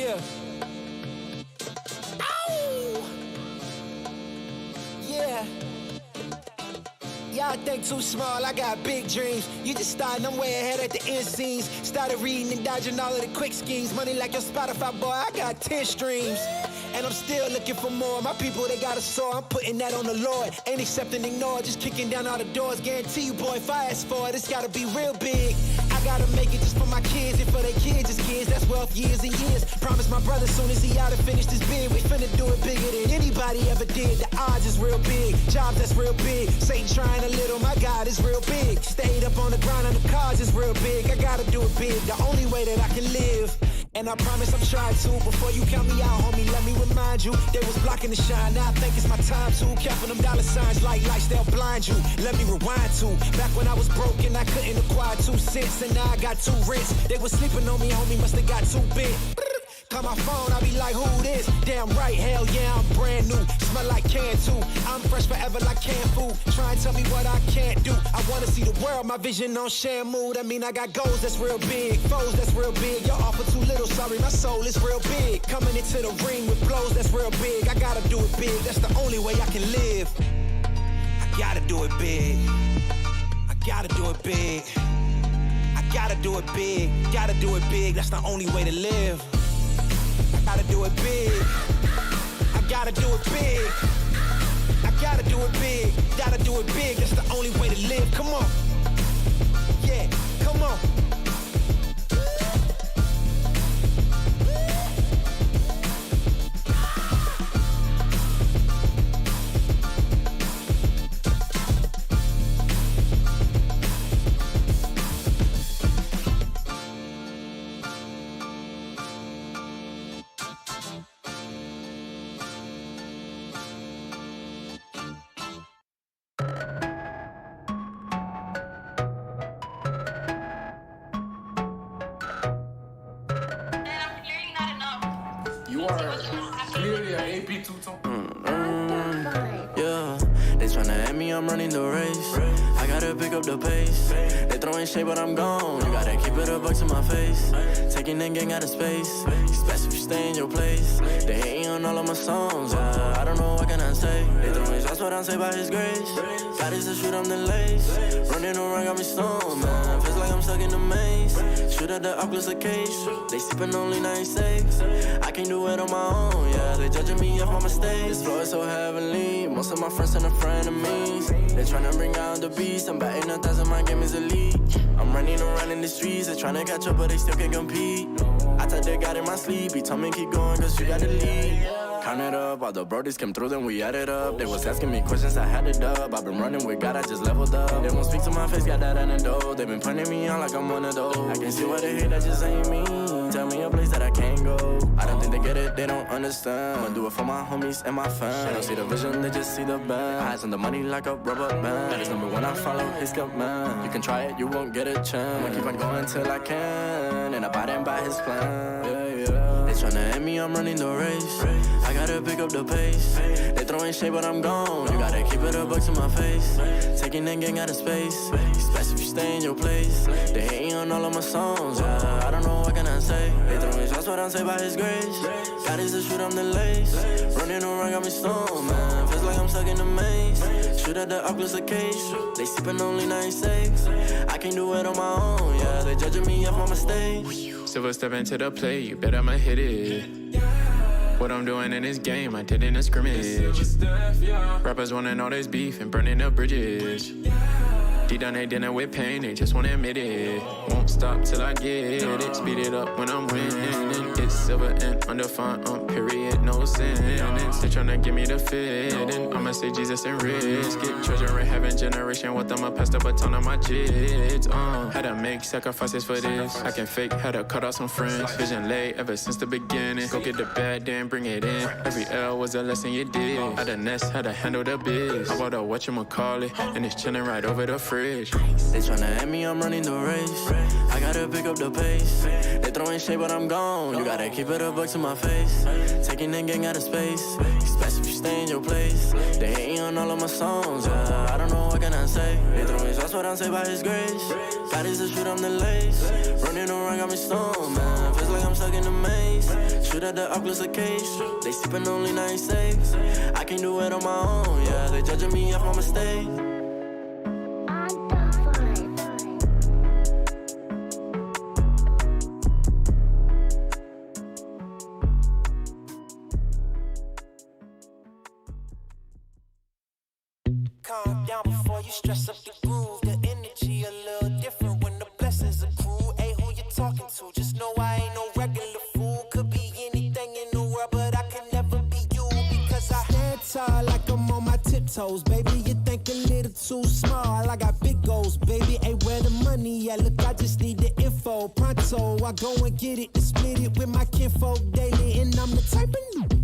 Yeah. Ow! Yeah. Y'all think too small, I got big dreams. You just starting, I'm way ahead at the end scenes. Started reading and dodging all of the quick schemes. Money like your Spotify, boy, I got 10 streams. And I'm still looking for more. My people, they got a soar, I'm putting that on the Lord. Ain't accepting, ignore, just kicking down all the doors. Guarantee you, boy, if I ask for it, it's gotta be real big. I gotta make it just for my kids and for their kids' kids. That's wealth years and years. Promise my brother soon as he out and finished his bid, we finna do it bigger than anybody ever did. The odds is real big, jobs that's real big. Satan trying a little, my God is real big. Stayed up on the grind on the cars is real big. I gotta do it big, the only way that I can live. And I promise I'm trying to. Before you count me out, homie, let me remind you, they was blocking the shine. Now I think it's my time to. Counting them dollar signs like lights, they'll blind you. Let me rewind to back when I was broke and I couldn't acquire 2 cents, and now I got 2 rents. They was sleeping on me, homie, must have got too big. Call my phone, I be like, who this? Damn right, hell yeah, I'm brand new. Smell like can too. I'm fresh forever like canned food. Try and tell me what I can't do. I wanna see the world, my vision on Shamu. That mean I got goals that's real big, foes that's real big. Y'all offer too little, sorry, my soul is real big. Coming into the ring with blows that's real big. I gotta do it big, that's the only way I can live. I gotta do it big. I gotta do it big. I gotta do it big. Gotta do it big, that's the only way to live. I gotta do it big. I gotta do it big. I gotta do it big. Gotta do it big. That's the only way to live. Come on. Yeah, come on. You are clearly an AP two-tone. Yeah, they tryna at me, I'm running the race. I gotta pick up the pace. They throwing shade, but I'm gone. You gotta keep it a buck to my face. Taking that gang out of space. Especially if you stay in your place. They hating on all of my songs. I don't know what can I say. They throwing shots, but I'm saved by His grace. God is to shoot, I'm the lace. Running around, got me stoned, man. Feels like I'm stuck in the maze. Shoot at the Oculus a case. They sipping only 96. I can't do it on my own, yeah. They judging me off my mistakes. This flow is so heavenly. Most of my friends and frenemies. They tryna bring out the beast. I'm batting 1,000, my game is elite. I'm running around in the streets. They tryna catch up, but they still can't compete. I thought they got in my sleep. He told me keep going, cause you got the lead. Count it up, all the brodies came through, then we added up. They was asking me questions, I had it up. I've been running with God, I just leveled up. They won't speak to my face, got that antidote. They been putting me on like I'm one of those. I can see what they hate, that just ain't me. Tell me a place that I can't go. I don't think they get it, they don't understand. I'ma do it for my homies and my fans. They don't see the vision, they just see the band. Eyes on the money like a rubber band. That is number one, I follow his command. You can try it, you won't get a chance. I'ma keep on going till I can. And abiding by his plan. They tryna at me, I'm running the race. I gotta pick up the pace. They throwing shade, but I'm gone. You gotta keep it a buck to my face. Taking that gang out of space. Especially if you stay in your place. They hating on all of my songs. I don't know what can I say. They throwing shots, but I'm saved by His grace. God is to shoot, I'm the lace. Running around, got me stoned, man. Feels like I'm stuck in the maze. Shoot at the Oculus a case. They sipping only 96. I can't do it on my own, yeah. They judging me off my mistakes. Silver step into the play, you bet I'ma hit it. What I'm doing in this game, I did in a scrimmage. Rappers wanna know there's beef and burning up bridges. Deep down they dinner with pain, they just wanna admit it. Won't stop till I get it. Speed it up when I'm winning. It's silver and undefined, period, no sentence. They tryna give me the fitting. I'ma say Jesus and risk it. Children in heaven, generation with them, I pass the baton on my kids. Had to make sacrifices for this. I can fake, had to cut out some friends. Vision late ever since the beginning. Go get the bad, then bring it in. Every L was a lesson you did. Had to nest, had to handle the biz. I bought a whatchamacallit, and it's chilling right over the fridge. They tryna at me, I'm running the race. I gotta pick up the pace. They throwing shade, but I'm gone. You gotta keep it a buck to my face. Taking that gang out of space. Especially if you stay in your place. They hating on all of my songs. I don't know what can I say. They throwing shots, but I'm saved by His grace. God is to shoot, I'm the lace. Running around, got me stoned, man. Feels like I'm stuck in a maze. Shoot at the Oculus case. They sippin' only 96. I can't do it on my own, yeah. They judging me off my mistakes. Calm down before you stress up the groove. The energy a little different when the blessings accrue. Hey, who you talking to? Just know I ain't no regular fool. Could be anything in the world, but I can never be you because I stand tall like I'm on my tiptoes, baby. You think a little too small. I got big goals, baby. Hey, where the money at? Look, I just need the info. Pronto, I go and get it and split it with my kinfolk daily, and I'm the type of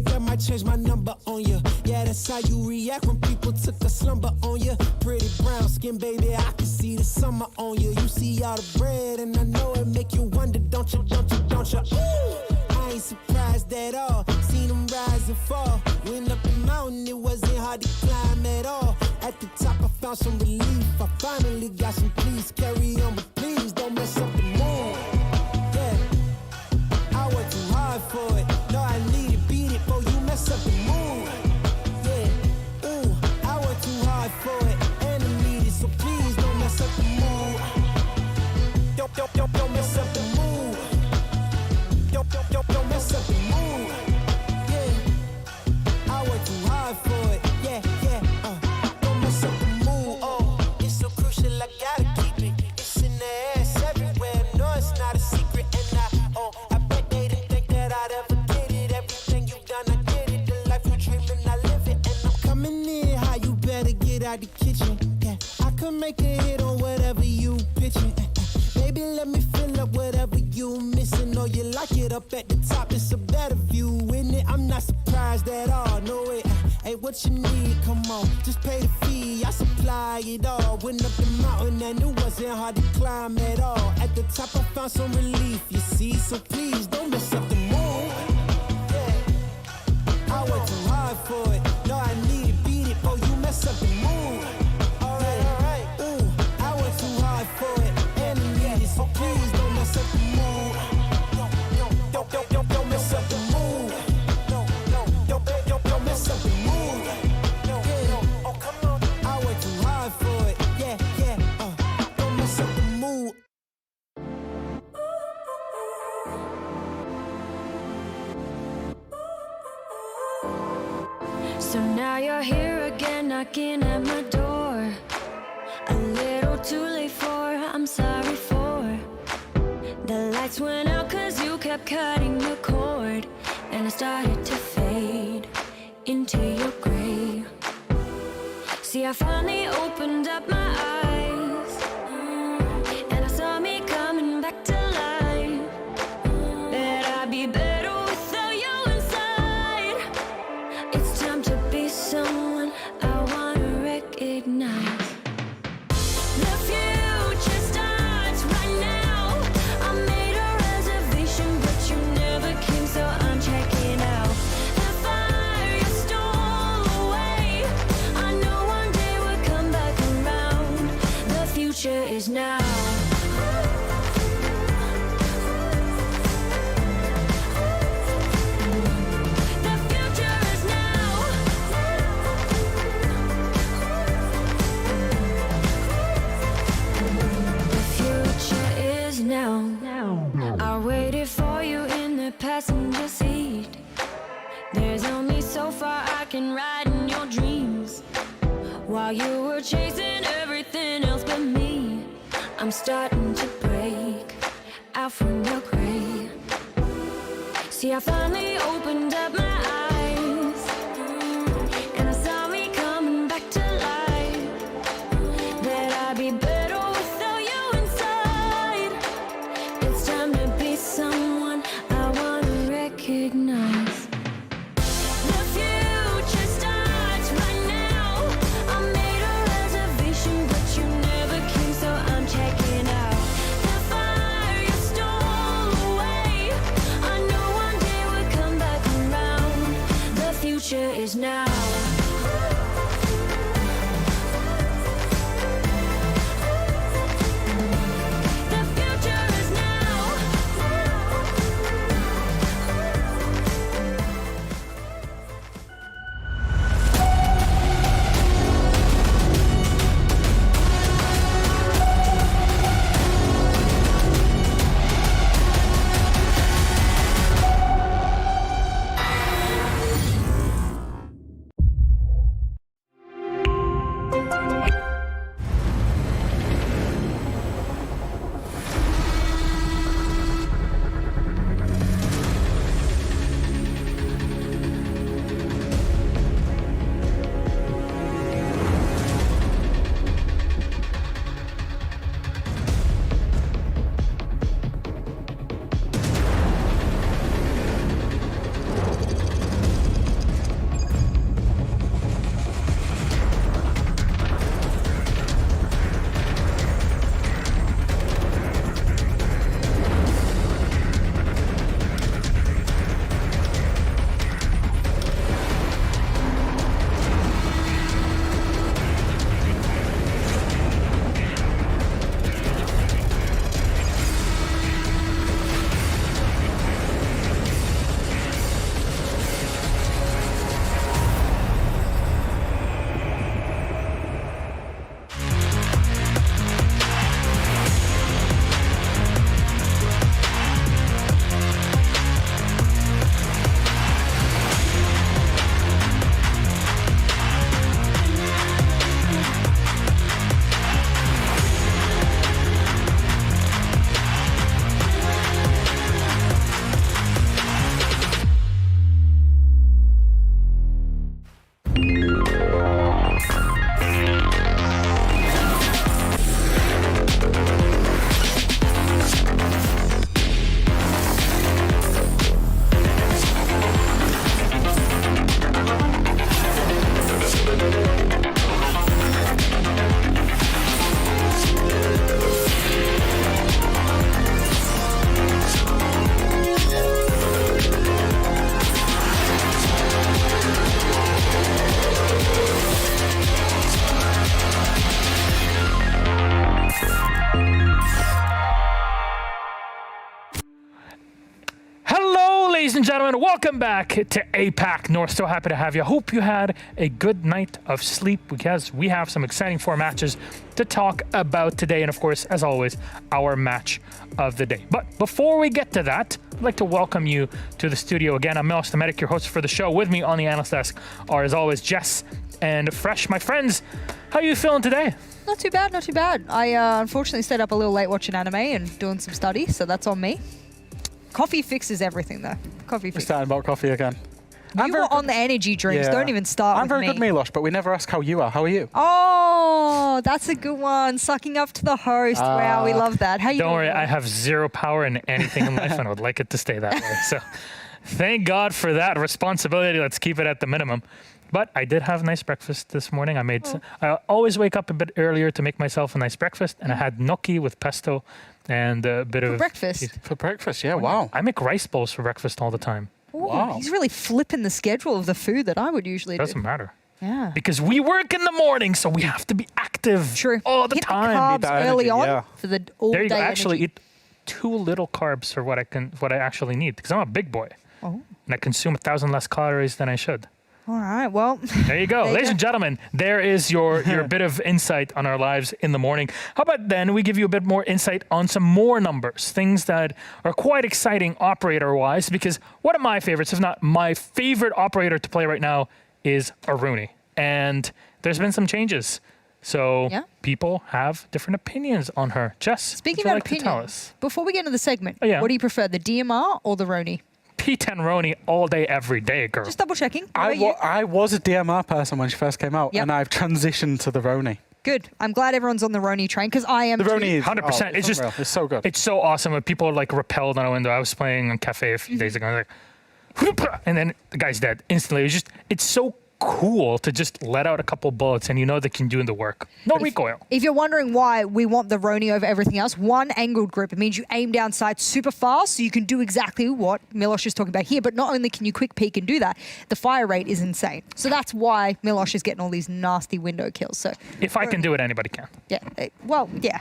that might change my number on you. Yeah, that's how you react when people took a slumber on you. Pretty brown skin, baby, I can see the summer on you. You see all the bread, and I know it make you wonder, don't you, don't you, don't you? Ooh, I ain't surprised at all. Seen them rise and fall. Went up the mountain, it wasn't hard to climb at all. At the top, I found some relief. I finally got some peace. Carry on, but please don't mess up the mood. Yeah, I worked too hard for it. No, I need it, beat it, before you mess up the mood. Yeah, ooh, I worked too hard for it, and I need it, so please don't mess up the mood. Don't mess up the mood. Don't mess up the mood. Yeah, I worked too hard for it. Yeah, don't mess up the mood. Oh, it's so crucial, I gotta keep it. It's in the air, it's everywhere. No, it's not a secret, and I bet they didn't think that I'd ever get it. Everything you've done, I did it. The life you're dreaming, I live it, and I'm coming in high. You better get out the kitchen. Yeah, I could make a hit on whatever you pitching. Baby, let me fill up whatever you missing. Or you like it up at the top, it's a better view, isn't it? I'm not surprised at all, no it. Hey, what you need? Come on, just pay the fee. I supply it all. Went up the mountain and it wasn't hard to climb at all. At the top, I found some relief, you see. So please don't mess up the mood. Yeah, I worked too hard for it. No, I need it, beat it, before you mess up the mood. Alright, ooh, I worked too hard for it, and I need it. So please don't mess up the mood. Don't mess up the mood. Don't mess up the mood. Yeah, oh come on, I worked too hard for it. Yeah, don't mess up the mood. So now you're here again, knocking at my door. A little too late for, I'm sorry for. The lights went out cause you kept cutting the cord, and I started to fade into your gray. See, I finally opened up my eyes, and I saw me coming back to life. That I'd be better without you inside. It's time to be someone I wanna recognize. The future starts right now. I made a reservation, but you never came, so I'm checking out. The fire you stole away, I know one day we'll come back around. The future is now. The future is now. The future is now. I waited for you in the passenger seat. There's only so far I can ride in your dreams. While you were chasing everything else but me, I'm starting to break out from your gray. See, I finally opened up my eyes, and I saw me coming back to life. That I'd be better without you inside. It's time to be someone I wanna recognize. The future starts right now. I made a reservation, but you never came, so I'm checking out. The fire you stole away, I know one day we'll come back around. The future is now. The future is now. gentlemen, welcome back to APAC North. So happy to have you. Hope you had a good night of sleep because we have some exciting 4 matches to talk about today. And of course, as always, our match of the day. But before we get to that, I'd like to welcome you to the studio again. I'm FNATIC, your host for the show. With me on the analyst desk are, as always, Jess and Fresh. My friends, how are you feeling today? Not too bad, not too bad. I unfortunately stayed up a little late watching anime and doing some study, so that's on me. Coffee fixes everything, though. Coffee We're fixes. starting about coffee again. You were on the energy drinks. Yeah. Don't even start I'm with very me. good, Milosh, but we never ask how you are. How are you? Oh, that's a good one. Sucking up to the host. Wow, we love that. How you Don't doing? worry, I have zero power in anything in life and I would like it to stay that way. So thank God for that responsibility. Let's keep it at the minimum. But I did have a nice breakfast this morning. I always wake up a bit earlier to make myself a nice breakfast, and I had gnocchi with pesto and a bit of breakfast? For breakfast, yeah, wow. I make rice bowls for breakfast all the time. Ooh, Wow. He's really flipping the schedule of the food that I would usually Doesn't do. matter. Yeah. Because we work in the morning, so we have to be active True. all the Hit time. the carbs Need that early energy, on yeah. for the all There you go. day Actually, energy. eat too little carbs for what I actually need, because I'm a big boy. Oh. And I consume 1,000 less calories than I should. All right, well. There you go. There you Ladies go. and gentlemen, there is your bit of insight on our lives in the morning. How about then we give you a bit more insight on some more numbers, things that are quite exciting operator-wise, because one of my favorites, if not my favorite operator to play right now, is Aruni. And there's been some changes. So Yeah. people have different opinions on her. Jess, Speaking would you about like to tell opinions, us? before we get into the segment, Oh, yeah. what do you prefer, the DMR or the Roni? P10 Roni all day, every day, girl. Just double checking. What about you? I was a DMR person when she first came out, Yep. and I've transitioned to the Roni. Good. I'm glad everyone's on the Roni train because I am The too. Roni is 100%. It's just, unreal. It's so good. It's so awesome when people are like repelled on a window. I was playing on Cafe a few days ago, and and then the guy's dead instantly. It's so cool to just let out a couple bullets and you know they can do the work. No recoil. If you're wondering why we want the Roni over everything else, one angled grip. It means you aim down sights super fast so you can do exactly what Milosh is talking about here. But not only can you quick peek and do that, the fire rate is insane. So that's why Milosh is getting all these nasty window kills. So If I can do it, anybody can. yeah,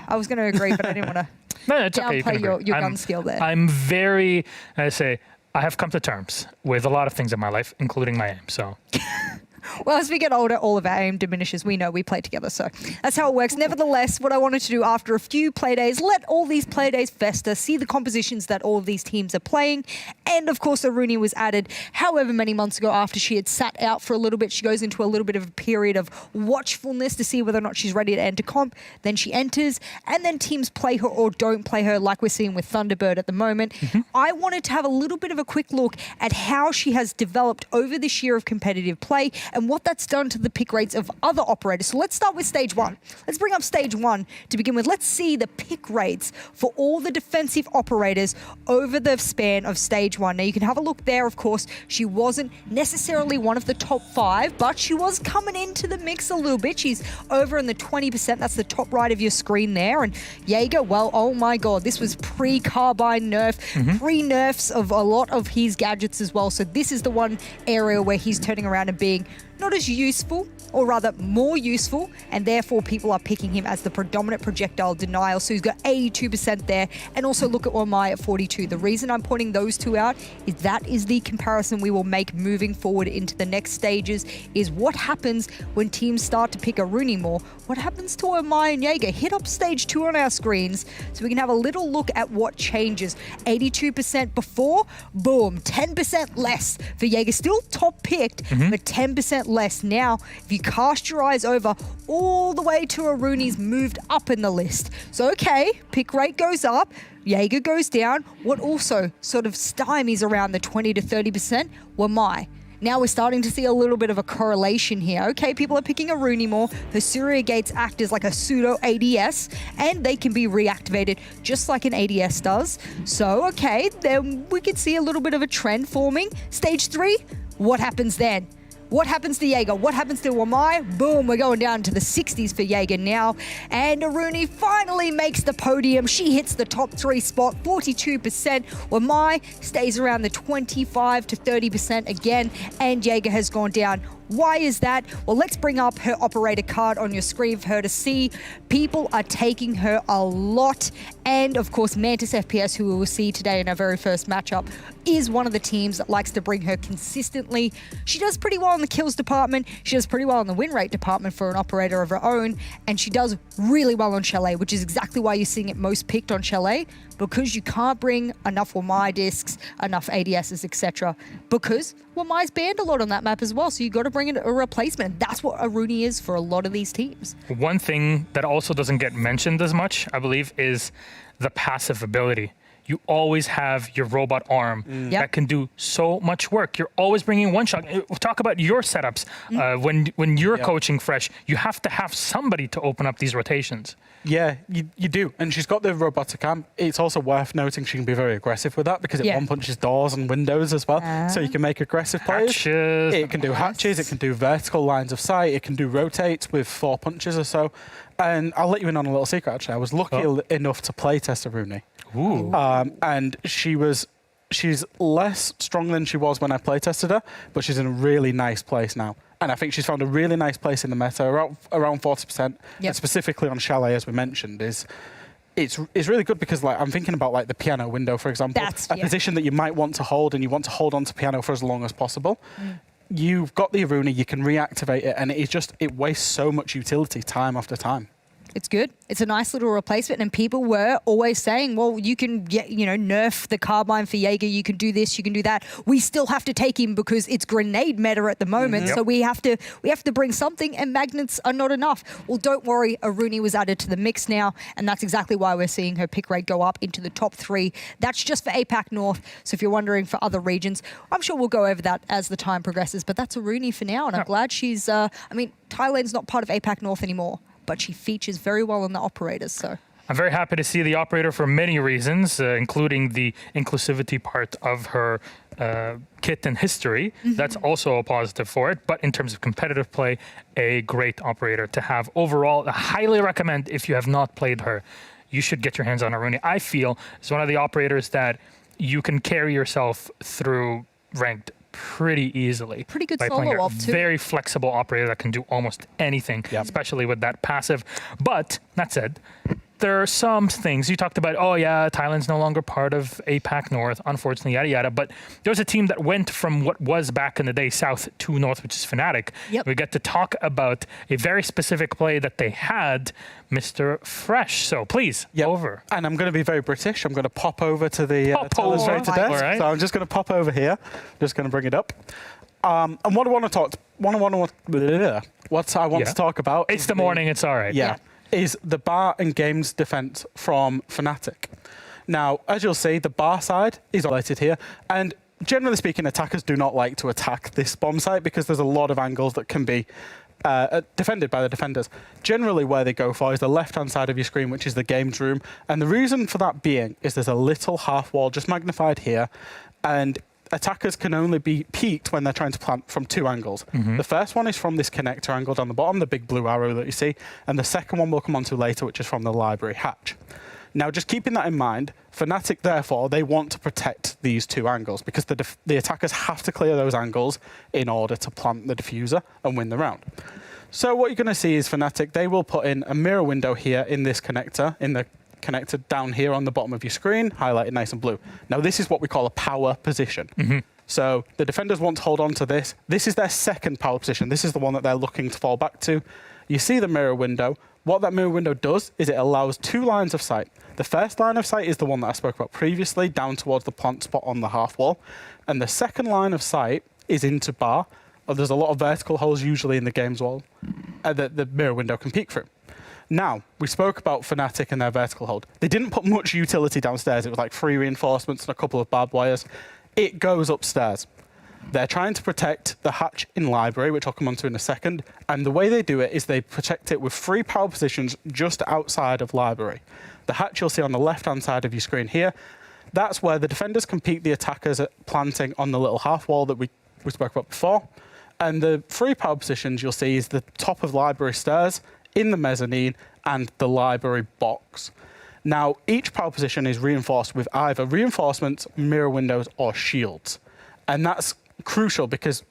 I was going to agree, but I didn't want to No, it's okay. You can downplay your agree. gun skill there. I'm very, I have come to terms with a lot of things in my life, including my aim. So Well, as we get older, all of our aim diminishes. We know we play together, so that's how it works. Nevertheless, what I wanted to do after a few play days, let all these play days fester, see the compositions that all of these teams are playing, and of course, Aruni was added however many months ago after she had sat out for a little bit. She goes into a little bit of a period of watchfulness to see whether or not she's ready to enter comp. Then she enters, and then teams play her or don't play her, like we're seeing with Thunderbird at the moment. I wanted to have a little bit of a quick look at how she has developed over this year of competitive play and what that's done to the pick rates of other operators. So let's start with stage 1. Let's bring up stage 1 to begin with. Let's see the pick rates for all the defensive operators over the span of stage 1. Now you can have a look there, of course. She wasn't necessarily one of the top 5, but she was coming into the mix a little bit. She's over in the 20%. That's the top right of your screen there. And Jaeger, well, oh my God, this was pre-carbine nerf, pre-nerfs of a lot of his gadgets as well. So this is the one area where he's turning around and being not as useful, or rather more useful, and therefore people are picking him as the predominant projectile denial. So he's got 82% there, and also look at Omai at 42. The reason I'm pointing those two out is that is the comparison we will make moving forward into the next stages, is what happens when teams start to pick Aruni more. What happens to Omai and Jaeger? Hit up stage 2 on our screens so we can have a little look at what changes. 82% before, boom, 10% less for Jaeger. Still top picked, but 10% less. Now, if you cast your eyes over all the way to Aruni's moved up in the list. So, okay, pick rate goes up, Jaeger goes down. What also sort of stymies around the 20 to 30% were Mai. Now we're starting to see a little bit of a correlation here. Okay, people are picking Aruni more. Her Surya Gates act as like a pseudo ADS, and they can be reactivated just like an ADS does. So, okay, then we can see a little bit of a trend forming. Stage 3, what happens then? What happens to Jaeger? What happens to Wamai? Boom, we're going down to the 60s for Jaeger now. And Aruni finally makes the podium. She hits the top 3 spot, 42%. Wamai stays around the 25 to 30% again. And Jaeger has gone down. Why is that? Well, let's bring up her operator card on your screen for her to see. People are taking her a lot. And of course, Mantis FPS, who we will see today in our very first matchup, is one of the teams that likes to bring her consistently. She does pretty well in the kills department. She does pretty well in the win rate department for an operator of her own. And she does really well on Chalet, which is exactly why you're seeing it most picked on Chalet, because you can't bring enough Wamai discs, enough ADSs, etc. Because Wamai's banned a lot on that map as well. So you got to bring in a replacement. That's what Aruni is for a lot of these teams. One thing that also doesn't get mentioned as much, I believe, is the passive ability. You always have your robot arm that can do so much work. You're always bringing one shot. Talk about your setups. When you're coaching Fresh, you have to have somebody to open up these rotations. Yeah, you do. And she's got the robotic arm. It's also worth noting she can be very aggressive with that because it one punches doors and windows as well. So you can make aggressive plays. Hatches. It can do hatches. It can do vertical lines of sight. It can do rotates with 4 punches or so. And I'll let you in on a little secret, actually. I was lucky enough to play test Aruni. Ooh. And she's less strong than she was when I play tested her, but she's in a really nice place now. And I think she's found a really nice place in the meta, around 40%. And specifically on Chalet, as we mentioned, it's really good because like I'm thinking about like the piano window, for example, a position that you might want to hold, and you want to hold on to piano for as long as possible. You've got the Aruni, you can reactivate it, and it wastes so much utility time after time. It's good. It's a nice little replacement, and people were always saying, well, you can nerf the carbine for Jaeger, you can do this, you can do that. We still have to take him because it's grenade meta at the moment, so we have to bring something, and magnets are not enough. Well, don't worry, Aruni was added to the mix now, and that's exactly why we're seeing her pick rate go up into the top 3. That's just for APAC North, so if you're wondering for other regions, I'm sure we'll go over that as the time progresses, but that's Aruni for now, and I'm glad she's, Thailand's not part of APAC North anymore, but she features very well in the operators. So I'm very happy to see the operator for many reasons, including the inclusivity part of her kit and history. That's also a positive for it. But in terms of competitive play, a great operator to have overall. I highly recommend, if you have not played her, you should get your hands on Aruni. I feel it's one of the operators that you can carry yourself through ranked pretty easily. Pretty good by solo playing her. op too. Very flexible operator that can do almost anything, especially with that passive. But that said, there are some things you talked about. Oh yeah, Thailand's no longer part of APAC North, unfortunately, yada yada. But there's a team that went from what was back in the day south to north, which is FNATIC. We get to talk about a very specific play that they had, Mr. Fresh. So please, over. And I'm going to be very British. I'm going to pop over to the illustrator desk. Right. So I'm just going to pop over here. Just going to bring it up. And what I want to talk to talk about. It's the morning. It's all right. Is the bar and games defense from FNATIC. Now, as you'll see, the bar side is highlighted here, and generally speaking, attackers do not like to attack this bomb site because there's a lot of angles that can be defended by the defenders. Generally, where they go for is the left-hand side of your screen, which is the games room, and the reason for that being is there's a little half wall just magnified here, and attackers can only be peaked when they're trying to plant from 2 angles. The first one is from this connector angle down the bottom, the big blue arrow that you see, and the second one we'll come on to later, which is from the library hatch. Now, just keeping that in mind, FNATIC, therefore, they want to protect these 2 angles because the attackers have to clear those angles in order to plant the diffuser and win the round. So what you're going to see is FNATIC, they will put in a mirror window here in this connector, in the connector down here on the bottom of your screen, highlighted nice and blue. Now, this is what we call a power position. So the defenders want to hold on to this. This is their second power position. This is the one that they're looking to fall back to. You see the mirror window. What that mirror window does is it allows 2 lines of sight. The first line of sight is the one that I spoke about previously, down towards the plant spot on the half wall. And the second line of sight is into bar. There's a lot of vertical holes usually in the games wall that the mirror window can peek through. Now, we spoke about FNATIC and their vertical hold. They didn't put much utility downstairs. It was like 3 reinforcements and a couple of barbed wires. It goes upstairs. They're trying to protect the hatch in library, which I'll come on to in a second. And the way they do it is they protect it with 3 power positions just outside of library. The hatch you'll see on the left-hand side of your screen here, that's where the defenders can peek the attackers at planting on the little half wall that we spoke about before. And the 3 power positions you'll see is the top of library stairs, in the mezzanine, and the library box. Now, each power position is reinforced with either reinforcements, mirror windows, or shields. And that's crucial because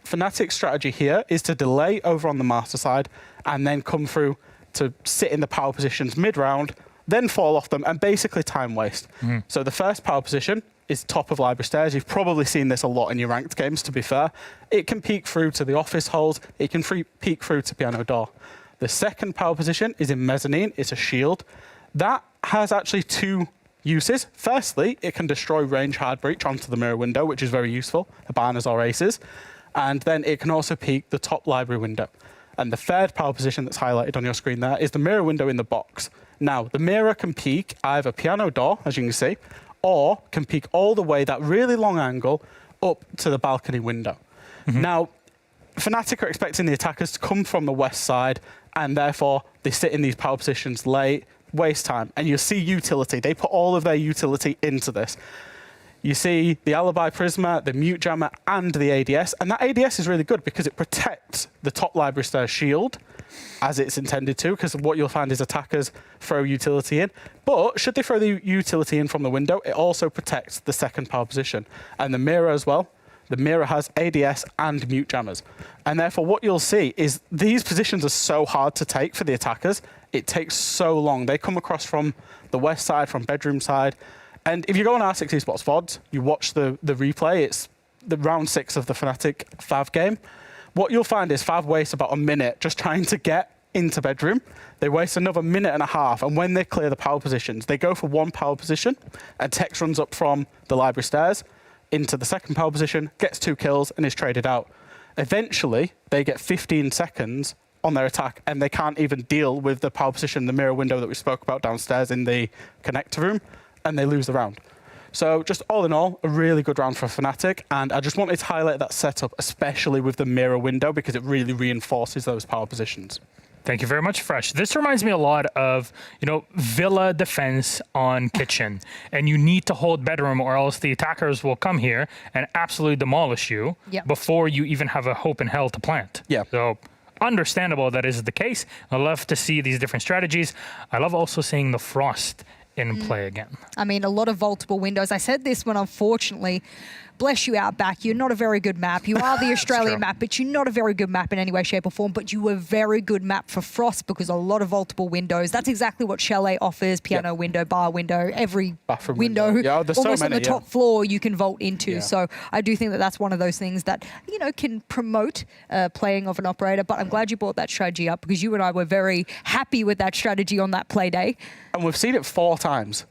FNATIC's strategy here is to delay over on the master side and then come through to sit in the power positions mid-round, then fall off them, and basically time waste. So the first power position is top of library stairs. You've probably seen this a lot in your ranked games, to be fair. It can peek through to the office holes. It can peek through to piano door. The second power position is in mezzanine. It's a shield. That has actually two uses. Firstly, it can destroy range hard breach onto the mirror window, which is very useful, Abanas or aces. And then it can also peek the top library window. And the third power position that's highlighted on your screen there is the mirror window in the box. Now, the mirror can peek either piano door, as you can see, or can peek all the way, that really long angle, up to the balcony window. Now, FNATIC are expecting the attackers to come from the west side, and therefore they sit in these power positions late, waste time. And you'll see utility. They put all of their utility into this. You see the alibi prisma, the mute jammer, and the ADS. And that ADS is really good because it protects the top library stair shield as it's intended to, because what you'll find is attackers throw utility in. But should they throw the utility in from the window, it also protects the second power position. And the mirror as well. The mirror has ADS and mute jammers. And therefore what you'll see is these positions are so hard to take for the attackers. It takes so long. They come across from the west side, from bedroom side. And if you go on R6 Esports VODs, you watch the replay, it's the round 6 of the FNATIC Fav game. What you'll find is Fav wastes about a minute just trying to get into bedroom. They waste another minute and a half, and when they clear the power positions, they go for one power position, and Tex runs up from the library stairs into the second power position, gets 2 kills, and is traded out. Eventually, they get 15 seconds on their attack, and they can't even deal with the power position, the mirror window that we spoke about downstairs in the connector room, and they lose the round. So just all in all, a really good round for FNATIC, and I just wanted to highlight that setup, especially with the mirror window, because it really reinforces those power positions. Thank you very much, Fresh. This reminds me a lot of, Villa defense on Kitchen. And you need to hold bedroom or else the attackers will come here and absolutely demolish you before you even have a hope in hell to plant. Yeah. So understandable that is the case. I love to see these different strategies. I love also seeing the Frost in play again. I mean, a lot of vaultable windows. I said this when, unfortunately, bless you, Outback, you're not a very good map. You are the Australian map, but you're not a very good map in any way, shape or form, but you were a very good map for Frost because a lot of vaultable windows. That's exactly what Chalet offers, piano window, bar window, every bathroom window, yeah, there's almost so many, on the top floor you can vault into. Yeah. So I do think that that's one of those things that, can promote playing of an operator, but I'm glad you brought that strategy up because you and I were very happy with that strategy on that play day. And we've seen it 4 times.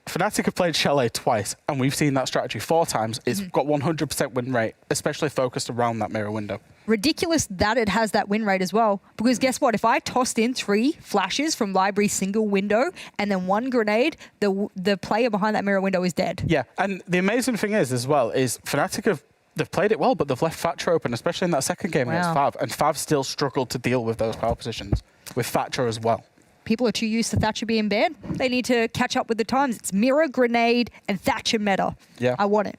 FNATIC have played Chalet twice, and we've seen that strategy 4 times. It's got 100% win rate, especially focused around that mirror window. Ridiculous that it has that win rate as well. Because guess what? If I tossed in 3 flashes from library single window and then 1 grenade, the player behind that mirror window is dead. Yeah, and the amazing thing is, as well, is FNATIC they've played it well, but they've left Thatcher open, especially in that second game against Fav. And Fav still struggled to deal with those power positions, with Thatcher as well. People are too used to Thatcher being banned. They need to catch up with the times. It's mirror, grenade, and Thatcher meta. Yeah. I want it.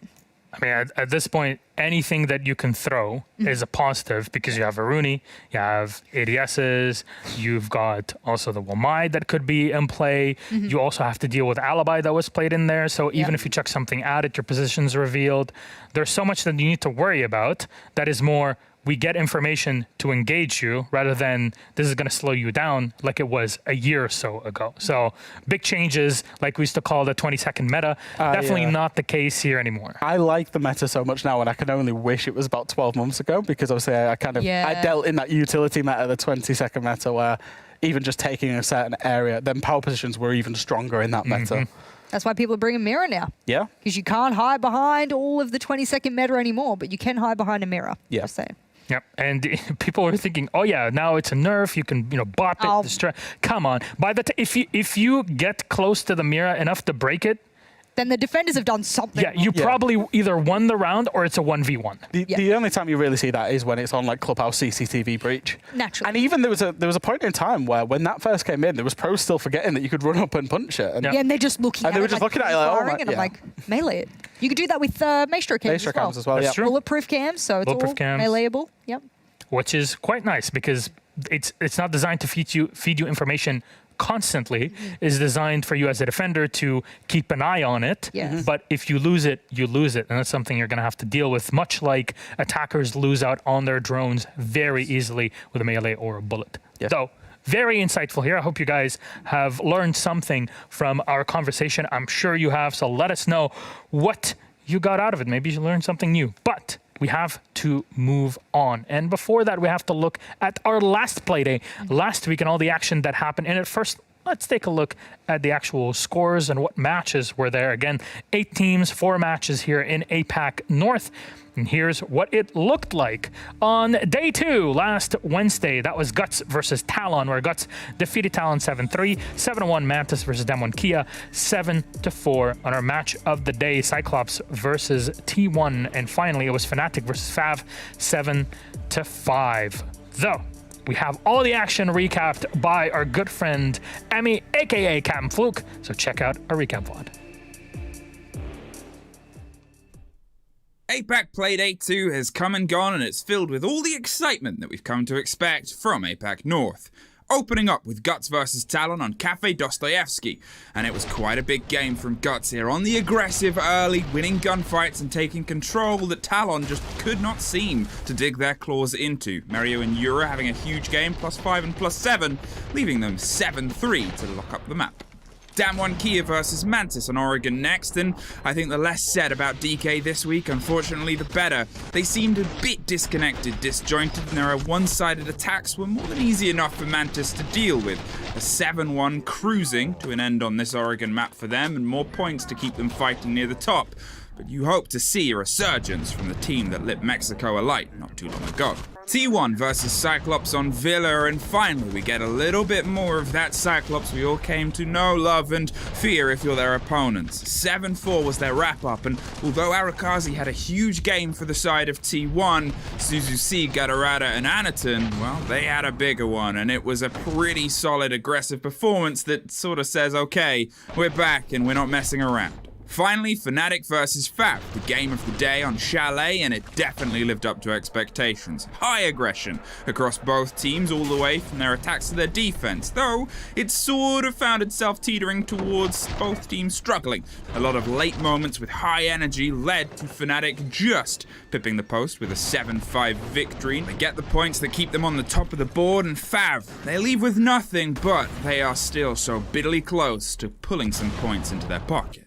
I mean, at this point, anything that you can throw is a positive because you have Aruni, you have ADSs, you've got also the Wamai that could be in play. You also have to deal with Alibi that was played in there. So even if you chuck something at it, your position's revealed. There's so much that you need to worry about that is more, we get information to engage you rather than this is going to slow you down like it was a year or so ago. So big changes, like we used to call the 20-second meta, definitely not the case here anymore. I like the meta so much now, and I can only wish it was about 12 months ago because obviously I dealt in that utility meta, the 20-second meta, where even just taking a certain area, then power positions were even stronger in that meta. That's why people are bringing mirror now. Yeah. Because you can't hide behind all of the 20-second meta anymore, but you can hide behind a mirror. Yeah. Just saying. Yep, and people are thinking, oh yeah, now it's a nerf. You can, bop it. Come on. If you get close to the mirror enough to break it, then the defenders have done something. Yeah, you probably either won the round or it's a 1v1. The only time you really see that is when it's on like Clubhouse CCTV breach. Naturally. And even there was a point in time where when that first came in, there was pros still forgetting that you could run up and punch it. And and they're just looking at it. And they were just looking at it like, oh my, and I'm like, melee it. You could do that with Maestro cams as well. That's true. Bulletproof cams, so it's all meleeable. Yep. Which is quite nice because it's not designed to feed you information constantly. It's designed for you as a defender to keep an eye on it. Yes. But if you lose it, you lose it. And that's something you're going to have to deal with, much like attackers lose out on their drones very easily with a melee or a bullet. Yeah. So very insightful here. I hope you guys have learned something from our conversation. I'm sure you have, so let us know what you got out of it. Maybe you learned something new. But we have to move on. And before that, we have to look at our last Playday last week and all the action that happened in it. First, let's take a look at the actual scores and what matches were there. Again, 8 teams, 4 matches here in APAC North. And here's what it looked like on day 2 last Wednesday. That was Guts versus Talon, where Guts defeated Talon 7-3, 7-1 Mantis versus Damwon Kia, 7-4 on our match of the day, Cyclops versus T1. And finally, it was FNATIC versus Fav, 7-5. Though, we have all the action recapped by our good friend Emmy, aka Captain Fluke. So check out our recap VOD. APAC Playday 2 has come and gone, and it's filled with all the excitement that we've come to expect from APAC North. Opening up with Guts vs Talon on Cafe Dostoyevsky, and it was quite a big game from Guts here on the aggressive early, winning gunfights and taking control that Talon just could not seem to dig their claws into. Mario and Yura having a huge game, +5 and +7, leaving them 7-3 to lock up the map. Damwon Kia versus Mantis on Oregon next, and I think the less said about DK this week, unfortunately, the better. They seemed a bit disconnected, disjointed, and their one-sided attacks were more than easy enough for Mantis to deal with. A 7-1 cruising to an end on this Oregon map for them, and more points to keep them fighting near the top. But you hope to see a resurgence from the team that lit Mexico alight not too long ago. T1 versus Cyclops on Villa, and finally we get a little bit more of that Cyclops we all came to know, love, and fear if you're their opponents. 7-4 was their wrap-up, and although Arakazi had a huge game for the side of T1, Suzuki, Gadarada, and Anaton, well, they had a bigger one, and it was a pretty solid aggressive performance that sort of says, okay, we're back and we're not messing around. Finally, FNATIC versus Fav, the game of the day on Chalet, and it definitely lived up to expectations. High aggression across both teams, all the way from their attacks to their defense, though it sort of found itself teetering towards both teams struggling. A lot of late moments with high energy led to FNATIC just pipping the post with a 7-5 victory. They get the points that keep them on the top of the board, and Fav, they leave with nothing, but they are still so bitterly close to pulling some points into their pocket.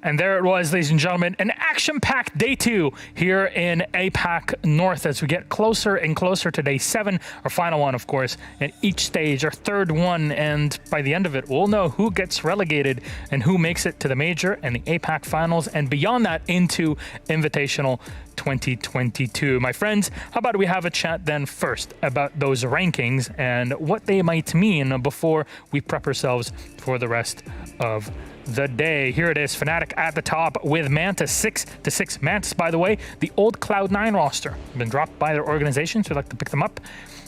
And there it was, ladies and gentlemen, an action-packed day 2 here in APAC North as we get closer and closer to day 7, our final one, of course, and each stage, our third one. And by the end of it, we'll know who gets relegated and who makes it to the Major and the APAC Finals, and beyond that into Invitational 2022. My friends, how about we have a chat then first about those rankings and what they might mean before we prep ourselves for the rest of the day. Here it is, FNATIC at the top with Mantis 6-6. Mantis, by the way, the old Cloud9 roster, been dropped by their organization, so I'd like to pick them up.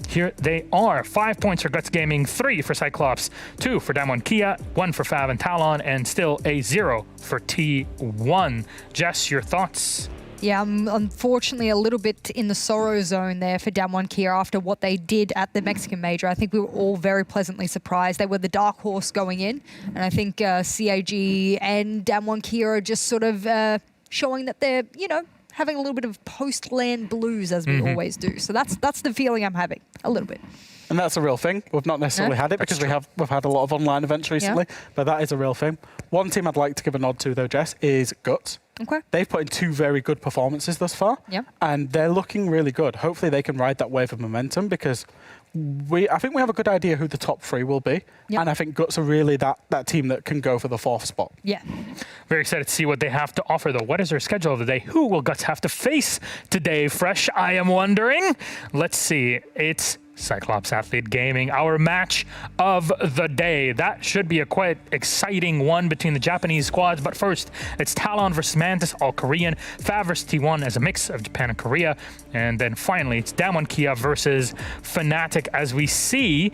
Here they are. 5 points for Guts Gaming, 3 for Cyclops, 2 for Damwon Kia, 1 for Fav and Talon, and still a 0 for T1. Jess, your thoughts? Yeah, I'm unfortunately a little bit in the sorrow zone there for Damwon Kia after what they did at the Mexican Major. I think we were all very pleasantly surprised. They were the dark horse going in, and I think CAG and Damwon Kia are just sort of showing that they're, you know, having a little bit of post-land blues as we always do. So that's the feeling I'm having, a little bit. And that's a real thing. We've not necessarily had it because we've had a lot of online events recently, but that is a real thing. One team I'd like to give a nod to, though, Jess, is Guts. Okay. They've put in 2 very good performances thus far, and they're looking really good. Hopefully they can ride that wave of momentum because I think we have a good idea who the top 3 will be, and I think Guts are really that team that can go for the 4th spot. Yeah. Very excited to see what they have to offer, though. What is their schedule of the day? Who will Guts have to face today, Fresh? I am wondering. Let's see. It's Cyclops Athlete Gaming, our match of the day. That should be a quite exciting one between the Japanese squads. But first, it's Talon versus Mantis, all Korean. Fav versus T1 as a mix of Japan and Korea. And then finally, it's Damwon Kia versus FNATIC as we see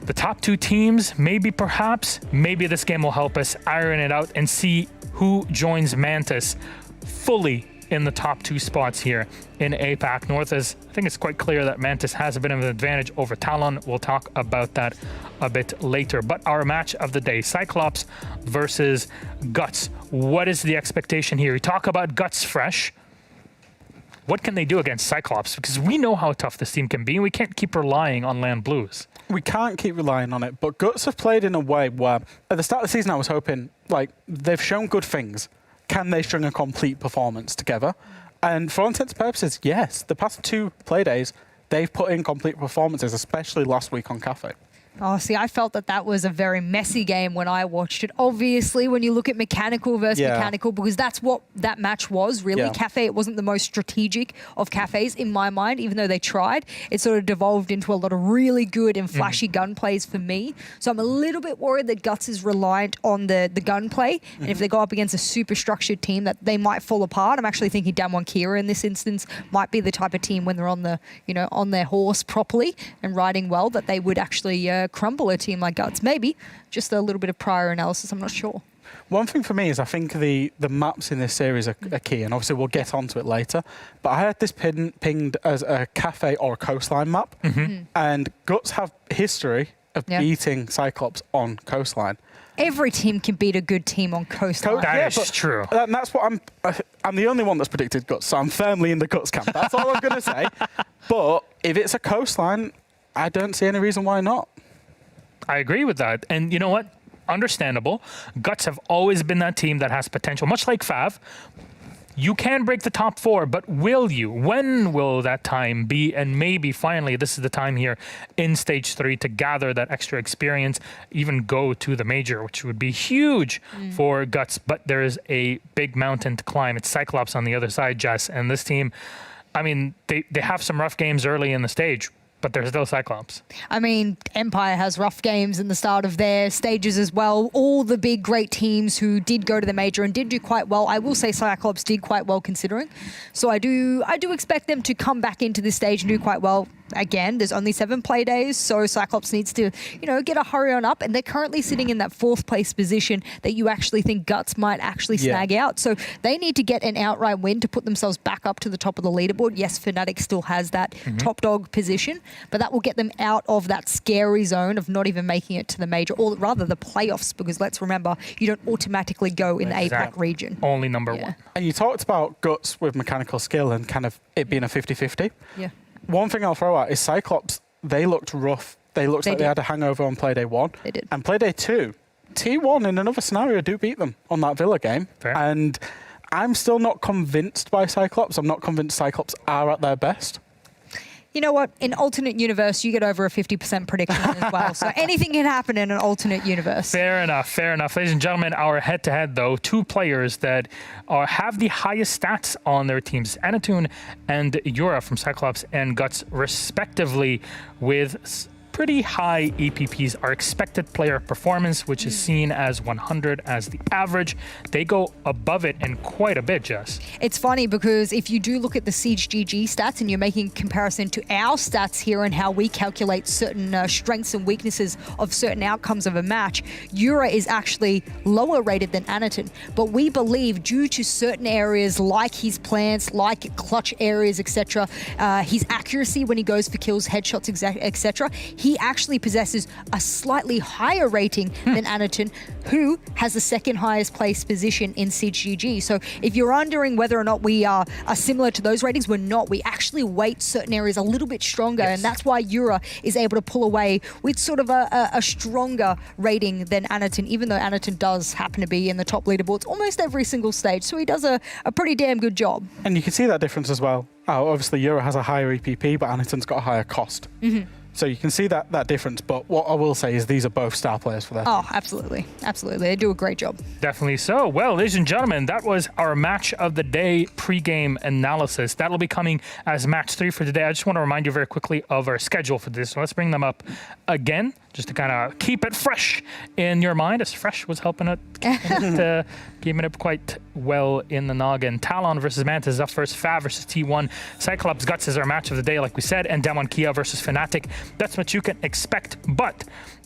the top 2 teams. Maybe this game will help us iron it out and see who joins Mantis fully in the top 2 spots here in APAC North. As I think it's quite clear that Mantis has a bit of an advantage over Talon. We'll talk about that a bit later. But our match of the day, Cyclops versus Guts. What is the expectation here? We talk about Guts, Fresh. what can they do against Cyclops? Because we know how tough this team can be, and we can't keep relying on Land Blues. We can't keep relying on it, but Guts have played in a way where at the start of the season I was hoping, like, they've shown good things. Can they string a complete performance together? And for all intents and purposes, yes. The past 2 Playdays, they've put in complete performances, especially last week on Cafe. Oh, see, I felt that was a very messy game when I watched it. Obviously, when you look at mechanical versus mechanical, because that's what that match was, really. Yeah. Cafe, it wasn't the most strategic of cafes in my mind, even though they tried. It sort of devolved into a lot of really good and flashy gun plays for me. So I'm a little bit worried that Guts is reliant on the gun play. And if they go up against a super structured team, that they might fall apart. I'm actually thinking Damwon Kira in this instance might be the type of team when they're on the, on their horse properly and riding well, that they would actually crumble a team like Guts. Maybe just a little bit of prior analysis. I'm not sure. One thing for me is I think the maps in this series are key, and obviously we'll get onto it later. But I had this pinged as a cafe or a coastline map, and Guts have history of beating Cyclops on coastline. Every team can beat a good team on coastline. That is true. And that's what I'm the only one that's predicted Guts, so I'm firmly in the Guts camp. That's all I'm going to say. But if it's a coastline, I don't see any reason why not. I agree with that. And you know what? Understandable. Guts have always been that team that has potential, much like Fav. You can break the top 4, but will you? When will that time be? And maybe finally this is the time here in stage 3 to gather that extra experience, even go to the major, which would be huge for Guts. But there is a big mountain to climb. It's Cyclops on the other side, Jess. And this team, I mean, they have some rough games early in the stage, but there's still Cyclops. I mean, Empire has rough games in the start of their stages as well. All the big, great teams who did go to the major and did do quite well. I will say Cyclops did quite well considering. So I do expect them to come back into this stage and do quite well. Again, there's only 7 play days, so Cyclops needs to, get a hurry on up. And they're currently sitting in that 4th place position that you actually think Guts might actually snag out. So they need to get an outright win to put themselves back up to the top of the leaderboard. Yes, FNATIC still has that top dog position, but that will get them out of that scary zone of not even making it to the major, or rather the playoffs, because let's remember, you don't automatically go in the APAC region. Only number 1. And you talked about Guts with mechanical skill and kind of it being a 50-50. Yeah. One thing I'll throw out is Cyclops, they looked rough. They looked like they had a hangover on Playday 1. They did. And Playday 2, T1 in another scenario do beat them on that Villa game. Fair. And I'm still not convinced by Cyclops. I'm not convinced Cyclops are at their best. You know what? In alternate universe, you get over a 50% prediction as well. So anything can happen in an alternate universe. Fair enough, fair enough. Ladies and gentlemen, our head-to-head, though, 2 players that have the highest stats on their teams, Anatun and Yura from Cyclops and Guts, respectively, with pretty high EPPs. Our expected player performance, which is seen as 100 as the average. They go above it and quite a bit, Jess. It's funny because if you do look at the Siege GG stats and you're making comparison to our stats here and how we calculate certain strengths and weaknesses of certain outcomes of a match, Yura is actually lower rated than Anatun. But we believe due to certain areas like his plants, like clutch areas, etc., his accuracy when he goes for kills, headshots, etc., he actually possesses a slightly higher rating than Anatun, who has the 2nd highest place position in Siege GG. So if you're wondering whether or not we are similar to those ratings, we're not. We actually weight certain areas a little bit stronger, and that's why Yura is able to pull away with sort of a stronger rating than Anatun, even though Anatun does happen to be in the top leaderboards almost every single stage. So he does a pretty damn good job. And you can see that difference as well. Obviously, Yura has a higher EPP, but Anatun's got a higher cost. So you can see that difference, but what I will say is these are both star players for their team. Oh, absolutely. Absolutely. They do a great job. Definitely so. Well, ladies and gentlemen, that was our match of the day pre-game analysis. That'll be coming as match 3 for today. I just want to remind you very quickly of our schedule for this. So let's bring them up again, just to kind of keep it fresh in your mind, as Fresh was helping it, keeping it quite well in the noggin. Talon versus Mantis is up first. Fav versus T1. Cyclops Guts is our match of the day, like we said, and Damwon Kia versus FNATIC. That's what you can expect. But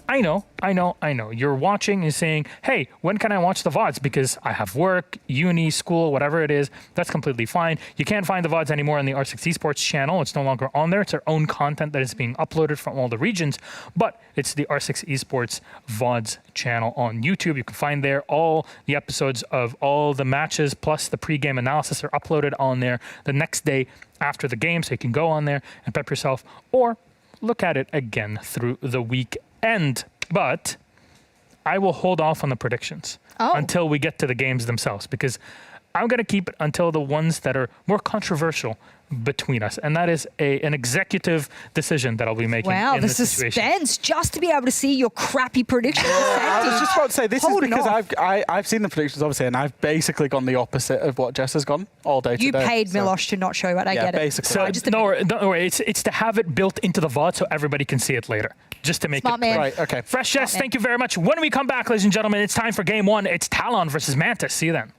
I know. You're watching and saying, hey, when can I watch the VODs? Because I have work, uni, school, whatever it is. That's completely fine. You can't find the VODs anymore on the R6 Esports channel. It's no longer on there. It's our own content that is being uploaded from all the regions. But it's the R6 Esports VODs channel on YouTube. You can find there all the episodes of all the matches, plus the pre-game analysis are uploaded on there the next day after the game. So you can go on there and prep yourself or look at it again through the weekend. But I will hold off on the predictions until we get to the games themselves, because I'm going to keep it until the ones that are more controversial between us. And that is an executive decision that I'll be making. Wow, in the this situation. suspense, just to be able to see your crappy predictions. I was just about to say, this is because off. I've seen the predictions, obviously, and I've basically gone the opposite of what Jess has gone all day today. You paid Milosh to not show it. I get it. Basically. So don't worry. It's to have it built into the VOD so everybody can see it later, just to make Smart it man. clear. Right, okay. Fresh Jess, thank you very much. When we come back, ladies and gentlemen, it's time for game one. It's Talon versus Mantis. See you then.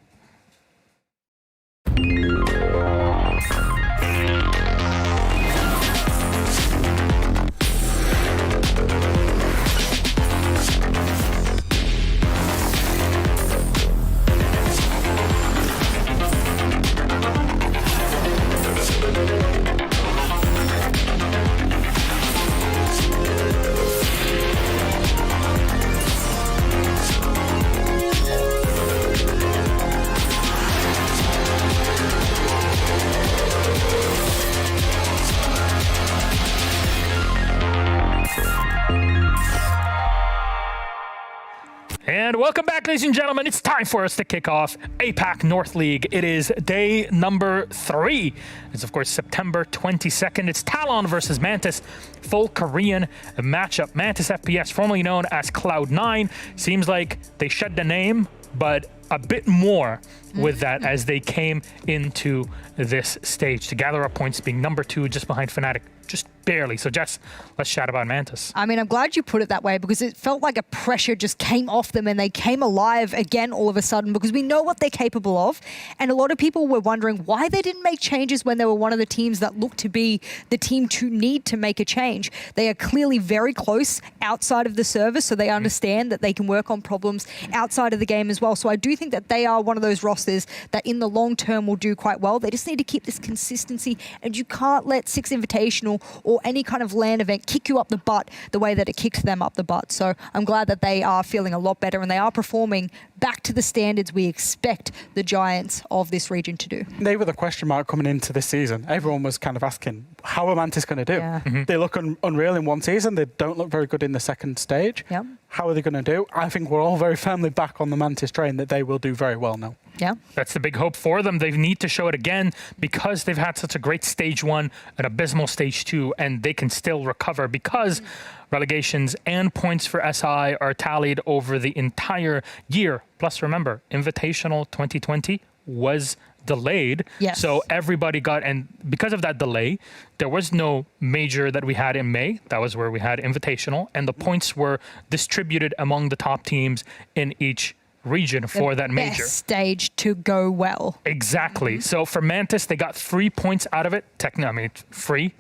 And welcome back, ladies and gentlemen. It's time for us to kick off APAC North League. It is day number 3. It's, of course, September 22nd. It's Talon versus Mantis, full Korean matchup. Mantis FPS, formerly known as Cloud9. Seems like they shed the name, but a bit more with that as they came into this stage to gather up points, being number 2 just behind FNATIC. Just barely. So, Jess, let's chat about Mantis. I mean, I'm glad you put it that way, because it felt like a pressure just came off them and they came alive again all of a sudden, because we know what they're capable of. And a lot of people were wondering why they didn't make changes when they were one of the teams that looked to be the team to need to make a change. They are clearly very close outside of the service, so they understand that they can work on problems outside of the game as well. So I do think that they are one of those rosters that in the long term will do quite well. They just need to keep this consistency, and you can't let Six Invitational or any kind of LAN event kick you up the butt the way that it kicked them up the butt. So I'm glad that they are feeling a lot better and they are performing back to the standards we expect the Giants of this region to do. They were the question mark coming into this season. Everyone was kind of asking, how are Mantis going to do? Yeah. They look unreal in one season. They don't look very good in the second stage. Yep. How are they going to do? I think we're all very firmly back on the Mantis train that they will do very well now. Yeah. That's the big hope for them. They need to show it again because they've had such a great stage 1, an abysmal stage 2, and they can still recover because relegations and points for SI are tallied over the entire year. Plus, remember, Invitational 2020 was delayed. Yes. So everybody got, and because of that delay, there was no major that we had in May. That was where we had Invitational, and the points were distributed among the top teams in each region for that major. Best stage to go well. Exactly. So for Mantis, they got 3 points out of it. Technically, I mean, it's free.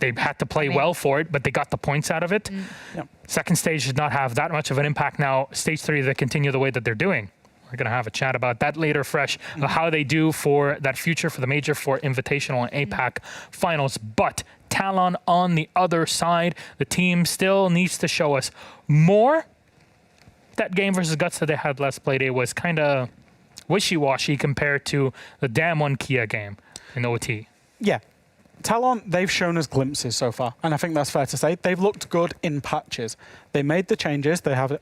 They had to play well for it, but they got the points out of it. Yep. Second stage did not have that much of an impact. Now, stage 3, they continue the way that they're doing. We're going to have a chat about that later, Fresh, how they do for that future for the major, for Invitational and APAC finals. But Talon on the other side, the team still needs to show us more. That game versus Guts that they had last Playday was kind of wishy-washy compared to the damn one Kia game in OT. Yeah. Talon, they've shown us glimpses so far, and I think that's fair to say. They've looked good in patches. They made the changes. They have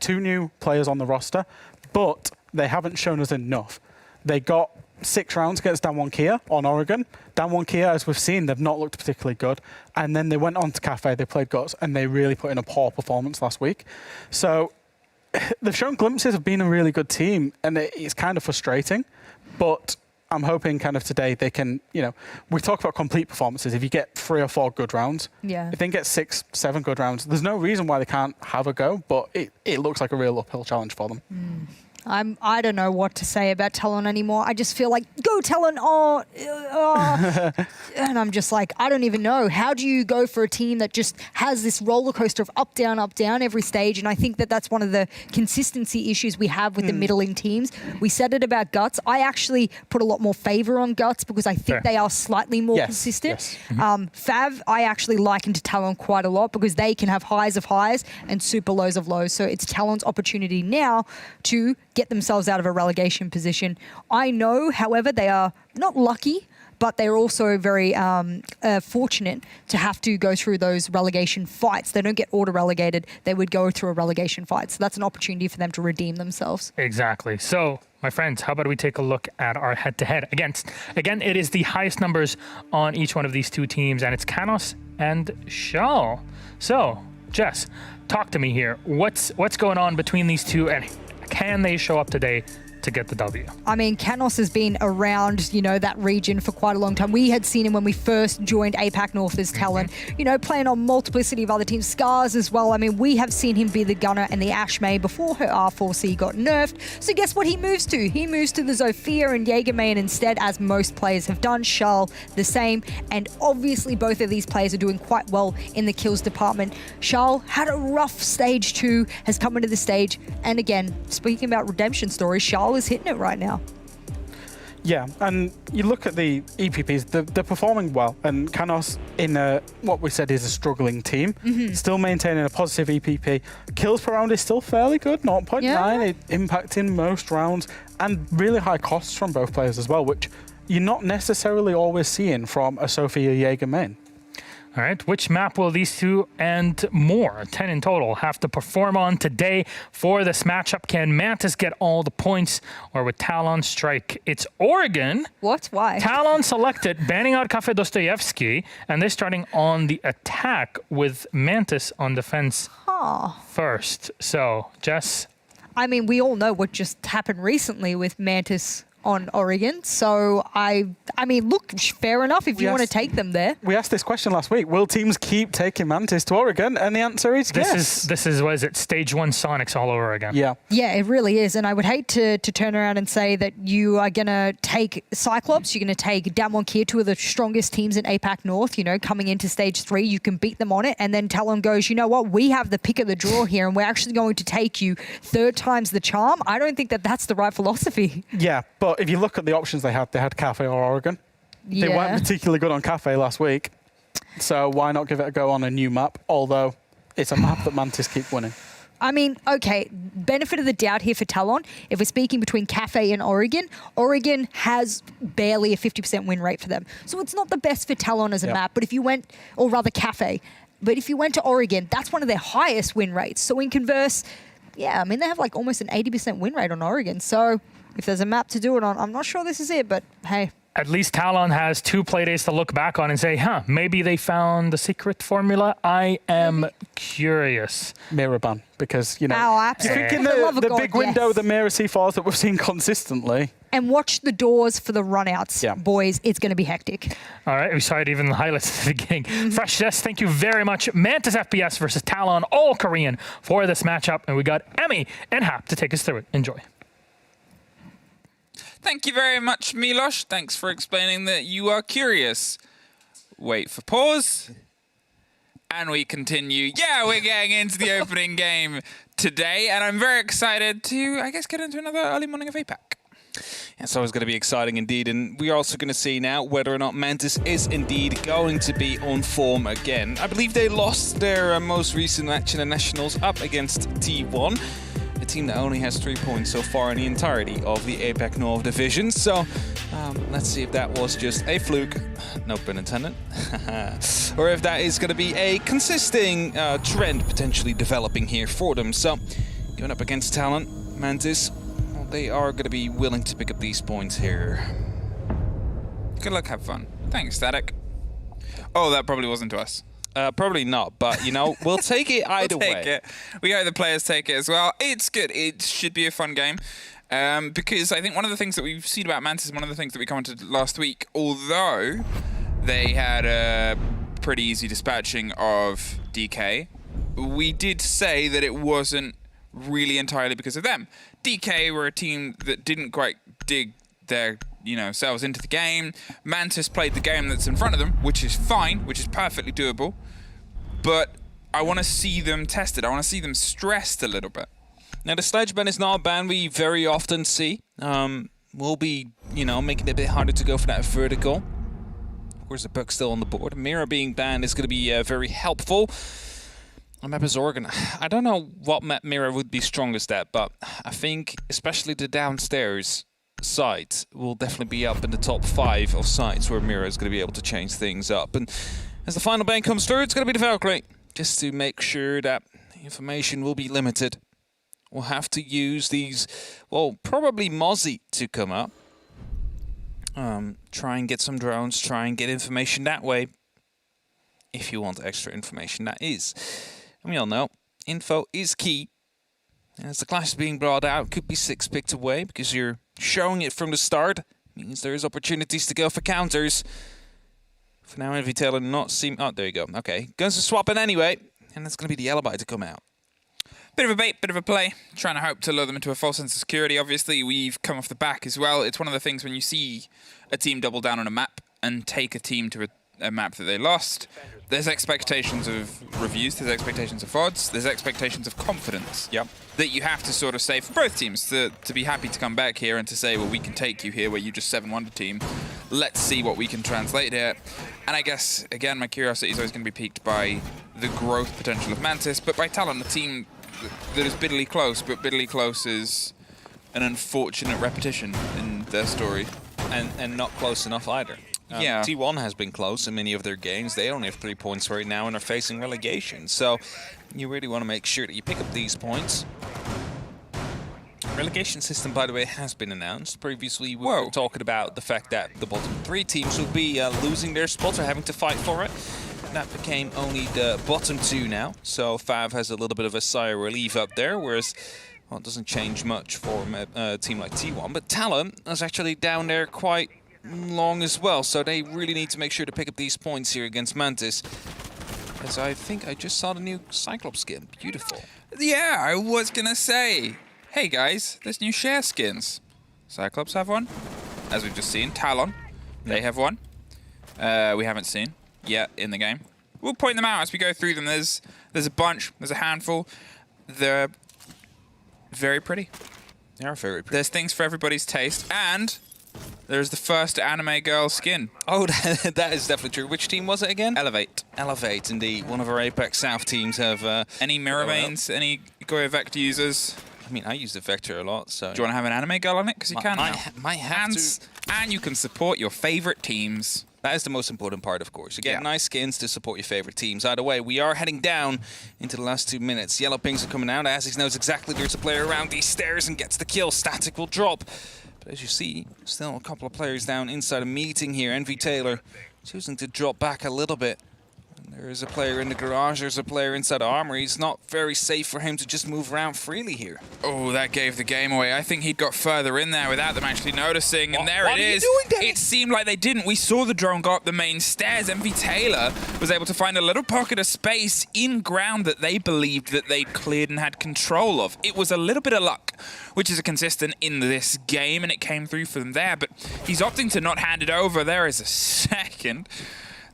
2 new players on the roster, but they haven't shown us enough. They got 6 rounds against Dan 1 Kia on Oregon. Dan 1 Kia, as we've seen, they've not looked particularly good. And then they went on to Cafe, they played Guts, and they really put in a poor performance last week. So they've shown glimpses of being a really good team, and it's kind of frustrating. But I'm hoping kind of today they can, we talk about complete performances. If you get 3 or 4 good rounds, if they can get 6, 7 good rounds, there's no reason why they can't have a go, but it looks like a real uphill challenge for them. I don't know what to say about Talon anymore. I just feel like, go Talon, and I'm just like, I don't even know. How do you go for a team that just has this roller coaster of up, down, every stage? And I think that that's one of the consistency issues we have with the middling teams. We said it about Guts. I actually put a lot more favor on Guts because I think they are slightly more consistent. Yes. Fav, I actually liken to Talon quite a lot because they can have highs of highs and super lows of lows. So it's Talon's opportunity now to get themselves out of a relegation position. I know, however, they are not lucky, but they're also very fortunate to have to go through those relegation fights. They don't get auto-relegated. They would go through a relegation fight. So that's an opportunity for them to redeem themselves. Exactly. So, my friends, how about we take a look at our head-to-head against? Again, it is the highest numbers on each one of these two teams, and it's Canos and Shal. So, Jess, talk to me here. What's going on between these two, and can they show up today to get the W? I mean, Canos has been around, that region for quite a long time. We had seen him when we first joined APAC North as Talon, playing on multiplicity of other teams, Scars as well. I mean, we have seen him be the gunner and the Ashmay before her R4C got nerfed. So guess what he moves to? He moves to the Zofia and Jägermain instead, as most players have done. Shal, the same. And obviously, both of these players are doing quite well in the kills department. Shal had a rough stage 2, has come into the stage. And again, speaking about redemption stories, Shal is hitting it right now. Yeah, and you look at the EPPs, they're performing well, and Canos in what we said is a struggling team, still maintaining a positive EPP. Kills per round is still fairly good, 0.9, impacting most rounds, and really high costs from both players as well, which you're not necessarily always seeing from a Sophia Jaeger main. All right, which map will these two and more, 10 in total, have to perform on today for this matchup? Can Mantis get all the points, or would Talon strike? It's Oregon. What? Why? Talon selected, banning out Cafe Dostoyevsky, and they're starting on the attack with Mantis on defense first. So, Jess? I mean, we all know what just happened recently with Mantis on Oregon. So I mean, look, fair enough if you want to take them there. We asked this question last week. Will teams keep taking Mantis to Oregon? And the answer is yes. This is what is it? Stage 1 Sonics all over again. Yeah. Yeah, it really is. And I would hate to turn around and say that you are going to take Cyclops, you're going to take Damwon Kier, two of the strongest teams in APAC North, coming into stage 3, you can beat them on it. And then Talon goes, you know what? We have the pick of the draw here and we're actually going to take you 3rd times the charm. I don't think that that's the right philosophy. Yeah, but if you look at the options they had Cafe or Oregon. They weren't particularly good on Cafe last week. So why not give it a go on a new map? Although it's a map that Mantis keep winning. I mean, okay, benefit of the doubt here for Talon. If we're speaking between Cafe and Oregon, Oregon has barely a 50% win rate for them. So it's not the best for Talon as a map. But if you went, or rather Cafe, but if you went to Oregon, that's one of their highest win rates. So in converse, yeah, I mean, they have like almost an 80% win rate on Oregon. So if there's a map to do it on, I'm not sure this is it, but hey. At least Talon has 2 playdays to look back on and say, maybe they found the secret formula. I am curious. Mirror ban, because, Oh, absolutely. you think in the big window, the Mirror C4s that we've seen consistently. And watch the doors for the runouts, boys. It's going to be hectic. All right, we saw it even in the highlights at the beginning. Fresh Jess, thank you very much. Mantis FPS versus Talon, all Korean for this matchup. And we got Emmy and Hap to take us through it. Enjoy. Thank you very much, Milosh. Thanks for explaining that you are curious. Wait for pause. And we continue. Yeah, we're getting into the opening game today. And I'm very excited to, I guess, get into another early morning of APAC. It's always going to be exciting indeed, and we're also going to see now whether or not Mantis is indeed going to be on form again. I believe they lost their most recent match in the Nationals up against T1, a team that only has 3 points so far in the entirety of the APAC North division. So let's see if that was just a fluke, no pun intended, or if that is going to be a consisting trend potentially developing here for them. So going up against Talon, Mantis, they are going to be willing to pick up these points here. Good luck, have fun. Thanks, Static. Oh, that probably wasn't to us. Probably not, but, we'll take it either way. We hope the players take it as well. It's good. It should be a fun game. Because I think one of the things that we've seen about Mantis, one of the things that we commented last week, although they had a pretty easy dispatching of DK, we did say that it wasn't really entirely because of them. DK were a team that didn't quite dig their selves into the game. Mantis played the game that's in front of them, which is fine, which is perfectly doable. But I want to see them tested. I want to see them stressed a little bit. Now, the sledge ban is not a ban we very often see. We'll be, making it a bit harder to go for that vertical. Of course, the puck's still on the board. Mira being banned is going to be very helpful. The map is Oregon. I don't know what map Mira would be strongest at, but I think especially the downstairs sites will definitely be up in the top 5 of sites where Mira is going to be able to change things up. And as the final ban comes through, it's going to be the Valkyrie, just to make sure that information will be limited. We'll have to use these, well, probably Mozzie to come up. Try and get some drones, try and get information that way. If you want extra information, that is. And we all know, info is key. And as the clash is being brought out, could be 6 picked away because you're showing it from the start. Means there's opportunities to go for counters. For now, FNATIC not seem... Oh, there you go. Okay, guns are swapping anyway. And it's going to be the alibi to come out. Bit of a bait, bit of a play. Trying to hope to lure them into a false sense of security. Obviously, we've come off the back as well. It's one of the things when you see a team double down on a map and take a team to a map that they lost. There's expectations of reviews, there's expectations of VODs, there's expectations of confidence. Yep. That you have to sort of say for both teams to be happy to come back here and to say, well, we can take you here where you just 7-1 the team. Let's see what we can translate here. And I guess, again, my curiosity is always going to be piqued by the growth potential of Mantis, but by Talon, a team that is bitterly close, but bitterly close is an unfortunate repetition in their story. And not close enough either. Yeah. T1 has been close in many of their games. They only have 3 points right now and are facing relegation. So you really want to make sure that you pick up these points. Relegation system, by the way, has been announced. Previously, we were talking about the fact that the bottom 3 teams would be losing their spots or having to fight for it. That became only the bottom 2 now. So Fav has a little bit of a sigh of relief up there, whereas, well, it doesn't change much for a team like T1. But Talon is actually down there quite long as well, so they really need to make sure to pick up these points here against Mantis. As I think I just saw the new Cyclops skin. Beautiful. Yeah, I was gonna say, hey guys, there's new share skins. Cyclops have one, as we've just seen. Talon, they have one. We haven't seen yet in the game. We'll point them out as we go through them. There's a bunch, there's a handful. They're very pretty. They are very pretty. There's things for everybody's taste, and there's the first anime girl skin. Oh, that is definitely true. Which team was it again? Elevate. Elevate, indeed. One of our APAC South teams have... any mirror mains, any Goya Vector users? I mean, I use the Vector a lot, so... Do you want to have an anime girl on it? Because you can now. Might have to. And you can support your favorite teams. That is the most important part, of course. You get nice skins to support your favorite teams. Either way, we are heading down into the last 2 minutes. Yellow pings are coming out. Azix knows exactly there's a player around these stairs and gets the kill. Static will drop. But as you see, still a couple of players down inside a meeting here. FNATIC choosing to drop back a little bit. And there is a player in the garage. There's a player inside the armory. It's not very safe for him to just move around freely here. Oh, that gave the game away. I think he'd got further in there without them actually noticing. And there it is. It seemed like they didn't. We saw the drone go up the main stairs. FNATIC was able to find a little pocket of space in ground that they believed that they'd cleared and had control of. It was a little bit of luck, which is a consistent in this game, and it came through for them there. But he's opting to not hand it over. There is a second.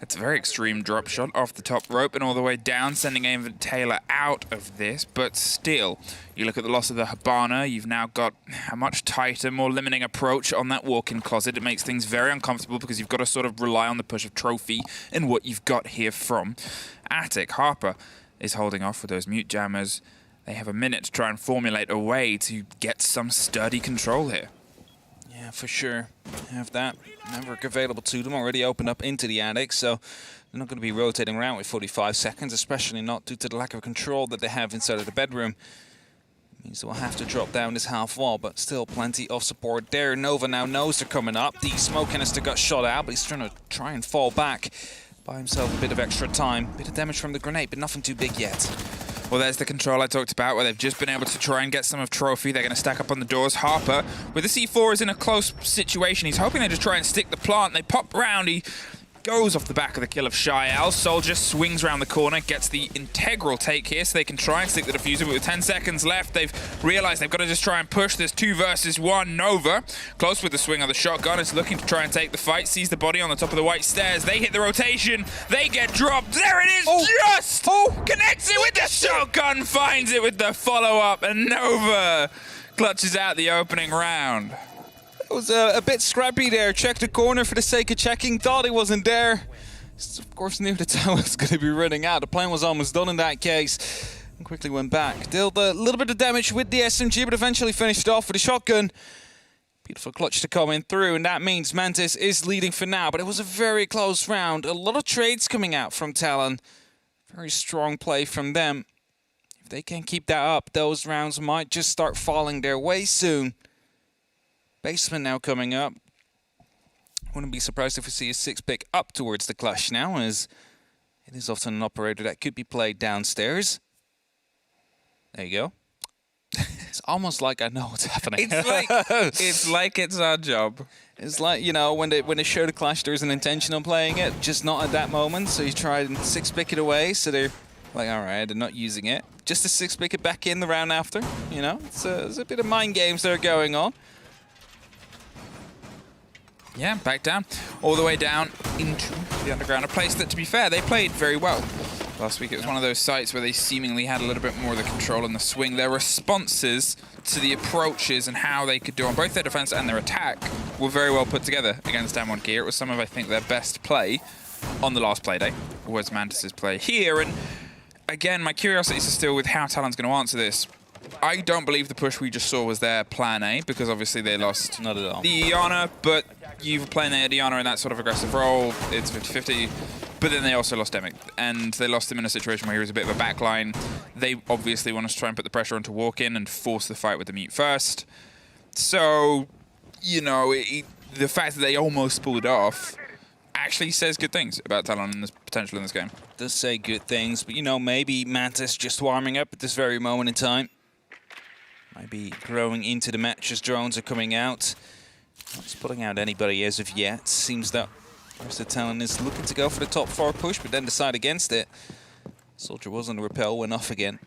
That's a very extreme drop shot off the top rope and all the way down, sending FNATIC out of this. But still, you look at the loss of the Habana, you've now got a much tighter, more limiting approach on that walk-in closet. It makes things very uncomfortable because you've got to sort of rely on the push of Trophy and what you've got here from Attic. Harper is holding off with those mute jammers. They have a minute to try and formulate a way to get some sturdy control here. Yeah, for sure. Have that network available to them. Already opened up into the attic, so they're not going to be rotating around with 45 seconds, especially not due to the lack of control that they have inside of the bedroom. It means they'll have to drop down this half wall, but still plenty of support there. Nova now knows they're coming up. The smoke canister got shot out, but he's trying and fall back. Buy himself a bit of extra time. Bit of damage from the grenade, but nothing too big yet. Well, there's the control I talked about, where they've just been able to try and get some of Trophy. They're going to stack up on the doors. Harper, with the C4, is in a close situation. He's hoping they just try and stick the plant. They pop round. He goes off the back of the kill of Shael. Soldier swings around the corner, gets the integral take here, so they can try and stick the diffuser, but with 10 seconds left, they've realized they've got to just try and push. There's 2 versus 1. Nova, close with the swing of the shotgun, is looking to try and take the fight, sees the body on the top of the white stairs. They hit the rotation, they get dropped. There it is, connects it with the shotgun, finds it with the follow-up, and Nova clutches out the opening round. It was a bit scrappy there. Checked the corner for the sake of checking. Thought he wasn't there. Of course, knew the time was going to be running out. The plane was almost done in that case. And quickly went back. Dealt a little bit of damage with the SMG, but eventually finished off with a shotgun. Beautiful clutch to come in through, and that means Mantis is leading for now. But it was a very close round. A lot of trades coming out from Talon. Very strong play from them. If they can keep that up, those rounds might just start falling their way soon. Basement now coming up. Wouldn't be surprised if we see a 6-pick up towards the clash now, as it is often an operator that could be played downstairs. There you go. It's almost like I know what's happening. It's like it's our job. It's like, you know, when they show the clash, there's an intention on playing it, just not at that moment. So you try and 6-pick it away, so they're like, all right, they're not using it. Just to 6-pick it back in the round after, you know. There's a bit of mind games that are going on. Yeah, back down, all the way down into the underground. A place that, to be fair, they played very well. Last week it was one of those sites where they seemingly had a little bit more of the control in the swing. Their responses to the approaches and how they could do on both their defense and their attack were very well put together against M1 Gear. It was some of, I think, their best play on the last Playday, was Mantis's play here. And again, my curiosity is still with how Talon's going to answer this. I don't believe the push we just saw was their plan A, because obviously they lost Not at all. the Iana, but you've playing the Iana in that sort of aggressive role, it's 50-50. But then they also lost Emic, and they lost him in a situation where he was a bit of a backline. They obviously want us to try and put the pressure on to walk in and force the fight with the mute first. So, you know, the fact that they almost pulled it off actually says good things about Talon and the potential in this game. Does say good things, but, you know, maybe Mantis just warming up at this very moment in time. Might be growing into the match as drones are coming out. Not putting out anybody as of yet. Seems that Mr. Talon is looking to go for the top 4 push, but then decide against it. Soldier was on the rappel, went off again.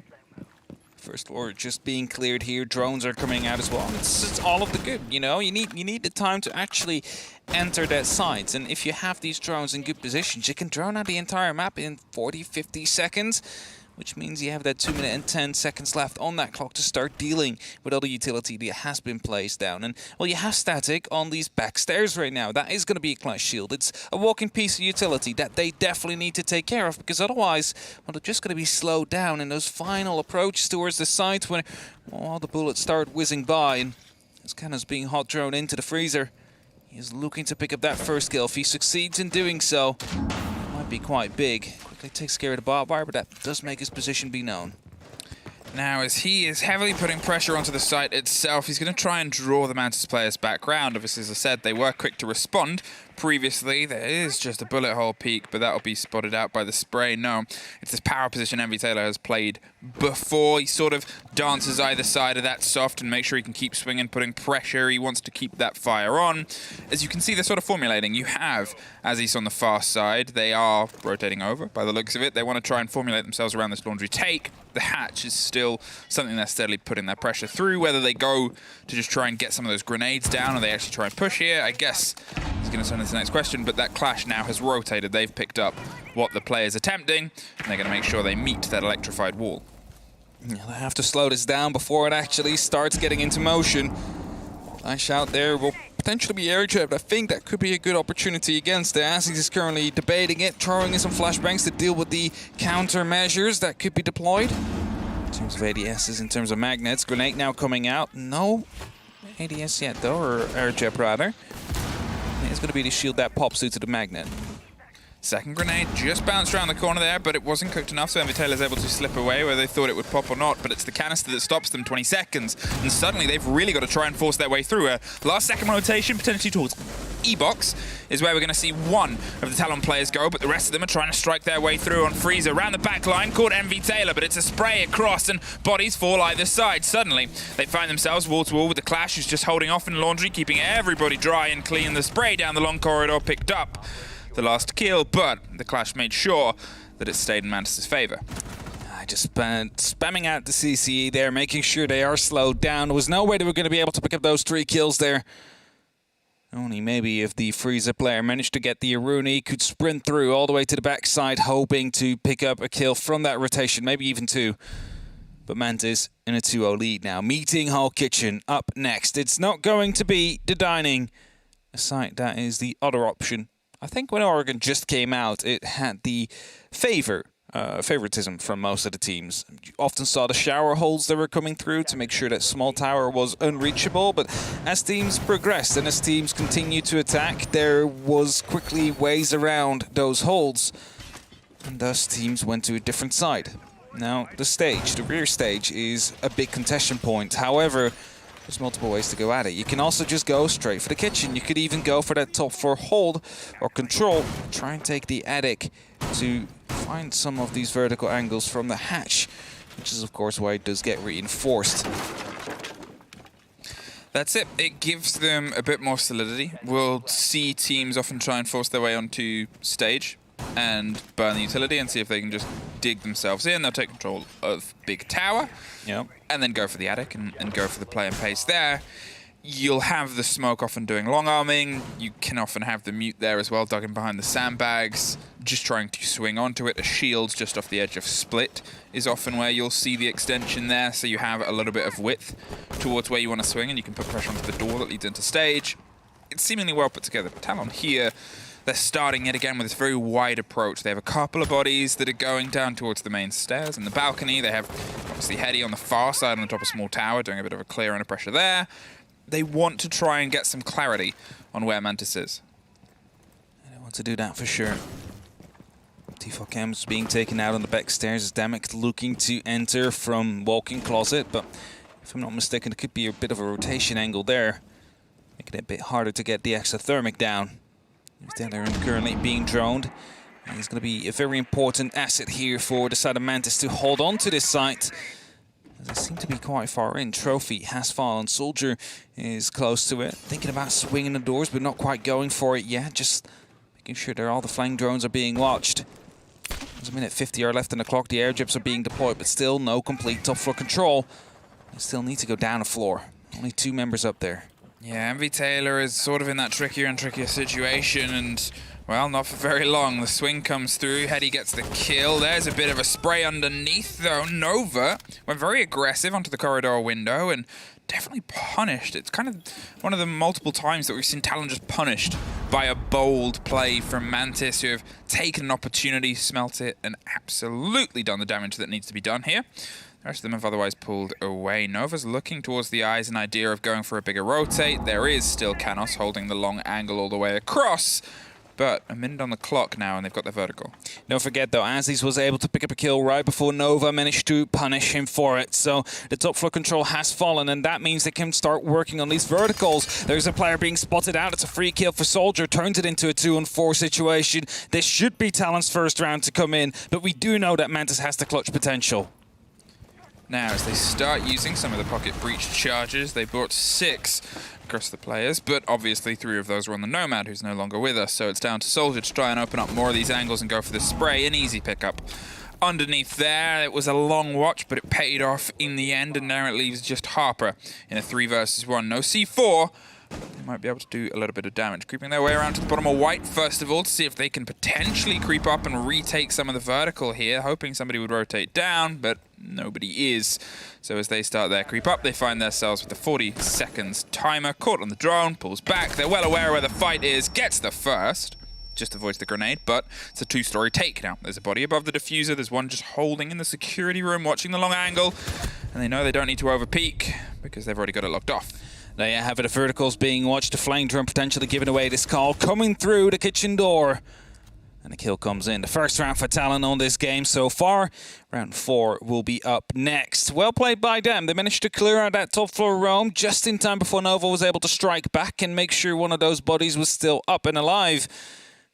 First floor just being cleared here. Drones are coming out as well. It's all of the good, you know. You need the time to actually enter that site. And if you have these drones in good positions, you can drone out the entire map in 40, 50 seconds. Which means you have that 2 minutes and 10 seconds left on that clock to start dealing with all the utility that has been placed down. And, well, you have Static on these back stairs right now. That is going to be a clash shield. It's a walking piece of utility that they definitely need to take care of, because otherwise, well, they're just going to be slowed down in those final approaches towards the site when all the bullets start whizzing by. And this Cannon's being hot drone into the freezer. He is looking to pick up that first kill. If he succeeds in doing so, it might be quite big. Quickly takes care of the barbed wire, but that does make his position be known. Now, as he is heavily putting pressure onto the site itself, he's going to try and draw the Mantis players back round. Obviously, as I said, they were quick to respond. Previously, there is just a bullet hole peek, but that'll be spotted out by the spray. No, it's this power position Envy Taylor has played before. He sort of dances either side of that soft and make sure he can keep swinging, putting pressure. He wants to keep that fire on. As you can see, they're sort of formulating. You have Aziz on the far side. They are rotating over by the looks of it. They want to try and formulate themselves around this laundry take. The hatch is still something they're steadily putting their pressure through. Whether they go to just try and get some of those grenades down or they actually try and push here, I guess is going to turn into the next question. But that clash now has rotated. They've picked up what the player's attempting, and they're going to make sure they meet that electrified wall. Yeah, they have to slow this down before it actually starts getting into motion. Flash out there will potentially be air jabbed. I think that could be a good opportunity against it. Aziz is currently debating it, throwing in some flashbangs to deal with the countermeasures that could be deployed. In terms of ADSs, in terms of magnets, grenade now coming out. No ADS yet though, or air jab rather. It's going to be the shield that pops due to the magnet. Second grenade just bounced around the corner there, but it wasn't cooked enough, so Envy Taylor's able to slip away where they thought it would pop or not, but it's the canister that stops them 20 seconds, and suddenly they've really got to try and force their way through. A last-second rotation, potentially towards E-Box, is where we're going to see one of the Talon players go, but the rest of them are trying to strike their way through on Freezer. Around the back line, caught Envy Taylor, but it's a spray across, and bodies fall either side. Suddenly, they find themselves wall-to-wall with the Clash, who's just holding off in laundry, keeping everybody dry and clean. The spray down the long corridor picked up. the last kill, but the clash made sure that it stayed in Mantis' favor. Just spamming out the CCE there, making sure they are slowed down. There was no way they were going to be able to pick up those 3 kills there. Only maybe if the Freezer player managed to get the Aruni, could sprint through all the way to the backside, hoping to pick up a kill from that rotation, maybe even 2. But Mantis in a 2-0 lead now. Meeting Hall Kitchen up next. It's not going to be the Dining, a site that is the other option. I think when Oregon just came out, it had the favoritism from most of the teams. You often saw the shower holes that were coming through to make sure that small tower was unreachable, but as teams progressed and as teams continued to attack, there was quickly ways around those holes, and thus teams went to a different side. Now, the rear stage, is a big contention point. However, there's multiple ways to go at it. You can also just go straight for the kitchen. You could even go for that top floor hold or control. Try and take the attic to find some of these vertical angles from the hatch, which is, of course, why it does get reinforced. That's it. It gives them a bit more solidity. We'll see teams often try and force their way onto stage and burn the utility and see if they can just dig themselves in. They'll take control of big tower, and then go for the attic and go for the play and pace there. You'll have the smoke often doing long arming. You can often have the mute there as well, dug in behind the sandbags, just trying to swing onto it. The shields just off the edge of split is often where you'll see the extension there, so you have a little bit of width towards where you want to swing, and you can put pressure onto the door that leads into stage. It's seemingly well put together. But Talon here, they're starting yet again with this very wide approach. They have a couple of bodies that are going down towards the main stairs and the balcony. They have obviously Heady on the far side on the top of small tower, doing a bit of a clear under pressure there. They want to try and get some clarity on where Mantis is. They want to do that for sure. T4 Cam's being taken out on the back stairs as Damek looking to enter from walk-in closet, but if I'm not mistaken, it could be a bit of a rotation angle there, making it a bit harder to get the exothermic down. He's down there and currently being droned. And he's going to be a very important asset here for the side of Mantis to hold on to this site. They seem to be quite far in. Trophy has fallen. Soldier is close to it. Thinking about swinging the doors, but not quite going for it yet. Just making sure that all the flank drones are being watched. There's a minute 50 are left on the clock. The air jets are being deployed, but still no complete top floor control. They still need to go down a floor. Only 2 members up there. Yeah, MV Taylor is sort of in that trickier and trickier situation, and, well, not for very long. The swing comes through, Heady gets the kill. There's a bit of a spray underneath, though. Nova went very aggressive onto the corridor window and definitely punished. It's kind of one of the multiple times that we've seen Talon just punished by a bold play from Mantis, who have taken an opportunity, smelt it, and absolutely done the damage that needs to be done here. The rest of them have otherwise pulled away. Nova's looking towards the eyes, an idea of going for a bigger rotate. There is still Canos holding the long angle all the way across, but a minute on the clock now and they've got their vertical. Don't forget though, Aziz was able to pick up a kill right before Nova managed to punish him for it. So the top floor control has fallen, and that means they can start working on these verticals. There's a player being spotted out. It's a free kill for Soldier, turns it into a 2-on-4 situation. This should be Talon's first round to come in, but we do know that Mantis has the clutch potential. Now, as they start using some of the pocket breach charges, they brought 6 across the players, but obviously 3 of those were on the Nomad, who's no longer with us, so it's down to Soldier to try and open up more of these angles and go for the spray. An easy pickup. Underneath there, it was a long watch, but it paid off in the end, and now it leaves just Harper in a 3 versus 1. No C4. They might be able to do a little bit of damage. Creeping their way around to the bottom of white, first of all, to see if they can potentially creep up and retake some of the vertical here, hoping somebody would rotate down, but nobody is. So as they start their creep up, they find themselves with the 40 seconds timer. Caught on the drone, pulls back. They're well aware where the fight is, gets the first. Just avoids the grenade, but it's a 2-story take now. There's a body above the diffuser. There's one just holding in the security room, watching the long angle. And they know they don't need to overpeak because they've already got it locked off. There you have it, the verticals being watched, the flame drone potentially giving away this call, coming through the kitchen door. And the kill comes in. The first round for Talon on this game so far. Round 4 will be up next. Well played by them. They managed to clear out that top floor roam just in time before Nova was able to strike back and make sure one of those bodies was still up and alive.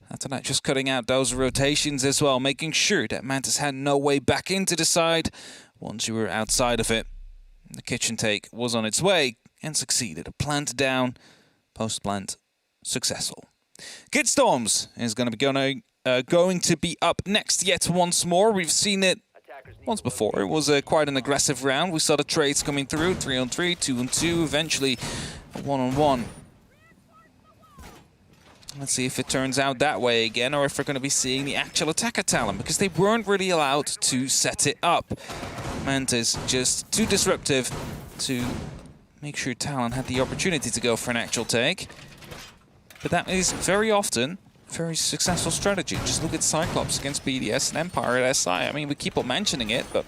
After that, just cutting out those rotations as well, making sure that Mantis had no way back into the side once you were outside of it. The kitchen take was on its way and succeeded. A plant down, post-plant successful. Kid Storms is going to be up next yet once more. We've seen it once before. It was quite an aggressive round. We saw the trades coming through, 3-on-3, 2-on-2, eventually 1-on-1. Let's see if it turns out that way again, or if we're going to be seeing the actual attacker talent, because they weren't really allowed to set it up. Mantis just too disruptive to make sure Talon had the opportunity to go for an actual take. But that is very often a very successful strategy. Just look at Cyclops against BDS and Empire at SI. I mean, we keep on mentioning it, but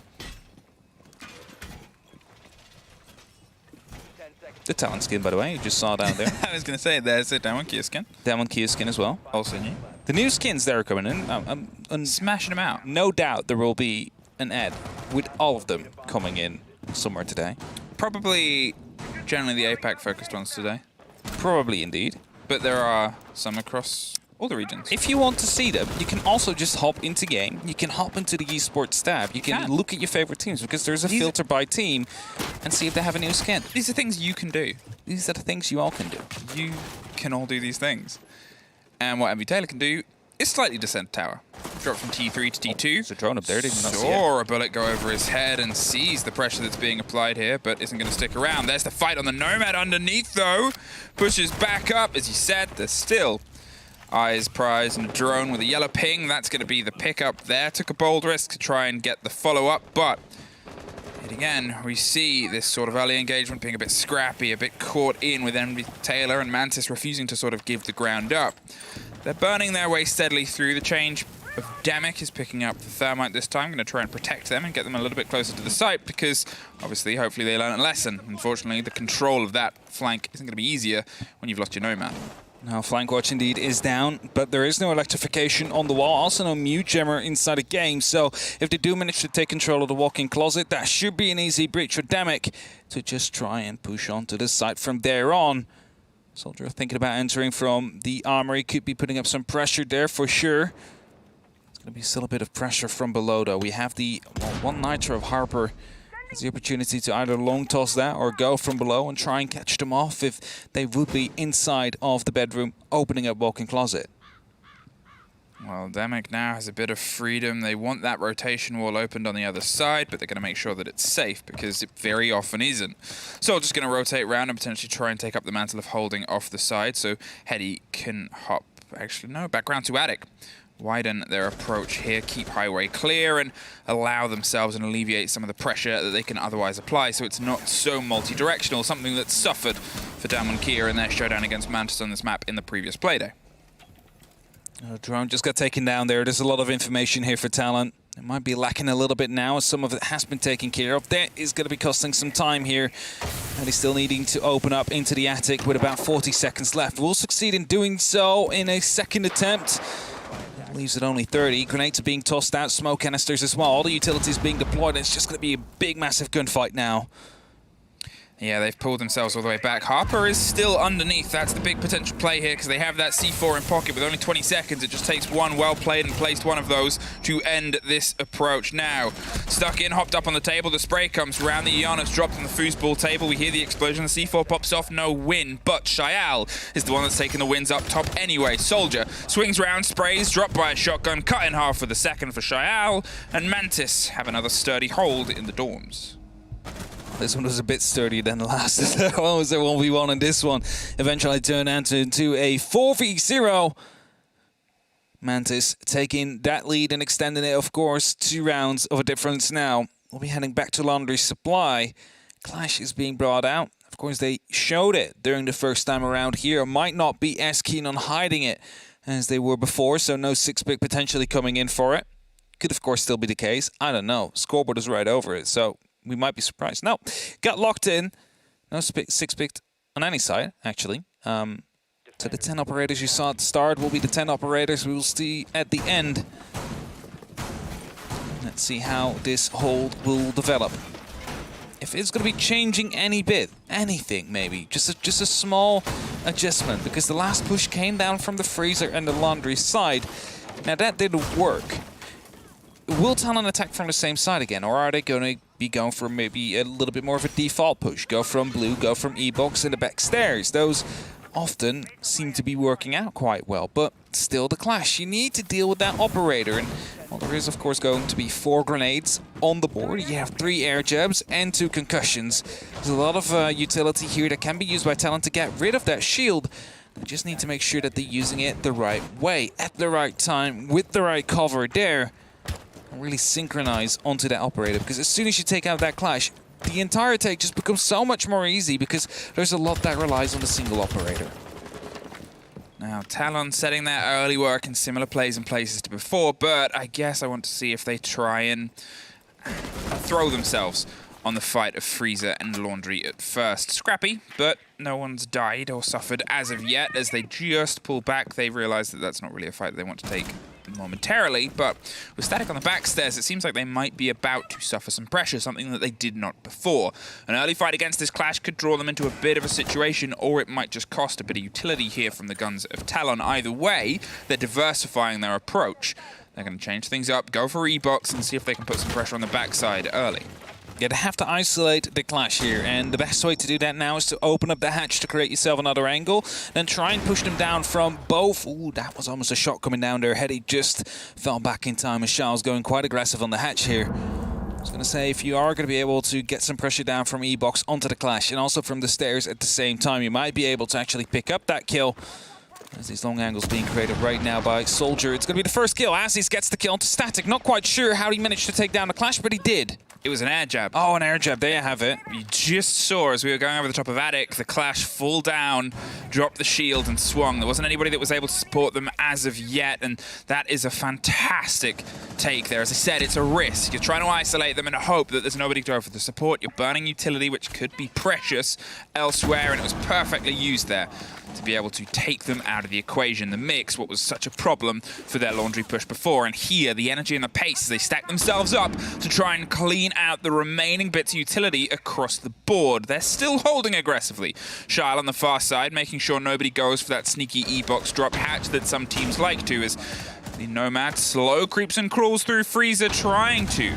the Talon skin, by the way, you just saw down there. I was going to say, there's a Demon Kia skin. Demon Kia skin as well. Also new. The new skins that are coming in, I'm smashing them out. No doubt there will be an ad with all of them coming in somewhere today. Probably generally the APAC focused ones today. Probably indeed. But there are some across all the regions. If you want to see them, you can also just hop into game. You can hop into the Esports tab. You can look at your favorite teams, because there's a filter by team, and see if they have a new skin. These are things you can do. These are the things you all can do. You can all do these things. And what MV Taylor can do is slightly descend tower. Drop from T3 to T2. There's a drone up there, didn't not see it. Saw a bullet go over his head and sees the pressure that's being applied here, but isn't going to stick around. There's the fight on the Nomad underneath, though. Pushes back up. As you said, there's still eyes prized and a drone with a yellow ping. That's going to be the pickup there. Took a bold risk to try and get the follow-up, but yet again, we see this sort of early engagement being a bit scrappy, a bit caught in with MV Taylor and Mantis refusing to sort of give the ground up. They're burning their way steadily through. The change of Demic is picking up the Thermite this time. Going to try and protect them and get them a little bit closer to the site, because obviously, hopefully they learn a lesson. Unfortunately, the control of that flank isn't going to be easier when you've lost your Nomad. Now, flank watch indeed is down, but there is no electrification on the wall. Also no mute jammer inside the game. So if they do manage to take control of the walk-in closet, that should be an easy breach for Demic to just try and push onto the site from there on. Soldier thinking about entering from the armory, could be putting up some pressure there for sure. It's going to be still a bit of pressure from below, though. We have the one Nitro of Harper. Has the opportunity to either long toss that or go from below and try and catch them off if they would be inside of the bedroom, opening up walk-in closet. Well, Demic now has a bit of freedom. They want that rotation wall opened on the other side, but they're going to make sure that it's safe, because it very often isn't. So just going to rotate around and potentially try and take up the mantle of holding off the side, so Hetty can hop, actually no, back round to Attic. Widen their approach here, keep highway clear, and allow themselves and alleviate some of the pressure that they can otherwise apply, so it's not so multi-directional, something that suffered for Diamond Kia in their showdown against Mantis on this map in the previous Playday. Drone just got taken down there. There's a lot of information here for Talon. It might be lacking a little bit now, as some of it has been taken care of. That is going to be costing some time here. And he's still needing to open up into the attic with about 40 seconds left. Will succeed in doing so in a second attempt. That leaves it only 30. Grenades are being tossed out, smoke canisters as well. All the utilities being deployed. It's just going to be a big, massive gunfight now. Yeah, they've pulled themselves all the way back. Harper is still underneath. That's the big potential play here, because they have that C4 in pocket with only 20 seconds. It just takes one well-played and placed one of those to end this approach. Now, stuck in, hopped up on the table. The spray comes round. The Iana's dropped on the foosball table. We hear the explosion. The C4 pops off. No win, but Shayal is the one that's taking the wins up top anyway. Soldier swings round, sprays, dropped by a shotgun, cut in half for the second for Shayal, and Mantis have another sturdy hold in the dorms. This one was a bit sturdier than the last. What was there 1v1 in this one? Eventually turned into a 4v0. Mantis taking that lead and extending it, of course, 2 rounds of a difference now. We'll be heading back to Laundry Supply. Clash is being brought out. Of course, they showed it during the first time around here. Might not be as keen on hiding it as they were before, so no 6-pick potentially coming in for it. Could, of course, still be the case. I don't know. Scoreboard is right over it, so we might be surprised. No, got locked in. No 6-picked on any side, actually. So the 10 operators you saw at the start will be the 10 operators we will see at the end. Let's see how this hold will develop. If it's going to be changing any bit, anything maybe, just a small adjustment, because the last push came down from the freezer and the laundry side. Now that didn't work. Will Talon attack from the same side again, or are they going to be going for maybe a little bit more of a default push? Go from blue, go from E-box in the back stairs. Those often seem to be working out quite well. But still the clash. You need to deal with that operator. And well, there is, of course, going to be 4 grenades on the board. You have 3 air jabs and 2 concussions. There's a lot of utility here that can be used by Talon to get rid of that shield. They just need to make sure that they're using it the right way, at the right time, with the right cover there. And really synchronize onto that operator, because as soon as you take out that clash, the entire take just becomes so much more easy because there's a lot that relies on the single operator. Now, Talon setting their early work in similar plays and places to before, but I guess I want to see if they try and throw themselves on the fight of Freezer and Laundry at first. Scrappy, but no one's died or suffered as of yet. As they just pull back, they realize that that's not really a fight that they want to take momentarily, but with Static on the back stairs, it seems like they might be about to suffer some pressure, something that they did not before. An early fight against this clash could draw them into a bit of a situation, or it might just cost a bit of utility here from the guns of Talon. Either way, they're diversifying their approach. They're going to change things up, go for E-box, and see if they can put some pressure on the backside early. Yeah, they have to isolate the clash here, and the best way to do that now is to open up the hatch to create yourself another angle, then try and push them down from both. Ooh, that was almost a shot coming down there. Hetty just fell back in time, and Charles going quite aggressive on the hatch here. I was going to say, if you are going to be able to get some pressure down from E-box onto the clash, and also from the stairs at the same time, you might be able to actually pick up that kill. As these long angles being created right now by Soldier. It's going to be the first kill. Aziz gets the kill onto Static. Not quite sure how he managed to take down the clash, but he did. It was an air jab. Oh, an air jab. There you have it. You just saw, as we were going over the top of APACL, the clash fall down, drop the shield, and swung. There wasn't anybody that was able to support them as of yet, and that is a fantastic take there. As I said, it's a risk. You're trying to isolate them and hope that there's nobody to offer the support. You're burning utility, which could be precious elsewhere, and it was perfectly used there to be able to take them out of the equation. The mix, what was such a problem for their Laundry push before, and here, the energy and the pace, they stack themselves up to try and clean out the remaining bits of utility across the board. They're still holding aggressively. Shyle on the far side, making sure nobody goes for that sneaky E-box drop hatch that some teams like to, as the Nomad slow creeps and crawls through Freezer, trying to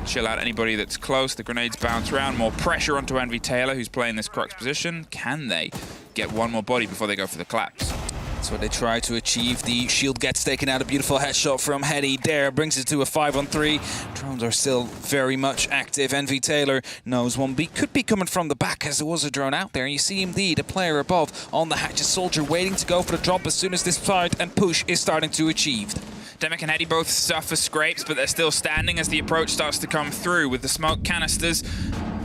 chill out anybody that's close. The grenades bounce around, more pressure onto Envy Taylor, who's playing this Crux position. Can they get one more body before they go for the collapse? That's what they try to achieve. The shield gets taken out. A beautiful headshot from Hetty there. Brings it to a 5-on-3. Drones are still very much active. Envy Taylor knows one could be coming from the back, as there was a drone out there. And you see indeed a player above on the hatch. A Soldier waiting to go for the drop as soon as this fight and push is starting to achieve. Demic and Hetty both suffer scrapes, but they're still standing as the approach starts to come through with the smoke canisters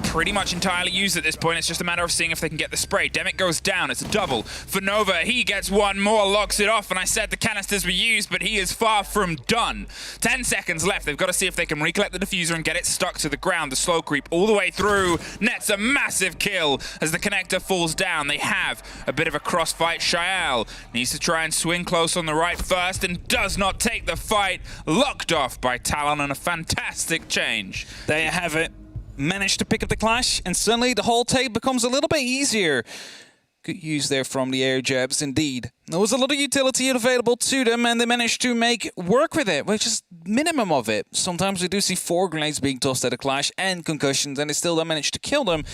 pretty much entirely used at this point. It's just a matter of seeing if they can get the spray. Demic goes down. It's a double for Nova. He gets one more, locks it off, and I said the canisters were used, but he is far from done. 10 seconds left. They've got to see if they can recollect the diffuser and get it stuck to the ground. The slow creep all the way through nets a massive kill as the connector falls down. They have a bit of a crossfight. Shael needs to try and swing close on the right first and does not take the fight. Locked off by Talon, and a fantastic change. There you have it. Managed to pick up the clash, and suddenly the whole take becomes a little bit easier. Good use there from the air jabs, indeed. There was a lot of utility available to them, and they managed to make work with it, which is minimum of it. Sometimes we do see 4 grenades being tossed at a clash and concussions, and they still don't manage to kill them.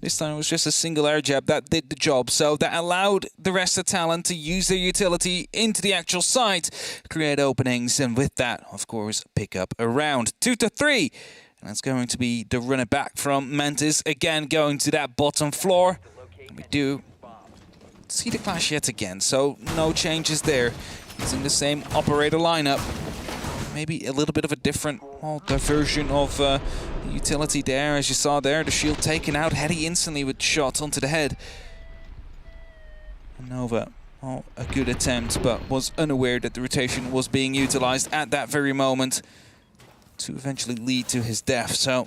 This time it was just a single air jab that did the job, so that allowed the rest of Talon to use their utility into the actual site, create openings, and with that, of course, pick up a round. 2-3. And that's going to be the runner back from Mantis, again going to that bottom floor. And we do see the clash yet again, so no changes there. Using the same operator lineup. Maybe a little bit of a different diversion of utility there, as you saw there. The shield taken out, Hetty instantly with shot onto the head. And Nova, a good attempt, but was unaware that the rotation was being utilized at that very moment to eventually lead to his death. So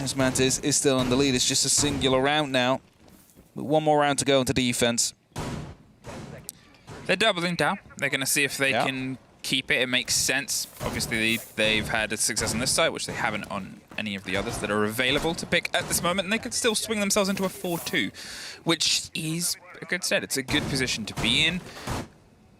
as Mantis is still in the lead. It's just a singular round now, with one more round to go into defense. They're doubling down. They're going to see if they can keep it. It makes sense. Obviously, they've had a success on this side, which they haven't on any of the others that are available to pick at this moment, and they could still swing themselves into a 4-2, which is a good set. It's a good position to be in.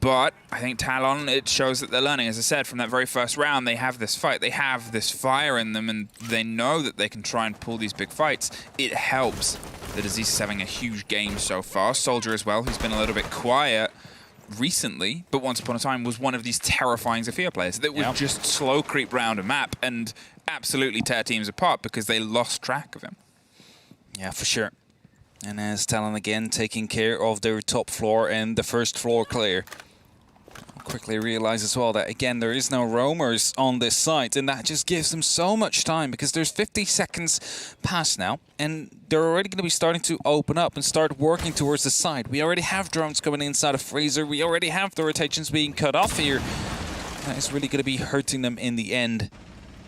But I think Talon, it shows that they're learning. As I said, from that very first round, they have this fight. They have this fire in them, and they know that they can try and pull these big fights. It helps that Aziz is having a huge game so far. Soldier as well, who's been a little bit quiet recently, but once upon a time was one of these terrifying Zofia players that would just slow creep round a map and absolutely tear teams apart because they lost track of him. Yeah, for sure. And as Talon again taking care of their top floor and the first floor clear. Quickly realize as well that again there is no roamers on this site, and that just gives them so much time because there's 50 seconds past now and they're already going to be starting to open up and start working towards the side. We already have drones coming inside of Freezer, we already have the rotations being cut off here. That is really going to be hurting them in the end.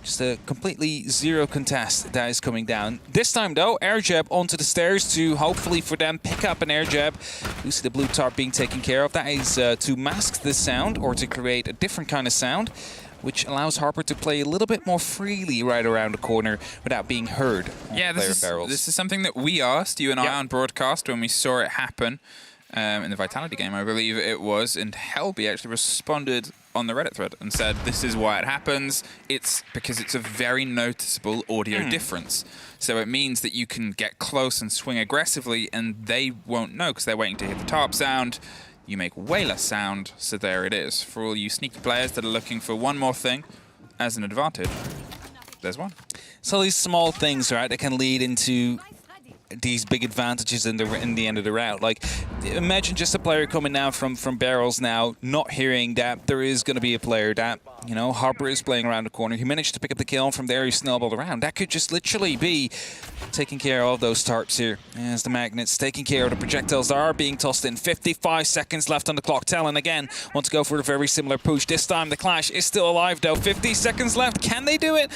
Just a completely zero contest that is coming down. This time, though, air jab onto the stairs to hopefully for them pick up an air jab. We see the blue tarp being taken care of. That is to mask the sound or to create a different kind of sound, which allows Harper to play a little bit more freely right around the corner without being heard. Yeah, this is something that we asked you and I on broadcast when we saw it happen in the Vitality game, I believe it was, and Helby actually responded on the Reddit thread and said this is why it happens. It's because it's a very noticeable audio difference. So it means that you can get close and swing aggressively and they won't know because they're waiting to hear the tarp sound. You make way less sound, so there it is. For all you sneaky players that are looking for one more thing as an advantage, there's one. So these small things, right, that can lead into these big advantages in the end of the round. Like, imagine just a player coming now from barrels now, not hearing that there is going to be a player that, you know, Harper is playing around the corner. He managed to pick up the kill, and from there he snowballed around. That could just literally be taking care of those tarps here. As the magnets taking care of the projectiles that are being tossed in. 55 seconds left on the clock. Talon again wants to go for a very similar push. This time the Clash is still alive though. 50 seconds left. Can they do it?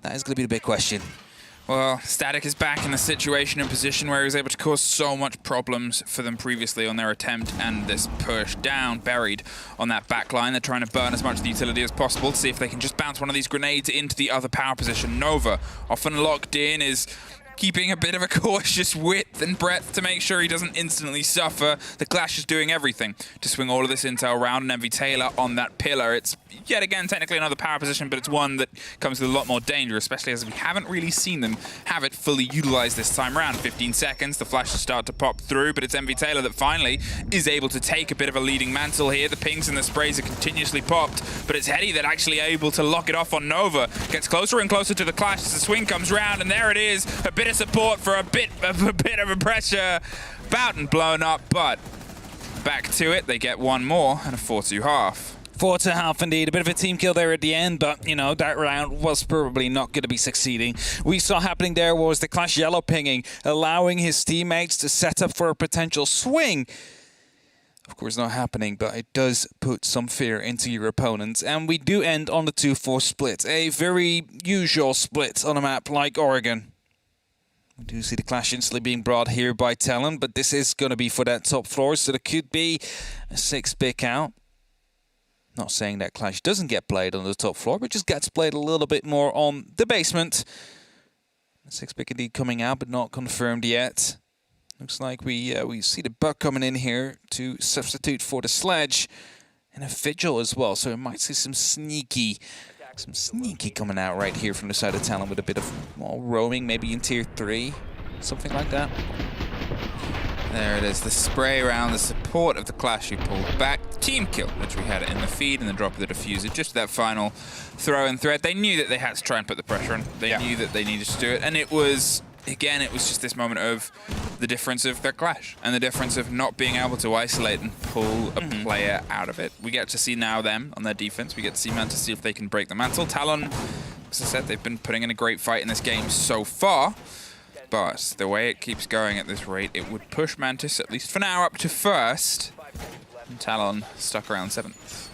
That is going to be the big question. Well, Static is back in the situation and position where he was able to cause so much problems for them previously on their attempt and this push down, buried on that back line. They're trying to burn as much of the utility as possible to see if they can just bounce one of these grenades into the other power position. Nova, often locked in, is keeping a bit of a cautious width and breadth to make sure he doesn't instantly suffer. The Clash is doing everything to swing all of this intel around, and MV Taylor on that pillar. It's yet again technically another power position, but it's one that comes with a lot more danger, especially as we haven't really seen them have it fully utilized this time around. 15 seconds, the flashes start to pop through, but it's MV Taylor that finally is able to take a bit of a leading mantle here. The pings and the sprays are continuously popped, but it's Hetty that actually able to lock it off on Nova. Gets closer and closer to the Clash as the swing comes round, and there it is. A bit of support for a bit of a pressure. About and blown up, but back to it. They get one more and a 4-2-half. 4-2-half indeed. A bit of a team kill there at the end, but, you know, that round was probably not going to be succeeding. We saw happening there was the Clash yellow pinging, allowing his teammates to set up for a potential swing. Of course, not happening, but it does put some fear into your opponents. And we do end on the 2-4 split. A very usual split on a map like Oregon. We do see the Clash instantly being brought here by Talon, but this is going to be for that top floor, so there could be a 6-pick out. Not saying that Clash doesn't get played on the top floor, but just gets played a little bit more on the basement. 6-pick indeed coming out, but not confirmed yet. Looks like we see the Buck coming in here to substitute for the Sledge, and a Vigil as well, so we might see some sneaky coming out right here from the side of Talon with a bit of roaming, maybe in tier 3, something like that. There it is, the spray around the support of the Clash who pulled back. Team kill, which we had in the feed, and the drop of the diffuser. Just that final throw and thread. They knew that they had to try and put the pressure on. They knew that they needed to do it, and it was, again, it was just this moment of the difference of their Clash and the difference of not being able to isolate and pull a player out of it. We get to see now them on their defense. We get to see Mantis see if they can break the mantle. Talon, as I said, they've been putting in a great fight in this game so far, but the way it keeps going at this rate, it would push Mantis, at least for now, up to first, and Talon stuck around 7th.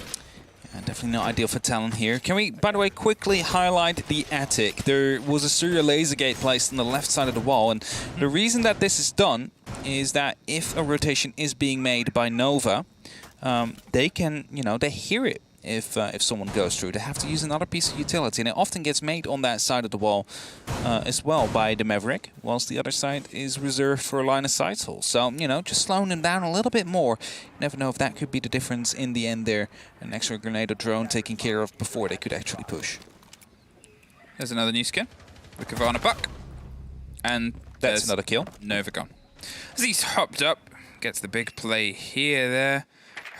Yeah, definitely not ideal for Talon here. Can we, by the way, quickly highlight the attic? There was a serial laser gate placed on the left side of the wall, and the reason that this is done is that if a rotation is being made by Nova, they can, you know, they hear it if someone goes through. They have to use another piece of utility, and it often gets made on that side of the wall as well by the Maverick, whilst the other side is reserved for a line of sight hole. So, you know, just slowing them down a little bit more. You never know if that could be the difference in the end there. An extra grenade or drone taken care of before they could actually push. There's another new skin with Kavana Buck. And that's another kill. Nova gone. As he's hopped up, gets the big play here, there.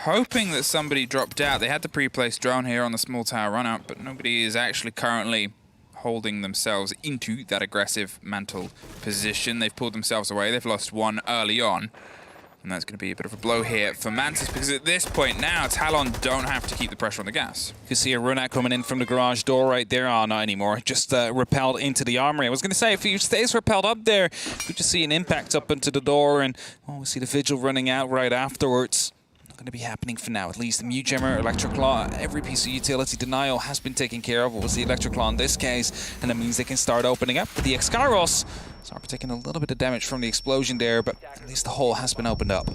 Hoping that somebody dropped out. They had the pre-placed drone here on the small tower run-out, but nobody is actually currently holding themselves into that aggressive mantle position. They've pulled themselves away. They've lost one early on. And that's going to be a bit of a blow here for Mantis, because at this point now, Talon don't have to keep the pressure on the gas. You can see a run-out coming in from the garage door right there. Oh, not anymore. Just repelled into the armory. I was going to say, if he stays repelled up there, we just see an impact up into the door, and we see the Vigil running out right afterwards. Going to be happening for now. At least the Mute Gemmer, Electric Claw, every piece of utility denial has been taken care of. It was the Electric Claw in this case, and that means they can start opening up. But the X-Gyros are taking a little bit of damage from the explosion there, but at least the hole has been opened up.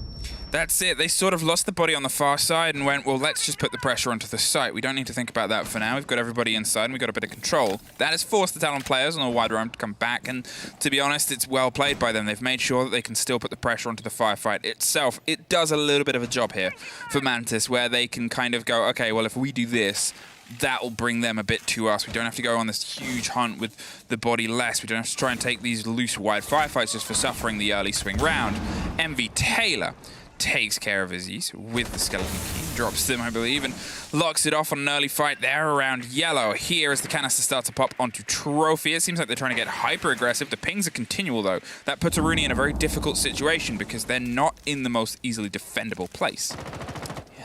That's it. They sort of lost the body on the far side and went, well, let's just put the pressure onto the site. We don't need to think about that for now. We've got everybody inside and we've got a bit of control. That has forced the Talon players on a wide roam to come back, and to be honest, it's well played by them. They've made sure that they can still put the pressure onto the firefight itself. It does a little bit of a job here for Mantis, where they can kind of go, okay, well, if we do this, that'll bring them a bit to us. We don't have to go on this huge hunt with the body less. We don't have to try and take these loose, wide firefights just for suffering the early swing round. MV Taylor takes care of Aziz with the skeleton key, drops them, I believe, and locks it off on an early fight there around yellow. Here, as the canister starts to pop onto Trophy, it seems like they're trying to get hyper-aggressive. The pings are continual, though. That puts Aruni in a very difficult situation because they're not in the most easily defendable place.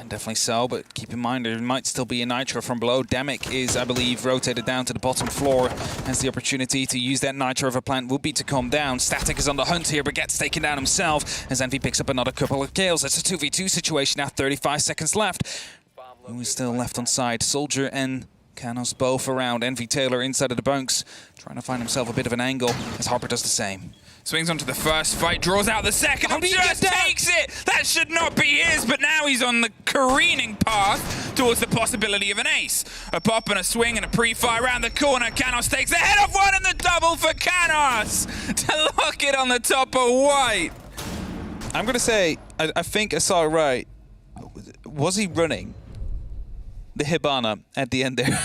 Definitely so, but keep in mind there might still be a Nitro from below. Demic is, I believe, rotated down to the bottom floor. Has the opportunity to use that Nitro of a plant will be to calm down. Static is on the hunt here, but gets taken down himself as Envy picks up another couple of kills. It's a 2v2 situation now, 35 seconds left. Who is still left on side? Soldier and Canos both around. Envy Taylor inside of the bunks, trying to find himself a bit of an angle as Harper does the same. Swings onto the first fight, draws out the second, and just takes it! That should not be his, but now he's on the careening path towards the possibility of an ace. A pop and a swing and a pre-fire around the corner. Canos takes the head off one and the double for Canos to lock it on the top of white. I'm going to say, I think I saw it right. Was he running the Hibana at the end there?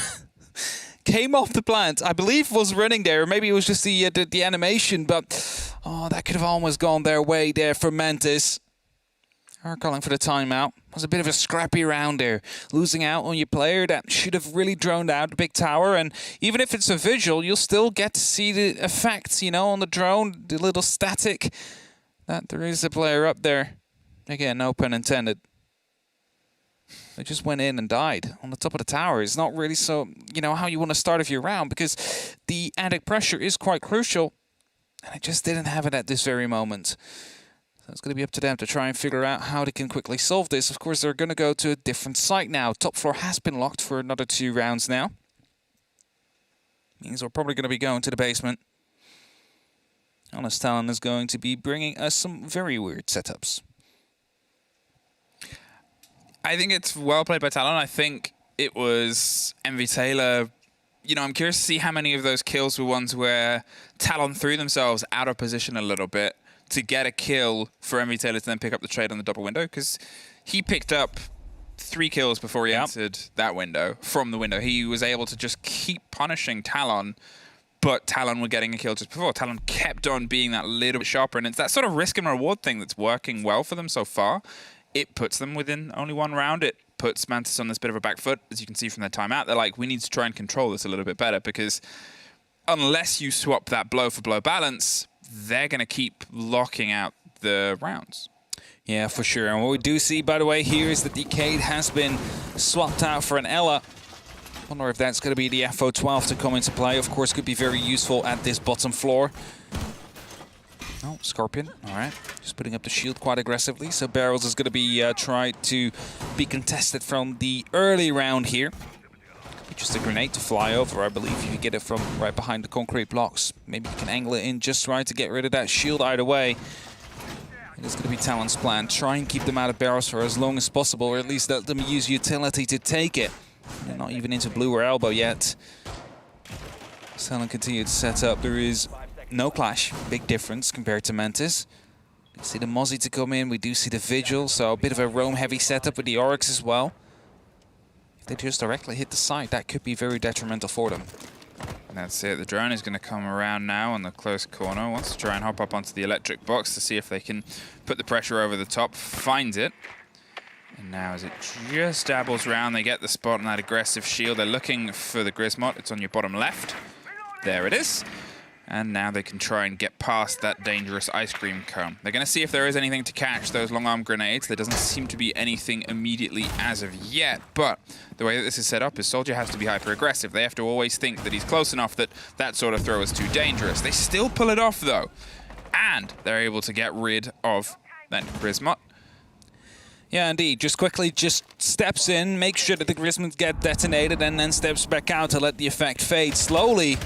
Came off the plant, I believe was running there. Maybe it was just the animation, but oh, that could have almost gone their way there for Mantis. Are calling for the timeout. It was a bit of a scrappy round there. Losing out on your player that should have really droned out the big tower, and even if it's a visual, you'll still get to see the effects, you know, on the drone, the little static, that there is a player up there. Again, no pun intended. They just went in and died on the top of the tower. It's not really so, you know, how you want to start off your round, because the added pressure is quite crucial. And I just didn't have it at this very moment. So it's going to be up to them to try and figure out how they can quickly solve this. Of course, they're going to go to a different site now. Top floor has been locked for another 2 rounds now. Means we're probably going to be going to the basement. Honest Talon is going to be bringing us some very weird setups. I think it's well played by Talon. I think it was MV Taylor. You know, I'm curious to see how many of those kills were ones where Talon threw themselves out of position a little bit to get a kill for MV Taylor to then pick up the trade on the double window, because he picked up 3 kills before he entered that window. From the window, he was able to just keep punishing Talon, but Talon were getting a kill just before. Talon kept on being that little bit sharper, and it's that sort of risk and reward thing that's working well for them so far. It puts them within only 1 round. It puts Mantis on this bit of a back foot, as you can see from their timeout. They're like, we need to try and control this a little bit better, because unless you swap that blow for blow balance, they're going to keep locking out the rounds. Yeah, for sure. And what we do see, by the way, here is that the Cade has been swapped out for an Ella. Wonder if that's going to be the FO12 to come into play. Of course, could be very useful at this bottom floor. Oh, Scorpion, all right. Just putting up the shield quite aggressively. So Barrels is going to be tried to be contested from the early round here. Could be just a grenade to fly over, I believe, if you get it from right behind the concrete blocks. Maybe you can angle it in just right to get rid of that shield either way. It is going to be Talon's plan. Try and keep them out of barrels for as long as possible, or at least let them use utility to take it. They're not even into blue or elbow yet. Talon continued to set up. There is no clash, big difference compared to Mantis. We see the Mozzie to come in, we do see the Vigil, so a bit of a roam-heavy setup with the Oryx as well. If they just directly hit the site, that could be very detrimental for them. That's it. The drone is going to come around now on the close corner. Wants to try and hop up onto the electric box to see if they can put the pressure over the top. Finds it. And now as it just dabbles around, they get the spot on that aggressive shield. They're looking for the Grismot. It's on your bottom left. There it is. And now they can try and get past that dangerous ice cream cone. They're going to see if there is anything to catch those long-arm grenades. There doesn't seem to be anything immediately as of yet, but the way that this is set up is Soldier has to be hyper-aggressive. They have to always think that he's close enough that that sort of throw is too dangerous. They still pull it off, though, and they're able to get rid of that Grismot. Yeah, indeed. Just quickly, just steps in, makes sure that the Grismot get detonated, and then steps back out to let the effect fade slowly.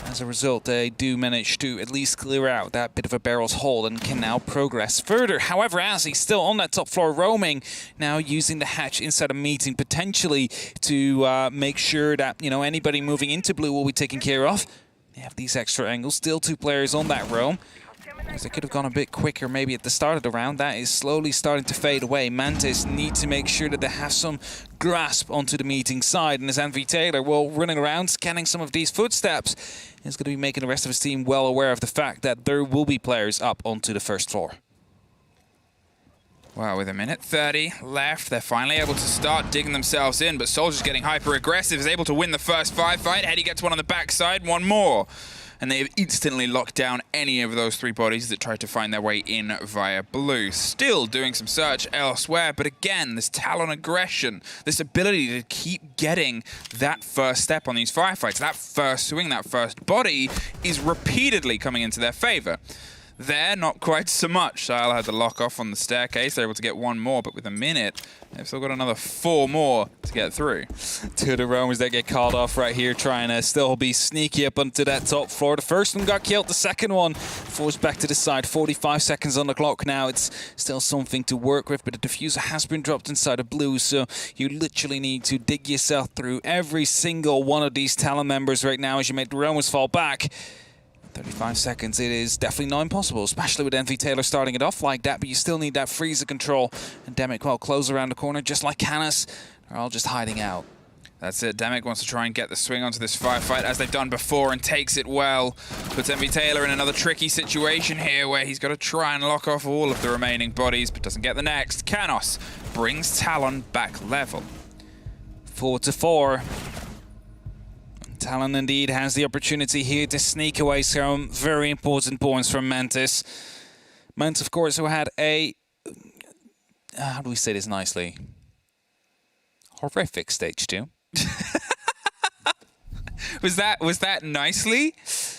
As a result, they do manage to at least clear out that bit of a barrel's hole and can now progress further. However, as he's still on that top floor roaming, now using the hatch inside a meeting potentially to make sure that, you know, anybody moving into blue will be taken care of. They have these extra angles. Still 2 players on that roam. As they could have gone a bit quicker maybe at the start of the round. That is slowly starting to fade away. Mantis need to make sure that they have some grasp onto the meeting side. And as Envy Taylor, well, running around, scanning some of these footsteps, is going to be making the rest of his team well aware of the fact that there will be players up onto the first floor. Well, with 1:30 left, they're finally able to start digging themselves in, but Soldier's getting hyper-aggressive, is able to win the first firefight. Eddie gets one on the backside, one more. And they have instantly locked down any of those 3 bodies that tried to find their way in via blue. Still doing some search elsewhere, but again, this Talon aggression, this ability to keep getting that first step on these firefights, that first swing, that first body, is repeatedly coming into their favor. There, not quite so much. Sile had the lock off on the staircase. They're able to get 1 more, but with a minute, they've still got another 4 more to get through. 2 of the roamers that get called off right here, trying to still be sneaky up onto that top floor. The first one got killed, the second one forced back to the side. 45 seconds on the clock now. It's still something to work with, but the diffuser has been dropped inside of blue, so you literally need to dig yourself through every single one of these Talon members right now as you make the roamers fall back. 35 seconds, it is definitely not impossible, especially with Envy Taylor starting it off like that, but you still need that freezer control. And Demic, well, close around the corner, just like Canis. They're all just hiding out. That's it. Demic wants to try and get the swing onto this firefight, as they've done before, and takes it well. Puts Envy Taylor in another tricky situation here, where he's got to try and lock off all of the remaining bodies, but doesn't get the next. Canos brings Talon back level. 4-4. Talon indeed has the opportunity here to sneak away some very important points from Mantis. Mantis, of course, who had a... how do we say this nicely? Horrific stage 2. Was that nicely?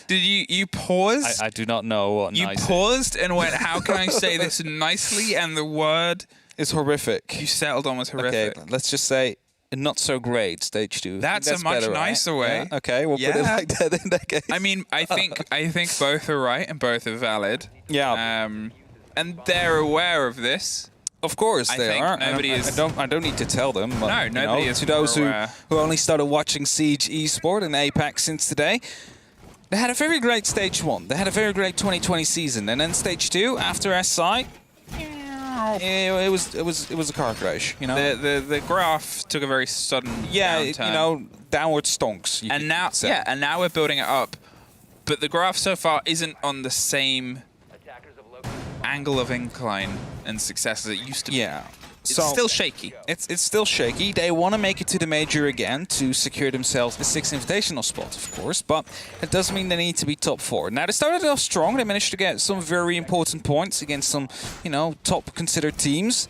Did you pause? I do not know what you nice paused and went, how can I say this nicely? And the word... is horrific. You settled on was horrific. Okay, let's just say... not so great, stage 2. That's a much better, nicer way. Yeah? Okay, we'll put it like that in that case. I mean, I think both are right and both are valid. Yeah. And they're aware of this. Of course they are. I don't need to tell them. But, no, nobody is. To those who only started watching Siege Esports and APAC since today, they had a very great stage 1. They had a very great 2020 season, and then stage 2 after SI. It was a car crash, you know. The graph took a very sudden downturn. You know, downward stonks. And now we're building it up, but the graph so far isn't on the same angle of incline and success as it used to be. Yeah. It's still shaky. It's still shaky. They want to make it to the major again to secure themselves the 6th invitational spot, of course, but it does mean they need to be top 4. Now, they started off strong. They managed to get some very important points against some, you know, top considered teams.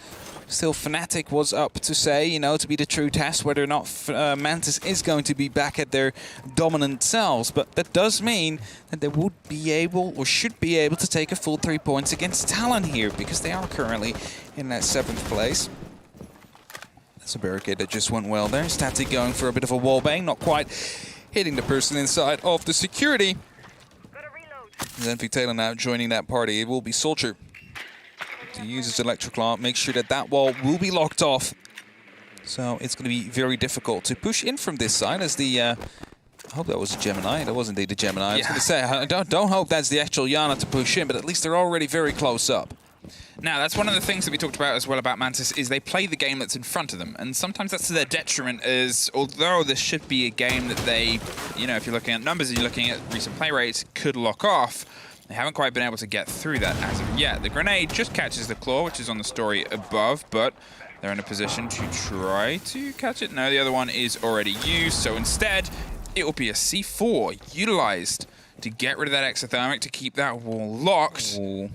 Still, FNATIC was up to say, you know, to be the true test whether or not Mantis is going to be back at their dominant selves. But that does mean that they would be able, or should be able, to take a full 3 points against Talon here, because they are currently in that 7th place. That's a barricade that just went well there. Static going for a bit of a wallbang, not quite hitting the person inside of the security. Envy Taylor now joining that party. It will be Soldier to use his electric claw, make sure that that wall will be locked off. So it's going to be very difficult to push in from this side as the... I hope that was a Gemini. That was indeed a Gemini. I was going to say, I don't hope that's the actual Yana to push in, but at least they're already very close up. Now, that's one of the things that we talked about as well about Mantis, is they play the game that's in front of them. And sometimes that's to their detriment, as although this should be a game that they, you know, if you're looking at numbers and you're looking at recent play rates, could lock off, they haven't quite been able to get through that as of yet. The grenade just catches the claw, which is on the story above, but they're in a position to try to catch it. No, the other one is already used, so instead, it will be a C4 utilized to get rid of that exothermic, to keep that wall locked. Ooh.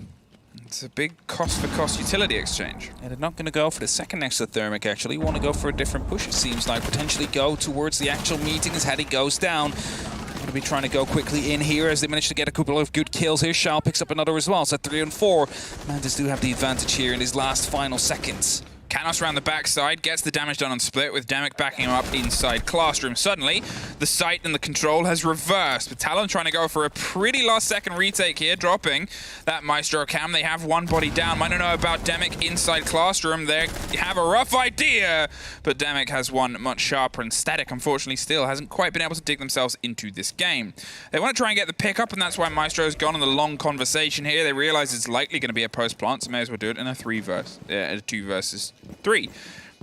It's a big cost-for-cost utility exchange. Yeah, they're not going to go for the second exothermic, actually. You want to go for a different push, it seems like. Potentially go towards the actual meeting as Hattie goes down. Going to be trying to go quickly in here as they manage to get a couple of good kills here. Shao picks up another as well. So 3 and 4. Mantis do have the advantage here in his last final seconds. Kanos around the backside, gets the damage done on Split, with Damek backing him up inside Classroom. Suddenly, the sight and the control has reversed, but Talon trying to go for a pretty last-second retake here, dropping that Maestro cam. They have one body down. Might not know about Damek inside Classroom. They have a rough idea, but Damek has one much sharper, and Static, unfortunately, still hasn't quite been able to dig themselves into this game. They want to try and get the pickup, and that's why Maestro's gone on the long conversation here. They realize it's likely going to be a post-plant, so may as well do it in a 2 versus 3.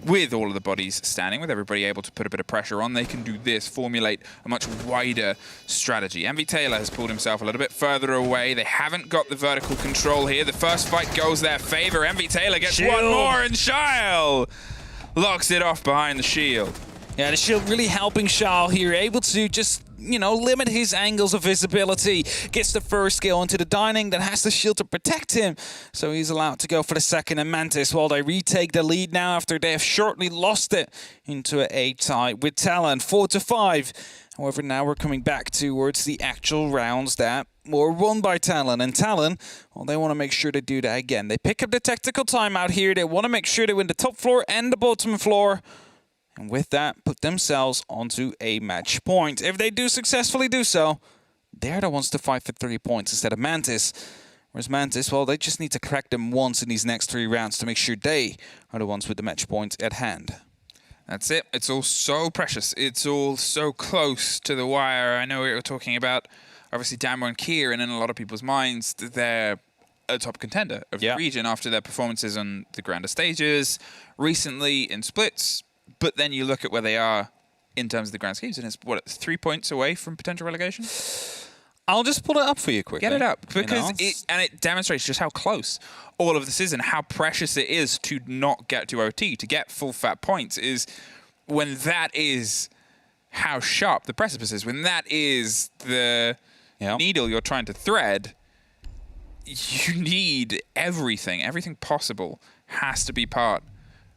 With all of the bodies standing, with everybody able to put a bit of pressure on, they can do this, formulate a much wider strategy. MV Taylor has pulled himself a little bit further away. They haven't got the vertical control here. The first fight goes their favor. MV Taylor gets one more, and Shile locks it off behind the shield. Yeah, the shield really helping Shao here, able to just, you know, limit his angles of visibility. Gets the first kill into the dining, then has the shield to protect him. So he's allowed to go for the second, and Mantis, well, they retake the lead now after they have shortly lost it into a tie with Talon, 4-5. However, now we're coming back towards the actual rounds that were won by Talon. And Talon, well, they want to make sure they do that again. They pick up the tactical timeout here. They want to make sure they win the top floor and the bottom floor. And with that, put themselves onto a match point. If they do successfully do so, they're the ones to fight for 3 points instead of Mantis. Whereas Mantis, well, they just need to crack them once in these next 3 rounds to make sure they are the ones with the match points at hand. That's it. It's all so precious. It's all so close to the wire. I know we were talking about, obviously, Damwon and Kier, and in a lot of people's minds, they're a top contender of the region after their performances on the grander stages, recently in splits. But then you look at where they are in terms of the grand schemes, and it's, what, 3 points away from potential relegation? I'll just pull it up for you quickly. Get it up, because it demonstrates just how close all of this is and how precious it is to not get to OT, to get full fat points, is when that is how sharp the precipice is, when that is the needle you're trying to thread. You need everything possible has to be part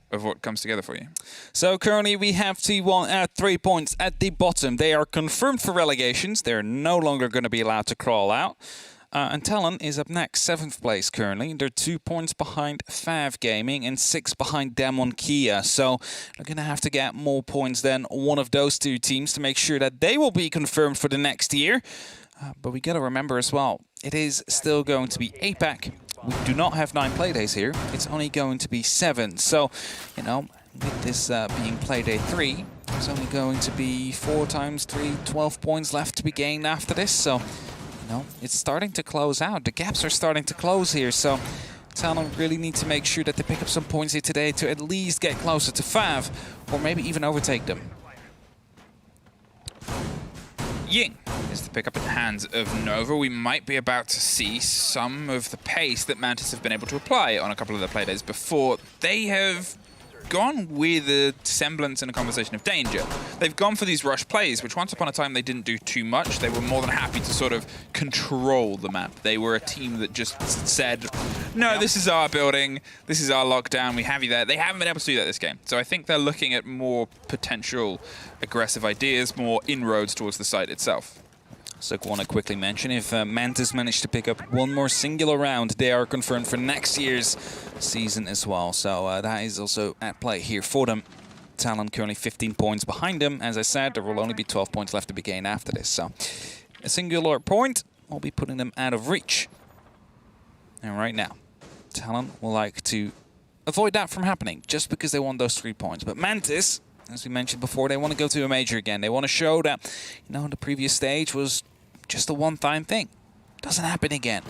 of what comes together for you. So currently we have T1 at 3 points at the bottom. They are confirmed for relegations. They're no longer going to be allowed to crawl out. And Talon is up next, 7th place currently. They're 2 points behind Fav Gaming and 6 behind Damwon Kia. So they're going to have to get more points than one of those 2 teams to make sure that they will be confirmed for the next year. But we got to remember as well, it is still going to be APAC. We do not have 9 playdays here. It's only going to be 7. So, you know, with this being Playday 3, there's only going to be 4 times 3, 12 points left to be gained after this. So, you know, it's starting to close out. The gaps are starting to close here. So, Talon really need to make sure that they pick up some points here today to at least get closer to Fav, or maybe even overtake them. Ying is to pick up in the hands of Nova. We might be about to see some of the pace that Mantis have been able to apply on a couple of their playdays before. They have gone with a semblance and a conversation of danger. They've gone for these rush plays, which once upon a time they didn't do too much. They were more than happy to sort of control the map. They were a team that just said, no, this is our building, this is our lockdown, we have you there. They haven't been able to do that this game. So I think they're looking at more potential aggressive ideas, more inroads towards the site itself. So I want to quickly mention, if Mantis managed to pick up one more singular round, they are confirmed for next year's season as well. So that is also at play here for them. Talon currently 15 points behind them. As I said, there will only be 12 points left to be gained after this. So a singular point will be putting them out of reach. And right now, Talon will like to avoid that from happening just because they won those 3 points. But Mantis, as we mentioned before, they want to go to a major again. They want to show that, you know, the previous stage was just a one-time thing. Doesn't happen again.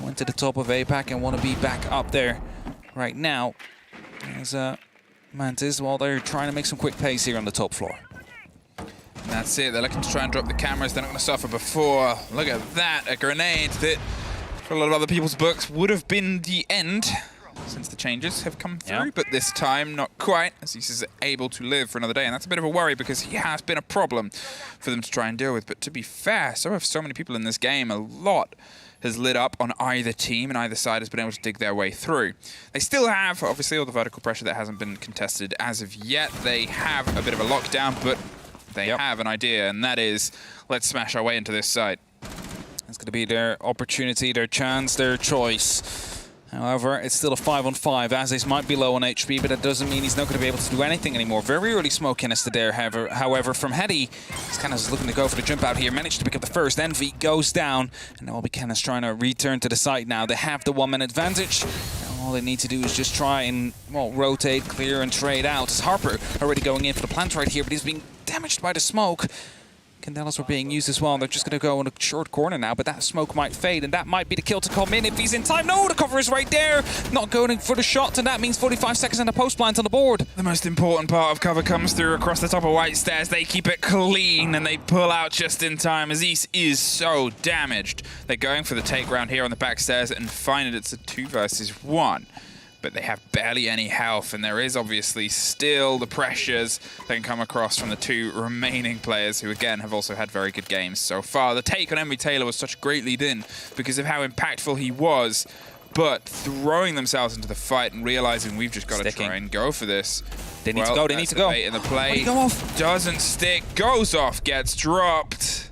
Went to the top of APAC and want to be back up there right now. As Mantis, while they're trying to make some quick pace here on the top floor. And that's it. They're looking to try and drop the cameras. They're not going to suffer before. Look at that. A grenade that, for a lot of other people's books, would have been the end since the changes have come through. But this time, not quite, as he's able to live for another day. And that's a bit of a worry because he has been a problem for them to try and deal with. But to be fair, so have so many people in this game. A lot has lit up on either team, and either side has been able to dig their way through. They still have, obviously, all the vertical pressure that hasn't been contested as of yet. They have a bit of a lockdown, but they have an idea, and that is, let's smash our way into this site. It's going to be their opportunity, their chance, their choice. However, it's still a 5-on-5. Aziz might be low on HP, but that doesn't mean he's not going to be able to do anything anymore. Very early smoke canister there, however, from Hedy. He's kind of looking to go for the jump out here. Managed to pick up the first. Envy goes down, and Obi Kenna's trying to return to the site now. They have the 1-man advantage. And all they need to do is just try and, well, rotate, clear, and trade out. As Harper already going in for the plant right here, but he's being damaged by the smoke. Candelas were being used as well. They're just going to go in a short corner now, but that smoke might fade, and that might be the kill to come in if he's in time. No, the cover is right there. Not going for the shot, and that means 45 seconds and a post plant on the board. The most important part of cover comes through across the top of White Stairs. They keep it clean, and they pull out just in time. Aziz is so damaged. They're going for the take round here on the back stairs and find it. It's a 2 versus 1. But they have barely any health, and there is obviously still the pressures that can come across from the 2 remaining players who, again, have also had very good games so far. The take on Envy Taylor was such a great lead in because of how impactful he was, but throwing themselves into the fight and realizing we've just got to try and go for this. They need to go, they need to go. In the play go off. Doesn't stick, goes off, gets dropped.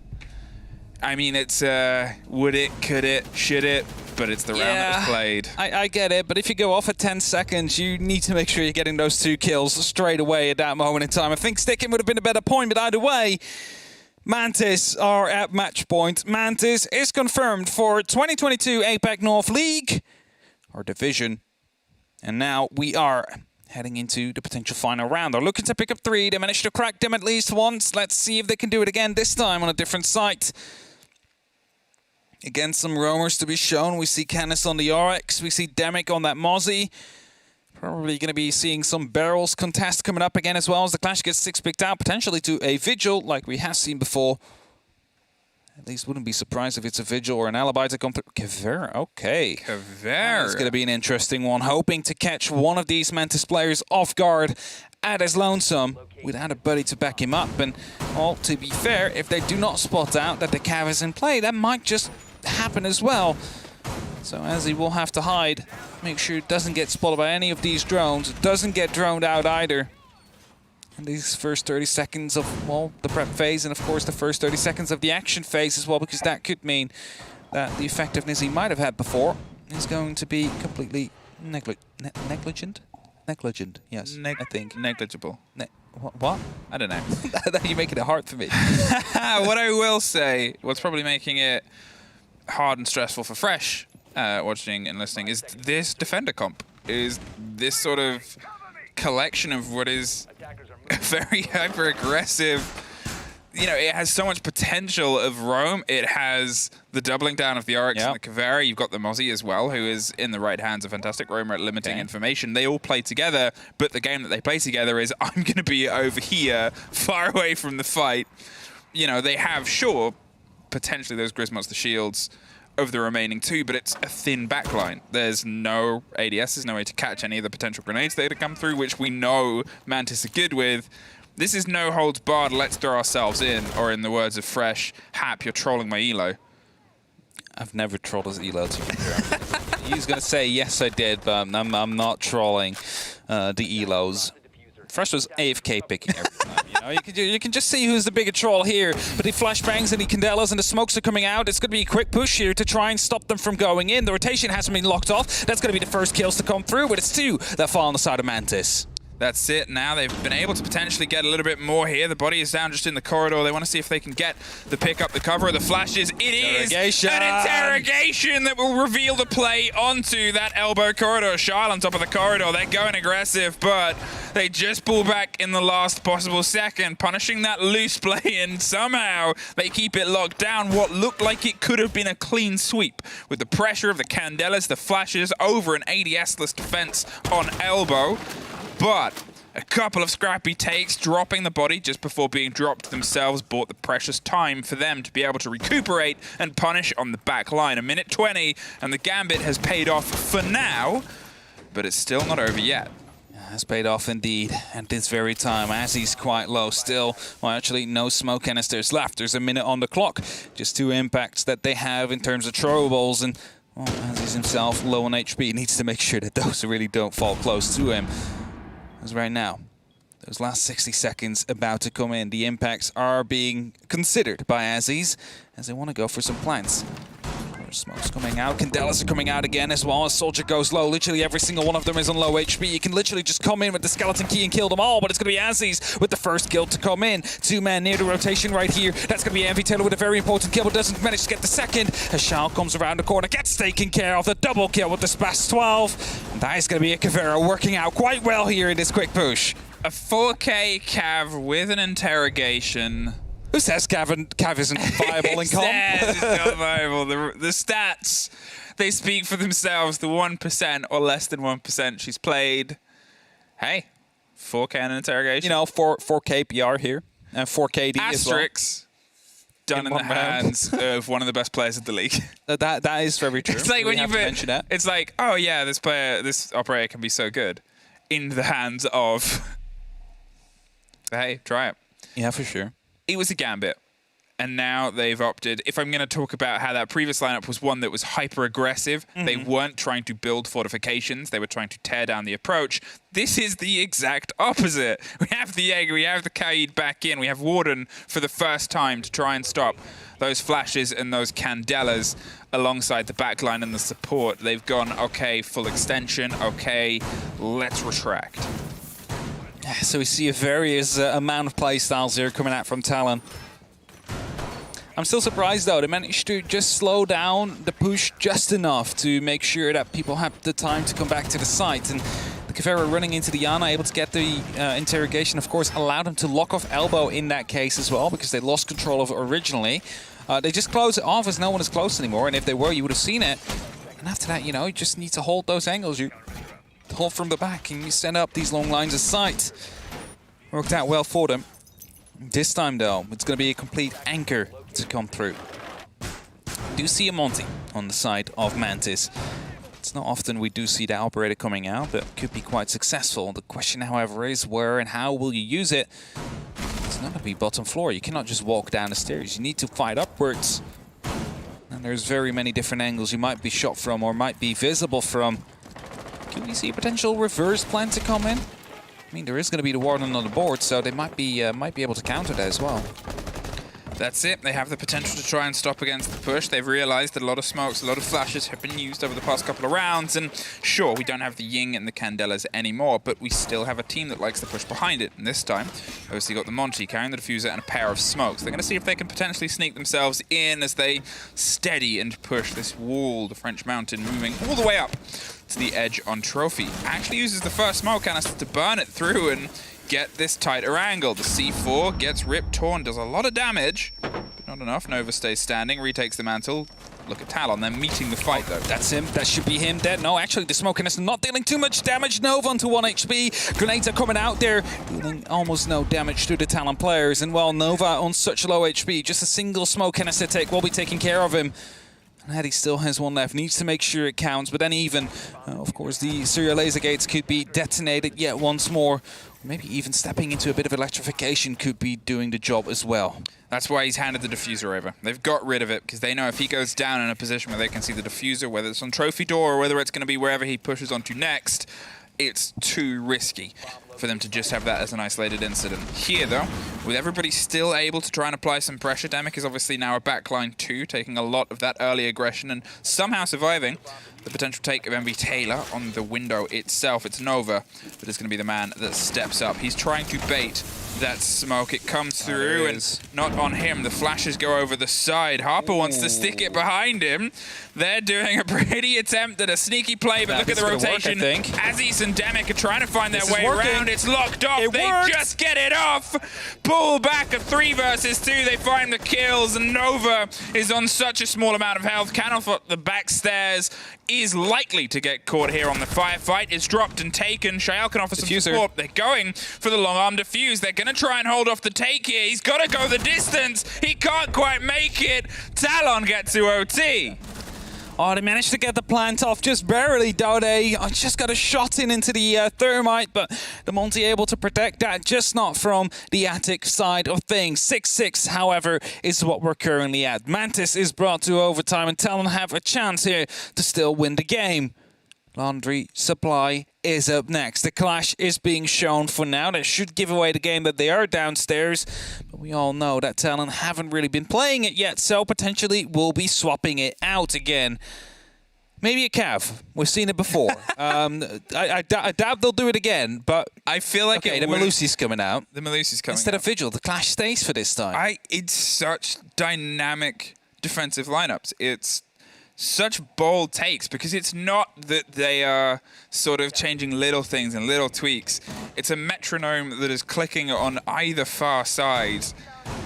I mean, it's would it, could it, should it? But it's the round that was played. I get it, but if you go off at 10 seconds, you need to make sure you're getting those 2 kills straight away at that moment in time. I think sticking would have been a better point, but either way, Mantis are at match point. Mantis is confirmed for 2022 APAC North League, or Division. And now we are heading into the potential final round. They're looking to pick up 3. They managed to crack them at least once. Let's see if they can do it again, this time on a different site. Again, some roamers to be shown. We see Canis on the RX. We see Demic on that Mozzie. Probably going to be seeing some barrels contest coming up again as well as the Clash gets 6 picked out, potentially to a Vigil like we have seen before. At least wouldn't be surprised if it's a Vigil or an Alibi to come through. Caver, okay. Caver. It's going to be an interesting one. Hoping to catch one of these Mantis players off guard at his lonesome without a buddy to back him up. And, well, to be fair, if they do not spot out that the Cav is in play, that might just happen as well. So as he will have to hide, make sure it doesn't get spotted by any of these drones. It doesn't get droned out either. And these first 30 seconds of, well, the prep phase, and of course the first 30 seconds of the action phase as well, because that could mean that the effectiveness he might have had before is going to be completely negligent? Negligent, yes, I think. Negligible. What? I don't know. You're making it hard for me. What I will say, what's probably making it hard and stressful for Fresh watching and listening is this defender comp, is this sort of collection of what is a very hyper-aggressive, you know, it has so much potential of roam. It has the doubling down of the RX and the Kaveri. You've got the Mozzie as well, who is in the right hands, a fantastic roamer at limiting information. They all play together, but the game that they play together is, I'm going to be over here, far away from the fight. You know, they have, sure, potentially those Grismots, the shields of the remaining 2, but it's a thin backline. There's no ADS, there's no way to catch any of the potential grenades that come through, which we know Mantis are good with. This is no holds barred, let's throw ourselves in, or in the words of Fresh, Hap, you're trolling my elo. I've never trolled his elo to be He's going to say, yes, I did, but I'm not trolling the elos. Fresh was AFK picking every time, you know. You can just see who's the bigger troll here. But the flashbangs and the Candelas and the smokes are coming out. It's going to be a quick push here to try and stop them from going in. The rotation hasn't been locked off. That's going to be the first kills to come through, but it's 2 that fall on the side of Mantis. That's it. Now they've been able to potentially get a little bit more here. The body is down just in the corridor. They want to see if they can get the pick up, the cover of the flashes. It is an interrogation that will reveal the play onto that elbow corridor. Charl on top of the corridor. They're going aggressive, but they just pull back in the last possible second, punishing that loose play, and somehow they keep it locked down. What looked like it could have been a clean sweep with the pressure of the Candelas, the flashes over an ADS-less defense on elbow. But a couple of scrappy takes, dropping the body just before being dropped themselves, bought the precious time for them to be able to recuperate and punish on the back line. 1:20, and the gambit has paid off for now, but it's still not over yet. Has paid off indeed at this very time, as he's quite low still. Well, actually, no smoke canisters left. There's a minute on the clock. Just 2 impacts that they have in terms of throwables, and well, as he's himself low on HP, needs to make sure that those really don't fall close to him. As right now, those last 60 seconds about to come in, the impacts are being considered by Aziz as they want to go for some plants. Smoke's coming out. Candelas are coming out again as well as Soldier goes low. Literally every single one of them is on low HP. You can literally just come in with the skeleton key and kill them all, but it's going to be Aziz with the first kill to come in. 2 men near the rotation right here. That's going to be Envy Taylor with a very important kill, but doesn't manage to get the second. As Shao comes around the corner, gets taken care of. The double kill with the Spas 12. And that is going to be a Kavera working out quite well here in this quick push. A 4K Cav with an interrogation. Who says Cav isn't viable in comp? It's not viable. The stats, they speak for themselves. The 1% or less than 1% she's played. Hey, 4K and interrogation. You know, 4K PR here. And 4KD as well. Asterix done in the hands of one of the best players of the league. That is very true. It's like when you mention that. It's like, oh yeah, this operator can be so good in the hands of. Hey, try it. Yeah, for sure. It was a gambit, and now they've opted. If I'm going to talk about how that previous lineup was one that was hyper-aggressive, they weren't trying to build fortifications, they were trying to tear down the approach. This is the exact opposite. We have the Jaeger, we have the Kaid back in, we have Warden for the first time to try and stop those flashes and those Candelas alongside the backline and the support. They've gone, okay, full extension, okay, let's retract. So we see a various amount of playstyles here coming out from Talon. I'm still surprised though, they managed to just slow down the push just enough to make sure that people have the time to come back to the site. And the Kavera running into the Yana, able to get the interrogation, of course, allowed them to lock off elbow in that case as well, because they lost control of it originally. They just close it off as no one is close anymore, and if they were, you would have seen it. And after that, you know, you just need to hold those angles. You hold from the back and you send up these long lines of sight. Worked out well for them. This time though, it's going to be a complete anchor to come through. Do see a Monty on the side of Mantis. It's not often we do see that operator coming out, but could be quite successful. The question, however, is where and how will you use it? It's not going to be bottom floor. You cannot just walk down the stairs. You need to fight upwards. And there's very many different angles you might be shot from or might be visible from. Can we see a potential reverse plan to come in? I mean, there is going to be the Warden on the board, so they might be able to counter that as well. That's it. They have the potential to try and stop against the push. They've realized that a lot of smokes, a lot of flashes have been used over the past couple of rounds. And sure, we don't have the Ying and the Candelas anymore, but we still have a team that likes to push behind it. And this time, obviously got the Monty carrying the diffuser and a pair of smokes. They're going to see if they can potentially sneak themselves in as they steady and push this wall, the French mountain, moving all the way up to the edge on Trophy. Actually uses the first smoke canister to burn it through and get this tighter angle. The C4 gets ripped, torn, does a lot of damage, but not enough. Nova stays standing, retakes the mantle. Look at Talon, they're meeting the fight though. That's him, that should be him dead. No, actually the smoke canister not dealing too much damage. Nova onto 1 HP. Grenades are coming out there, dealing almost no damage to the Talon players. And while Nova on such low HP, just a single smoke canister take will be taking care of him. And Eddie still has one left, needs to make sure it counts, but then even, of course, the serial laser gates could be detonated yet once more. Maybe even stepping into a bit of electrification could be doing the job as well. That's why he's handed the diffuser over. They've got rid of it, because they know if he goes down in a position where they can see the diffuser, whether it's on Trophy Door or whether it's going to be wherever he pushes onto next, it's too risky. for them to just have that as an isolated incident. Here, though, with everybody still able to try and apply some pressure, Demic is obviously now a backline 2, taking a lot of that early aggression and somehow surviving the potential take of MV Taylor on the window itself. It's Nova that is going to be the man that steps up. He's trying to bait that smoke. It comes through and not on him. The flashes go over the side. Harper wants to stick it behind him. They're doing a pretty attempt at a sneaky play, but look at the rotation. Aziz and Demic are trying to find their way around. It's locked off. They just get it off. Pull back a 3 versus 2. They find the kills, and Nova is on such a small amount of health. Cannot the back stairs is likely to get caught here on the firefight. It's dropped and taken. Shael can offer some support. They're going for the long arm defuse. They're going to try and hold off the take here. He's got to go the distance. He can't quite make it. Talon gets to OT. Oh, they managed to get the plant off just barely, though. They just got a shot into the thermite, but the Monty able to protect that, just not from the APACL side of things. 6-6, however, is what we're currently at. Mantis is brought to overtime, and Talon have a chance here to still win the game. Laundry Supply is up next. The clash is being shown for now. That should give away the game that they are downstairs. But we all know that Talon haven't really been playing it yet, so potentially we'll be swapping it out again. Maybe a Cav. We've seen it before. I doubt they'll do it again, but I feel like the Malusi's coming out. The Malusi's coming Instead out. of Vigil, the clash stays for this time. It's such dynamic defensive lineups. It's such bold takes, because it's not that they are sort of changing little things and little tweaks. It's a metronome that is clicking on either far side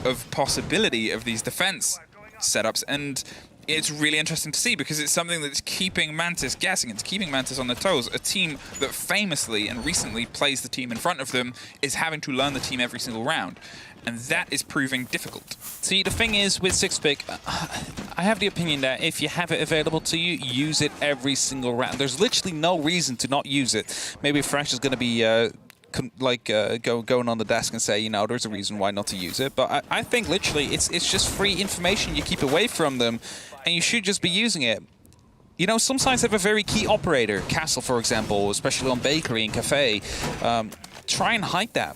of possibility of these defense setups, and it's really interesting to see, because it's something that's keeping Mantis guessing. It's keeping Mantis on their toes. A team that famously and recently plays the team in front of them is having to learn the team every single round, and that is proving difficult. See, the thing is with 6-pick, I have the opinion that if you have it available to you, use it every single round. There's literally no reason to not use it. Maybe Fresh is going to be going on the desk and say, you know, there's a reason why not to use it. But I think literally it's just free information you keep away from them, and you should just be using it. You know, some sites have a very key operator. Castle, for example, especially on Bakery and Cafe. Try and hide that.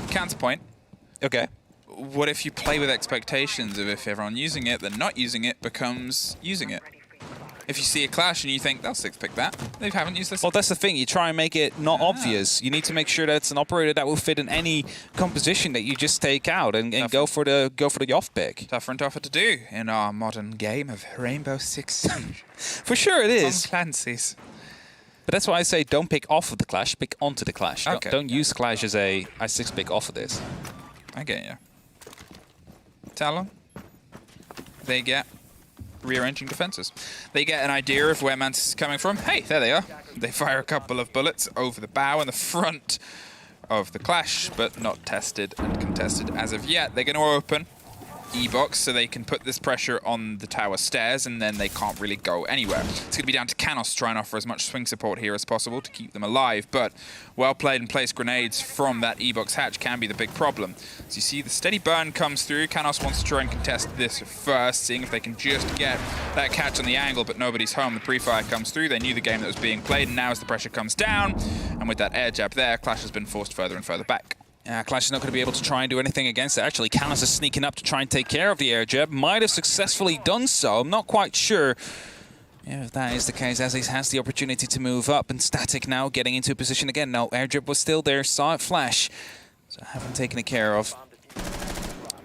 Counterpoint. Okay. What if you play with expectations of if everyone using it, then not using it becomes using it? If you see a clash and you think, they'll 6-pick that, they haven't used this. Well, that's the thing. You try and make it not obvious. You need to make sure that it's an operator that will fit in any composition that you just take out and go for the off pick. Tougher and tougher to do in our modern game of Rainbow Six Siege. For sure it is. Tom Clancy's. But that's why I say don't pick off of the clash, pick onto the clash. Okay. Don't use clash as I 6-pick off of this. I get you. Talon, they get rearranging defenses. They get an idea of where Mantis is coming from. Hey, there they are. They fire a couple of bullets over the bow and the front of the clash, but not tested and contested as of yet. They're going to open E-box so they can put this pressure on the tower stairs, and then they can't really go anywhere. It's going to be down to Canos to try and offer as much swing support here as possible to keep them alive, but well played and placed grenades from that E-box hatch can be the big problem. So you see the steady burn comes through. Canos wants to try and contest this first, seeing if they can just get that catch on the angle, but nobody's home. The pre-fire comes through. They knew the game that was being played, and now as the pressure comes down, and with that air jab there, Clash has been forced further and further back. Clash is not going to be able to try and do anything against it. Actually, Canos is sneaking up to try and take care of the air jab. Might have successfully done so. I'm not quite sure if that is the case, as he has the opportunity to move up. And FNATIC now getting into a position again. No, air jab was still there. Saw it flash. So haven't taken it care of.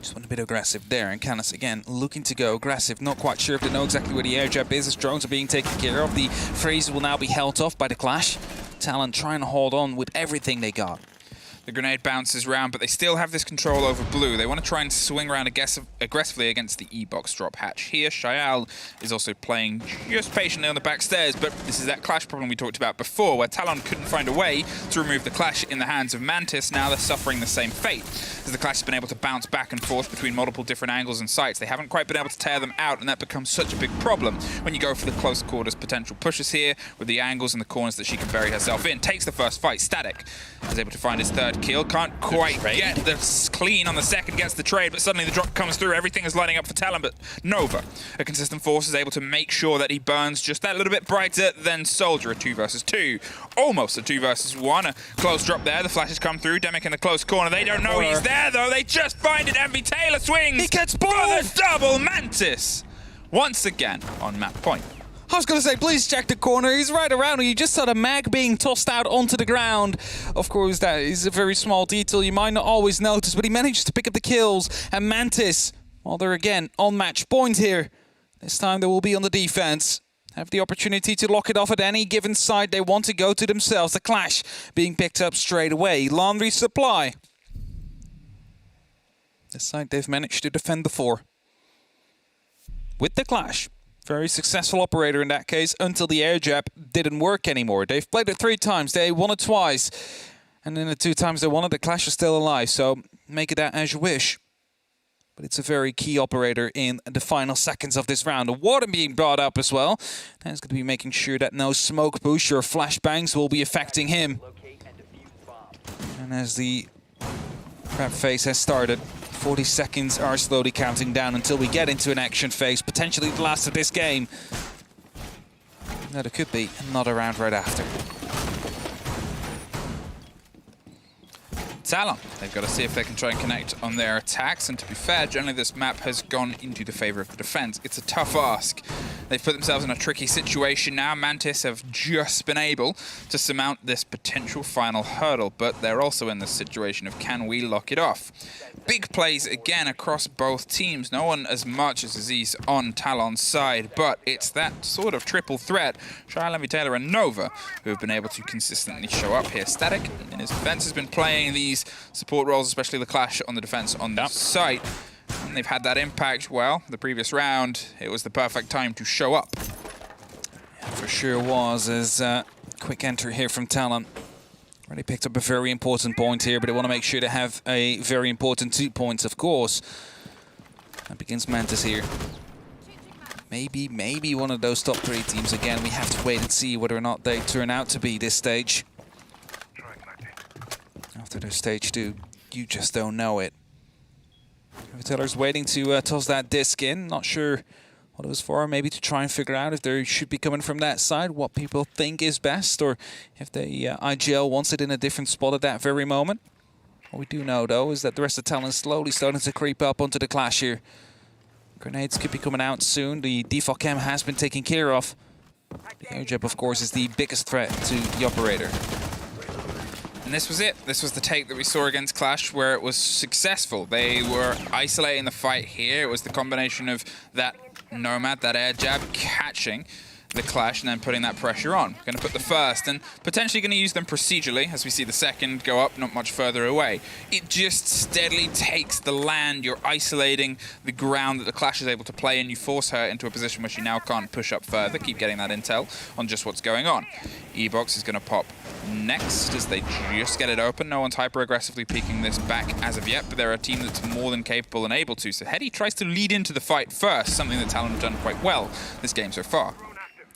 Just went a bit aggressive there. And Canos, again, looking to go aggressive. Not quite sure if they know exactly where the air jab is. As drones are being taken care of. The Fraser will now be held off by the Clash. Talon trying to hold on with everything they got. The grenade bounces around, but they still have this control over blue. They want to try and swing around aggressively against the E-box drop hatch here. Shael is also playing just patiently on the back stairs, but this is that clash problem we talked about before, where Talon couldn't find a way to remove the clash in the hands of Mantis. Now they're suffering the same fate. as the Clash has been able to bounce back and forth between multiple different angles and sites. They haven't quite been able to tear them out, and that becomes such a big problem when you go for the close quarters potential pushes here with the angles and the corners that she can bury herself in. Takes the first fight. Static is able to find his third kill. Can't quite get the clean on the second, gets the trade, but suddenly the drop comes through. Everything is lining up for Talon, but Nova, a consistent force, is able to make sure that he burns just that little bit brighter than Soldier. A 2 versus 2. Almost a 2 versus 1. A close drop there. The flashes come through. Demic in the close corner. They don't know he's there, though. They just find it. Envy Taylor swings. He gets both. For the double Mantis. Once again on map point. I was going to say, please check the corner. He's right around you. You just saw the mag being tossed out onto the ground. Of course, that is a very small detail you might not always notice, but he managed to pick up the kills. And Mantis, well, they're again on match point here. This time they will be on the defense. Have the opportunity to lock it off at any given side they want to go to themselves. The Clash being picked up straight away. Laundry Supply. This side they've managed to defend before. With the Clash. Very successful operator in that case, until the air jab didn't work anymore. They've played it 3 times, they won it twice. And then the 2 times they won it, the Clash is still alive. So make it as you wish. But it's a very key operator in the final seconds of this round. The water being brought up as well. That's going to be making sure that no smoke push or flashbangs will be affecting him. And as the prep phase has started, 40 seconds are slowly counting down until we get into an action phase, potentially the last of this game. No, there could be another round right after. Talon, they've got to see if they can try and connect on their attacks, and to be fair, generally this map has gone into the favor of the defense. It's a tough ask. They've put themselves in a tricky situation now. Mantis have just been able to surmount this potential final hurdle, but they're also in this situation of, can we lock it off? Big plays again across both teams. No one as much as Aziz on Talon's side, but it's that sort of triple threat, Shyle, Envy Taylor and Nova, who have been able to consistently show up here. Static in his defense has been playing these support roles, especially the Clash on the defense on the site. And they've had that impact. Well, the previous round, it was the perfect time to show up. Yeah, for sure was, as quick entry here from Talon. Already picked up a very important point here, but they want to make sure they have a very important 2 points, of course. That begins Mantis here. Maybe one of those top 3 teams again. We have to wait and see whether or not they turn out to be this stage. After their stage 2, you just don't know it. Taylor's waiting to toss that disc in. Not sure what it was for. Maybe to try and figure out if they should be coming from that side, what people think is best, or if the IGL wants it in a different spot at that very moment. What we do know, though, is that the rest of Talon is slowly starting to creep up onto the Clash here. Grenades could be coming out soon. The default cam has been taken care of. The air jab, of course, is the biggest threat to the operator. And this was it. This was the take that we saw against Clash, where it was successful. They were isolating the fight here. It was the combination of that Nomad, that air jab, catching the Clash and then putting that pressure on. Going to put the first and potentially going to use them procedurally as we see the second go up not much further away. It just steadily takes the land. You're isolating the ground that the Clash is able to play in. You force her into a position where she now can't push up further. Keep getting that intel on just what's going on. E-Box is going to pop next as they just get it open. No one's hyper-aggressively peeking this back as of yet, but they're a team that's more than capable and able to. So Hedy tries to lead into the fight first, something that Talon have done quite well this game so far.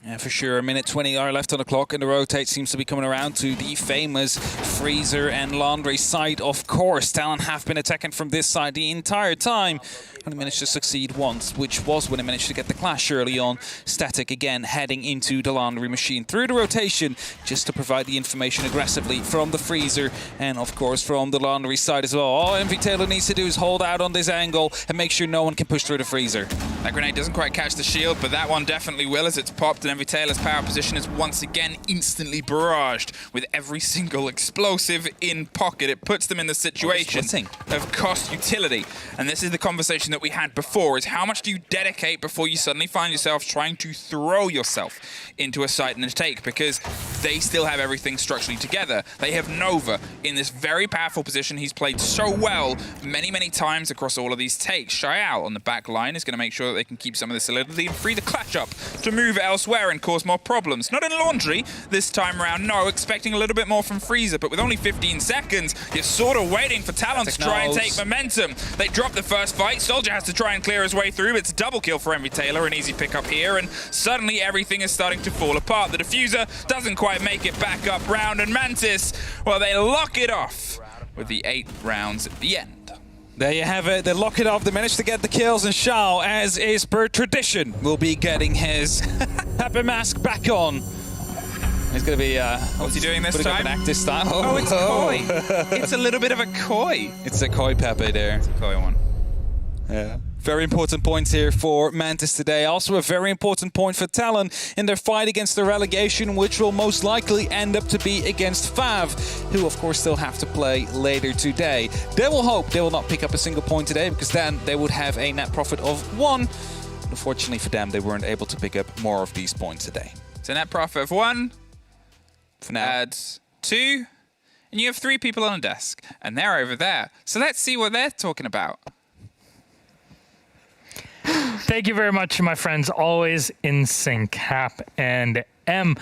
Yeah, for sure. A minute 20 are left on the clock, and the rotate seems to be coming around to the famous Freezer and Laundry side. Of course, Talon have been attacking from this side the entire time. Only managed to succeed once, which was when they managed to get the Clash early on. Static again heading into the Laundry machine through the rotation, just to provide the information aggressively from the Freezer and, of course, from the Laundry side as well. All Envy Taylor needs to do is hold out on this angle and make sure no one can push through the Freezer. That grenade doesn't quite catch the shield, but that one definitely will as it's popped, and Envy Taylor's power position is once again instantly barraged with every single explosive in pocket. It puts them in the situation of cost utility. And this is the conversation that we had before, is how much do you dedicate before you suddenly find yourself trying to throw yourself into a site and a take? Because they still have everything structurally together. They have Nova in this very powerful position. He's played so well many, many times across all of these takes. Shayal on the back line is going to make sure that they can keep some of the solidity and free the Clash up to move elsewhere and cause more problems. Not in Laundry this time around, no. Expecting a little bit more from Freezer, but with only 15 seconds, you're sort of waiting for Talon to try and take momentum. They drop the first fight. Soldier has to try and clear his way through. It's a double kill for Envy Taylor, an easy pickup here, and suddenly everything is starting to fall apart. The diffuser doesn't quite make it back up round, and Mantis, well, they lock it off with the 8 rounds at the end. There you have it. They lock it off. They managed to get the kills, and Shao, as is per tradition, will be getting his Pepper mask back on. He's going to be... what's he doing this time? An this time. Oh, it's koi. It's a little bit of a koi. It's a koi Pepe there. It's a koi one. Yeah. Very important points here for Mantis today. Also a very important point for Talon in their fight against the relegation, which will most likely end up to be against Fav, who of course still have to play later today. They will hope they will not pick up a single point today, because then they would have a net profit of 1. Unfortunately for them, they weren't able to pick up more of these points today. So net profit of 1. For now. Add 2. And you have 3 people on a desk. And they're over there. So let's see what they're talking about. Thank you very much, my friends. Always in sync, Hap and M.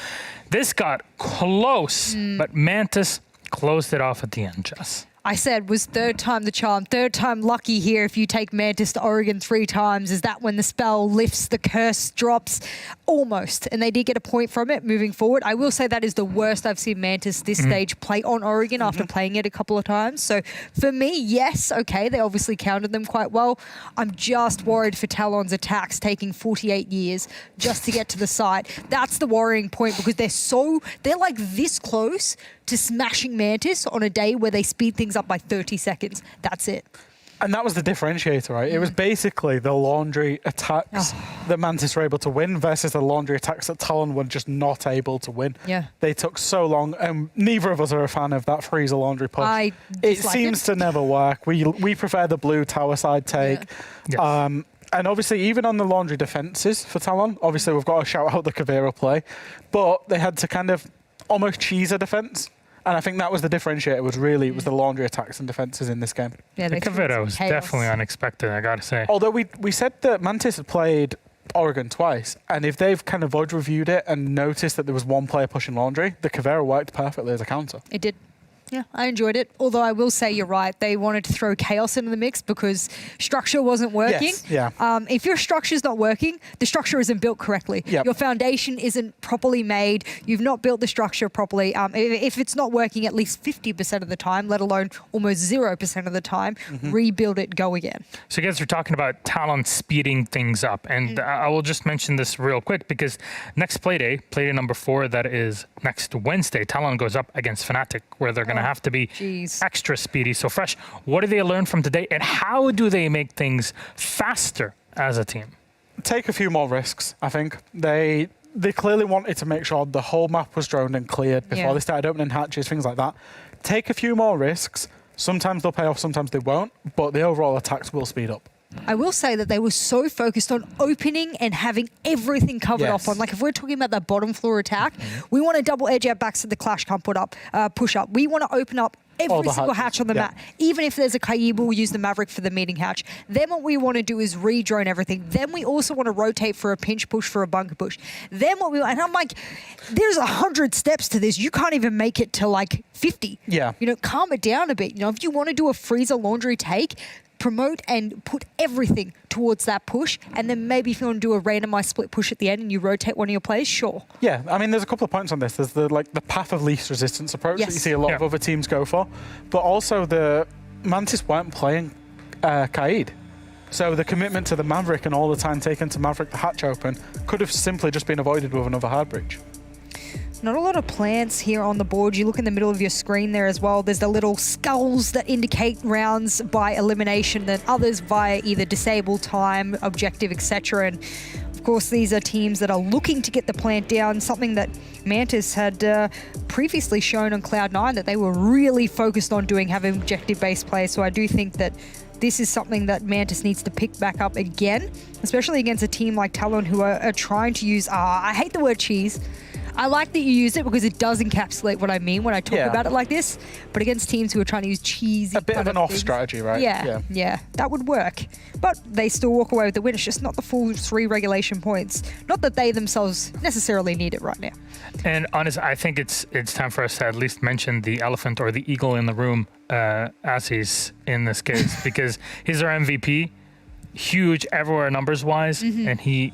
This got close, but Mantis closed it off at the end, Jess. I said was third time the charm, third time lucky here. If you take Mantis to Oregon 3 times, is that when the spell lifts, the curse drops? Almost. And they did get a point from it moving forward. I will say that is the worst I've seen Mantis this stage play on Oregon after playing it a couple of times. So for me, yes, okay, they obviously countered them quite well. I'm just worried for Talon's attacks taking 48 years just to get to the site. That's the worrying point, because they're like this close to smashing Mantis on a day where they speed things up by 30 seconds. That's it. And that was the differentiator, right? It was basically the Laundry attacks that Mantis were able to win versus the Laundry attacks that Talon were just not able to win. Yeah. They took so long, and neither of us are a fan of that Freezer Laundry push. It seems to never work. We prefer the blue tower side take. Yeah. Yes. And obviously, even on the Laundry defenses for Talon, obviously we've got to shout out the Kavira play, but they had to kind of almost cheese a defense. And I think that was the differentiator, it was the Laundry attacks and defenses in this game. Yeah, the Kavira was definitely unexpected, I gotta say. Although we said that Mantis had played Oregon twice, and if they've kind of void reviewed it and noticed that there was one player pushing Laundry, the Kavira worked perfectly as a counter. It did. Yeah, I enjoyed it. Although I will say you're right. They wanted to throw chaos into the mix because structure wasn't working. Yes, yeah. If your structure's not working, the structure isn't built correctly. Yep. Your foundation isn't properly made. You've not built the structure properly. If it's not working at least 50% of the time, let alone almost 0% of the time, rebuild it, go again. So you guys are talking about Talon speeding things up. And I will just mention this real quick, because next Playday number 4, that is next Wednesday, Talon goes up against FNATIC, where they're going to have to be extra speedy. So Fresh, what do they learn from today, and how do they make things faster as a team? Take a few more risks, I think. They clearly wanted to make sure the whole map was droned and cleared before they started opening hatches, things like that. Take a few more risks. Sometimes they'll pay off, sometimes they won't, but the overall attacks will speed up. I will say that they were so focused on opening and having everything covered off on. Like, if we're talking about that bottom floor attack, we want to double edge our backs so the Clash can't push up. We want to open up every single hatch on the map. Even if there's a Kaiba, we'll use the Maverick for the meeting hatch. Then what we want to do is re-drone everything. Then we also want to rotate for a pinch push, for a bunker push. Then what and I'm like, there's 100 steps to this. You can't even make it to like 50. Yeah. You know, calm it down a bit. You know, if you want to do a Freezer Laundry take, promote and put everything towards that push, and then maybe if you want to do a randomized split push at the end and you rotate one of your players, sure. Yeah, I mean, there's a couple of points on this. There's the path of least resistance approach that you see a lot of other teams go for, but also the Mantis weren't playing Kaid. So the commitment to the Maverick and all the time taken to Maverick the hatch open could have simply just been avoided with another hard breach. Not a lot of plants here on the board. You look in the middle of your screen there as well. There's the little skulls that indicate rounds by elimination, then others via either disable time, objective, etc. And of course, these are teams that are looking to get the plant down, something that Mantis had previously shown on Cloud9 that they were really focused on doing, having objective-based play. So I do think that this is something that Mantis needs to pick back up again, especially against a team like Talon who are trying to use, I hate the word cheese, I like that you use it because it does encapsulate what I mean when I talk about it like this. But against teams who are trying to use cheesy, a bit of an off strategy, right? Yeah, that would work. But they still walk away with the win. It's just not the full 3 regulation points. Not that they themselves necessarily need it right now. And honestly, I think it's time for us to at least mention the elephant or the eagle in the room, as he's in this case, because he's our MVP, huge everywhere numbers-wise, and he,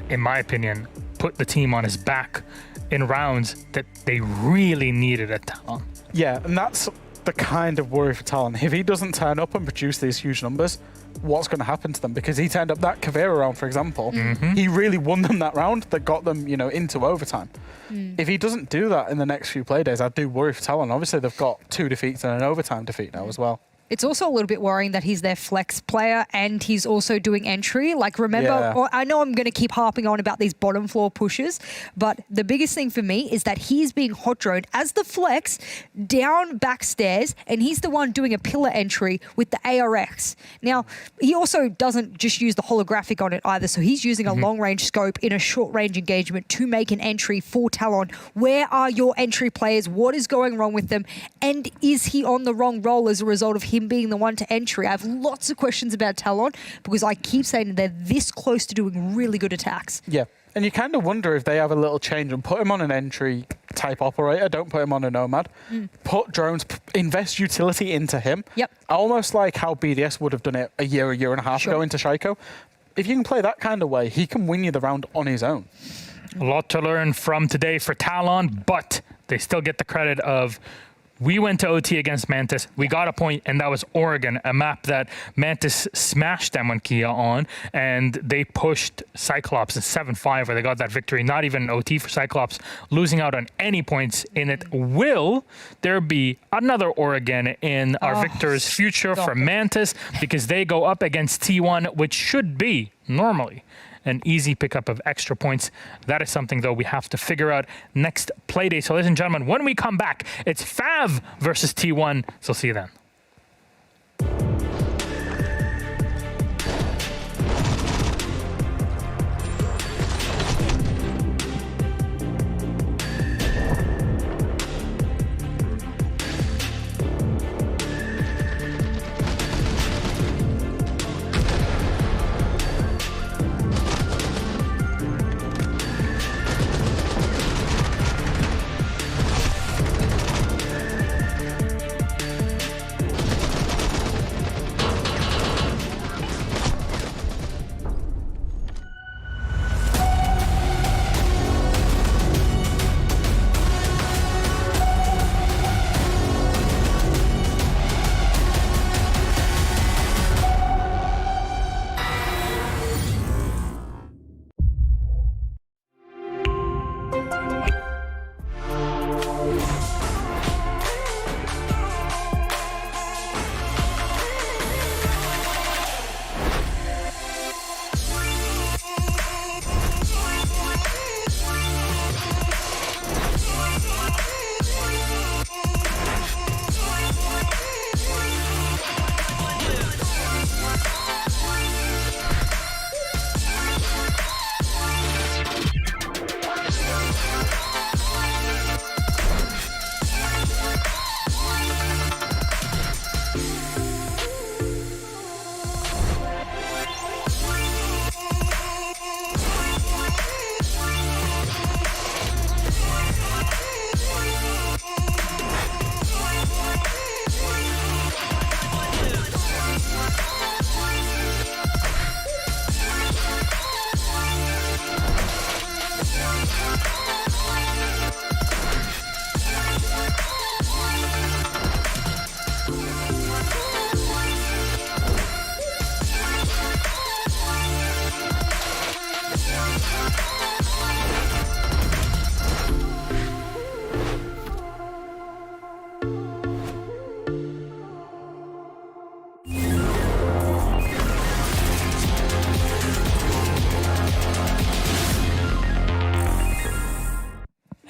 in my opinion, put the team on his back in rounds that they really needed at Talon. Yeah, and that's the kind of worry for Talon. If he doesn't turn up and produce these huge numbers, what's going to happen to them? Because he turned up that Kavira round, for example. He really won them that round that got them, into overtime. If he doesn't do that in the next few play days, I do worry for Talon. Obviously, they've got 2 defeats and an overtime defeat now as well. It's also a little bit worrying that he's their flex player and he's also doing entry. Like, remember, I know I'm going to keep harping on about these bottom floor pushes, but the biggest thing for me is that he's being hot droned as the flex down backstairs, and he's the one doing a pillar entry with the ARX. Now, he also doesn't just use the holographic on it either, so he's using a long-range scope in a short-range engagement to make an entry for Talon. Where are your entry players? What is going wrong with them? And is he on the wrong role as a result of him being the one to entry? I have lots of questions about Talon because I keep saying they're this close to doing really good attacks. Yeah, and you kind of wonder if they have a little change and put him on an entry type operator, don't put him on a Nomad, put drones, invest utility into him. Yep. Almost like how BDS would have done it a year and a half ago into Shaiko. If you can play that kind of way, he can win you the round on his own. A lot to learn from today for Talon, but they still get the credit of we went to OT against Mantis. We got a point, and that was Oregon, a map that Mantis smashed them on Kia on, and they pushed Cyclops in 7-5, where they got that victory. Not even an OT for Cyclops, losing out on any points in it. Will there be another Oregon in our victor's future for Mantis? Because they go up against T1, which should be, normally, an easy pickup of extra points. That is something, though, we have to figure out next Playday. So, ladies and gentlemen, when we come back, it's Fav versus T1. So, see you then.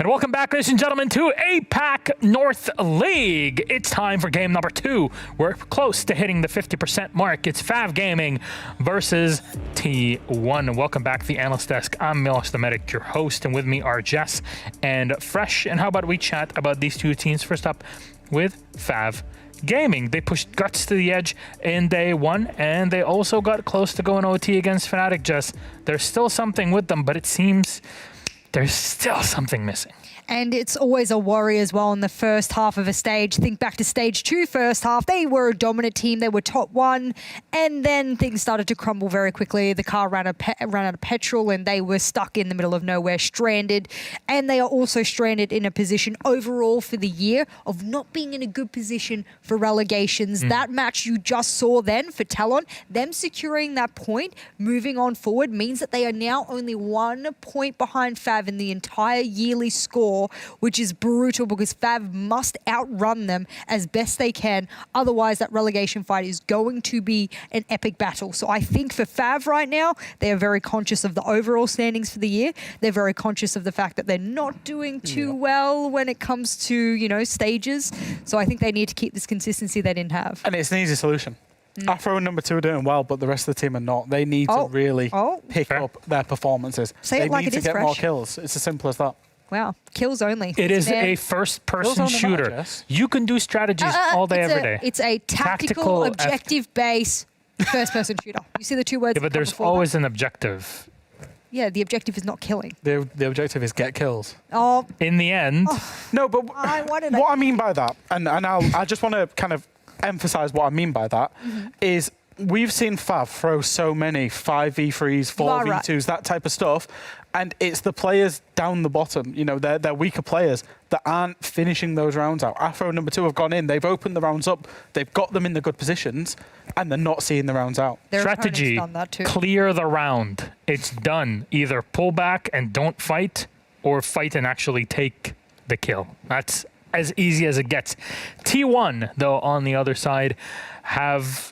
And welcome back, ladies and gentlemen, to APAC North League. It's time for game number 2. We're close to hitting the 50% mark. It's FAV Gaming versus T1. Welcome back to the Analyst Desk. I'm Milos the Medic, your host, and with me are Jess and Fresh. And how about we chat about these two teams? First up with FAV Gaming. They pushed Guts to the edge in day 1, and they also got close to going OT against FNATIC. Jess, there's still something with them, but it seems there's still something missing. And it's always a worry as well in the first half of a stage. Think back to stage 2 first half. They were a dominant team. They were top 1. And then things started to crumble very quickly. The car ran out of petrol and they were stuck in the middle of nowhere, stranded. And they are also stranded in a position overall for the year of not being in a good position for relegations. That match you just saw then for Talon, them securing that point, moving on forward, means that they are now only 1 point behind FAV in the entire yearly score, which is brutal because FAV must outrun them as best they can. Otherwise, that relegation fight is going to be an epic battle. So I think for FAV right now, they are very conscious of the overall standings for the year. They're very conscious of the fact that they're not doing too well when it comes to, you know, stages. So I think they need to keep this consistency they didn't have. And it's an easy solution. Afro and number 2 are doing well, but the rest of the team are not. They need to really pick up their performances. Say it like it is, They need to get Fresh. more kills. It's as simple as that. Wow, kills only. It is a first-person shooter. You can do strategies all day, every day. It's a tactical objective-based first-person shooter. You see the 2 words? Yeah, but there's always an objective. Yeah, the objective is not killing. The objective is get kills. Oh. In the end. No, but what I mean by that, and I just want to kind of emphasize what I mean by that, is we've seen FAV throw so many 5v3s, 4v2s, that type of stuff, and it's the players down the bottom, you know, they're weaker players that aren't finishing those rounds out. Afro and number 2 have gone in, they've opened the rounds up, they've got them in the good positions, and they're not seeing the rounds out. Strategy, clear the round. It's done. Either pull back and don't fight, or fight and actually take the kill. That's as easy as it gets. T1, though, on the other side, have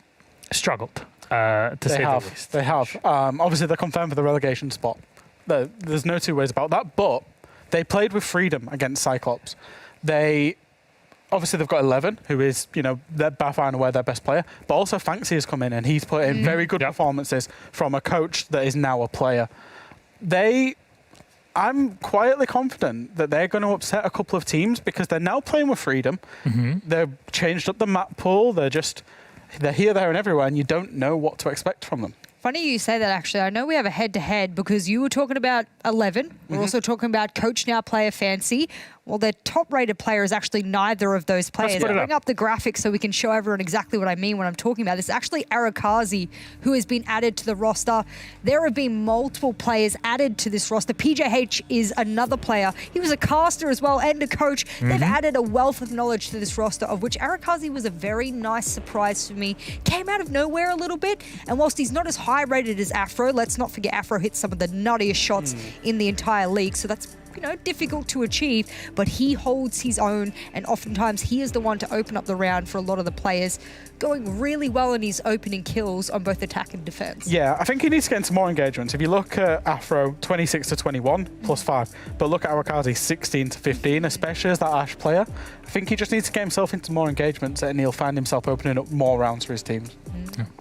struggled, to say the least. They have. Obviously, they're confirmed for the relegation spot. There's no two ways about that, but they played with freedom against Cyclops. Obviously, they've got 11, who is, you know, they're by far and away their best player, but also Fancy has come in and he's put in very good performances from a coach that is now a player. I'm quietly confident that they're going to upset a couple of teams because they're now playing with freedom. They've changed up the map pool. They're here, there, and everywhere, and you don't know what to expect from them. Funny you say that, actually. I know we have a head-to-head because you were talking about 11. We're also talking about coach now player Fancy. Well, their top-rated player is actually neither of those players. I'll bring up the graphics so we can show everyone exactly what I mean when I'm talking about this. It's actually APACL who has been added to the roster. There have been multiple players added to this roster. PJH is another player. He was a caster as well and a coach. They've added a wealth of knowledge to this roster, of which APACL was a very nice surprise for me. Came out of nowhere a little bit, and whilst he's not as high-rated as Afro, let's not forget Afro hits some of the nuttiest shots in the entire league, so that's, you know, difficult to achieve, but he holds his own, and oftentimes he is the one to open up the round for a lot of the players, going really well in his opening kills on both attack and defense. Yeah, I think he needs to get into more engagements. If you look at Afro, 26 to 21 plus 5, but look at APACL, 16 to 15, especially as that Ash player. I think he just needs to get himself into more engagements and he'll find himself opening up more rounds for his teams.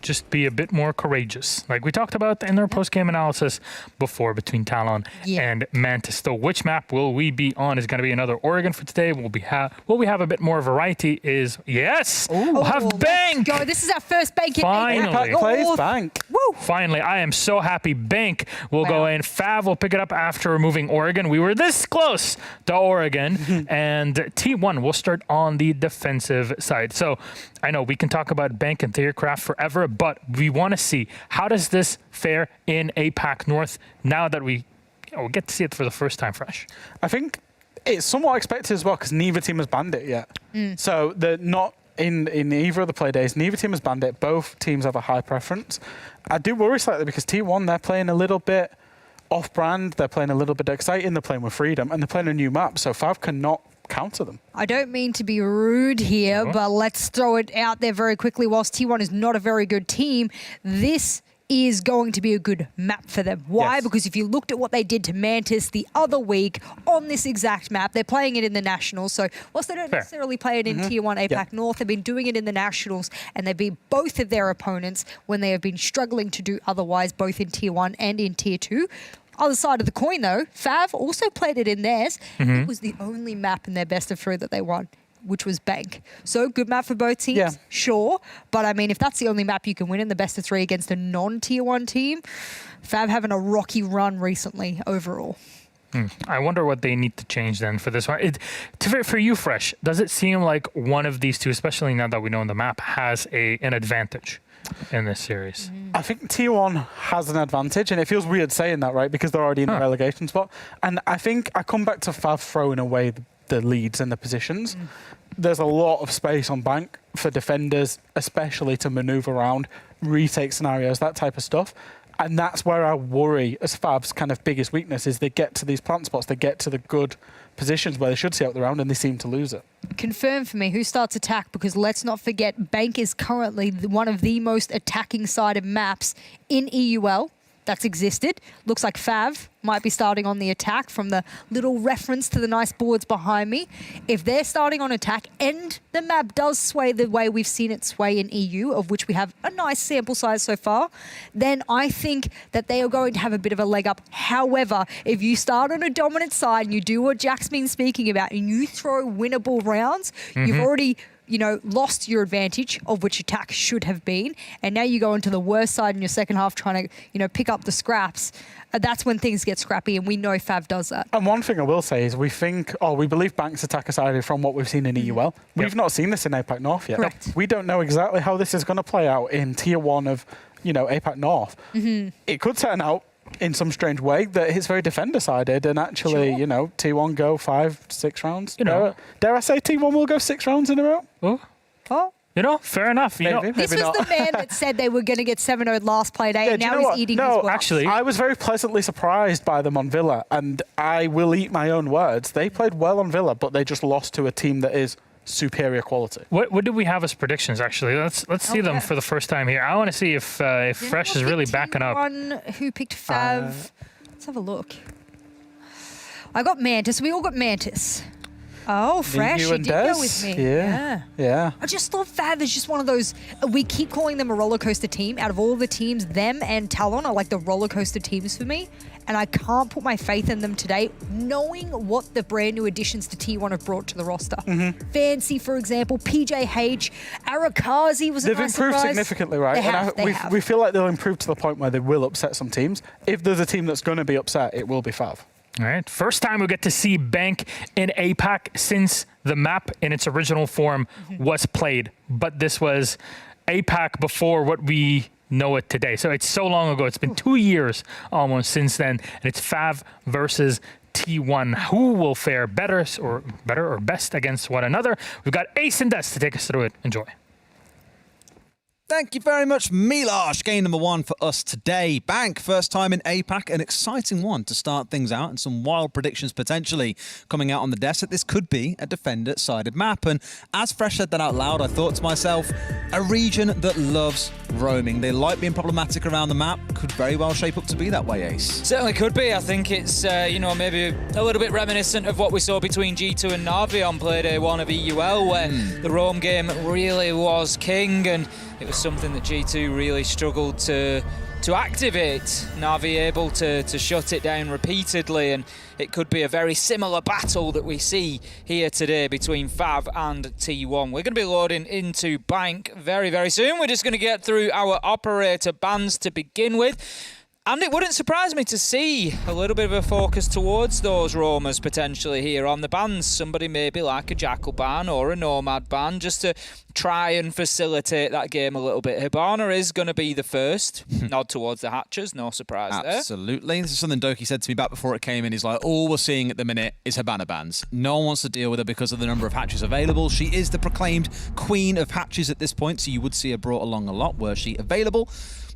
Just be a bit more courageous. Like we talked about in our post-game analysis before between Talon and Mantis. So which map will we be on is going to be another Oregon for today. Will we have a bit more variety is, we'll have Bank. Go. This is our first Bank in Finally. Plays Bank. Woo. Finally, I am so happy. Bank will go in. FAV will pick it up after removing Oregon. We were this close to Oregon. And T1 will start on the defensive side. So I know we can talk about Bank and Theorcraft forever, but we want to see how does this fare in APAC North now that we get to see it for the first time fresh. I think it's somewhat expected as well because neither team has banned it yet. So they're not in either of the play days. Neither team has banned it. Both teams have a high preference. I do worry slightly because T1, they're playing a little bit off-brand. They're playing a little bit exciting. They're playing with freedom and they're playing a new map. So FAV cannot counter them. I don't mean to be rude here, but let's throw it out there very quickly. Whilst T1 is not a very good team, this is going to be a good map for them. Why? Yes. Because if you looked at what they did to Mantis the other week on this exact map, they're playing it in the Nationals. So whilst they don't necessarily play it in Tier 1 APAC North, they've been doing it in the Nationals, and they've been both of their opponents when they have been struggling to do otherwise, both in Tier 1 and in Tier 2. Other side of the coin, though, Fav also played it in theirs. It was the only map in their best of 3 that they won, which was Bank. So good map for both teams, sure. But I mean, if that's the only map you can win in the best of 3 against a non-Tier 1 team, Fav having a rocky run recently overall. I wonder what they need to change then for this one. For you, Fresh, does it seem like one of these two, especially now that we know the map, has an advantage in this series? I think Tier 1 has an advantage, and it feels weird saying that, right? Because they're already in the relegation spot. And I think I come back to Fav throwing away the leads and the positions. There's a lot of space on Bank for defenders, especially to maneuver around, retake scenarios, that type of stuff. And that's where I worry as Fav's kind of biggest weakness is they get to these plant spots, they get to the good positions where they should see out the round, and they seem to lose it. Confirm for me who starts attack, because let's not forget Bank is currently one of the most attacking sided maps in EUL that's existed. Looks like Fav might be starting on the attack from the little reference to the nice boards behind me. If they're starting on attack and the map does sway the way we've seen it sway in EU, of which we have a nice sample size so far, then I think that they are going to have a bit of a leg up. However, if you start on a dominant side and you do what Jack's been speaking about and you throw winnable rounds, you've already lost your advantage, of which attack should have been, and now you go into the worst side in your second half trying to, pick up the scraps. That's when things get scrappy, and we know Fav does that. And one thing I will say is we believe Bank's attack aside from what we've seen in EUL. We've not seen this in APAC North yet. Correct. We don't know exactly how this is going to play out in Tier 1 of, APAC North. It could turn out in some strange way that it's very defender-sided, and actually, T1 go 5-6 rounds. Dare I say T1 will go 6 rounds in a row? Oh. Fair enough. Maybe This was not. the man that said they were going to get 7-0 last play day, and do you now know he's what? eating No, his words. actually, I was very pleasantly surprised by them on Villa, and I will eat my own words. They played well on Villa, but they just lost to a team that is superior quality. What do we have as predictions, actually? Let's see them for the first time here. I want to see if Fresh is really backing up. Who picked Fav? Let's have a look. I got Mantis. We all got Mantis. Oh, Fresh, you did go with me. Yeah. I just thought Fav is just one of those, we keep calling them a roller coaster team. Out of all the teams, them and Talon are like the roller coaster teams for me. And I can't put my faith in them today, knowing what the brand new additions to T1 have brought to the roster. Fancy, for example, PJH, Arakazi was a They've nice improved surprise. significantly, right? They have. We feel like they'll improve to the point where they will upset some teams. If there's a team that's going to be upset, it will be Fav. All right, first time we get to see Bank in APAC since the map in its original form was played. But this was APAC before what we know it today. So it's so long ago. It's been 2 years almost since then. And it's Fav versus T1. Who will fare better or best against one another? We've got Ace and Des to take us through it. Enjoy. Thank you very much, Milosh. Game number 1 for us today. Bank, first time in APAC, an exciting one to start things out, and some wild predictions potentially coming out on the desk that this could be a defender-sided map. And as Fresh said that out loud, I thought to myself, a region that loves roaming. They like being problematic around the map. Could very well shape up to be that way, Ace. Certainly could be. I think it's, maybe a little bit reminiscent of what we saw between G2 and Na'Vi on Playday 1 of EUL, where the roam game really was king, and it was something that G2 really struggled to activate. Na'Vi able to shut it down repeatedly, and it could be a very similar battle that we see here today between Fav and T1. We're going to be loading into Bank very, very soon. We're just going to get through our operator bans to begin with. And it wouldn't surprise me to see a little bit of a focus towards those roamers potentially here on the bans. Somebody maybe like a Jackal ban or a Nomad ban, just to try and facilitate that game a little bit. Hibana is going to be the first. Nod towards the Hatchers, no surprise there. Absolutely. This is something Doki said to me back before it came in. He's like, all we're seeing at the minute is Hibana bans. No one wants to deal with her because of the number of Hatches available. She is the proclaimed queen of Hatches at this point, so you would see her brought along a lot were she available.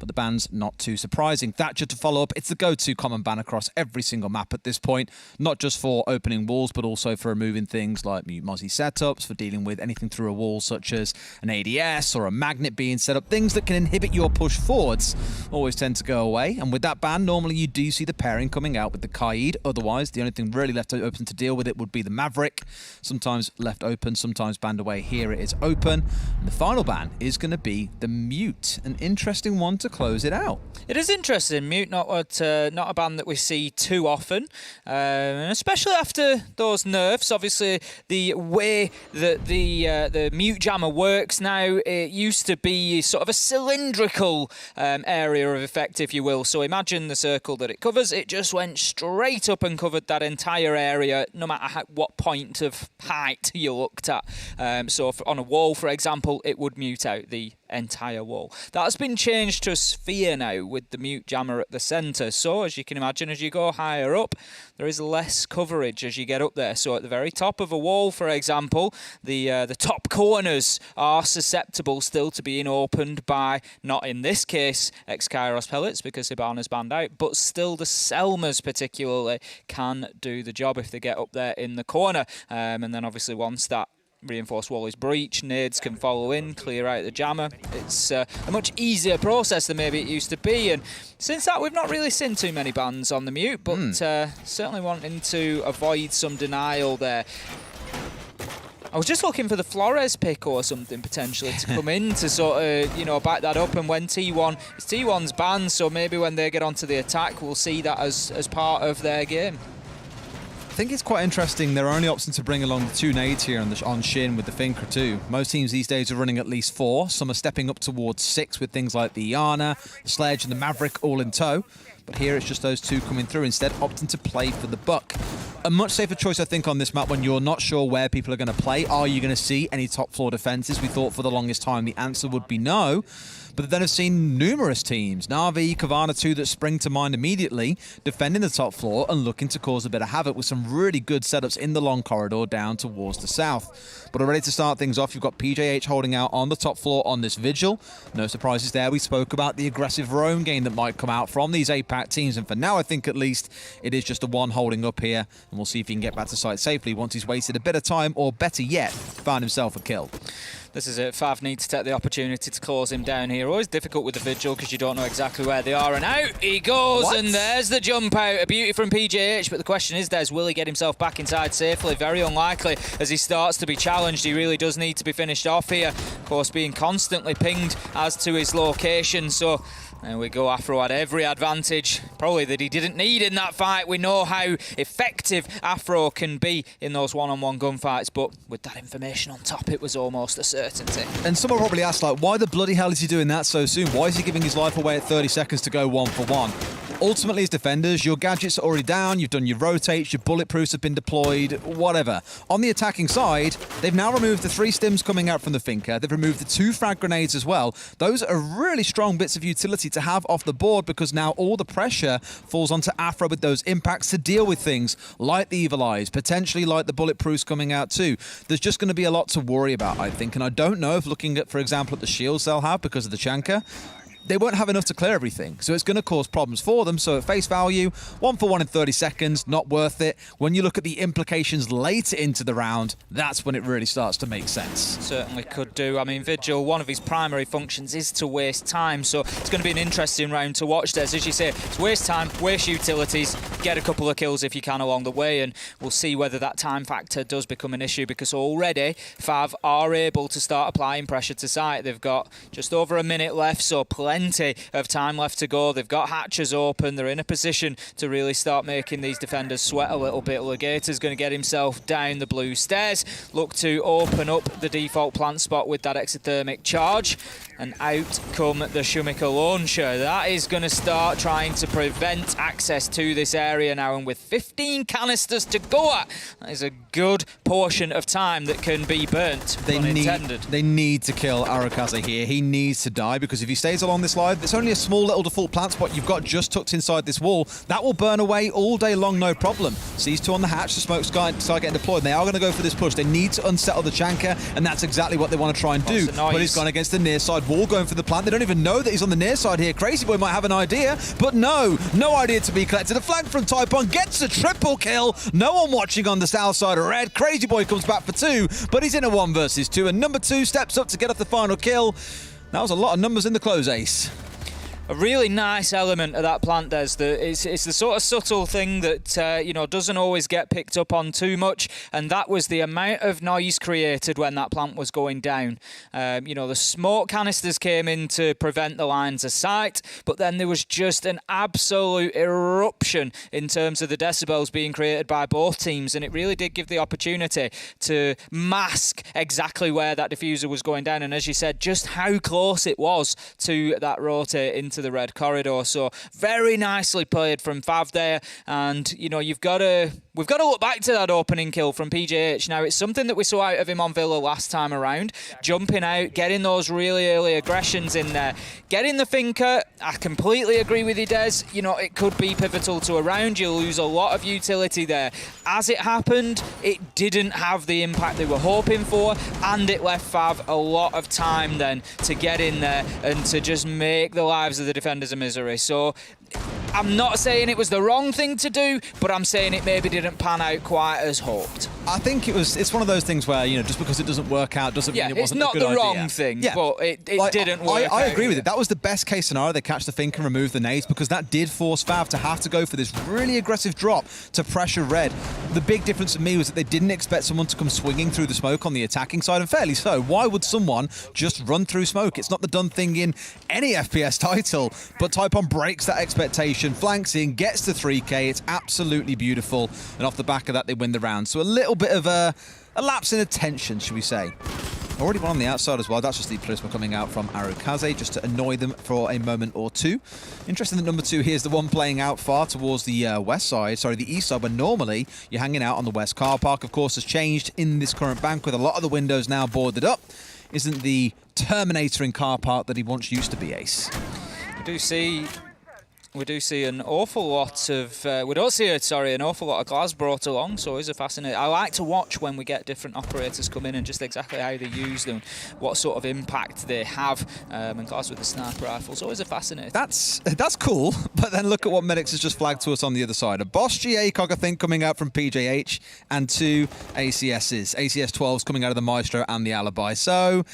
but the ban's not too surprising. Thatcher to follow up. It's the go-to common ban across every single map at this point, not just for opening walls, but also for removing things like mute Mozzie setups, for dealing with anything through a wall, such as an ADS or a magnet being set up. Things that can inhibit your push forwards always tend to go away. And with that ban, normally you do see the pairing coming out with the Kaid. Otherwise, the only thing really left open to deal with it would be the Maverick. Sometimes left open, sometimes banned away. Here it is open. And the final ban is going to be the Mute. An interesting one to close it out. It is interesting. Mute, not a ban that we see too often, especially after those nerfs. Obviously, the way that the Mute Jammer works now, it used to be sort of a cylindrical area of effect, if you will. So imagine the circle that it covers. It just went straight up and covered that entire area, no matter what point of height you looked at. So on a wall, for example, it would mute out the entire wall. That has been changed to a sphere now with the Mute Jammer at the centre. So as you can imagine, as you go higher up, there is less coverage as you get up there. So at the very top of a wall, for example, the top corners are susceptible still to being opened by, not in this case, X-Kairos pellets because Hibana's banned out, but still the Selmas particularly can do the job if they get up there in the corner. And then obviously once that reinforced wall is breached, nades can follow in, clear out the jammer. It's a much easier process than maybe it used to be, and since that we've not really seen too many bans on the Mute, but certainly wanting to avoid some denial there. I was just looking for the Flores pick or something potentially to come in to sort of, back that up. And when T1's banned, so maybe when they get onto the attack, we'll see that as part of their game. I think it's quite interesting. They're only opting to bring along the 2 nades here on Shin with the Finker too. Most teams these days are running at least 4. Some are stepping up towards 6 with things like the Iana, the Sledge and the Maverick all in tow. But here it's just those 2 coming through, instead opting to play for the buck. A much safer choice, I think, on this map when you're not sure where people are going to play. Are you going to see any top floor defenses? We thought for the longest time the answer would be no. But then I've seen numerous teams, Na'Vi, Kavana 2, that spring to mind immediately, defending the top floor and looking to cause a bit of havoc with some really good setups in the long corridor down towards the south. But already to start things off, you've got PJH holding out on the top floor on this vigil. No surprises there. We spoke about the aggressive roam game that might come out from these APAC teams, and for now I think at least it is just a one holding up here, and we'll see if he can get back to site safely once he's wasted a bit of time, or better yet, found himself a kill. This is it. Fav needs to take the opportunity to close him down here. Always difficult with the Vigil because you don't know exactly where they are. And out he goes, and there's the jump out. A beauty from PJH, but the question is, will he get himself back inside safely? Very unlikely as he starts to be challenged. He really does need to be finished off here. Of course, being constantly pinged as to his location. So there we go. Afro had every advantage, probably that he didn't need in that fight. We know how effective Afro can be in those one-on-one gunfights, but with that information on top, it was almost a certainty. And someone probably asked, like, why the bloody hell is he doing that so soon? Why is he giving his life away at 30 seconds to go 1-for-1? Ultimately, as defenders, your gadgets are already down, you've done your rotates, your bulletproofs have been deployed, whatever. On the attacking side, they've now removed the 3 stims coming out from the Finker. They've removed the 2 frag grenades as well. Those are really strong bits of utility to have off the board, because now all the pressure falls onto Afro with those impacts to deal with things like the Evil Eyes, potentially like the bulletproofs coming out too. There's just going to be a lot to worry about, I think, and I don't know if looking at, for example, at the shields they'll have because of the Chanka, they won't have enough to clear everything, so it's going to cause problems for them. So at face value, 1-for-1 in 30 seconds, not worth it. When you look at the implications later into the round, that's when it really starts to make sense. Certainly could do. I mean, Vigil, one of his primary functions is to waste time, so it's going to be an interesting round to watch, Des. As you say, it's waste time, waste utilities, get a couple of kills if you can along the way, and we'll see whether that time factor does become an issue, because already Fav are able to start applying pressure to site. They've got just over a minute left, so plenty of time left to go. They've got hatches open. They're in a position to really start making these defenders sweat a little bit. Legator's going to get himself down the blue stairs, look to open up the default plant spot with that exothermic charge, and out come the Shumiker launcher. That is going to start trying to prevent access to this area now, and with 15 canisters to go at, that is a good portion of time that can be burnt. They need to kill Arakaza here. He needs to die, because if he stays along this line, it's only a small little default plant spot you've got just tucked inside this wall. That will burn away all day long, no problem. Sees 2 on the hatch, the smoke's start getting deployed, and they are going to go for this push. They need to unsettle the Chanka, and that's exactly what they want to try and do. But he's gone against the near side red wall going for the plant. They don't even know that he's on the near side here. Crazy Boy might have an idea, but no idea to be collected. A flank from Typon gets a triple kill. No one watching on the south side of red. Crazy Boy comes back for 2, but he's in a 1 versus 2, and number 2 steps up to get off the final kill. That was a lot of numbers in the close, Ace. A really nice element of that plant, Des. It's the sort of subtle thing that doesn't always get picked up on too much, and that was the amount of noise created when that plant was going down. The smoke canisters came in to prevent the lines of sight, but then there was just an absolute eruption in terms of the decibels being created by both teams, and it really did give the opportunity to mask exactly where that diffuser was going down, and as you said, just how close it was to that rotate into the red corridor. So very nicely played from Fav there, and we've got to look back to that opening kill from PJH. Now, it's something that we saw out of him on Villa last time around, jumping out, getting those really early aggressions in there, getting the thinker. I completely agree with you, Des. It could be pivotal to a round. You lose a lot of utility there. As it happened, it didn't have the impact they were hoping for, and it left Fav a lot of time then to get in there and to just make the lives of the defenders a misery. So I'm not saying it was the wrong thing to do, but I'm saying it maybe didn't pan out quite as hoped. I think it's one of those things where, just because it doesn't work out doesn't mean it wasn't a good idea. It's not the wrong thing, but it didn't work out. I agree with it. That was the best case scenario. They catch the Fink and remove the nades, because that did force Fav to have to go for this really aggressive drop to pressure red. The big difference for me was that they didn't expect someone to come swinging through the smoke on the attacking side, and fairly so. Why would someone just run through smoke? It's not the done thing in any FPS title, but Typon breaks that expectation, flanks in, gets to 3k. It's absolutely beautiful, and off the back of that, they win the round. So a little bit of a lapse in attention, should we say. Already one on the outside as well. That's just the charisma coming out from Arukaze just to annoy them for a moment or two. Interesting that number 2 here is the one playing out far towards the the east side, where normally you're hanging out on the west car park. Of course, has changed in this current bank with a lot of the windows now boarded up. Isn't the Terminator in car park that he once used to be, Ace. We do see an awful lot of... an awful lot of glass brought along, so it's a fascinating... I like to watch when we get different operators come in and just exactly how they use them, what sort of impact they have, and glass with the sniper rifles. Always a fascinating. That's cool, but then look at what Medics has just flagged to us on the other side. A Boss G ACOG, I think, coming out from PJH, and 2 ACSs. ACS 12s coming out of the Maestro and the Alibi. So...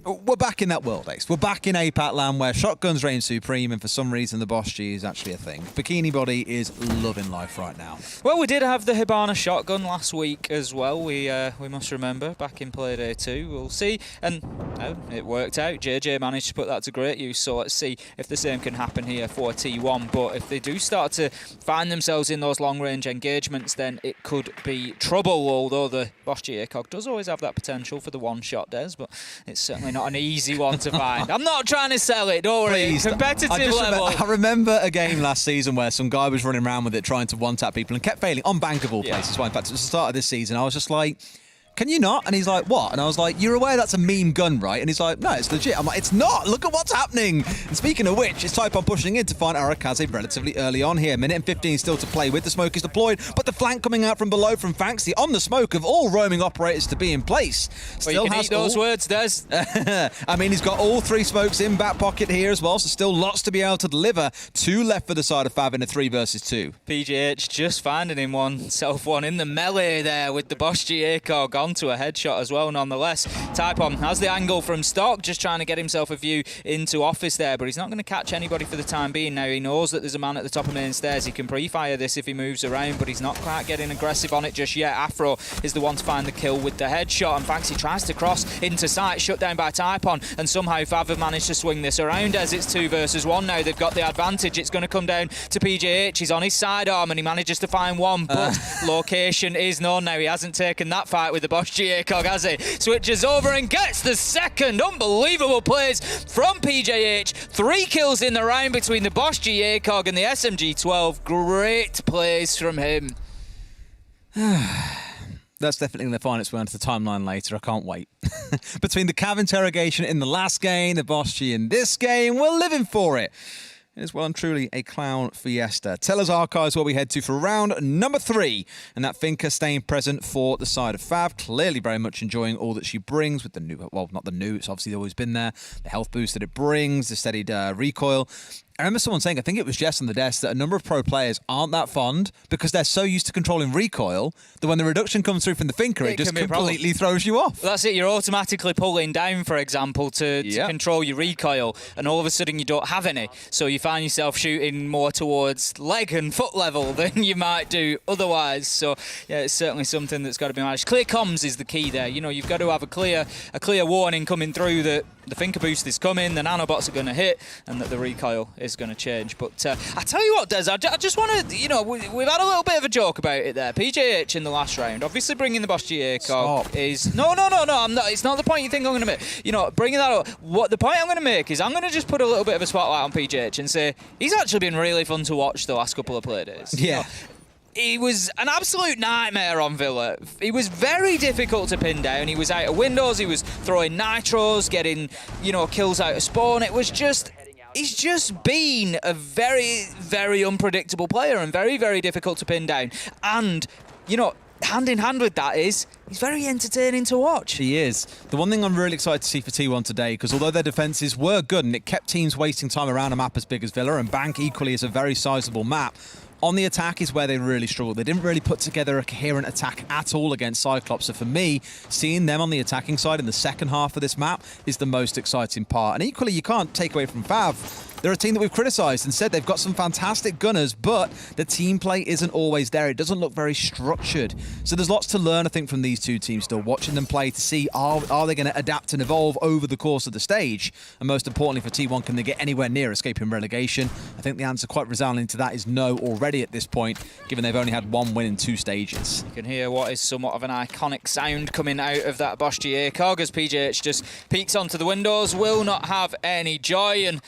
we're back in that world, Ace. We're back in APAC land where shotguns reign supreme, and for some reason the Boss G is actually a thing. Bikini Body is loving life right now. Well, we did have the Hibana shotgun last week as well. We must remember, back in Playday 2. We'll see. And it worked out. JJ managed to put that to great use, so let's see if the same can happen here for T1. But if they do start to find themselves in those long-range engagements, then it could be trouble, although the Boss G ACOG does always have that potential for the one-shot, Des, but it's certainly not an easy one to find. I'm not trying to sell it, don't worry. Please, competitive level. I remember a game last season where some guy was running around with it trying to one-tap people and kept failing on bankable places. Well, in fact, at the start of this season, I was just like, can you not? And he's like, what? And I was like, you're aware that's a meme gun, right? And he's like, no, it's legit. I'm like, it's not. Look at what's happening. And speaking of which, it's Typon pushing in to find Arakaze relatively early on here. Minute and 15 still to play with. The smoke is deployed, but the flank coming out from below from Fanxy on the smoke of all roaming operators to be in place. Still you can eat those words, Des. I mean, he's got all 3 smokes in back pocket here as well, so still lots to be able to deliver. 2 left for the side of Fav in a 3 versus 2. PGH just finding him one in the melee there with the Boss G ACOG onto a headshot as well, nonetheless. Typon has the angle from stock, just trying to get himself a view into office there, but he's not going to catch anybody for the time being. Now he knows that there's a man at the top of main stairs. He can pre-fire this if he moves around, but he's not quite getting aggressive on it just yet. Afro is the one to find the kill with the headshot, and Fanxy tries to cross into sight, shut down by Typon, and somehow Fav have managed to swing this around as it's 2 versus 1 now. They've got the advantage. It's going to come down to PJH. He's on his sidearm and he manages to find one, but location is known now. He hasn't taken that fight with the Boss G ACOG, has he? Switches over and gets the second. Unbelievable plays from PJH. 3 kills in the round between the Boss G ACOG and the SMG-12. Great plays from him. That's definitely going to find its way onto the timeline later. I can't wait. Between the Cav interrogation in the last game, the Boss G in this game, we're living for it. It is well and truly a clown fiesta. Tell us archives where we head to for round number 3. And that Finca staying present for the side of Fav. Clearly very much enjoying all that she brings with the new, well, not the new, it's obviously always been there. The health boost that it brings, the steadied recoil. I remember someone saying, I think it was Jess on the desk, that a number of pro players aren't that fond because they're so used to controlling recoil that when the reduction comes through from the Finca, it just completely throws you off. That's it. You're automatically pulling down, for example, to control your recoil, and all of a sudden you don't have any. So you find yourself shooting more towards leg and foot level than you might do otherwise. So yeah, it's certainly something that's got to be managed. Clear comms is the key there. You know, you've got to have a clear warning coming through that the Finca boost is coming, the nanobots are going to hit, and that the recoil is going to change. But I tell you what, Des, I just want to, you know, we've had a little bit of a joke about it there. PJH in the last round, obviously bringing the Bosch GA cog is... No, I'm not. It's not the point you think I'm going to make. You know, bringing that up, what the point I'm going to make is I'm going to just put a little bit of a spotlight on PJH and say he's actually been really fun to watch the last couple of play days. Yeah. You know, he was an absolute nightmare on Villa. He was very difficult to pin down. He was out of windows. He was throwing nitros, getting, you know, kills out of spawn. It was just... He's just been a very, very unpredictable player and very, very difficult to pin down. And, you know, hand in hand with that is he's very entertaining to watch. He is. The one thing I'm really excited to see for T1 today, because although their defences were good and it kept teams wasting time around a map as big as Villa, and Bank equally is a very sizable map, on the attack is where they really struggled. They didn't really put together a coherent attack at all against Cyclops. So for me, seeing them on the attacking side in the second half of this map is the most exciting part. And equally, you can't take away from Fav. They're a team that we've criticised and said they've got some fantastic gunners, but the team play isn't always there. It doesn't look very structured. So there's lots to learn, I think, from these two teams still, watching them play to see are they going to adapt and evolve over the course of the stage? And most importantly for T1, can they get anywhere near escaping relegation? I think the answer quite resounding to that is no already at this point, given they've only had one win in 2 stages. You can hear what is somewhat of an iconic sound coming out of that Bosch GA cog as PJH just peeks onto the windows, will not have any joy, and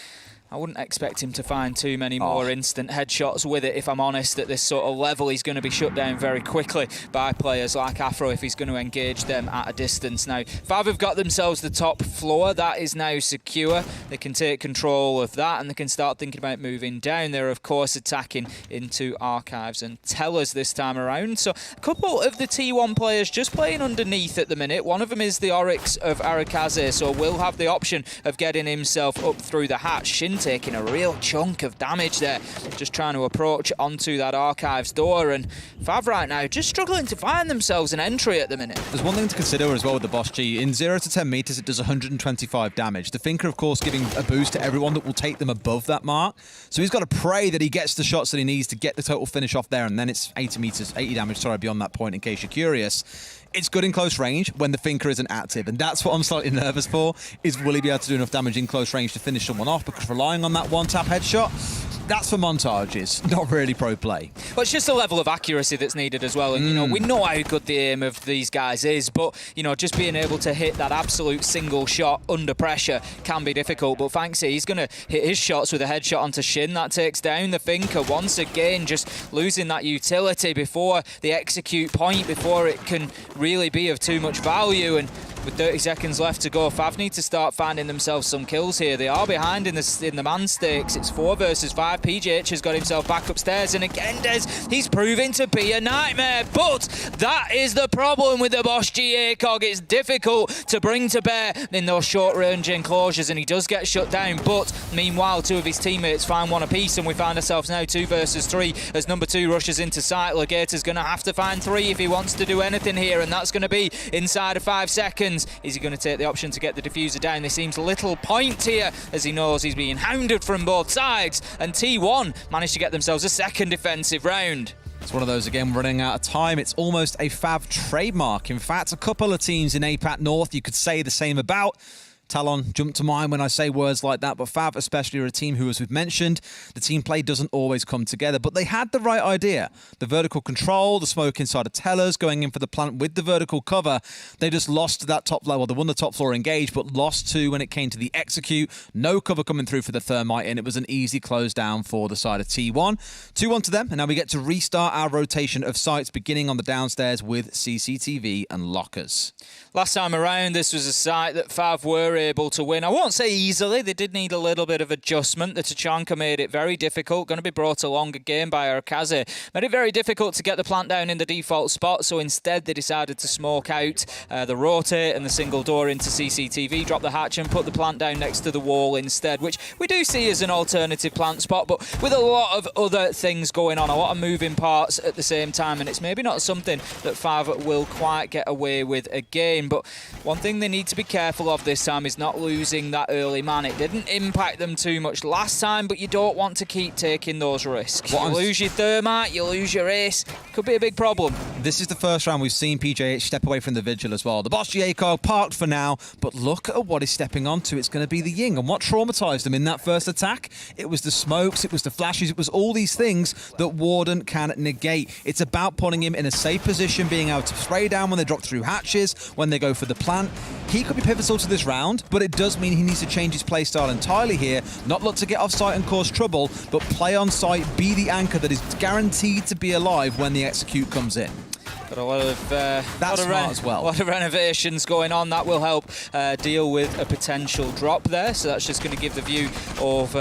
I wouldn't expect him to find too many more instant headshots with it, if I'm honest. At this sort of level, he's going to be shut down very quickly by players like Afro if he's going to engage them at a distance. Now, Fav have got themselves the top floor. That is now secure. They can take control of that and they can start thinking about moving down. They're, of course, attacking into Archives and Tellers this time around. So a couple of the T1 players just playing underneath at the minute. One of them is the Oryx of Arakaze, so will have the option of getting himself up through the hatch. Shin taking a real chunk of damage there, just trying to approach onto that Archives door, and Fav right now just struggling to find themselves an entry at the minute. There's one thing to consider as well with the Bosch G. In 0 to 10 meters, it does 125 damage. The Finca, of course, giving a boost to everyone that will take them above that mark. So he's got to pray that he gets the shots that he needs to get the total finish off there, and then it's 80 damage, beyond that point, in case you're curious. It's good in close range when the Finca isn't active, and that's what I'm slightly nervous for, is will he be able to do enough damage in close range to finish someone off, because relying on that one-tap headshot, that's for montages, not really pro play. Well, it's just a level of accuracy that's needed as well, and you know, we know how good the aim of these guys is, but you know, just being able to hit that absolute single shot under pressure can be difficult. But Fanksy, he's going to hit his shots with a headshot onto Shin. That takes down the Finca once again, just losing that utility before the execute point, before it can really be of too much value. And with 30 seconds left to go, Fav need to start finding themselves some kills here. They are behind in the man stakes. It's 4 versus 5. PJH has got himself back upstairs, and again, Des, he's proving to be a nightmare. But that is the problem with the Bosch GA cog. It's difficult to bring to bear in those short-range enclosures, and he does get shut down. But meanwhile, 2 of his teammates find one apiece, and we find ourselves now 2 versus 3 as number 2 rushes into sight. Legator's going to have to find 3 if he wants to do anything here, and that's going to be inside of 5 seconds. Is he going to take the option to get the diffuser down? There seems little point here, as he knows he's being hounded from both sides, and T1 managed to get themselves a second defensive round. It's one of those, again, running out of time. It's almost a Fav trademark. In fact, a couple of teams in APAC North you could say the same about. Talon jumped to mind when I say words like that, but Fav especially are a team who, as we've mentioned, the team play doesn't always come together, but they had the right idea. The vertical control, the smoke inside of Tellers, going in for the plant with the vertical cover. They just lost that top level. They won the top floor engage, but lost 2 when it came to the execute. No cover coming through for the Thermite, and it was an easy close down for the side of T1. 2-1 to them, and now we get to restart our rotation of sites, beginning on the downstairs with CCTV and lockers. Last time around, this was a site that Fav were able to win. I won't say easily. They did need a little bit of adjustment. The Tachanka made it very difficult. Going to be brought along again by Arkaze. Made it very difficult to get the plant down in the default spot, so instead they decided to smoke out the rotate and the single door into CCTV, drop the hatch and put the plant down next to the wall instead, which we do see as an alternative plant spot, but with a lot of other things going on, a lot of moving parts at the same time, and it's maybe not something that Fav will quite get away with again. But one thing they need to be careful of this time is not losing that early man. It didn't impact them too much last time, but you don't want to keep taking those risks. You lose your thermite, you lose your ace, could be a big problem. This is the first round we've seen PJH step away from the Vigil as well. The Boss APACL parked for now, but look at what he's stepping onto. It's going to be the Ying, and what traumatized him in that first attack? It was the smokes, it was the flashes, it was all these things that Warden can negate. It's about putting him in a safe position, being able to spray down when they drop through hatches, when they go for the plant. He could be pivotal to this round, but it does mean he needs to change his playstyle entirely here, not look to get off site and cause trouble, but play on site, be the anchor that is guaranteed to be alive when the execute comes in. Got a lot of as well. A lot of renovations going on. That will help deal with a potential drop there. So that's just going to give the view of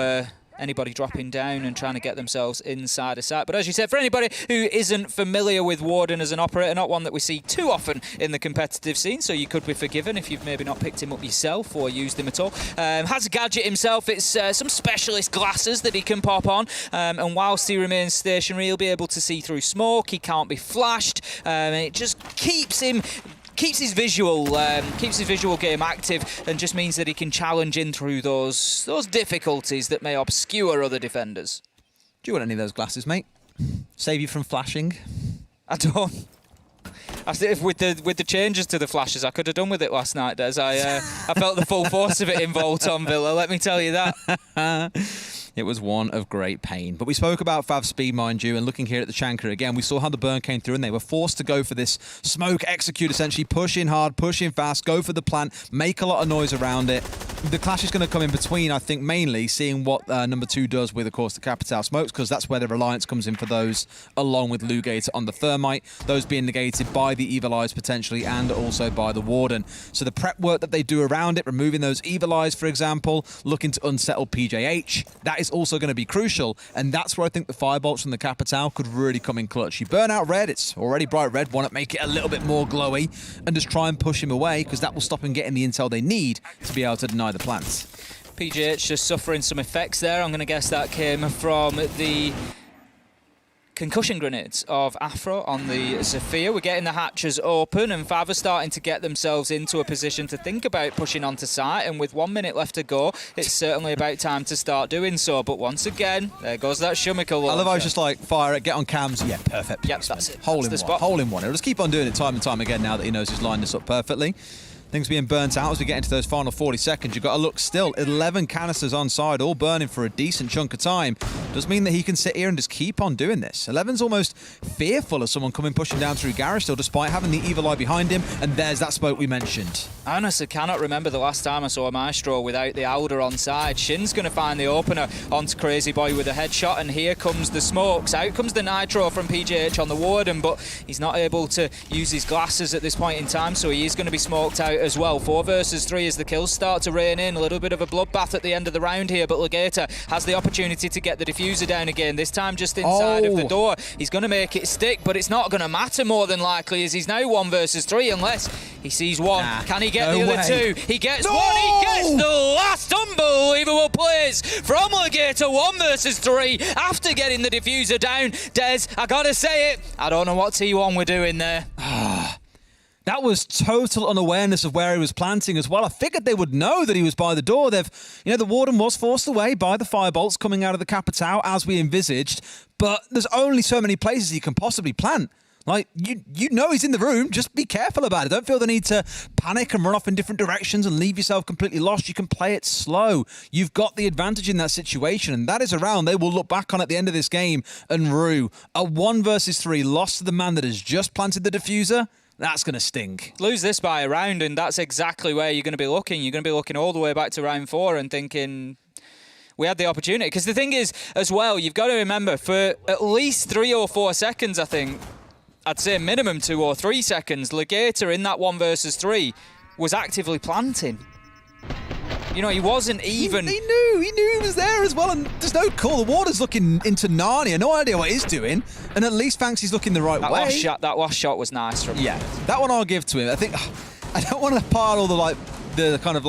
anybody dropping down and trying to get themselves inside a site. But as you said, for anybody who isn't familiar with Warden as an operator, not one that we see too often in the competitive scene, so you could be forgiven if you've maybe not picked him up yourself or used him at all. Has a gadget himself. It's some specialist glasses that he can pop on, and whilst he remains stationary, he'll be able to see through smoke. He can't be flashed, and it just keeps his visual game active, and just means that he can challenge in through those difficulties that may obscure other defenders. Do you want any of those glasses, mate? Save you from flashing? I don't. I think with the changes to the flashes, I could have done with it last night, Des. I felt the full force of it in Volton Villa, let me tell you that. It was one of great pain. But we spoke about Fav's speed, mind you, and looking here at the Tachanka again, we saw how the burn came through and they were forced to go for this smoke execute, essentially push in hard, push in fast, go for the plant, make a lot of noise around it. The clash is going to come in between, I think, mainly seeing what number 2 does with, of course, the APACL smokes, because that's where the reliance comes in for those, along with Lugator on the thermite, those being negated by the Evil Eyes potentially, and also by the Warden. So the prep work that they do around it, removing those Evil Eyes, for example, looking to unsettle PJH, that is also going to be crucial, and that's where I think the firebolts from the APACL could really come in clutch. You burn out red, it's already bright red, want to make it a little bit more glowy, and just try and push him away, because that will stop him getting the intel they need to be able to deny the plants. PJH just suffering some effects there. I'm going to guess that came from the concussion grenades of Afro on the Zephyr. We're getting the hatches open, and Fav are starting to get themselves into a position to think about pushing onto site, and with 1 minute left to go, it's certainly about time to start doing so. But once again, there goes that Shumical launcher. I love how it's just like, fire it, get on cams, yeah, perfect. Yep, that's it. Hole in one. He'll just keep on doing it time and time again now that he knows he's lined this up perfectly. Things being burnt out as we get into those final 40 seconds. You've got to look still. 11 canisters on side, all burning for a decent chunk of time. Does mean that he can sit here and just keep on doing this. 11's almost fearful of someone coming pushing down through Garage still, despite having the Evil Eye behind him. And there's that smoke we mentioned. I honestly cannot remember the last time I saw a Maestro without the Alder on side. Shin's going to find the opener onto Crazy Boy with a headshot, and here comes the smokes. Out comes the Nitro from PJH on the Warden, but he's not able to use his glasses at this point in time, so he is going to be smoked out as well. 4 versus 3 as the kills start to rain in. A little bit of a bloodbath at the end of the round here, but Legator has the opportunity to get the diffuser down again, this time just inside of the door. He's going to make it stick, but it's not going to matter more than likely, as he's now 1 versus 3 unless he sees one. Can he get the other 2? He gets one, he gets the last. Unbelievable plays from Legator. 1 versus 3 after getting the diffuser down. Des, I gotta say it, I don't know what T1 were doing there. That was total unawareness of where he was planting as well. I figured they would know that he was by the door. The Warden was forced away by the firebolts coming out of the APACL as we envisaged, but there's only so many places he can possibly plant. Like, you know he's in the room, just be careful about it. Don't feel the need to panic and run off in different directions and leave yourself completely lost. You can play it slow. You've got the advantage in that situation, and that is a round they will look back on at the end of this game and rue. A 1 versus 3 loss to the man that has just planted the diffuser. That's going to sting. Lose this by a round, and that's exactly where you're going to be looking. You're going to be looking all the way back to round 4 and thinking, we had the opportunity. Because the thing is, as well, you've got to remember, for at least 3 or 4 seconds, I think, I'd say minimum 2 or 3 seconds, Legator in that 1 versus 3 was actively planting. You know, he wasn't even... He knew he was there as well, and there's no call. The water's looking into Narnia, no idea what he's doing, and at least Fancy's looking the right way. That last shot was nice from him. Yeah, that one I'll give to him. I think, I don't want to pile all the kind of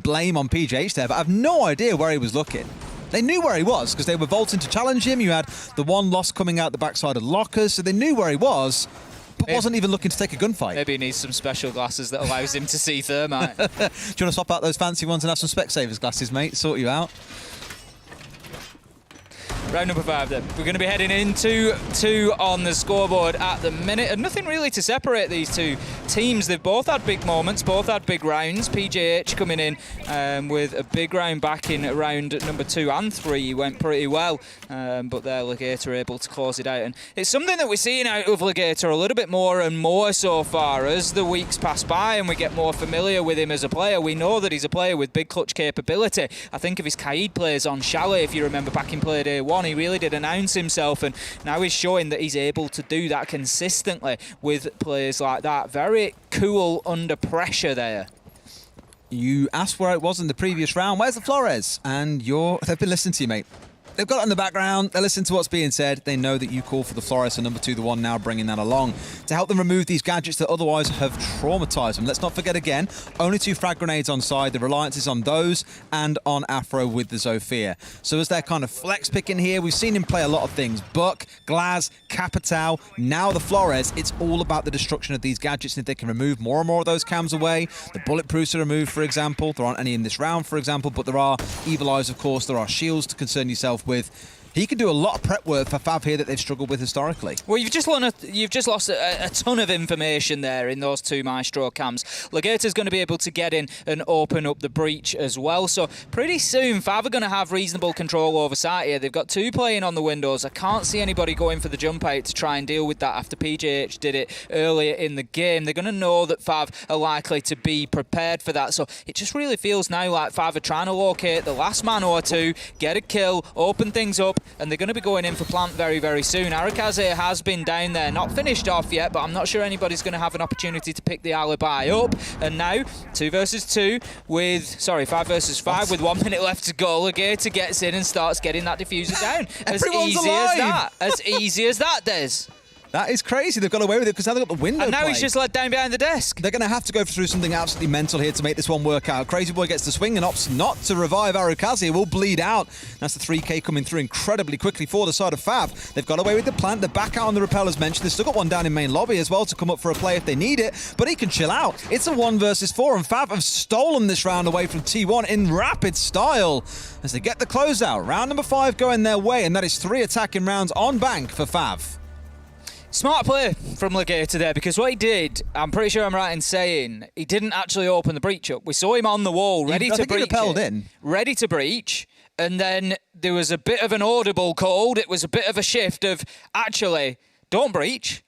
blame on PJH there, but I have no idea where he was looking. They knew where he was because they were vaulting to challenge him. You had the one loss coming out the backside of lockers, so they knew where he was, but wasn't even looking to take a gunfight. Maybe he needs some special glasses that allows him to see thermite. Do you want to swap out those fancy ones and have some Specsavers glasses, mate? Sort you out. Round number 5 then. We're going to be heading into 2 on the scoreboard at the minute, and nothing really to separate these two teams. They've both had big moments, both had big rounds. PJH coming in with a big round back in round number 2 and 3. He went pretty well, but there Legator able to close it out. And it's something that we're seeing out of Legator a little bit more and more so far as the weeks pass by and we get more familiar with him as a player. We know that he's a player with big clutch capability. I think of his Kaid plays on Chalet, if you remember back in Playday 1. He really did announce himself, and now he's showing that he's able to do that consistently with players like that. Very cool under pressure there. You asked where it was in the previous round. Where's the Flores? And they've been listening to you, mate. They've got it in the background. They listen to what's being said. They know that you call for the Flores, and number 2, the one now bringing that along to help them remove these gadgets that otherwise have traumatized them. Let's not forget again, only 2 frag grenades on side. The reliance is on those and on Afro with the Zofia. So as they're kind of flex picking here, we've seen him play a lot of things. Buck, Glaz, Capital, now the Flores. It's all about the destruction of these gadgets, and if they can remove more and more of those cams away, the bulletproofs are removed, for example. There aren't any in this round, for example, but there are Evil Eyes, of course. There are shields to concern yourself with. He can do a lot of prep work for Fav here that they've struggled with historically. Well, you've just lost a ton of information there in those 2 Maestro cams. Legator's going to be able to get in and open up the breach as well. So pretty soon, Fav are going to have reasonable control over site here. They've got 2 playing on the windows. I can't see anybody going for the jump out to try and deal with that after PJH did it earlier in the game. They're going to know that Fav are likely to be prepared for that. So it just really feels now like Fav are trying to locate the last man or 2, get a kill, open things up, and they're going to be going in for plant very, very soon. Arakaze has been down there, not finished off yet, but I'm not sure anybody's going to have an opportunity to pick the alibi up. And now, 2 versus 2 with, 5 versus 5 with 1 minute left to go. Legator gets in and starts getting that diffuser down. As easy as that. As easy as that, Des. That is crazy. They've got away with it because now they've got the window And now play. he's just led down behind the desk. They're going to have to go through something absolutely mental here to make this one work out. Crazy Boy gets the swing and opts not to revive Arukazi. It will bleed out. That's the 3K coming through incredibly quickly for the side of Fav. They've got away with the plant. They're back out on the rappel as mentioned. They've still got one down in main lobby as well to come up for a play if they need it, but he can chill out. It's a 1 versus 4, and Fav have stolen this round away from T1 in rapid style as they get the closeout. Round number 5 going their way, and that is 3 attacking rounds on bank for Fav. Smart play from Legator there, because what he did, I'm pretty sure I'm right in saying, he didn't actually open the breach up. We saw him on the wall, ready to breach. Ready to breach, and then there was a bit of an audible called. It was a bit of a shift of, actually, don't breach.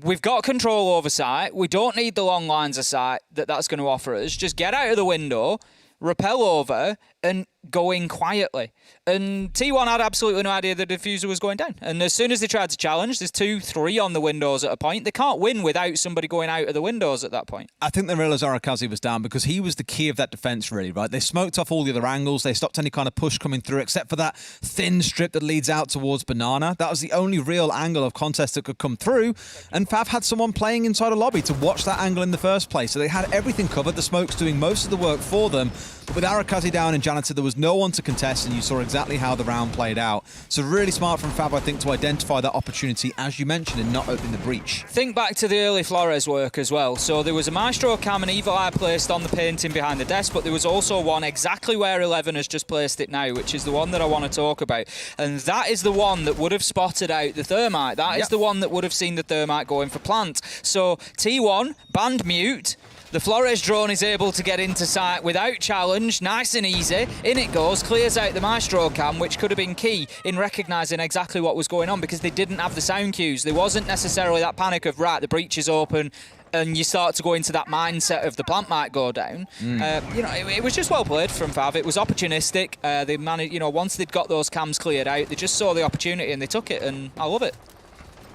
We've got control over site. We don't need the long lines of sight that's going to offer us. Just get out of the window, rappel over, and go in quietly. And T1 had absolutely no idea the diffuser was going down. And as soon as they tried to challenge, there's 2, 3 on the windows at a point. They can't win without somebody going out of the windows at that point. I think they realised Arakazi was down because he was the key of that defence, really, right? They smoked off all the other angles. They stopped any kind of push coming through, except for that thin strip that leads out towards Banana. That was the only real angle of contest that could come through. And Fav had someone playing inside a lobby to watch that angle in the first place. So they had everything covered. The smoke's doing most of the work for them. But with Arakazi down and Janitor, there was no one to contest, and you saw exactly how the round played out. So really smart from Fab, I think, to identify that opportunity, as you mentioned, and not opening the breach. Think back to the early Flores work as well. So there was a Maestro cam and Evil Eye placed on the painting behind the desk, but there was also one exactly where 11 has just placed it now, which is the one that I want to talk about. And that is the one that would have spotted out the thermite. That is the one that would have seen the thermite going for plant. So T1, band mute. The Flores drone is able to get into sight without challenge, nice and easy. In it goes, clears out the Maestro cam, which could have been key in recognising exactly what was going on because they didn't have the sound cues. There wasn't necessarily that panic of, right, the breach is open, and you start to go into that mindset of the plant might go down. It was just well played from Fav. It was opportunistic. They managed, once they'd got those cams cleared out, they just saw the opportunity and they took it, and I love it.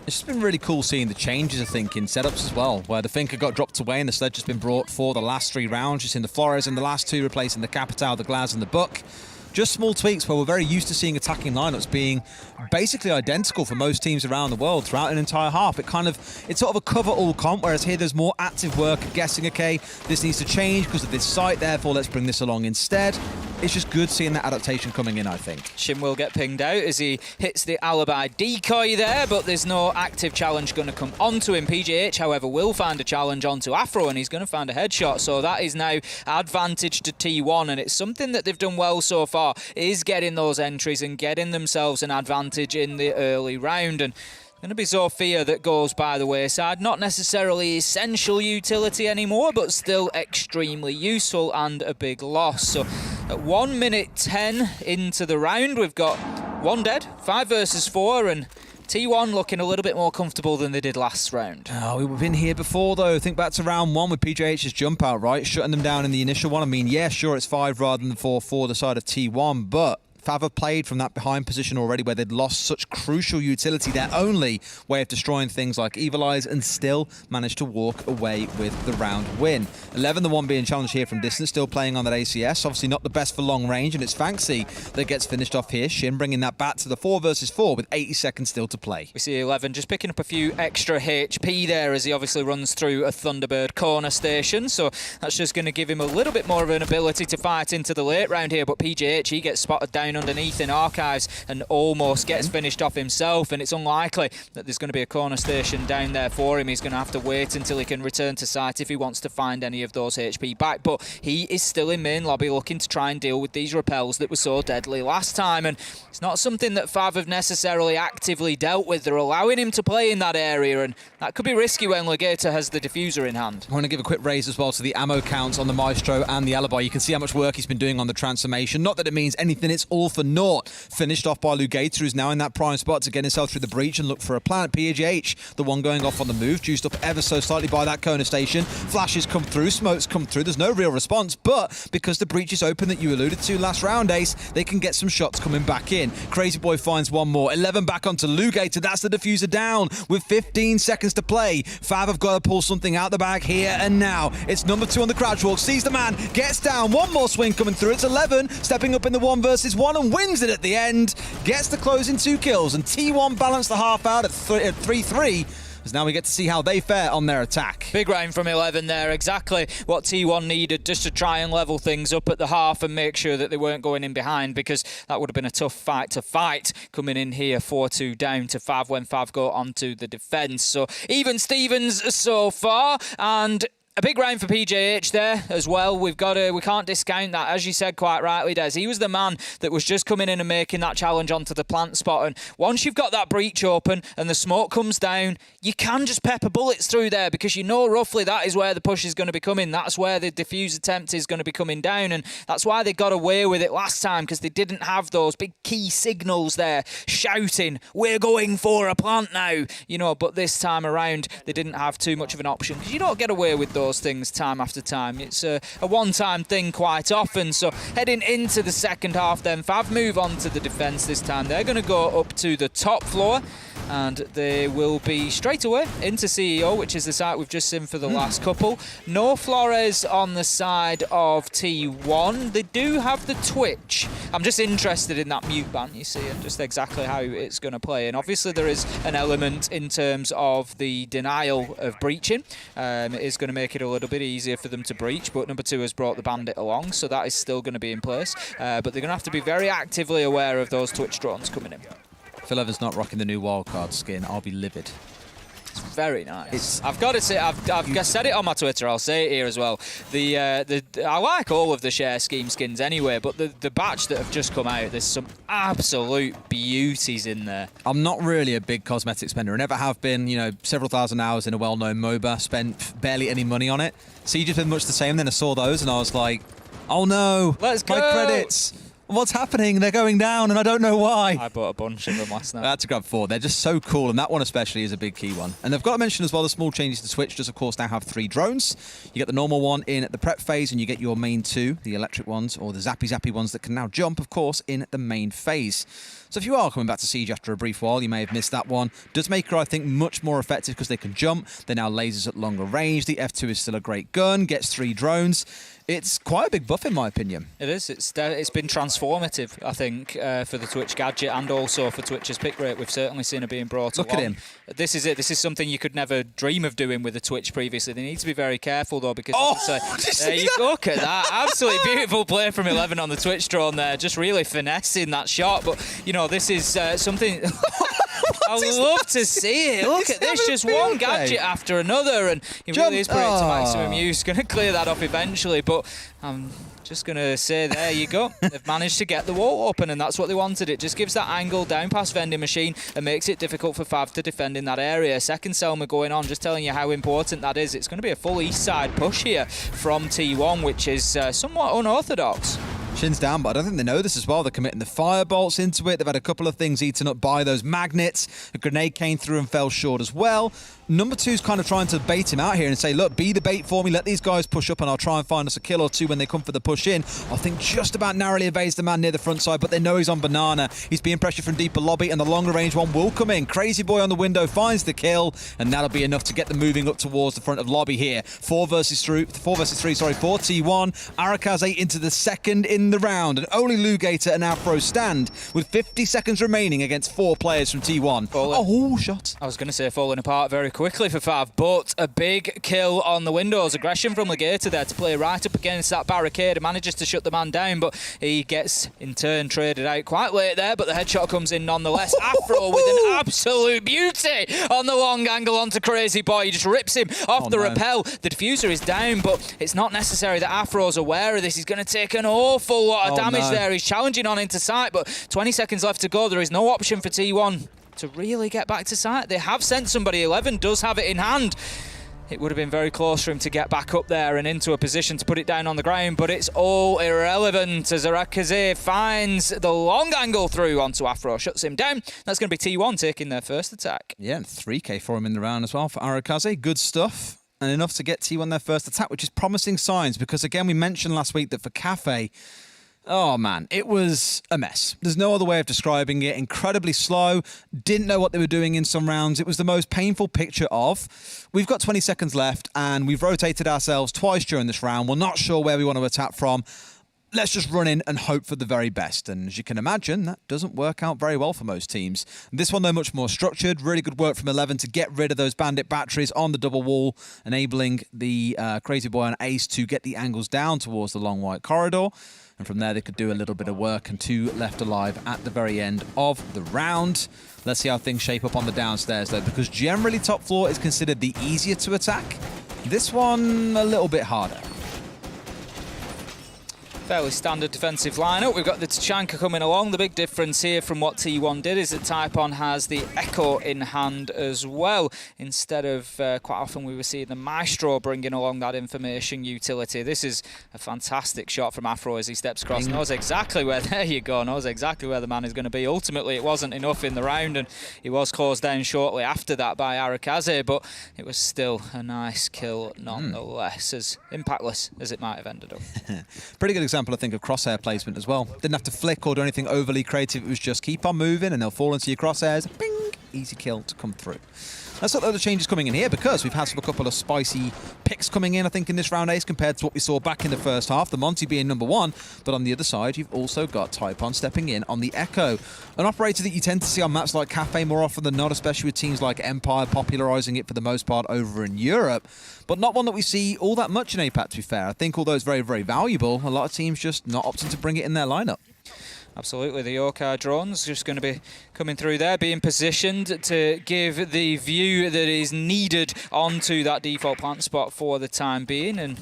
It's just been really cool seeing the changes, I think, in setups as well, where the Thinker got dropped away and the Sledge has been brought for the last 3 rounds. Just in the Flores in the last 2, replacing the Capitao, the Glaz and the Buck. Just small tweaks where we're very used to seeing attacking lineups being basically identical for most teams around the world throughout an entire half. It's sort of a cover-all comp, whereas here there's more active work at guessing, okay, this needs to change because of this site, therefore let's bring this along instead. It's just good seeing that adaptation coming in, I think. Shin will get pinged out as he hits the alibi decoy there, but there's no active challenge going to come onto him. PJH, however, will find a challenge onto Afro, and he's going to find a headshot, so that is now advantage to T1, and it's something that they've done well so far, is getting those entries and getting themselves an advantage in the early round. And going to be Zofia that goes by the wayside. Not necessarily essential utility anymore, but still extremely useful and a big loss. So at 1 minute 10 into the round, we've got 1 dead, 5 versus 4, and T1 looking a little bit more comfortable than they did last round. Oh, we've been here before, though. Think back to round 1 with PJH's jump out, right? Shutting them down in the initial one. I mean, yeah, sure, it's 5 rather than 4 for the side of T1, but Fav have played from that behind position already where they'd lost such crucial utility, their only way of destroying things like Evil Eyes, and still managed to walk away with the round win. 11, the one being challenged here from distance, still playing on that ACS. Obviously not the best for long range, and it's Fanxy that gets finished off here. Shin bringing that back to the 4 versus 4 with 80 seconds still to play. We see 11 just picking up a few extra HP there as he obviously runs through a Thunderbird corner station, so that's just going to give him a little bit more of an ability to fight into the late round here, but PJH, he gets spotted down underneath in Archives and almost gets finished off himself, and it's unlikely that there's going to be a corner station down there for him. He's going to have to wait until he can return to site if he wants to find any of those HP back, but he is still in main lobby looking to try and deal with these repels that were so deadly last time, and it's not something that Fav have necessarily actively dealt with. They're allowing him to play in that area, and that could be risky when Legator has the diffuser in hand. I want to give a quick raise as well to the ammo counts on the Maestro and the Alibi. You can see how much work he's been doing on the transformation. Not that it means anything, it's all for naught. Finished off by Lugator, who's now in that prime spot to get himself through the breach and look for a plant. PJH, the one going off on the move, juiced up ever so slightly by that corner station. Flashes come through, smokes come through, there's no real response, but because the breach is open that you alluded to last round, Ace, they can get some shots coming back in. Crazy Boy finds one more. 11 back onto Lugator, that's the diffuser down with 15 seconds to play. Fav have got to pull something out the bag here and now. It's number 2 on the crouch walk, sees the man, gets down, one more swing coming through. It's 11 stepping up in the 1 versus 1 and wins it at the end. Gets the closing 2 kills, and T1 balanced the half out at 3-3. As now we get to see how they fare on their attack. Big round from 11 there, exactly what T1 needed just to try and level things up at the half and make sure that they weren't going in behind, because that would have been a tough fight to fight coming in here 4-2 down to Fav when Fav go onto the defence. So even Stevens so far, and a big round for PJH there as well. We can't discount that. As you said quite rightly, Des, he was the man that was just coming in and making that challenge onto the plant spot. And once you've got that breach open and the smoke comes down, you can just pepper bullets through there, because you know roughly that is where the push is going to be coming. That's where the defuse attempt is going to be coming down. And that's why they got away with it last time, because they didn't have those big key signals there shouting, "We're going for a plant now." You know, but this time around, they didn't have too much of an option. You don't get away with those things time after time. It's a one-time thing quite often. So heading into the second half then, Fav move on to the defence this time. They're going to go up to the top floor, and they will be straight away into CEO, which is the site we've just seen for the last couple. No Flores on the side of T1. They do have the Twitch. I'm just interested in that mute ban, you see, and just exactly how it's going to play. And obviously there is an element in terms of the denial of breaching. It is going to make it a little bit easier for them to breach, but number 2 has brought the bandit along, so that is still going to be in place. But they're going to have to be very actively aware of those Twitch drones coming in. Phil Evans not rocking the new wildcard skin. I'll be livid. It's very nice. I've got to say, I've said it on my Twitter. I'll say it here as well. I like all of the share scheme skins anyway, but the batch that have just come out, there's some absolute beauties in there. I'm not really a big cosmetic spender. I never have been. You know, several thousand hours in a well-known MOBA, spent barely any money on it. Siege has been much the same. Then I saw those and I was like, oh no, let's go. My credits. What's happening? They're going down, and I don't know why. I bought a bunch of them last night. I had to grab 4. They're just so cool, and that one especially is a big key one. And I've got to mention as well the small changes to Switch does, of course, now have 3 drones. You get the normal one in the prep phase, and you get your main 2, the electric ones, or the zappy ones that can now jump, of course, in the main phase. So if you are coming back to Siege after a brief while, you may have missed that one. Does make her, I think, much more effective because they can jump. They're now lasers at longer range. The F2 is still a great gun, gets 3 drones. It's quite a big buff, in my opinion. It is. It's been transformative, I think, for the Twitch gadget and also for Twitch's pick rate. We've certainly seen it being brought along. Look at him. This is it. This is something you could never dream of doing with the Twitch previously. They need to be very careful, though, because there you go. Look at that. Absolutely beautiful play from 11 on the Twitch drone there. Just really finessing that shot. But, you know, this is something... I love to see it. Look at this, just one gadget after another, and he really is putting it to maximum use. Going to clear that off eventually, but I'm just going to say there you go. They've managed to get the wall open, and that's what they wanted. It just gives that angle down past vending machine and makes it difficult for Fav to defend in that area. Second Selma going on, just telling you how important that is. It's going to be a full east side push here from T1, which is somewhat unorthodox. Shin's down, but I don't think they know this as well. They're committing the firebolts into it. They've had a couple of things eaten up by those magnets. A grenade came through and fell short as well. Number 2's kind of trying to bait him out here and say, look, be the bait for me. Let these guys push up and I'll try and find us a kill or 2 when they come for the push in. I think just about narrowly evades the man near the front side, but they know he's on banana. He's being pressured from deeper lobby, and the longer range one will come in. Crazy Boy on the window finds the kill, and that'll be enough to get them moving up towards the front of lobby here. 4 versus 3, for T1. Arakaze into the second in the round, and only Lugator and Afro stand with 50 seconds remaining against 4 players from T1. Oh, shot. I was going to say falling apart very quickly for Fav, but a big kill on the windows. Aggression from Lugator there to play right up against that barricade and manages to shut the man down, but he gets in turn traded out quite late there, but the headshot comes in nonetheless. Afro with an absolute beauty on the long angle onto Crazy Boy. He just rips him off the rappel. The diffuser is down, but it's not necessary that Afro's aware of this. He's going to take an awful lot of damage there. He's challenging on into sight, but 20 seconds left to go. There is no option for T1 to really get back to sight. They have sent somebody. 11 does have it in hand. It would have been very close for him to get back up there and into a position to put it down on the ground, but it's all irrelevant as Arakaze finds the long angle through onto Afro, shuts him down. That's going to be T1 taking their first attack. Yeah, and 3k for him in the round as well for Arakaze. Good stuff. And enough to get T1 their first attack, which is promising signs, because again, we mentioned last week that for Cafe, oh man, it was a mess. There's no other way of describing it. Incredibly slow, didn't know what they were doing in some rounds. It was the most painful picture of, we've got 20 seconds left and we've rotated ourselves twice during this round. We're not sure where we want to attack from. Let's just run in and hope for the very best. And as you can imagine, that doesn't work out very well for most teams. This one, though, much more structured. Really good work from 11 to get rid of those bandit batteries on the double wall, enabling the Crazy Boy and Ace to get the angles down towards the long white corridor. And from there, they could do a little bit of work, and 2 left alive at the very end of the round. Let's see how things shape up on the downstairs, though, because generally top floor is considered the easier to attack. This one, a little bit harder. Fairly standard defensive lineup. We've got the Tachanka coming along. The big difference here from what T1 did is that Taipon has the Echo in hand as well. Instead of quite often we were seeing the Maestro bringing along that information utility. This is a fantastic shot from Afro as he steps across. Knows exactly where, there you go, knows exactly where the man is going to be. Ultimately, it wasn't enough in the round, and he was closed down shortly after that by Arakaze, but it was still a nice kill nonetheless, as impactless as it might have ended up. Pretty good example, I think, of crosshair placement as well. Didn't have to flick or do anything overly creative. It was just keep on moving and they'll fall into your crosshairs. Bing! Easy kill to come through. Let's look at the changes coming in here, because we've had a couple of spicy picks coming in, I think, in this round, Ace, compared to what we saw back in the first half. The Monty being number 1, but on the other side, you've also got Taipon stepping in on the Echo. An operator that you tend to see on maps like Cafe more often than not, especially with teams like Empire popularising it for the most part over in Europe, but not one that we see all that much in APAC, to be fair. I think although it's very, very valuable, a lot of teams just not opting to bring it in their lineup. Absolutely, the Yokai drone's just going to be coming through there, being positioned to give the view that is needed onto that default plant spot for the time being. And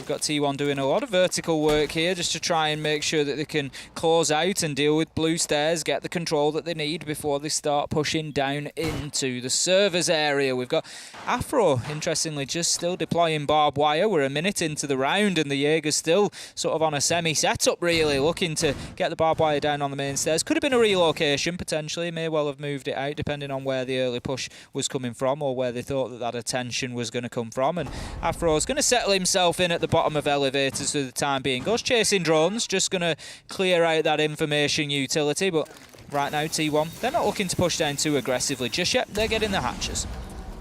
We've got T1 doing a lot of vertical work here just to try and make sure that they can close out and deal with blue stairs, get the control that they need before they start pushing down into the servers area. We've got Afro, interestingly, just still deploying barbed wire. We're a minute into the round and the Jaeger's still sort of on a semi-setup, really, looking to get the barbed wire down on the main stairs. Could have been a relocation, potentially. May well have moved it out, depending on where the early push was coming from or where they thought that attention was going to come from. And Afro's going to settle himself in at the bottom of elevators for the time being. Goes chasing drones, just going to clear out that information utility. But right now, T1, they're not looking to push down too aggressively just yet. They're getting the hatches.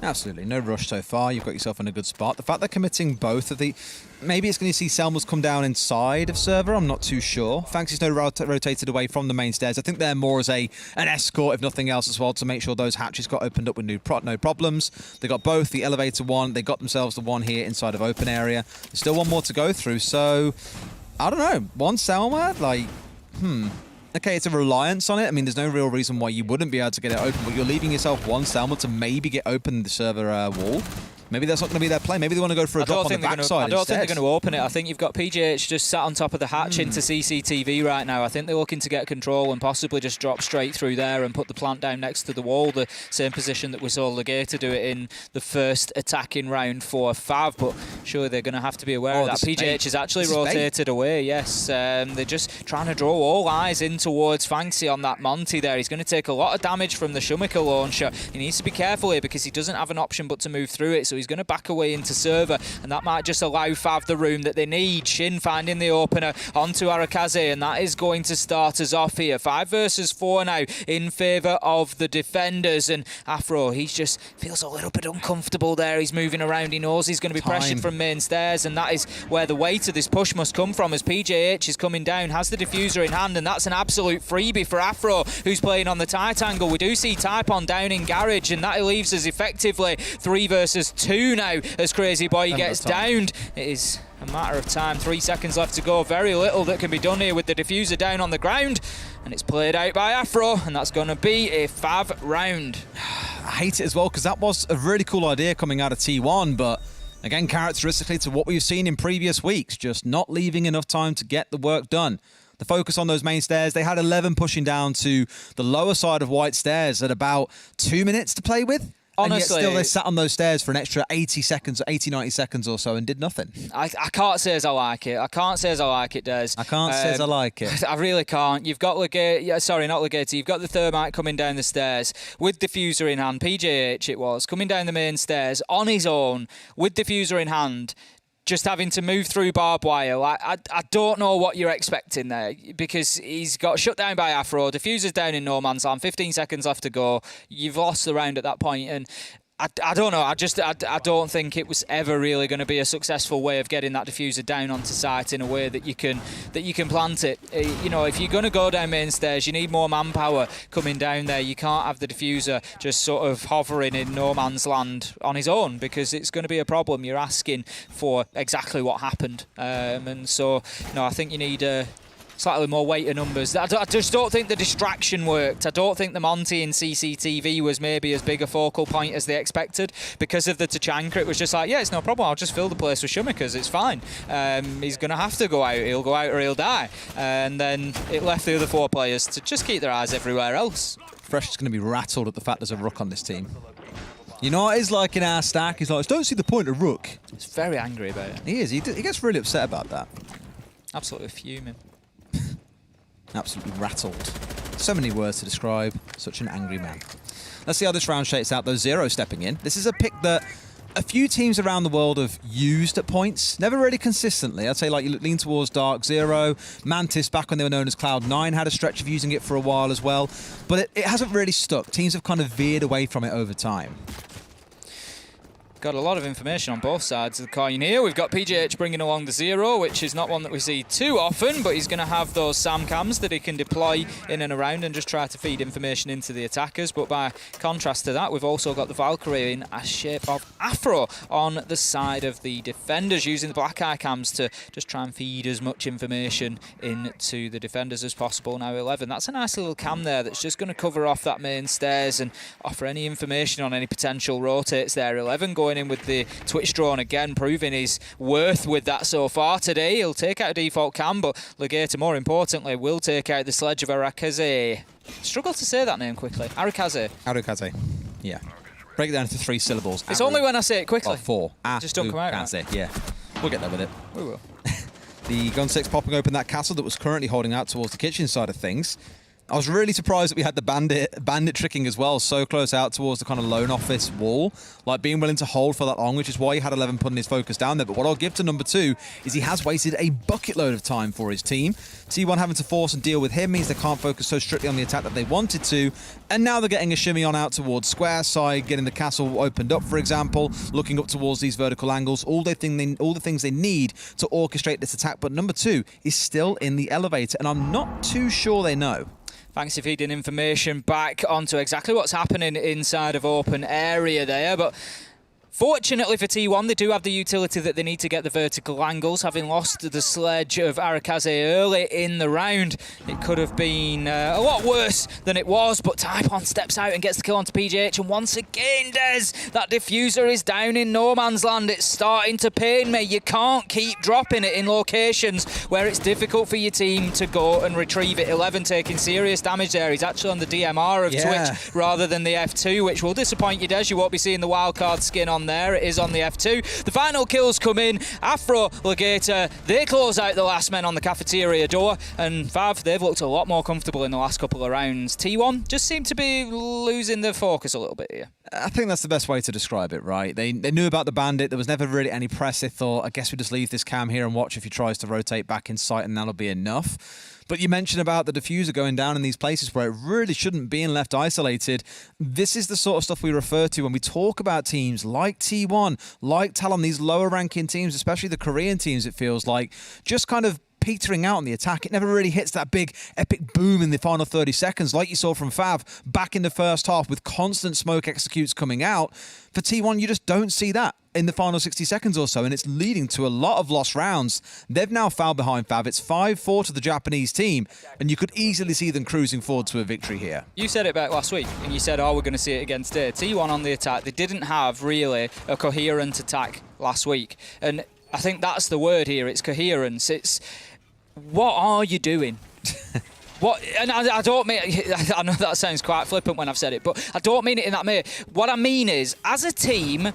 Absolutely, no rush so far. You've got yourself in a good spot. The fact they're committing both of the... Maybe it's going to see Selma's come down inside of server, I'm not too sure. Fancy's no rotated away from the main stairs. I think they're more as an escort, if nothing else, as well, to make sure those hatches got opened up with no problems. They got both, the elevator one, they got themselves the one here inside of open area. There's still one more to go through, so... I don't know, one Selma, like... Okay, it's a reliance on it. I mean, there's no real reason why you wouldn't be able to get it open, but you're leaving yourself one Selma to maybe get open the server wall. Maybe that's not going to be their play. Maybe they want to go for a drop on the backside. I don't think they're going to open it. I think you've got PJH just sat on top of the hatch into CCTV right now. I think they're looking to get control and possibly just drop straight through there and put the plant down next to the wall, the same position that we saw Legator do it in the first attack in round 4 Fav. But surely they're going to have to be aware of that. PJH is actually rotated away, yes. They're just trying to draw all eyes in towards Fancy on that Monty there. He's going to take a lot of damage from the Shumiker launcher. He needs to be careful here because he doesn't have an option but to move through it, so he's going to back away into server, and that might just allow Fav the room that they need. Shin finding the opener onto Arakaze, and that is going to start us off here. 5 versus 4 now in favour of the defenders, and Afro, he just feels a little bit uncomfortable there. He's moving around. He knows he's going to be pressured from main stairs, and that is where the weight of this push must come from as PJH is coming down, has the diffuser in hand, and that's an absolute freebie for Afro, who's playing on the tight angle. We do see Typon down in garage, and that leaves us effectively 3 versus 2 now as Crazy Boy gets downed. It is a matter of time. 3 seconds left to go. Very little that can be done here with the diffuser down on the ground, and it's played out by Afro, and that's going to be a Fav round. I hate it as well because that was a really cool idea coming out of T1, but again, characteristically to what we've seen in previous weeks, just not leaving enough time to get the work done. The focus on those main stairs, they had 11 pushing down to the lower side of white stairs at about 2 minutes to play with. Honestly, and yet still they sat on those stairs for an extra 80 seconds, 80, 90 seconds or so and did nothing. I can't say as I like it. I can't say as I like it, Des. I can't say as I like it. I really can't. You've got sorry, not Legator. You've got the Thermite coming down the stairs with diffuser in hand. PJH it was, coming down the main stairs on his own with diffuser in hand, just having to move through barbed wire. I don't know what you're expecting there because he's got shut down by Afro. Diffuser's down in no man's land. 15 seconds left to go. You've lost the round at that point, and I don't know. I don't think it was ever really going to be a successful way of getting that diffuser down onto site in a way that you can plant it. You know, if you're going to go down main stairs, you need more manpower coming down there. You can't have the diffuser just sort of hovering in no man's land on his own because it's going to be a problem. You're asking for exactly what happened, and so I think you need slightly more weight of numbers. I just don't think the distraction worked. I don't think the Monty in CCTV was maybe as big a focal point as they expected. Because of the Tachanka, it was just like, yeah, it's no problem. I'll just fill the place with Shumikers. It's fine. He's going to have to go out. He'll go out or he'll die. And then it left the other 4 players to just keep their eyes everywhere else. Fresh is going to be rattled at the fact there's a Rook on this team. You know what he's like in our stack? He's like, I don't see the point of Rook. He's very angry about it. He is. He gets really upset about that. Absolutely fuming. Absolutely rattled. So many words to describe such an angry man. Let's see how this round shakes out, though. Zero stepping in. This is a pick that a few teams around the world have used at points. Never really consistently. I'd say like you lean towards Dark Zero. Mantis, back when they were known as Cloud9, had a stretch of using it for a while as well. But it hasn't really stuck. Teams have kind of veered away from it over time. Got a lot of information on both sides of the coin here. We've got PJH bringing along the Zero, which is not one that we see too often, but he's going to have those SAM cams that he can deploy in and around and just try to feed information into the attackers. But by contrast to that, we've also got the Valkyrie in a shape of Afro on the side of the defenders, using the black eye cams to just try and feed as much information into the defenders as possible. Now 11, that's a nice little cam there that's just going to cover off that main stairs and offer any information on any potential rotates there. 11 going going in with the Twitch drone again, proving his worth with that so far today. He'll take out a default cam, but Legator, more importantly, will take out the sledge of Arakaze. Struggle to say that name quickly. Arakaze. Arakaze. Yeah. Break it down into 3 syllables. It's only when I say it quickly. Or 4. Just don't come out. Right? Yeah. We'll get there with it. We will. The Gun 6 popping open that castle that was currently holding out towards the kitchen side of things. I was really surprised that we had the bandit tricking as well, so close out towards the kind of lone office wall, like being willing to hold for that long, which is why he had 11 putting his focus down there. But what I'll give to number 2 is he has wasted a bucket load of time for his team. T1 having to force and deal with him means they can't focus so strictly on the attack that they wanted to, and now they're getting a shimmy on out towards square side, getting the castle opened up, for example, looking up towards these vertical angles, all the things they need to orchestrate this attack. But number 2 is still in the elevator, and I'm not too sure they know. Thanks for feeding information back onto exactly what's happening inside of open area there. But fortunately for T1, they do have the utility that they need to get the vertical angles. Having lost the sledge of Arakaze early in the round, it could have been a lot worse than it was, but Taipon steps out and gets the kill onto PJH, and once again, Des, that diffuser is down in no man's land. It's starting to pain me. You can't keep dropping it in locations where it's difficult for your team to go and retrieve it. 11 taking serious damage there. He's actually on the DMR of Twitch rather than the F2, which will disappoint you, Des. You won't be seeing the wildcard skin on there. It is on the F2. The final kills come in. Afro, Legator, they close out the last men on the cafeteria door, and Fav, they've looked a lot more comfortable in the last couple of rounds. T1 just seem to be losing their focus a little bit here. I think that's the best way to describe it, right? They knew about the bandit. There was never really any press. They thought, I guess we just leave this cam here and watch if he tries to rotate back in sight, and that'll be enough. But you mentioned about the diffuser going down in these places where it really shouldn't be and left isolated. This is the sort of stuff we refer to when we talk about teams like T1, like Talon, these lower ranking teams, especially the Korean teams, it feels like, just kind of petering out on the attack. It never really hits that big epic boom in the final 30 seconds like you saw from Fav back in the first half with constant smoke executes coming out. For T1, you just don't see that in the final 60 seconds or so, and it's leading to a lot of lost rounds. They've now fouled behind Fav. It's 5-4 to the Japanese team, and you could easily see them cruising forward to a victory here. You said it back last week, and you said, we're going to see it again today. T1 on the attack. They didn't have really a coherent attack last week, and I think that's the word here. It's coherence. It's what are you doing? What, and I don't mean, I know that sounds quite flippant when I've said it, but I don't mean it in that way. What I mean is, as a team,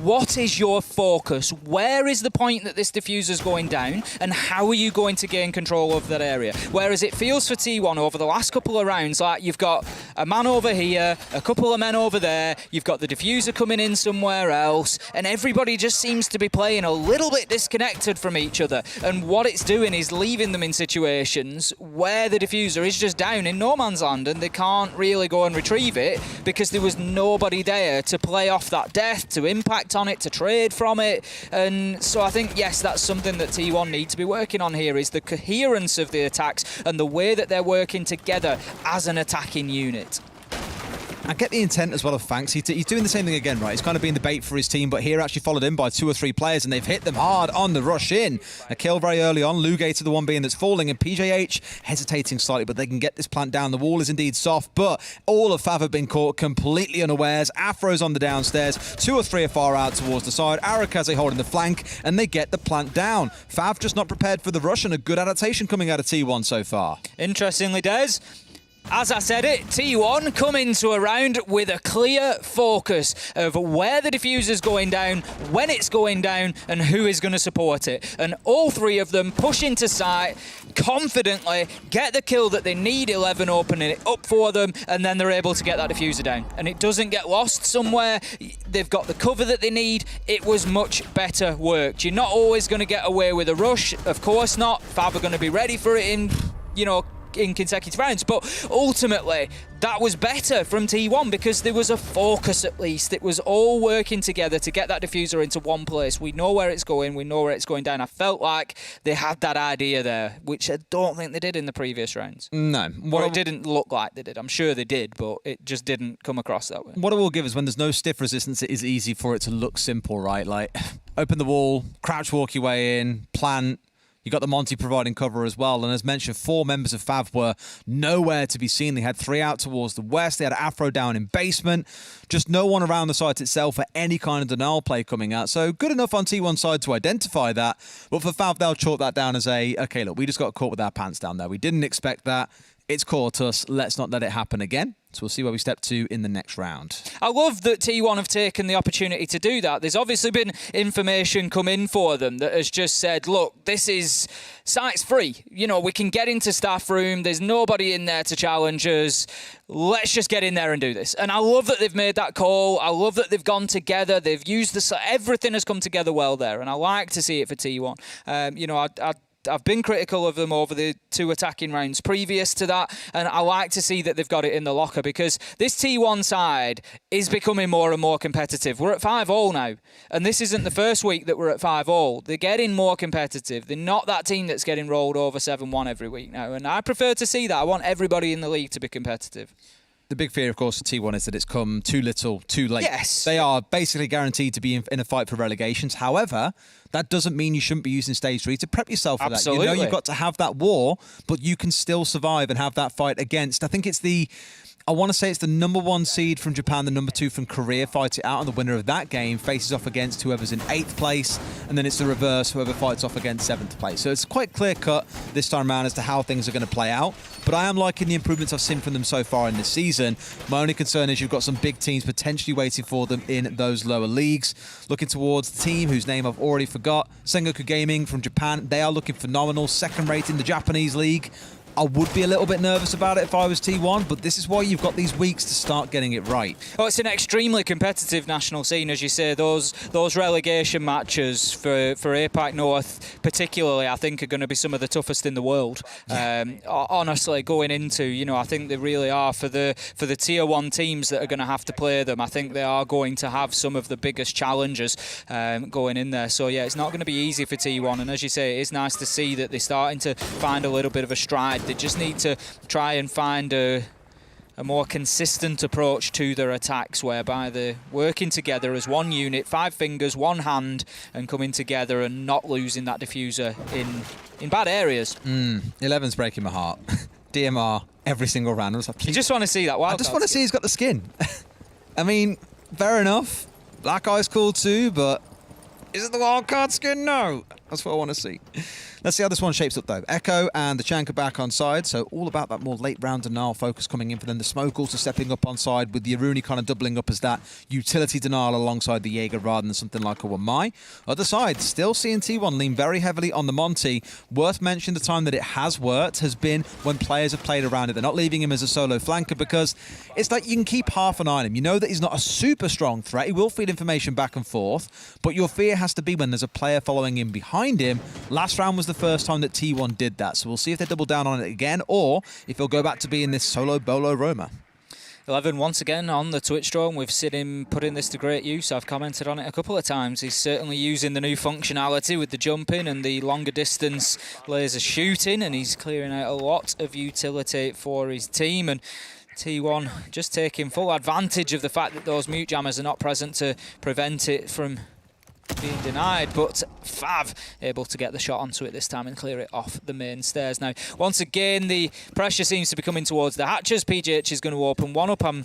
what is your focus? Where is the point that this diffuser's going down, and how are you going to gain control of that area? Whereas it feels for T1 over the last couple of rounds like you've got a man over here, a couple of men over there, you've got the diffuser coming in somewhere else, and everybody just seems to be playing a little bit disconnected from each other. And what it's doing is leaving them in situations where the diffuser is just down in no man's land, and they can't really go and retrieve it because there was nobody there to play off that death, to impact on it, to trade from it. And so I think, yes, that's something that T1 need to be working on here, is the coherence of the attacks and the way that they're working together as an attacking unit. I get the intent as well of Fanks. He's doing the same thing again, right? He's kind of being the bait for his team, but here actually followed in by 2 or 3 players, and they've hit them hard on the rush in. A kill very early on. Lugator, the one being that's falling, and PJH hesitating slightly, but they can get this plant down. The wall is indeed soft, but all of Fav have been caught completely unawares. Afro's on the downstairs. 2 or 3 are far out towards the side. Arakaze holding the flank, and they get the plant down. Fav just not prepared for the rush, and a good adaptation coming out of T1 so far. Interestingly, Des, as I said it, T1 come into a round with a clear focus of where the diffuser's going down, when it's going down, and who is going to support it. And all 3 of them push into sight, confidently get the kill that they need, 11 opening it up for them, and then they're able to get that diffuser down. And it doesn't get lost somewhere. They've got the cover that they need. It was much better worked. You're not always going to get away with a rush. Of course not. Fab are going to be ready for it in, in consecutive rounds, but ultimately that was better from T1 because there was a focus at least. It was all working together to get that diffuser into one place. We know where it's going, we know where it's going down. I felt like they had that idea there, which I don't think they did in the previous rounds. No. Well, it didn't look like they did. I'm sure they did, but it just didn't come across that way. What I will give is when there's no stiff resistance, it is easy for it to look simple, right? Like, open the wall, crouch walk your way in, plant, You got the Monty providing cover as well. And as mentioned, 4 members of FAV were nowhere to be seen. They had 3 out towards the west. They had Afro down in basement. Just no one around the site itself for any kind of denial play coming out. So good enough on T1 side to identify that. But for FAV, they'll chalk that down as okay, look, we just got caught with our pants down there. We didn't expect that. It's caught us. Let's not let it happen again. So we'll see where we step to in the next round. I love that T1 have taken the opportunity to do that. There's obviously been information come in for them that has just said, look, site's free. You know, we can get into staff room. There's nobody in there to challenge us. Let's just get in there and do this. And I love that they've made that call. I love that they've gone together. They've used everything has come together well there. And I like to see it for T1. You know, I've been critical of them over the 2 attacking rounds previous to that, and I like to see that they've got it in the locker because this T1 side is becoming more and more competitive. We're at 5-all now, and this isn't the first week that we're at 5-all. They're getting more competitive. They're not that team that's getting rolled over 7-1 every week now, and I prefer to see that. I want everybody in the league to be competitive. The big fear, of course, for T1 is that it's come too little, too late. Yes. They are basically guaranteed to be in a fight for relegations. However, that doesn't mean you shouldn't be using Stage 3 to prep yourself for Absolutely. that. You know you've got to have that war, but you can still survive and have that fight against. I think it's I want to say it's the number 1 seed from Japan, the number 2 from Korea fight it out, and the winner of that game faces off against whoever's in 8th place, and then it's the reverse, whoever fights off against 7th place. So it's quite clear-cut this time around as to how things are going to play out, but I am liking the improvements I've seen from them so far in this season. My only concern is you've got some big teams potentially waiting for them in those lower leagues. Looking towards the team whose name I've already forgot, Sengoku Gaming from Japan. They are looking phenomenal, 2nd rate in the Japanese league. I would be a little bit nervous about it if I was T1, but this is why you've got these weeks to start getting it right. Oh, it's an extremely competitive national scene, as you say. Those relegation matches for APAC North, particularly, I think are going to be some of the toughest in the world. Honestly, going into, you know, I think they really are for the tier 1 teams that are going to have to play them. I think they are going to have some of the biggest challenges going in there. So yeah, it's not going to be easy for T1. And as you say, it is nice to see that they're starting to find a little bit of a stride. They just need to try and find a more consistent approach to their attacks, whereby they're working together as one unit, 5 fingers, 1 hand, and coming together and not losing that diffuser in bad areas. 11's breaking my heart. DMR every single round. I was like, you just want to see that wild. I just want to see he's got the skin. I mean, fair enough. Black Eye's cool too, but is it the wildcard skin? No. That's what I want to see. Let's see how this one shapes up, though. Echo and the Chanka back on side, so all about that more late-round denial focus coming in for them. The Smoke also stepping up on side, with the Aruni kind of doubling up as that utility denial alongside the Jaeger rather than something like a Wamai. Other side, still seeing T1 lean very heavily on the Monty. Worth mentioning the time that it has worked has been when players have played around it. They're not leaving him as a solo flanker because it's like you can keep half an eye on him. You know that he's not a super strong threat. He will feed information back and forth, but your fear has to be when there's a player following him behind him. Last round was the first time that T1 did that, so we'll see if they double down on it again or if he'll go back to being this solo bolo roamer. 11 once again on the Twitch drone. We've seen him putting this to great use. I've commented on it a couple of times. He's certainly using the new functionality with the jumping and the longer distance laser shooting, and he's clearing out a lot of utility for his team. And T1 just taking full advantage of the fact that those mute jammers are not present to prevent it from being denied, but Fav able to get the shot onto it this time and clear it off the main stairs. Now, once again, the pressure seems to be coming towards the hatches. PJH is going to open one up. I'm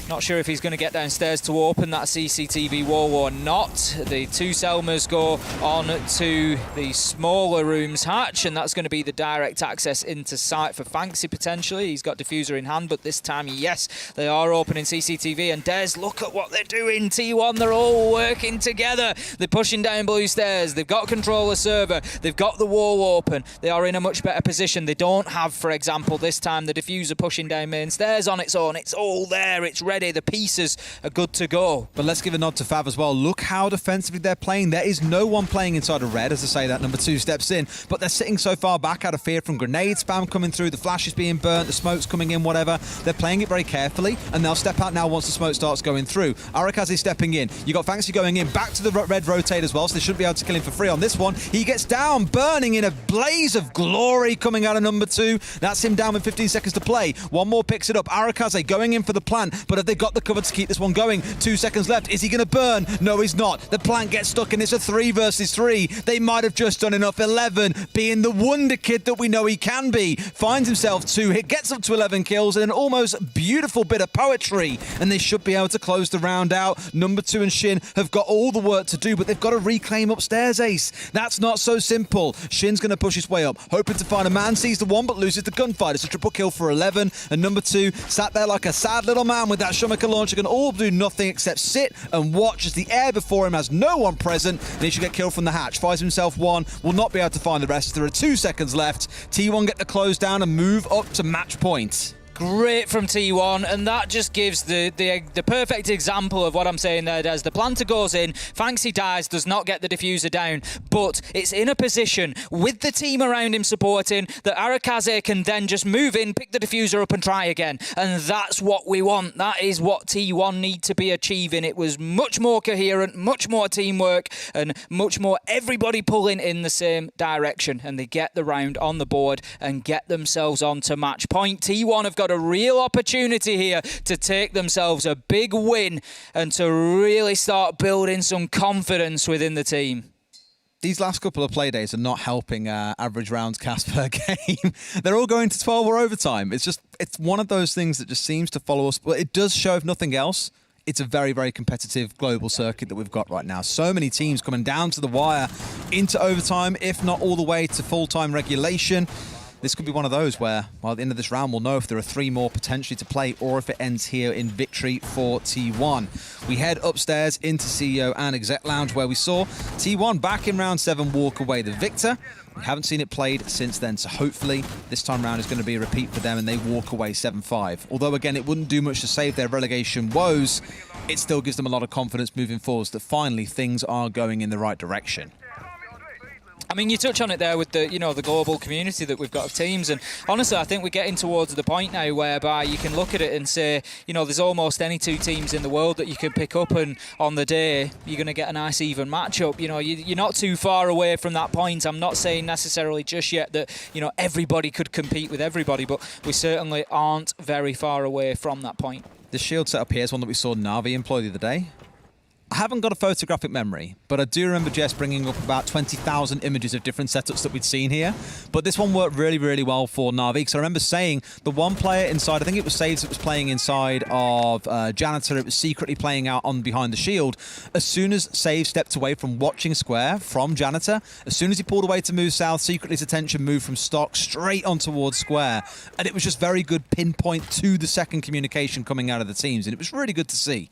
not sure if he's going to get downstairs to open that CCTV wall or not. The 2 Selmas go on to the smaller rooms hatch, and that's going to be the direct access into site for Fanksy potentially. He's got diffuser in hand, but this time, yes, they are opening CCTV. And Des, look at what they're doing. T1, they're all working together. They're pushing down blue stairs. They've got control of server. They've got the wall open. They are in a much better position. They don't have, for example, this time the diffuser pushing down main stairs on its own. It's all there. It's ready. The pieces are good to go. But let's give a nod to Fav as well. Look how defensively they're playing. There is no one playing inside of red, as I say that number 2 steps in, but they're sitting so far back out of fear from grenade spam coming through, the flash is being burnt, the smoke's coming in, whatever. They're playing it very carefully, and they'll step out now once the smoke starts going through. Arakaze stepping in. You got Fanksy going in, back to the red rotate as well, so they should be able to kill him for free on this one. He gets down, burning in a blaze of glory coming out of number 2. That's him down with 15 seconds to play. One more picks it up. Arakaze going in for the plant, but but have they got the cover to keep this one going? 2 seconds left. Is he going to burn? No, he's not. The plant gets stuck and it's a 3 versus 3. They might have just done enough. 11, being the wonder kid that we know he can be, finds himself 2 hit, gets up to 11 kills, and an almost beautiful bit of poetry, and they should be able to close the round out. Number 2 and Shin have got all the work to do, but they've got to reclaim upstairs, Ace. That's not so simple. Shin's going to push his way up, hoping to find a man, sees the one, but loses the gunfight. It's a triple kill for 11, and number 2 sat there like a sad little man with that Shumaker launcher, can all do nothing except sit and watch as the air before him has no one present, and he should get killed from the hatch. Finds himself 1, will not be able to find the rest. There are 2 seconds left. T1 get the close down and move up to match point. Great from T1, and that just gives the perfect example of what I'm saying there, Des. The planter goes in, Fanxy dies, does not get the diffuser down, but it's in a position with the team around him supporting that Arakaze can then just move in, pick the diffuser up and try again. And that's what we want. That is what T1 need to be achieving. It was much more coherent, much more teamwork, and much more everybody pulling in the same direction. And they get the round on the board and get themselves on to match point. T1 have got a real opportunity here to take themselves a big win and to really start building some confidence within the team. These last couple of play days are not helping average rounds cast per game. They're all going to 12 or overtime. It's one of those things that just seems to follow us. But it does show, if nothing else, it's a very, very competitive global circuit that we've got right now. So many teams coming down to the wire into overtime, if not all the way to full-time regulation. This could be one of those where, well, at the end of this round, we'll know if there are 3 more potentially to play or if it ends here in victory for T1. We head upstairs into CEO and Exec Lounge, where we saw T1 back in round 7 walk away the victor. We haven't seen it played since then, so hopefully this time round is going to be a repeat for them and they walk away 7-5. Although, again, it wouldn't do much to save their relegation woes, it still gives them a lot of confidence moving forwards that finally things are going in the right direction. I mean, you touch on it there with the, the global community that we've got of teams, and honestly, I think we're getting towards the point now whereby you can look at it and say, there's almost any 2 teams in the world that you can pick up, and on the day you're going to get a nice even matchup. You're not too far away from that point. I'm not saying necessarily just yet that everybody could compete with everybody, but we certainly aren't very far away from that point. The shield setup here is one that we saw Na'Vi employ the other day. I haven't got a photographic memory, but I do remember Jess bringing up about 20,000 images of different setups that we'd seen here. But this one worked really, really well for Na'Vi, because I remember saying the one player inside, I think it was Saves that was playing inside of Janitor, it was secretly playing out on behind the shield. As soon as Save stepped away from watching Square from Janitor, as soon as he pulled away to move south, secretly his attention moved from stock straight on towards Square. And it was just very good pinpoint to the second communication coming out of the teams, and it was really good to see.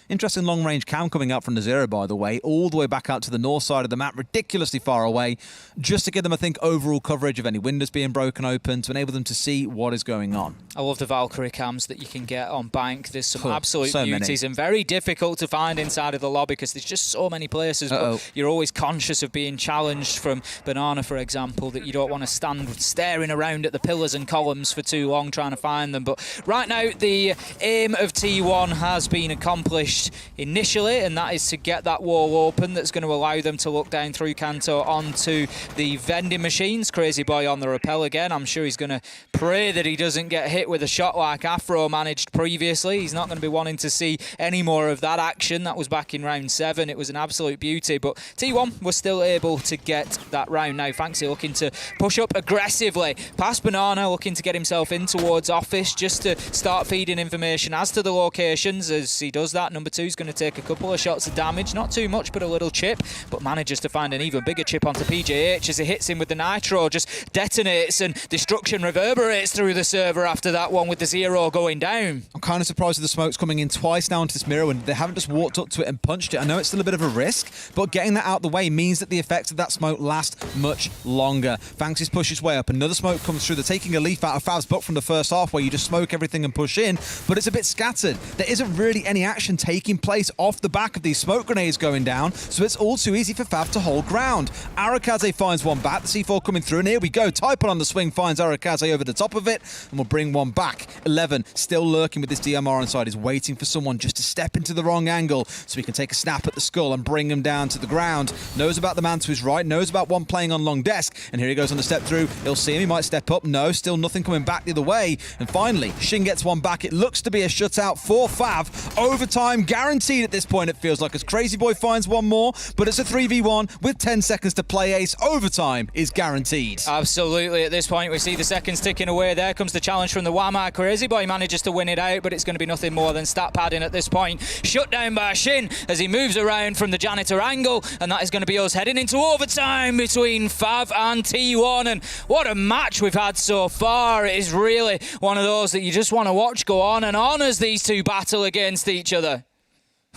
Interesting long-range cam coming out from the Zero, by the way, all the way back out to the north side of the map, ridiculously far away, just to give them, I think, overall coverage of any windows being broken open, to enable them to see what is going on. I love the Valkyrie cams that you can get on Bank. There's some absolute beauties and very difficult to find inside of the lobby because there's just so many places, but you're always conscious of being challenged from Banana, for example, that you don't want to stand staring around at the pillars and columns for too long trying to find them. But right now, the aim of T1 has been accomplished initially, and that is to get that wall open that's going to allow them to look down through Kanto onto the vending machines. Crazy Boy on the rappel again. I'm sure he's going to pray that he doesn't get hit with a shot like Afro managed previously. He's not going to be wanting to see any more of that action. That was back in round 7. It was an absolute beauty, but T1 was still able to get that round. Now Fanxy looking to push up aggressively past Banana, looking to get himself in towards Office just to start feeding information as to the locations. As he does that, number 2 is going to take a couple of shots of damage, not too much, but a little chip, but manages to find an even bigger chip onto PJH as he hits him with the Nitro, just detonates, and destruction reverberates through the server after that one with the Zero going down. I'm kind of surprised that the smoke's coming in twice now into this mirror and they haven't just walked up to it and punched it. I know it's still a bit of a risk, but getting that out the way means that the effects of that smoke last much longer. Fanxy's pushed his way up, another smoke comes through. They're taking a leaf out of Fav's book from the first half where you just smoke everything and push in, but it's a bit scattered. There isn't really any action taken taking place off the back of these smoke grenades going down, so it's all too easy for Fav to hold ground. APACL finds one back, the C4 coming through, and here we go. Typon on the swing finds APACL over the top of it, and we'll bring one back. 11 still lurking with this DMR inside. He's waiting for someone just to step into the wrong angle so he can take a snap at the skull and bring him down to the ground. Knows about the man to his right, knows about one playing on long desk, and here he goes on the step through. He'll see him, he might step up. No, still nothing coming back the other way. And finally, Shin gets one back. It looks to be a shutout for Fav. Overtime guaranteed at this point, it feels like, as Crazy Boy finds one more, but it's a 3v1 with 10 seconds to play, Ace. Overtime is guaranteed. Absolutely. At this point, we see the seconds ticking away. There comes the challenge from the Wamar. Crazy Boy manages to win it out, but it's going to be nothing more than stat padding at this point. Shut down by Shin as he moves around from the janitor angle, and that is going to be us heading into overtime between Fav and T1. And what a match we've had so far. It is really one of those that you just want to watch go on and on as these two battle against each other.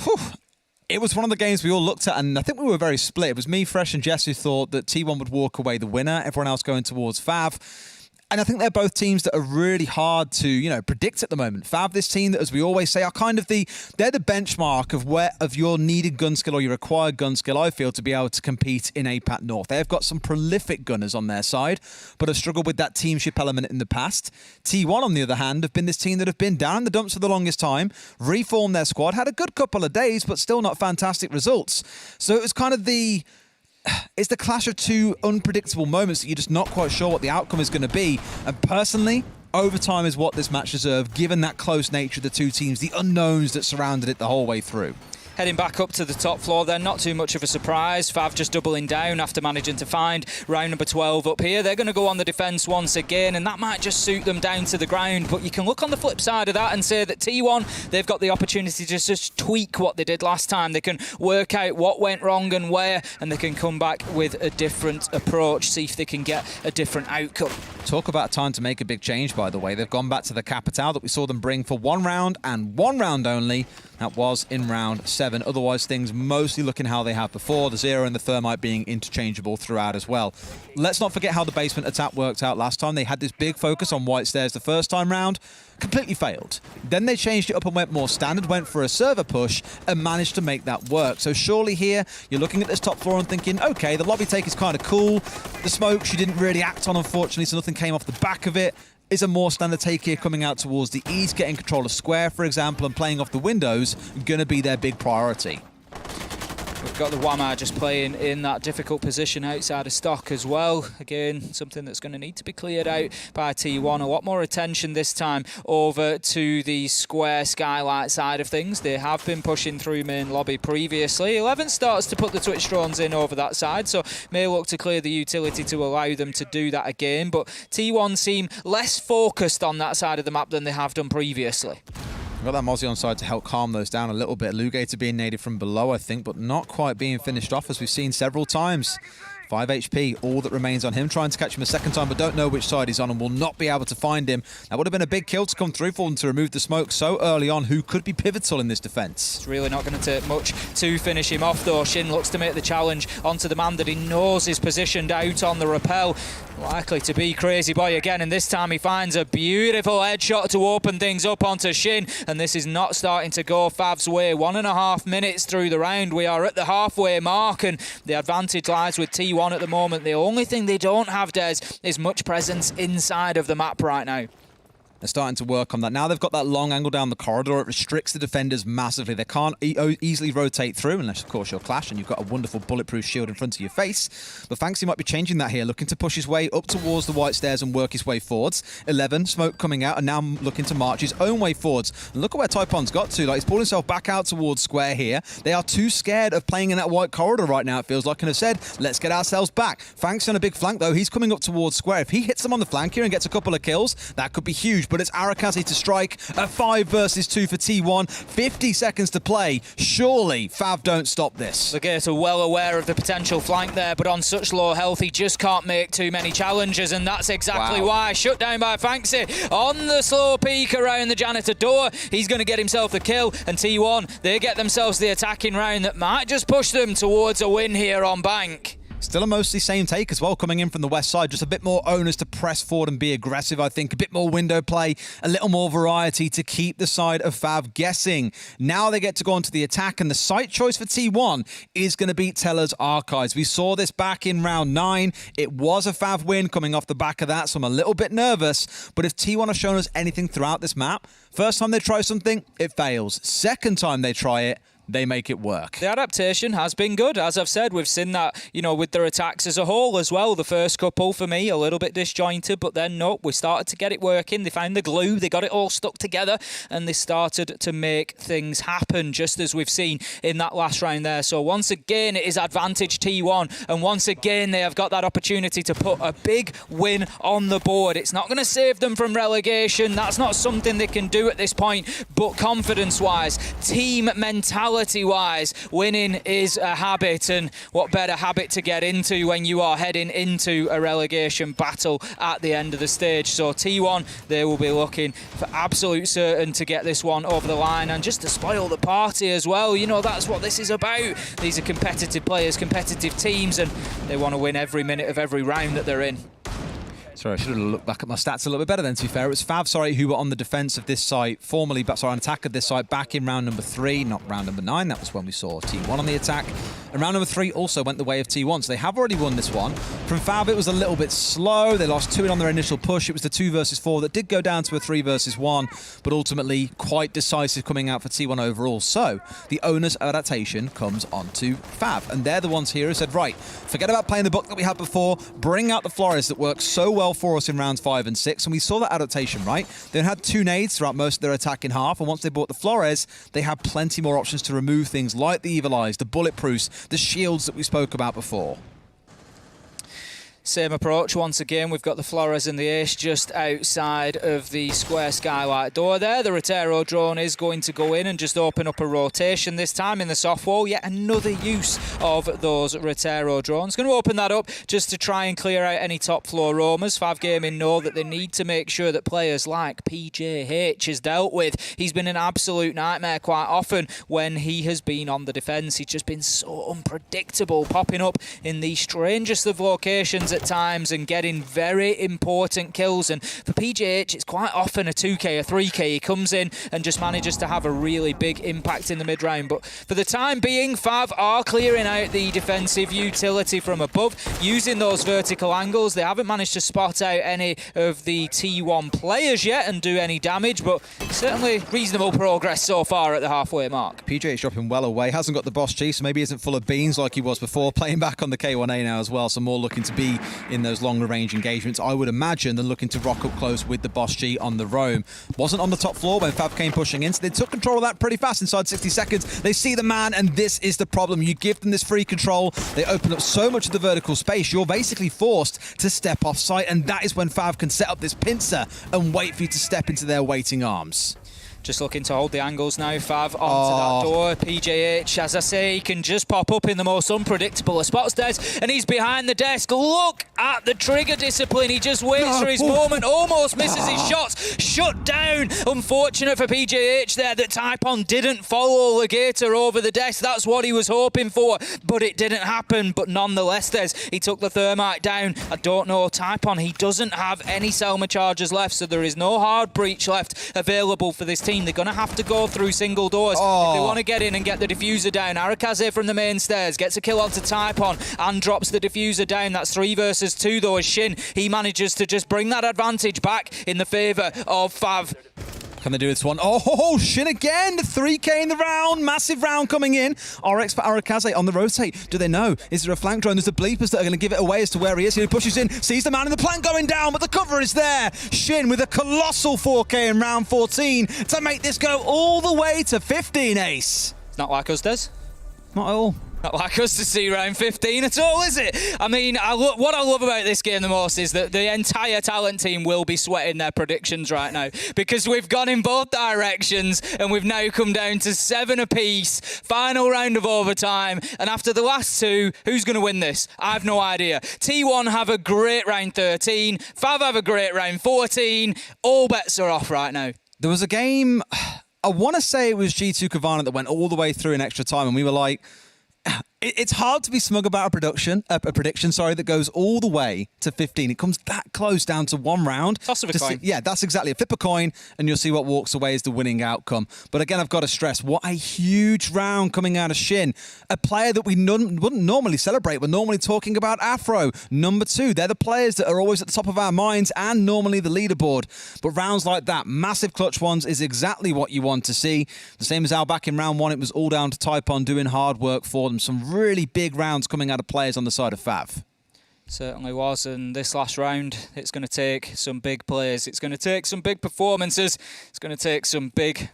Whew. It was one of the games we all looked at, and I think we were very split. It was me, Fresh, and Jess who thought that T1 would walk away the winner, everyone else going towards Fav. And I think they're both teams that are really hard to, predict at the moment. Fav, this team that, as we always say, are kind of they're the benchmark of your needed gun skill or your required gun skill, I feel, to be able to compete in APAC North. They've got some prolific gunners on their side, but have struggled with that teamship element in the past. T1, on the other hand, have been this team that have been down in the dumps for the longest time, reformed their squad, had a good couple of days, but still not fantastic results. So it was kind of it's the clash of two unpredictable moments that you're just not quite sure what the outcome is going to be. And personally, overtime is what this match deserved, given that close nature of the two teams, the unknowns that surrounded it the whole way through. Heading back up to the top floor then, not too much of a surprise. Fav just doubling down after managing to find round number 12 up here. They're going to go on the defence once again, and that might just suit them down to the ground. But you can look on the flip side of that and say that T1, they've got the opportunity to just tweak what they did last time. They can work out what went wrong and where, and they can come back with a different approach, see if they can get a different outcome. Talk about time to make a big change, by the way. They've gone back to the APACL that we saw them bring for one round and one round only. That was in round 7. Otherwise, things mostly looking how they have before. The Zero and the Thermite being interchangeable throughout as well. Let's not forget how the basement attack worked out last time. They had this big focus on White Stairs the first time round. Completely failed. Then they changed it up and went more standard, went for a server push and managed to make that work. So surely here, you're looking at this top floor and thinking, okay, the lobby take is kind of cool. The smoke she didn't really act on, unfortunately, so nothing came off the back of it. Is a more standard take here coming out towards the east, getting control of Square, for example, and playing off the windows, going to be their big priority. We've got the Wamar just playing in that difficult position outside of stock as well. Again, something that's going to need to be cleared out by T1. A lot more attention this time over to the Square Skylight side of things. They have been pushing through main lobby previously. 11 starts to put the Twitch drones in over that side, so may look to clear the utility to allow them to do that again. But T1 seem less focused on that side of the map than they have done previously. Got that Mozzie on side to help calm those down a little bit. Lugator being naded from below, I think, but not quite being finished off, as we've seen several times. 5 HP, all that remains on him. Trying to catch him a second time, but don't know which side he's on and will not be able to find him. That would have been a big kill to come through for them to remove the smoke so early on, who could be pivotal in this defence. It's really not going to take much to finish him off, though. Shin looks to make the challenge onto the man that he knows is positioned out on the rappel. Likely to be Crazy Boy again, and this time he finds a beautiful headshot to open things up onto Shin, and this is not starting to go Fav's way. 1.5 minutes through the round. We are at the halfway mark, and the advantage lies with T1 at the moment. The only thing they don't have, Des, is much presence inside of the map right now. They're starting to work on that. Now they've got that long angle down the corridor. It restricts the defenders massively. They can't easily rotate through unless, of course, you're Clash and you've got a wonderful bulletproof shield in front of your face. But Fanksy might be changing that here, looking to push his way up towards the White Stairs and work his way forwards. 11, smoke coming out, and now looking to march his own way forwards. And look at where Typon's got to. Like, he's pulled himself back out towards Square here. They are too scared of playing in that white corridor right now, it feels like, and have said, let's get ourselves back. Fanksy on a big flank, though. He's coming up towards Square. If he hits them on the flank here and gets a couple of kills, that could be huge. But it's APACL to strike. A 5 versus 2 for T1. 50 seconds to play. Surely Fav don't stop this. The Gator well aware of the potential flank there, but on such low health, he just can't make too many challenges, and that's exactly why. Shut down by Fanksy on the slow peek around the janitor door. He's going to get himself the kill, and T1, they get themselves the attacking round that might just push them towards a win here on Bank. Still a mostly same take as well, coming in from the west side. Just a bit more onus to press forward and be aggressive, I think. A bit more window play, a little more variety to keep the side of Fav guessing. Now they get to go onto the attack, and the site choice for T1 is going to be Teller's Archives. We saw this back in round 9. It was a Fav win coming off the back of that, so I'm a little bit nervous. But if T1 have shown us anything throughout this map, first time they try something, it fails. Second time they try it, they make it work. The adaptation has been good. As I've said, we've seen that, with their attacks as a whole as well. The first couple, for me, a little bit disjointed, but then, no, we started to get it working. They found the glue, they got it all stuck together, and they started to make things happen, just as we've seen in that last round there. So once again, it is advantage T1, and once again, they have got that opportunity to put a big win on the board. It's not going to save them from relegation. That's not something they can do at this point, but confidence-wise, team mentality, wise, winning is a habit, and what better habit to get into when you are heading into a relegation battle at the end of the stage. So T1, they will be looking for absolute certain to get this one over the line, and just to spoil the party as well. That's what this is about. These are competitive players, competitive teams, and they want to win every minute of every round that they're in. Sorry, I should have looked back at my stats a little bit better then, to be fair. It was Fav, who were on the defence of this site, on attack of this site back in round number 3, not round number 9. That was when we saw T1 on the attack. And round number 3 also went the way of T1, so they have already won this one. From Fav, it was a little bit slow. They lost 2 on their initial push. It was the 2 versus 4 that did go down to a 3 versus 1, but ultimately quite decisive coming out for T1 overall. So the owner's adaptation comes onto Fav, and they're the ones here who said, right, forget about playing the book that we had before, bring out the Flores that worked so well for us in rounds 5 and 6, and we saw that adaptation, right? They had 2 nades throughout most of their attack in half, and once they bought the Flores, they had plenty more options to remove things like the Evil Eyes, the Bulletproofs, the shields that we spoke about before. Same approach once again. We've got the Flores and the Ace just outside of the square skylight door there. The Rotero drone is going to go in and just open up a rotation, this time in the soft wall. Yet another use of those Rotero drones. Going to open that up just to try and clear out any top floor roamers. Fav Gaming know that they need to make sure that players like PJH is dealt with. He's been an absolute nightmare quite often when he has been on the defence. He's just been so unpredictable, popping up in the strangest of locations at times and getting very important kills. And for PJH, it's quite often a 2k, a 3k. He comes in and just manages to have a really big impact in the mid-round. But for the time being, Fav are clearing out the defensive utility from above, using those vertical angles. They haven't managed to spot out any of the T1 players yet and do any damage, but certainly reasonable progress so far at the halfway mark. PJH dropping well away, hasn't got the Boss G, so maybe isn't full of beans like he was before, playing back on the K1A now as well, so more looking to be in those longer range engagements, I would imagine, than looking to rock up close with the Boss G on the roam. Wasn't on the top floor when Fav came pushing in, so they took control of that pretty fast inside 60 seconds. They see the man, and this is the problem. You give them this free control, they open up so much of the vertical space, you're basically forced to step off site, and that is when Fav can set up this pincer and wait for you to step into their waiting arms. Just looking to hold the angles now, Fav, onto that door. PJH, as I say, he can just pop up in the most unpredictable of spots, Des, and he's behind the desk. Look at the trigger discipline. He just waits for his moment, almost misses his shots. Shut down. Unfortunate for PJH there that Typon didn't follow Legator over the desk. That's what he was hoping for, but it didn't happen. But nonetheless, Des, he took the thermite down. I don't know, Typon, he doesn't have any Selma charges left, so there is no hard breach left available for this team. They're going to have to go through single doors if they want to get in and get the diffuser down. Arakaze from the main stairs gets a kill onto Typon and drops the diffuser down. That's 3 versus 2 though, as Shin, he manages to just bring that advantage back in the favour of Fav. Can they do this one? Oh, Shin again! 3k in the round! Massive round coming in. RX for Arakaze on the rotate. Do they know? Is there a flank drone? There's the bleepers that are going to give it away as to where he is. He pushes in, sees the man in the plank going down, but the cover is there. Shin with a colossal 4k in round 14 to make this go all the way to 15, Ace. Not like us, Des. Not at all. Not like us to see round 15 at all, is it? I mean, what I love about this game the most is that the entire talent team will be sweating their predictions right now, because we've gone in both directions and we've now come down to 7 apiece. Final round of overtime, and after the last 2, who's going to win this? I've no idea. T1 have a great round 13, Fav have a great round 14. All bets are off right now. There was a game, I want to say it was G2 Kavana that went all the way through in extra time, and we were like, It's hard to be smug about a prediction that goes all the way to 15. It comes that close down to one round. Toss of a coin. Yeah, that's exactly it. Flip a coin and you'll see what walks away as the winning outcome. But again, I've got to stress, what a huge round coming out of Shin. A player that we wouldn't normally celebrate. We're normally talking about Afro. Number 2, they're the players that are always at the top of our minds and normally the leaderboard. But rounds like that, massive clutch ones, is exactly what you want to see. The same as Al back in round 1, it was all down to Taipon doing hard work for them. Some really big rounds coming out of players on the side of Fav. Certainly was, and this last round, it's going to take some big players. It's going to take some big performances. It's going to take some big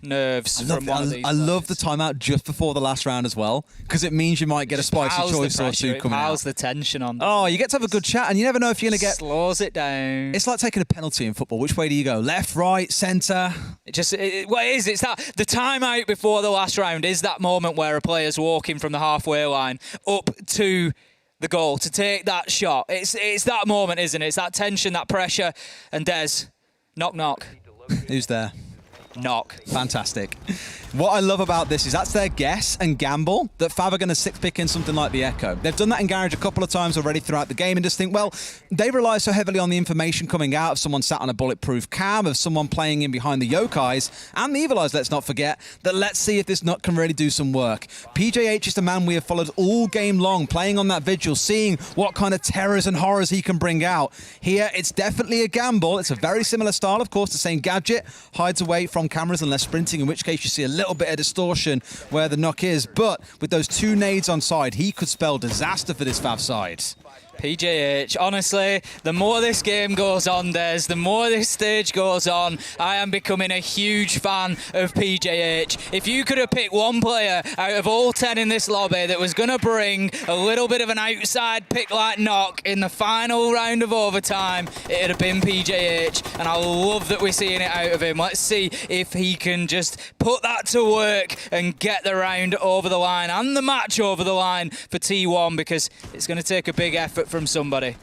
nerves from one of these. I love the timeout just before the last round as well, because it means you might get a spicy choice or two coming out. It piles the tension on. Oh, you get to have a good chat, and you never know if you're going to get... Slows it down. It's like taking a penalty in football. Which way do you go? Left, right, centre? It is. It's that the timeout before the last round is that moment where a player's walking from the halfway line up to the goal to take that shot. It's that moment, isn't it? It's that tension, that pressure. And Des, knock. Who's there? Knock. Fantastic. What I love about this is that's their guess and gamble that Fav are going to 6-pick in something like the Echo. They've done that in Garage a couple of times already throughout the game and just think, well, they rely so heavily on the information coming out of someone sat on a bulletproof cam, of someone playing in behind the Yokais and the Evil Eyes, let's not forget, that let's see if this nut can really do some work. PJH is the man we have followed all game long, playing on that vigil, seeing what kind of terrors and horrors he can bring out. Here, it's definitely a gamble. It's a very similar style, of course, the same gadget, hides away from cameras unless sprinting, in which case you see a little bit of distortion where the knock is. But with those 2 nades on side, he could spell disaster for this Fav side. PJH, honestly, the more this game goes on, Des, the more this stage goes on, I am becoming a huge fan of PJH. If you could have picked one player out of all 10 in this lobby that was going to bring a little bit of an outside pick like knock in the final round of overtime, it would have been PJH, and I love that we're seeing it out of him. Let's see if he can just put that to work and get the round over the line and the match over the line for T1, because it's going to take a big effort from somebody.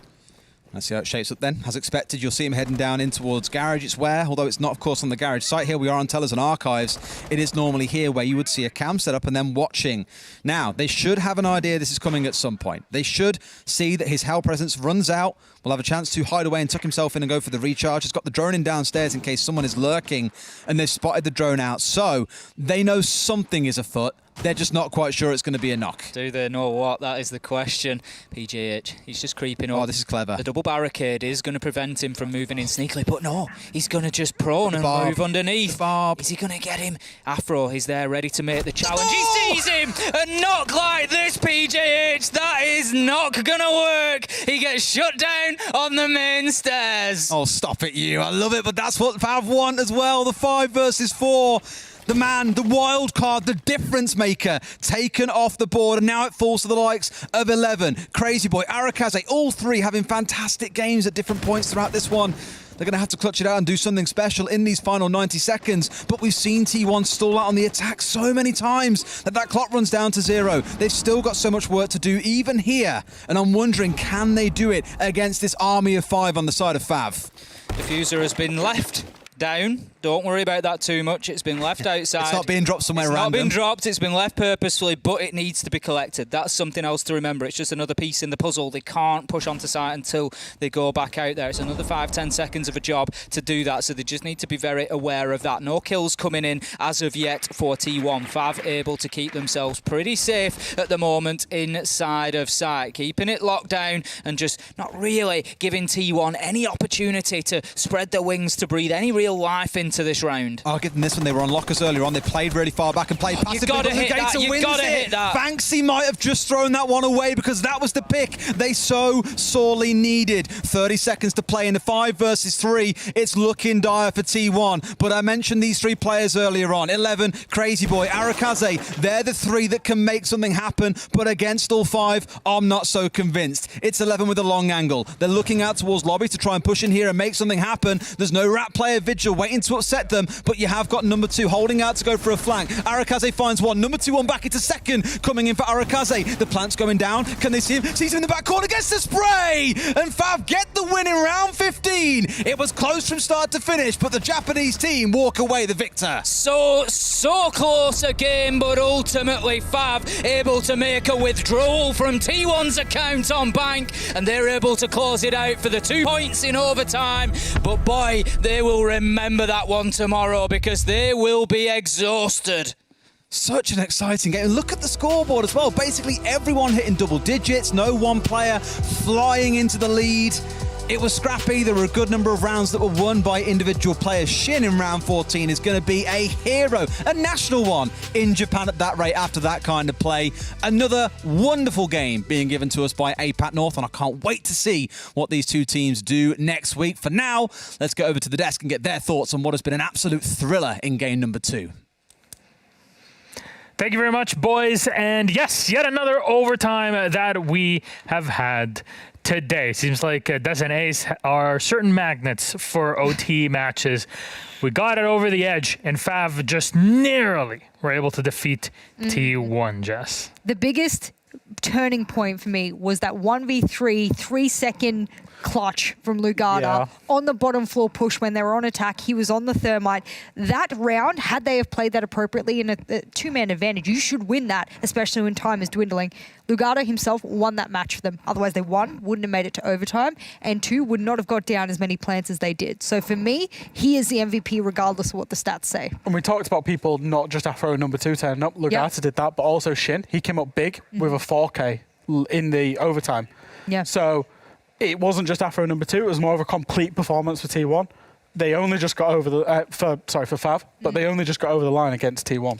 Let's see how it shapes up then. As expected, you'll see him heading down in towards Garage. It's where, although it's not, of course, on the Garage site, here we are on Tellers and Archives. It is normally here where you would see a cam set up and then watching. Now, they should have an idea this is coming at some point. They should see that his Hell presence runs out. Will have a chance to hide away and tuck himself in and go for the recharge. He's got the drone in downstairs in case someone is lurking and they've spotted the drone out. So they know something is afoot. They're just not quite sure it's going to be a knock. Do they know what? That is the question. PJH, he's just creeping up. Oh, this is clever. The double barricade is going to prevent him from moving in sneakily, but no, he's going to just prone and move underneath. Is he going to get him? Afro, he's there ready to make the challenge. Oh! He sees him! A knock like this, PJH, that is not going to work. He gets shut down on the main stairs. Oh, stop it, you. I love it, but that's what Fav want as well. The 5 versus 4. The man, the wild card, the difference maker, taken off the board, and now it falls to the likes of 11, Crazy Boy, Arakaze, all 3 having fantastic games at different points throughout this one. They're going to have to clutch it out and do something special in these final 90 seconds. But we've seen T1 stall out on the attack so many times that clock runs down to 0. They've still got so much work to do even here. And I'm wondering, can they do it against this army of 5 on the side of Fav? Diffuser has been left down. Don't worry about that too much. It's been left outside. It's not being dropped somewhere random. It's not been dropped. It's been left purposefully, but it needs to be collected. That's something else to remember. It's just another piece in the puzzle. They can't push onto site until they go back out there. It's another 5-10 seconds of a job to do that, so they just need to be very aware of that. No kills coming in as of yet for T1. Fav able to keep themselves pretty safe at the moment inside of site, keeping it locked down and just not really giving T1 any opportunity to spread their wings to breathe any real life into this round. I'll give them this one. They were on lockers earlier on. They played really far back and played passively. You've got to hit that. You've got to hit that. Banksy might have just thrown that one away because that was the pick they so sorely needed. 30 seconds to play in the 5 versus 3. It's looking dire for T1. But I mentioned these 3 players earlier on. 11, Crazy Boy, Arakaze. They're the 3 that can make something happen. But against all 5, I'm not so convinced. It's 11 with a long angle. They're looking out towards lobby to try and push in here and make something happen. There's no rat player vigil waiting to upset them, but you have got number 2 holding out to go for a flank. Arakaze finds one. Number 2 on back into second. Coming coming in for Arakaze. The plant's going down. Can they see him? Sees him in the back corner, gets the spray! And Fav get the win in round 15. It was close from start to finish, but the Japanese team walk away the victor. So close a game, but ultimately Fav able to make a withdrawal from T1's account on Bank, and they're able to close it out for the 2 points in overtime. But boy, they will remember that one tomorrow because they will be exhausted. Such an exciting game. Look at the scoreboard as well. Basically everyone hitting double digits, no one player flying into the lead. It was scrappy. There were a good number of rounds that were won by individual players. Shin in round 14 is going to be a hero, a national one in Japan at that rate after that kind of play. Another wonderful game being given to us by APAC North, and I can't wait to see what these two teams do next week. For now, let's go over to the desk and get their thoughts on what has been an absolute thriller in game number 2. Thank you very much, boys. And yes, yet another overtime that we have had today. Seems like Des and Ace are certain magnets for OT matches. We got it over the edge, and Fav just narrowly were able to defeat T1, Jess. The biggest turning point for me was that 1v3 3-second clutch from Lugata on the bottom floor push when they were on attack. He was on the thermite. That round, had they have played that appropriately in a two-man advantage, you should win that, especially when time is dwindling. Lugata himself won that match for them. Otherwise, they, one, wouldn't have made it to overtime, and two, would not have got down as many plants as they did. So for me, he is the MVP regardless of what the stats say. And we talked about people not just Afro number 2 turning up. Lugata did that, but also Shin. He came up big with a 4K in the overtime. Yeah. So it wasn't just Afro number 2. It was more of a complete performance for T1. They only just got over the for Fav, but they only just got over the line against T1.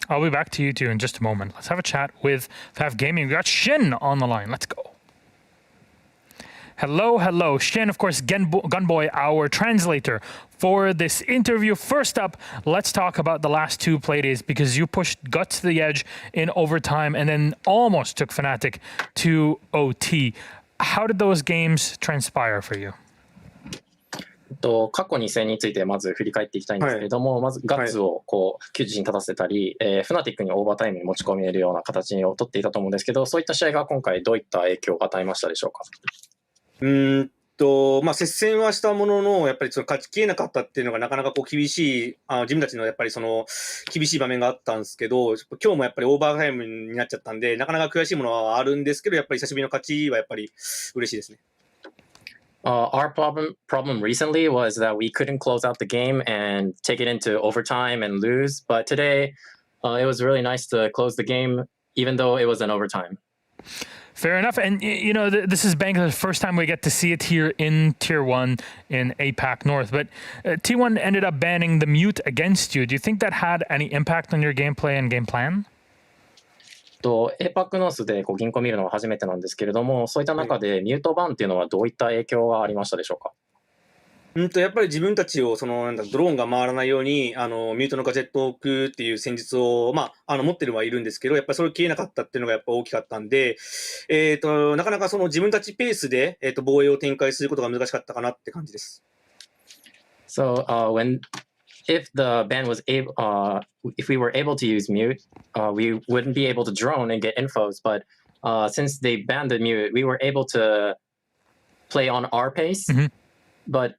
I'll be back to you two in just a moment. Let's have a chat with Fav Gaming. We got Shin on the line. Let's go. Hello. Shin, of course, Gunboy, our translator for this interview. First up, let's talk about the last two playdays because you pushed Guts to the edge in overtime and then almost took FNATIC to OT. How did those games transpire for you? 過去2戦についてまず振り返っていきたいんですけれども、まずガッツをこう窮地に立たせたり、フナティックにオーバータイムに持ち込めるような形を取っていたと思うんですけど、そういった試合が今回どういった影響を与えましたでしょうか。まあ、接戦はしたものの、やっぱりその勝ちきれなかったっていうのがなかなかこう厳しい、自分たちのやっぱりその厳しい場面があったんですけど、今日もやっぱりオーバータイムになっちゃったんで、なかなか悔しいものはあるんですけど、やっぱり久しぶりの勝ちはやっぱり嬉しいですね。Our problem recently was that we couldn't close out the game and take it into overtime and lose. But today, it was really nice to close the game, even though it was an overtime. Fair enough. And, you know, this is Bangladesh, the first time we get to see it here in Tier 1 in APAC North. But T1 ended up banning the mute against you. Do you think that had any impact on your gameplay and game plan? APAC ノースでこう銀行見るのは初めてなんですけれども、そういった中でミュートバンっていうのはどういった影響がありましたでしょうか。やっぱり自分たちをそのドローンが回らないようにミュートのガジェットを置くっていう戦術を、まあ、持ってるはいるんですけど、やっぱりそれを切れなかったっていうのがやっぱ大きかったんで、なかなかその自分たちペースで、防衛を展開することが難しかったかなって感じです。So if the ban was able, if we were able to use mute, we wouldn't be able to drone and get infos. But since they banned the mute, we were able to play on our pace. But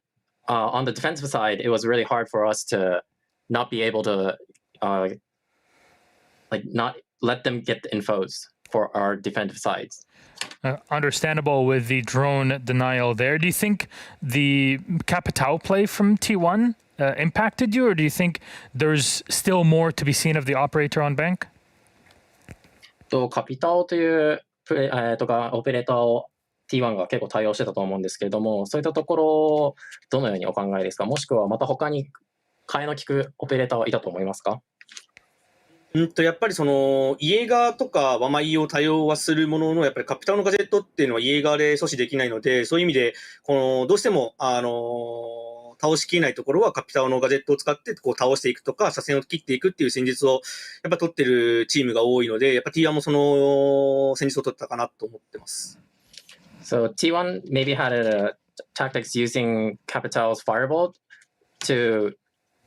on the defensive side, it was really hard for us to not be able to, not let them get the infos for our defensive sides. Understandable with the drone denial there. Do you think the Capitao play from T1 impacted you, or do you think there's still more to be seen of the operator on bank? カピタオというオペレーターを T1 が結構対応してたと思うんですけれども、そういったところをどのようにお考えですか？もしくはまた他に替えの利くオペレーターはいたと思いますか？やっぱりそのイエーガーとかワマイを多用はするものの、やっぱりカピタオのガジェットっていうのはイエーガーで阻止できないので、そういう意味でどうしても倒しきれないところはカピタオのガジェットを使ってこう倒していくとか、車線を切っていくっていう戦術をやっぱ取ってるチームが多いので、やっぱ T1 もその戦術を取ったかなと思ってます。So T1 maybe had tactics using Capitao's Firebolt to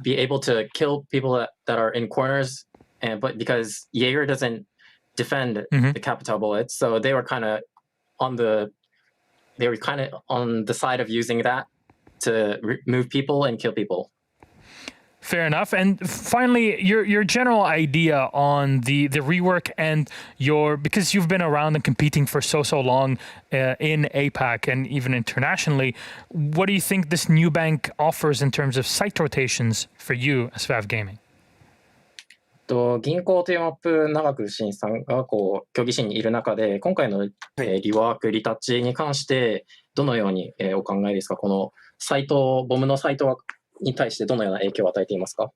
be able to kill people that are in corners but because Jaeger doesn't defend the capital bullets, so they were kind of on the side of using that to move people and kill people. Fair enough. And finally, your general idea on the rework and because you've been around and competing for so long in APAC and even internationally, what do you think this new bank offers in terms of site rotations for you as FAV Gaming? 銀行というマップ長く新さんが競技士にいる中で、今回のリワーク、リタッチに関してどのようにお考えですか？このサイト、ボムのサイトに対してどのような影響を与えていますか？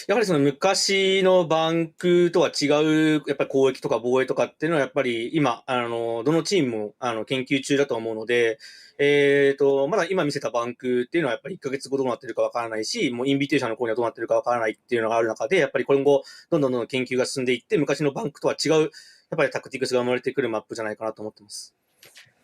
やはりその昔のバンクとは違う、やっぱり攻撃とか防衛とかっていうのはやっぱり今、どのチームも研究中だと思うので、まだ今見せたバンクっていうのはやっぱり1ヶ月後どうなってるかわからないし、もうインビテーションの方にはどうなってるかわからないっていうのがある中で、やっぱり今後どんどん研究が進んでいって、昔のバンクとは違う、やっぱりタクティクスが生まれてくるマップじゃないかなと思ってます。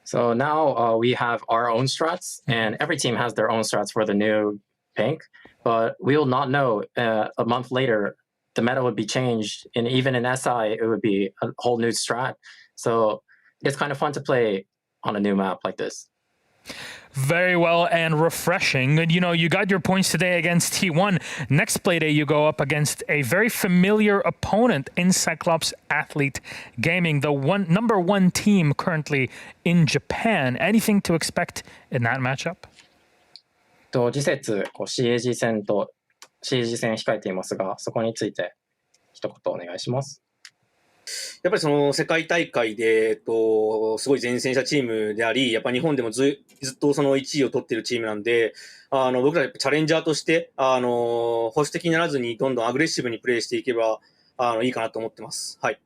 So now we have our own strats, and every team has their own strats for the new bank, but we will not know a month later the meta would be changed, and even in SI it would be a whole new strat. So it's kind of fun to play on a new map like this. Very well and refreshing. You know, you got your points today against T1. Next Playday, you go up against a very familiar opponent in Cyclops Athlete Gaming, the number one team currently in Japan. Anything to expect in that matchup? 次節CAG 戦控えていますが、そこについて一言お願いします。やっぱりその世界大会で、すごい前線したチームであり、やっぱ日本でもずっとその1位を取っているチームなんで、僕らやっぱチャレンジャーとして、保守的にならずにどんどんアグレッシブにプレイしていけば、いいかなと思ってます。はい。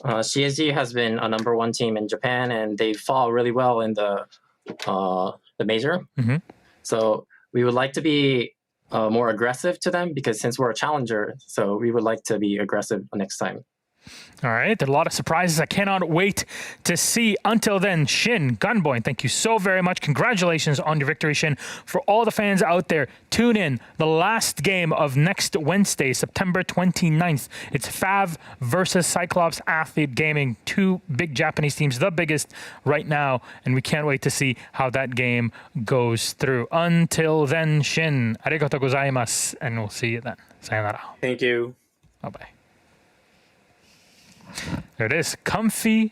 CSG has been a number one team in Japan, and they fought really well in the major. So we would like to be more aggressive to them because since we're a challenger, so we would like to be aggressive next time. All right, there are a lot of surprises I cannot wait to see. Until then, Shin, Gunboy, thank you so very much. Congratulations on your victory, Shin. For all the fans out there, tune in. The last game of next Wednesday, September 29th. It's FAV versus Cyclops Athlete Gaming. Two big Japanese teams, the biggest right now. And we can't wait to see how that game goes through. Until then, Shin, arigatou gozaimasu. And we'll see you then. Sayonara. Thank you. Bye-bye. There it is. Comfy,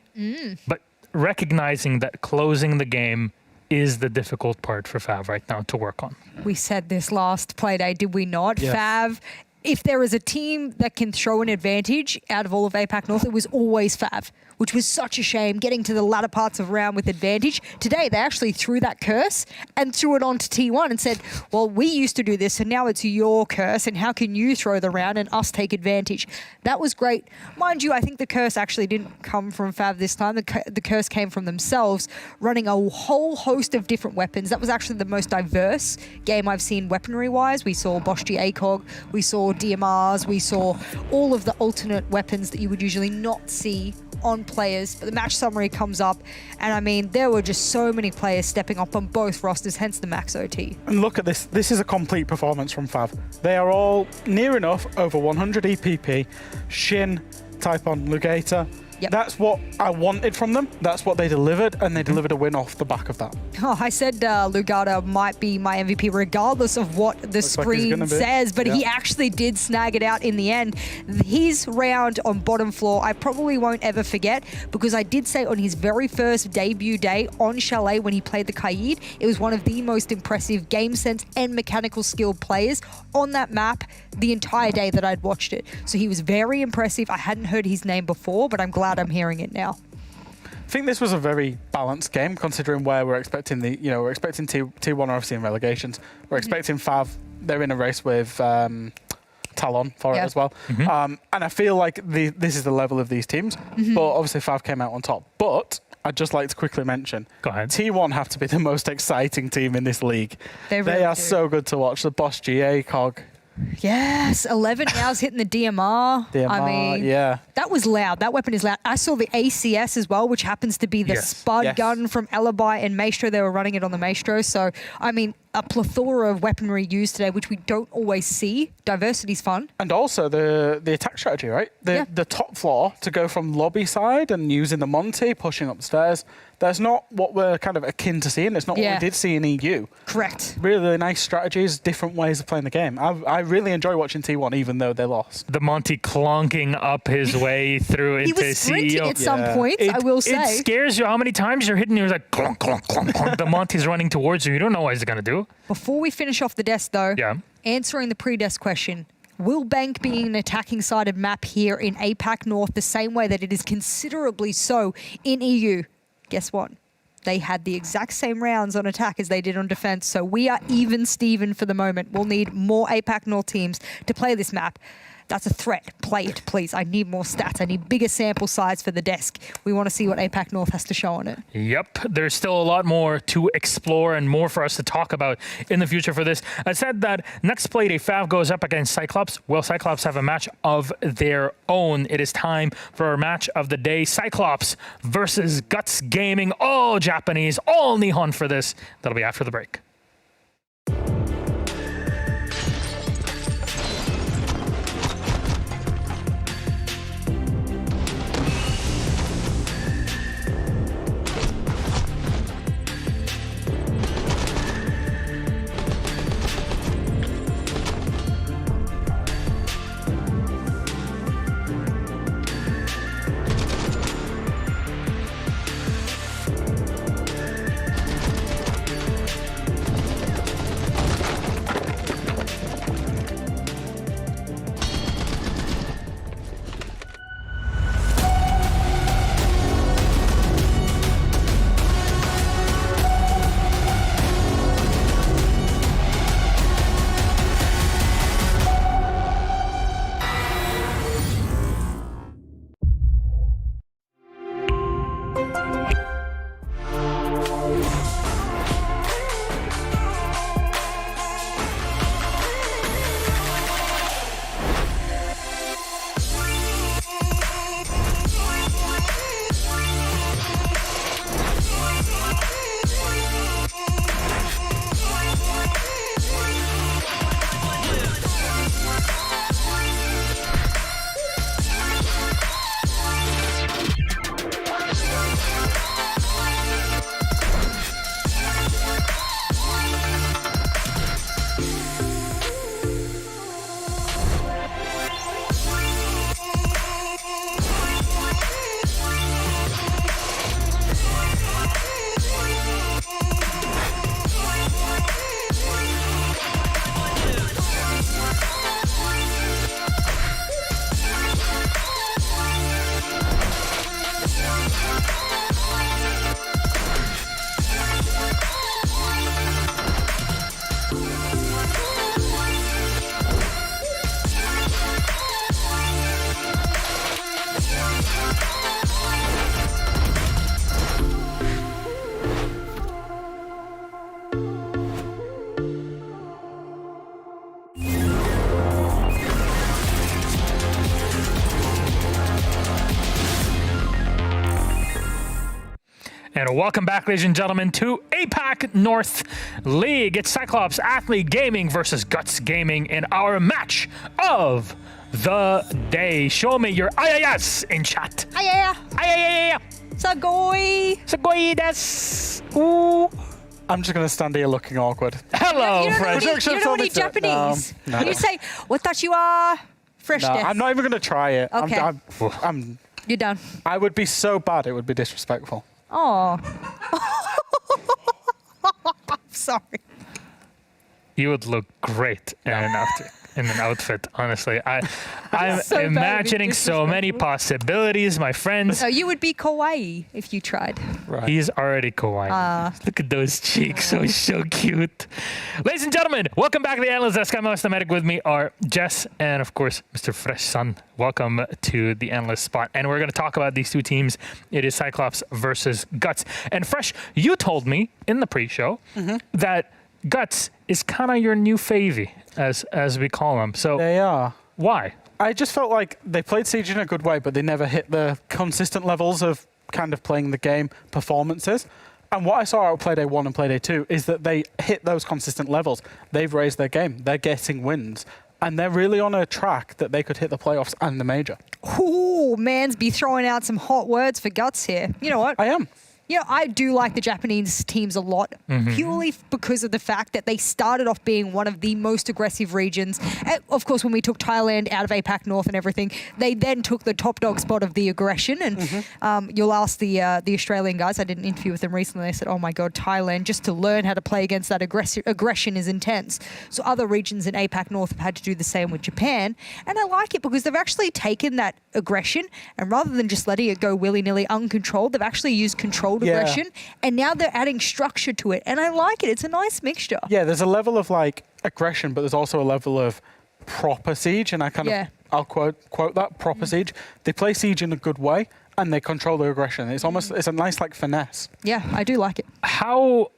but recognizing that closing the game is the difficult part for FAV right now to work on. We said this last Playday, did we not? Yes. FAV, if there is a team that can throw an advantage out of all of APAC North, it was always FAV, which was such a shame, getting to the latter parts of round with advantage. Today, they actually threw that curse and threw it onto T1 and said, well, we used to do this, and now it's your curse, and how can you throw the round and us take advantage? That was great. Mind you, I think the curse actually didn't come from FAV this time. The curse came from themselves, running a whole host of different weapons. That was actually the most diverse game I've seen weaponry-wise. We saw Boschty ACOG, we saw DMRs, we saw all of the alternate weapons that you would usually not see on players, but the match summary comes up, and I mean, there were just so many players stepping up on both rosters, hence the max OT. And look at this. This is a complete performance from FAV. They are all near enough over 100 EPP. Shin, Typon, Lugator. Yep. That's what I wanted from them. That's what they delivered, and they delivered a win off the back of that. Oh, I said Lugata might be my MVP regardless of what the screen says, but he actually did snag it out in the end. His round on bottom floor, I probably won't ever forget, because I did say on his very first debut day on Chalet when he played the Kaid, it was one of the most impressive game sense and mechanical skilled players on that map the entire day that I'd watched it. So he was very impressive. I hadn't heard his name before, but I'm glad I'm hearing it now. I think this was a very balanced game, considering where we're expecting we're expecting T1 are obviously in relegations. We're expecting FAV, they're in a race with Talon for it as well. And I feel like this is the level of these teams, but obviously FAV came out on top. But I'd just like to quickly mention, T1 have to be the most exciting team in this league. They are so good to watch. The Boss GA, COG. Yes, 11 hours hitting the DMR. I mean, that was loud. That weapon is loud. I saw the ACS as well, which happens to be the Spud gun from Alibi and Maestro. They were running it on the Maestro. So, I mean, a plethora of weaponry used today, which we don't always see. Diversity's fun. And also the attack strategy, right? The top floor to go from lobby side and using the Monty, pushing upstairs. That's not what we're kind of akin to seeing. It's not what we did see in EU. Correct. Really nice strategies, different ways of playing the game. I really enjoy watching T1, even though they lost. The Monty clonking up his way through into CEO. He was sprinting at some points, I will say. It scares you how many times you're hitting. You're like, clonk, clonk, clonk, clonk. The Monty's running towards you. You don't know what he's going to do. Before we finish off the desk, though, answering the pre-desk question, will Bank be an attacking-sided map here in APAC North the same way that it is considerably so in EU? Guess what? They had the exact same rounds on attack as they did on defense, so we are even Steven for the moment. We'll need more APAC North teams to play this map. That's a threat. Play it, please. I need more stats. I need bigger sample size for the desk. We want to see what APAC North has to show on it. Yep. There's still a lot more to explore and more for us to talk about in the future for this. I said that next Playday, Fav goes up against Cyclops. Will Cyclops have a match of their own? It is time for our match of the day. Cyclops versus Guts Gaming. All Japanese, all Nihon for this. That'll be after the break. And welcome back, ladies and gentlemen, to APAC North League. It's Cyclops Athlete Gaming versus Guts Gaming in our match of the day. Show me your IAS in chat. Ayaya. Sagoi. Sagoi desu. Ooh. I'm just going to stand here looking awkward. Hello, Fresh. You don't know any Japanese. No. You say, watashi wa fresh No, desu. I'm not even going to try it. Okay. I'm You're done. I would be so bad, it would be disrespectful. Oh. Sorry. You would look great in an outfit, honestly. I'm So imagining so many possibilities, my friends. So you would be kawaii if you tried. Right. He's already kawaii. Look at those cheeks, so cute. Ladies and gentlemen, welcome back to the Analyst Desk. I'm Mr. Medic. With me are Jess and, of course, Mr. Fresh Sun. Welcome to the Analyst Spot. And we're going to talk about these two teams. It is Cyclops versus Guts. And Fresh, you told me in the pre-show that Guts is kind of your new favy, as we call them. So they are. Why? I just felt like they played Siege in a good way, but they never hit the consistent levels of kind of playing the game performances. And what I saw out of Playday 1 and Playday 2 is that they hit those consistent levels. They've raised their game. They're getting wins. And they're really on a track that they could hit the playoffs and the major. Ooh, man's be throwing out some hot words for Guts here. You know what? I am. You know, I do like the Japanese teams a lot, purely because of the fact that they started off being one of the most aggressive regions. And of course, when we took Thailand out of APAC North and everything, they then took the top dog spot of the aggression. And you'll ask the Australian guys, I did an interview with them recently, they said, oh my God, Thailand, just to learn how to play against that aggression is intense. So other regions in APAC North have had to do the same with Japan. And I like it because they've actually taken that aggression and rather than just letting it go willy-nilly uncontrolled, they've actually used controlled aggression, and now they're adding structure to it, and I like it. It's a nice mixture. Yeah, there's a level of like aggression, but there's also a level of proper siege, and I kind of I'll quote that proper siege. They play siege in a good way, and they control their aggression. It's almost it's a nice like finesse. Yeah, I do like it. How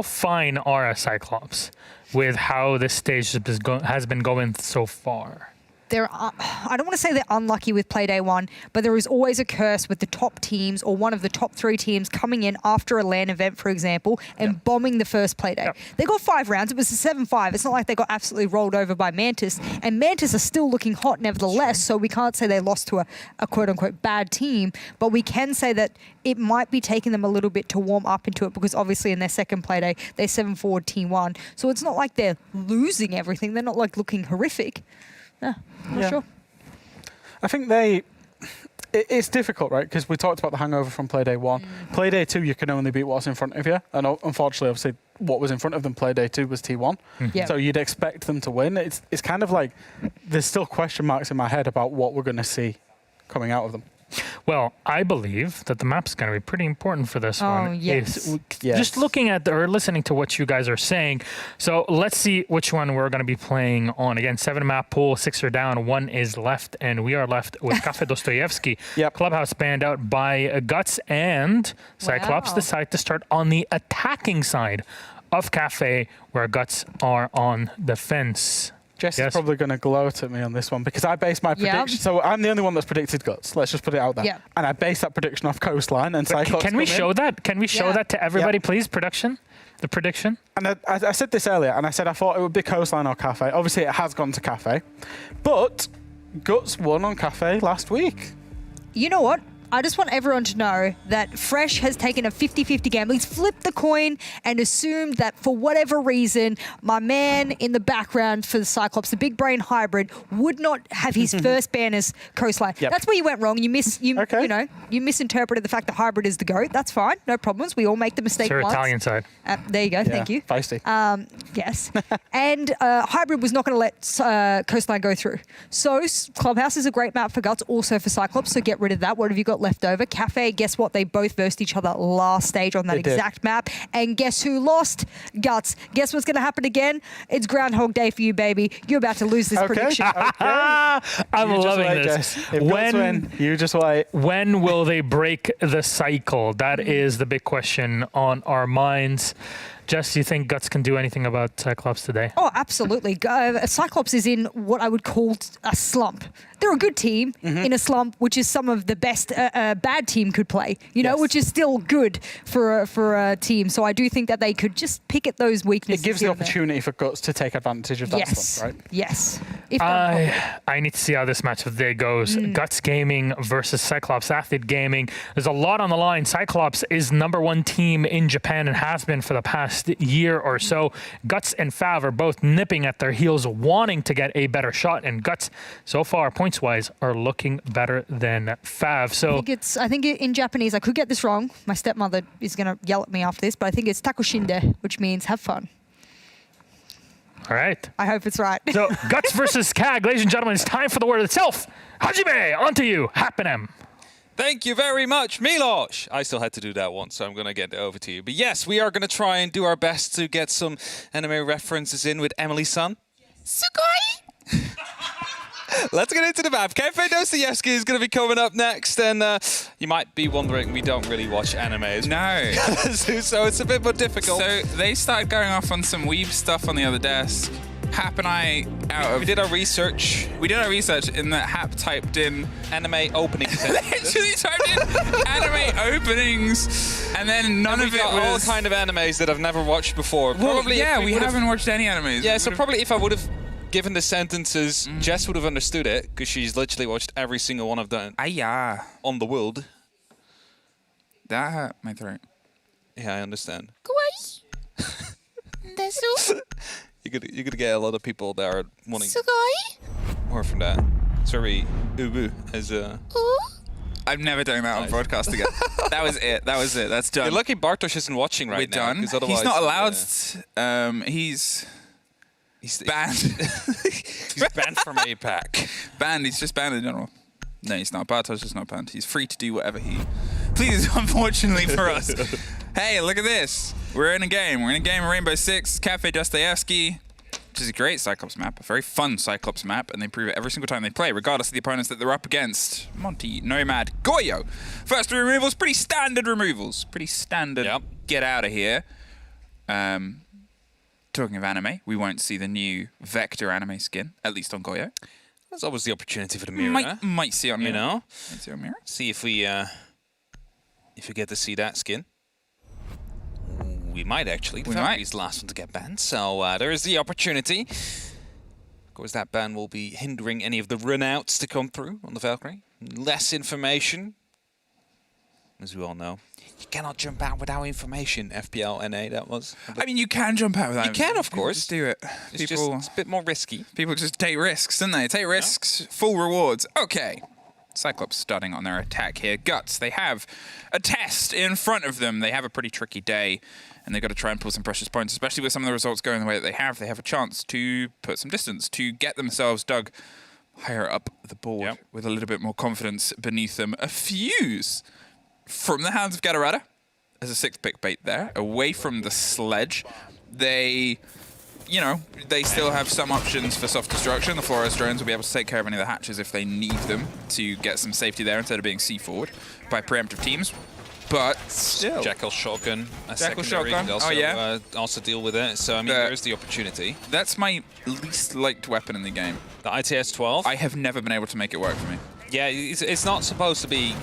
fine are a Cyclops with how this stage has been going so far? I don't want to say they're unlucky with Playday 1, but there is always a curse with the top teams or one of the top 3 teams coming in after a LAN event, for example, and bombing the first Playday. They got 5 rounds. It was a 7-5. It's not like they got absolutely rolled over by Mantis. And Mantis are still looking hot nevertheless, so we can't say they lost to a quote-unquote bad team, but we can say that it might be taking them a little bit to warm up into it because obviously in their second Playday, they're 7-4 Team 1. So it's not like they're losing everything. They're not like looking horrific. No, not sure. I think it's difficult, right? Because we talked about the hangover from Playday 1. Playday 2, you can only beat what's in front of you. And unfortunately, obviously, what was in front of them, Playday 2, was T1. So you'd expect them to win. It's kind of like there's still question marks in my head about what we're going to see coming out of them. Well, I believe that the map's going to be pretty important for this one. Yes. Just looking at or listening to what you guys are saying. So let's see which one we're going to be playing on. Again, 7-map pool, 6 are down, 1 is left, and we are left with Cafe Dostoyevsky. Clubhouse banned out by Guts and Cyclops decide to start on the attacking side of Cafe, where Guts are on the fence. Jess is probably going to gloat at me on this one because I base my prediction. So I'm the only one that's predicted Guts. Let's just put it out there. And I base that prediction off Coastline and Cyclops. Can we show that? Can we show that to everybody, please? The prediction? And I said this earlier, and I said I thought it would be Coastline or Cafe. Obviously, it has gone to Cafe. But Guts won on Cafe last week. You know what? I just want everyone to know that Fresh has taken a 50-50 gamble. He's flipped the coin and assumed that for whatever reason, my man in the background for the Cyclops, the big brain hybrid, would not have his first ban as Coastline. That's where you went wrong. You misinterpreted the fact that hybrid is the GOAT. That's fine. No problems. We all make the mistake once. Italian side. There you go. Thank you. Feisty. Yes. And hybrid was not going to let Coastline go through. So Clubhouse is a great map for Guts, also for Cyclops. So get rid of that. What have you got left over? Cafe, guess what? They both versed each other last stage on that exact map. And guess who lost? Guts. Guess what's going to happen again? It's Groundhog Day for you, baby. You're about to lose this prediction. I'm loving this. You just wait. When will they break the cycle? That is the big question on our minds. Jess, do you think Guts can do anything about Cyclops today? Oh, absolutely. Cyclops is in what I would call a slump. They're a good team in a slump, which is some of the best a bad team could play, which is still good for a team. So I do think that they could just pick at those weaknesses. It gives the opportunity for Guts to take advantage of that slump, right? Yes. I need to see how this match of the day goes. Guts Gaming versus Cyclops Athlete Gaming. There's a lot on the line. Cyclops is #1 team in Japan and has been for the past year or so. Guts and Fav are both nipping at their heels, wanting to get a better shot. And Guts, so far, points-wise, are looking better than Fav. So I think in Japanese, I could get this wrong. My stepmother is going to yell at me after this, but I think it's takushinde, which means have fun. All right. I hope it's right. So Guts versus CAG, ladies and gentlemen, it's time for the word itself. Hajime, on to you. Happenem. Thank you very much, Miloš. I still had to do that once, so I'm going to get it over to you. But yes, we are going to try and do our best to get some anime references in with Emily-san. Sugoi! Let's get into the map. Cafe Dostoyevsky is going to be coming up next, and you might be wondering, we don't really watch anime. No. So it's a bit more difficult. So they started going off on some weeb stuff on the other desk. Hap and I We did our research. We did our research in that Hap typed in anime openings. Literally typed in anime openings, and then none of it got was all kind of animes that I've never watched before. Well, Probably yeah, if we haven't watched any animes. Yeah, so probably if I would have given the sentences, Jess would have understood it because she's literally watched every single one I've done. On the world. That hurt my throat. Yeah, I understand. You're gonna get a lot of people that are wanting more from that. It's very ubu as a. I'm never doing that on broadcast again. That was it. That's done. You're lucky Bartosz isn't watching right now. We're done. 'Cause otherwise, He's not allowed. He's banned. He's banned from APAC. Banned. He's just banned in general. No, he's not. Bartosz is not banned. He's free to do whatever he pleases, unfortunately for us. Hey, look at this. We're in a game. We're in a game of Rainbow Six, Cafe Dostoevsky, which is a great Cyclops map, a very fun Cyclops map, and they prove it every single time they play, regardless of the opponents that they're up against. Monty, Nomad, Goyo. First three removals, pretty standard removals. Pretty standard. Yep. Get out of here. Talking of anime, we won't see the new Vector anime skin, at least on Goyo. There's always the opportunity for the mirror. Might see on Mirror. You know? Might see on Mirror. See if we get to see that skin. We might actually. The Valkyrie's the last one to get banned, so there is the opportunity. Of course, that ban will be hindering any of the run-outs to come through on the Valkyrie. Less information, as we all know. You cannot jump out without information, FPL NA, that was. I mean, you can jump out without information. You can, of course. Just do it. It's a bit more risky. People just take risks, don't they? Take risks, full rewards. Okay. Cyclops starting on their attack here. Guts, they have a test in front of them. They have a pretty tricky day, and they've got to try and pull some precious points, especially with some of the results going the way that they have. They have a chance to put some distance, to get themselves dug higher up the board with a little bit more confidence beneath them. A fuse from the hands of Gatorada as a 6th pick bait there, away from the sledge. They, they still have some options for soft destruction. The Flores drones will be able to take care of any of the hatches if they need them to get some safety there instead of being C4'd by preemptive teams. But still. Jackal Shotgun. Jackal Shotgun. Also deal with it. So, I mean, there is the opportunity. That's my least liked weapon in the game. The ITS-12? I have never been able to make it work for me. Yeah, it's not supposed to be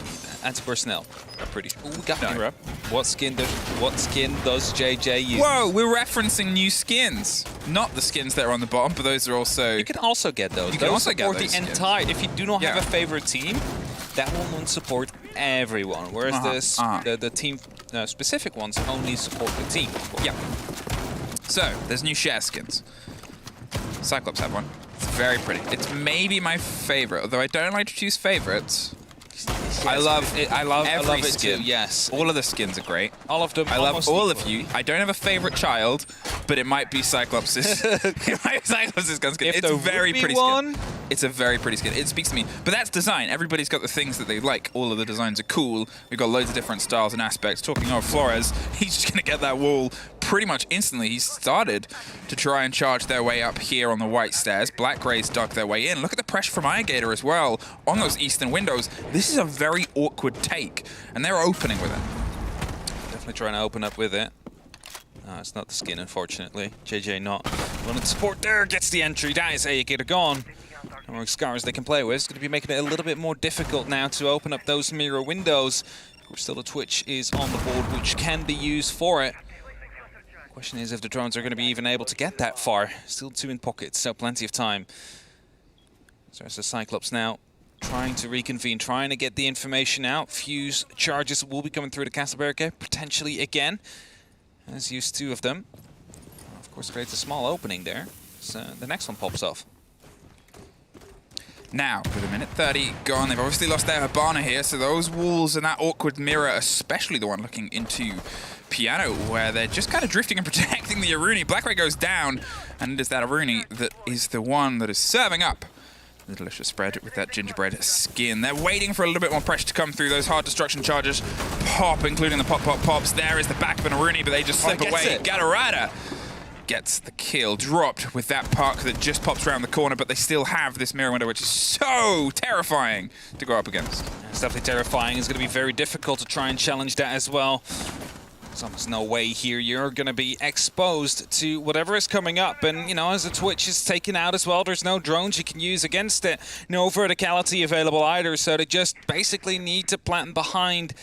anti-personnel. Pretty. Ooh, we got mirror. What skin does JJ use? Whoa, we're referencing new skins. Not the skins that are on the bottom, but those are also... You can also get those. You can also get those the entire... If you do not have a favorite team, that one won't support everyone. Whereas the team specific ones only support the team. Yeah. So, there's new share skins. Cyclops have one. It's very pretty. It's maybe my favorite, although I don't like to choose favorites. Yes, I love every it skin. Too, yes. All of the skins are great. All of them. I love all of you. I don't have a favorite child, but it might be Cyclops's. It might be Cyclops's gun skin. It's a very pretty skin. It's a very pretty skin. It speaks to me. But that's design. Everybody's got the things that they like. All of the designs are cool. We've got loads of different styles and aspects. Talking of Flores, he's just going to get that wall pretty much instantly. He started to try and charge their way up here on the white stairs. Black Grays dug their way in. Look at the pressure from Irrigator as well on those eastern windows. This is a very awkward take, and they're opening with it. Definitely trying to open up with it. It's not the skin, unfortunately. JJ not running support there, gets the entry. That is Irrigator gone. No more scars they can play with. It's going to be making it a little bit more difficult now to open up those mirror windows. Of course, still the Twitch is on the board, which can be used for it. Question is if the drones are going to be even able to get that far. Still 2 in pockets, so plenty of time. So it's the Cyclops now trying to reconvene, trying to get the information out. Fuse charges will be coming through the castle barricade, potentially again. As used 2 of them. Of course, creates a small opening there. So the next one pops off. Now, with a minute 30 gone, they've obviously lost their Hibana here, so those walls and that awkward mirror, especially the one looking into Piano, where they're just kind of drifting and protecting the Aruni. Blackray goes down, and it is that Aruni that is the one that is serving up the delicious spread with that gingerbread skin. They're waiting for a little bit more pressure to come through. Those hard destruction charges pop, including the pops. There is the back of an Aruni, but they just slip away. Gatorada gets the kill, dropped with that park that just pops around the corner, but they still have this mirror window, which is so terrifying to go up against. It's definitely terrifying. It's going to be very difficult to try and challenge that as well. There's almost no way here you're going to be exposed to whatever is coming up. And, you know, as the Twitch is taken out as well, there's no drones you can use against it. No verticality available either, so they just basically need to plant behind,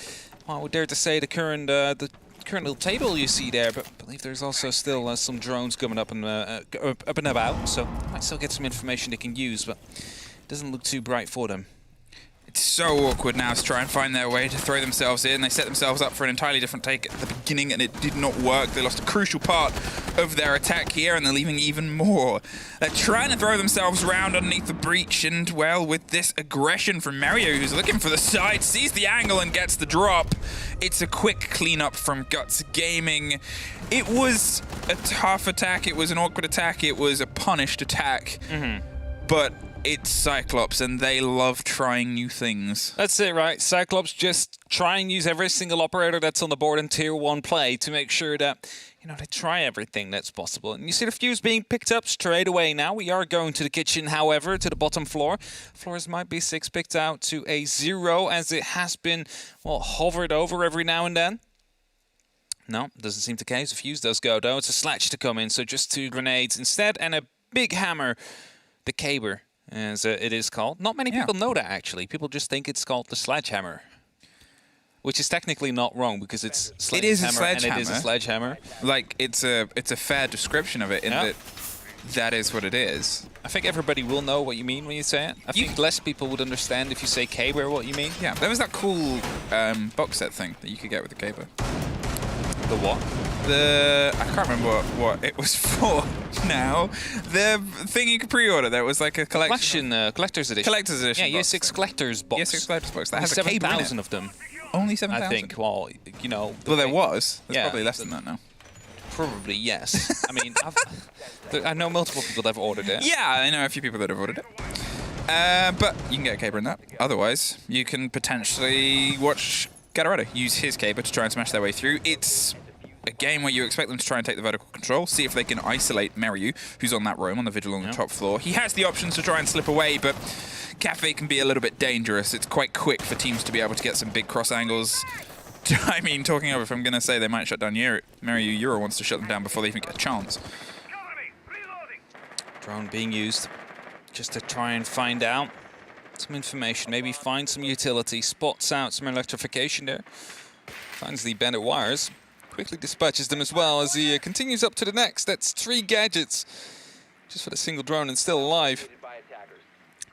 well, I would dare to say, the current little table you see there. But I believe there's also still some drones coming up and about, so might still get some information they can use, but it doesn't look too bright for them. It's so awkward now to try and find their way to throw themselves in. They set themselves up for an entirely different take at the beginning, and it did not work. They lost a crucial part of their attack here, and they're leaving even more. They're trying to throw themselves around underneath the breach, and, well, with this aggression from Mario, who's looking for the side, sees the angle and gets the drop. It's a quick cleanup from Guts Gaming. It was a tough attack. It was an awkward attack. It was a punished attack. But it's Cyclops, and they love trying new things. That's it, right? Cyclops just try and use every single operator that's on the board in Tier 1 play to make sure that, you know, they try everything that's possible. And you see the fuse being picked up straight away now. We are going to the kitchen, however, to the bottom floor. Floors might be 6 picked out to a 0, as it has been, well, hovered over every now and then. No, doesn't seem the case. The fuse does go, though. It's a sledge to come in, so just 2 grenades instead, and a big hammer, the caber, as it is called. Not many people know that, actually. People just think it's called the sledgehammer, which is technically not wrong, because it's it is a sledgehammer, sledgehammer. and it is a sledgehammer. Like, it's a fair description of it in that that is what it is. I think everybody will know what you mean when you say it. I think less people would understand if you say caber what you mean. Yeah, there was that cool box set thing that you could get with the caber. The what? I can't remember what it was for now. The thing you could pre-order, there was like a collection. Collector's edition. Collector's edition. Yeah, Year 6 Collector's box. Year 6 Collector's box. That has a cable in it. 7,000 of them. Only 7,000? I think, well, you know. Well, there was. There's probably less than that now. Probably, yes. I mean, I know multiple people that have ordered it. Yeah, I know a few people that have ordered it. But you can get a caber in that. Otherwise, you can potentially watch Gatorado use his caber to try and smash their way through. It's a game where you expect them to try and take the vertical control, see if they can isolate Meryu, who's on that roam on the vigil on the top floor. He has the options to try and slip away, but Cafe can be a little bit dangerous. It's quite quick for teams to be able to get some big cross angles. I mean, talking over, if I'm going to say they might shut down Meryu, Euro wants to shut them down before they even get a chance. Drone being used just to try and find out some information, maybe find some utility, spots out some electrification there, finds the bended wires, quickly dispatches them as well as he continues up to the next. That's 3 gadgets just for the single drone and still alive.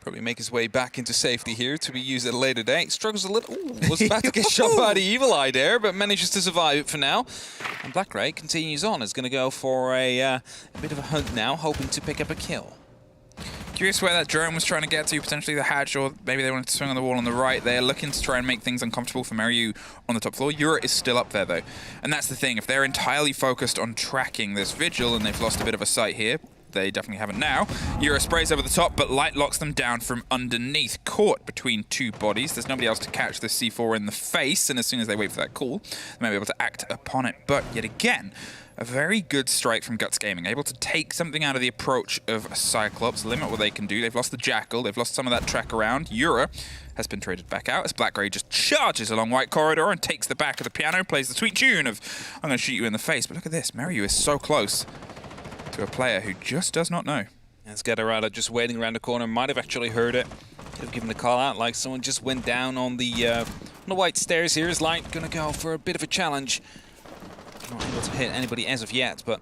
Probably make his way back into safety here to be used at a later date. Struggles a little. Ooh, was about to get shot by the Evil Eye there, but manages to survive it for now. And Black Ray continues on. Is going to go for a bit of a hunt now, hoping to pick up a kill. Curious where that drone was trying to get to, potentially the hatch, or maybe they wanted to swing on the wall on the right. They're looking to try and make things uncomfortable for Meryu on the top floor. Yura is still up there, though. And that's the thing. If they're entirely focused on tracking this vigil, and they've lost a bit of a sight here, they definitely haven't now. Yura sprays over the top, but Light locks them down from underneath. Caught between 2 bodies. There's nobody else to catch the C4 in the face, and as soon as they wait for that call, they may be able to act upon it. But yet again, a very good strike from Guts Gaming, able to take something out of the approach of Cyclops, limit what they can do. They've lost the Jackal, they've lost some of that track around. Yura has been traded back out as Black Ray just charges along White Corridor and takes the back of the piano, plays the sweet tune of, I'm going to shoot you in the face. But look at this, Meryu is so close to a player who just does not know. Let's get Arada just waiting around the corner, might have actually heard it. Could have given the call out, like someone just went down on the white stairs here. Is Light going to go for a bit of a challenge? Not able to hit anybody as of yet, but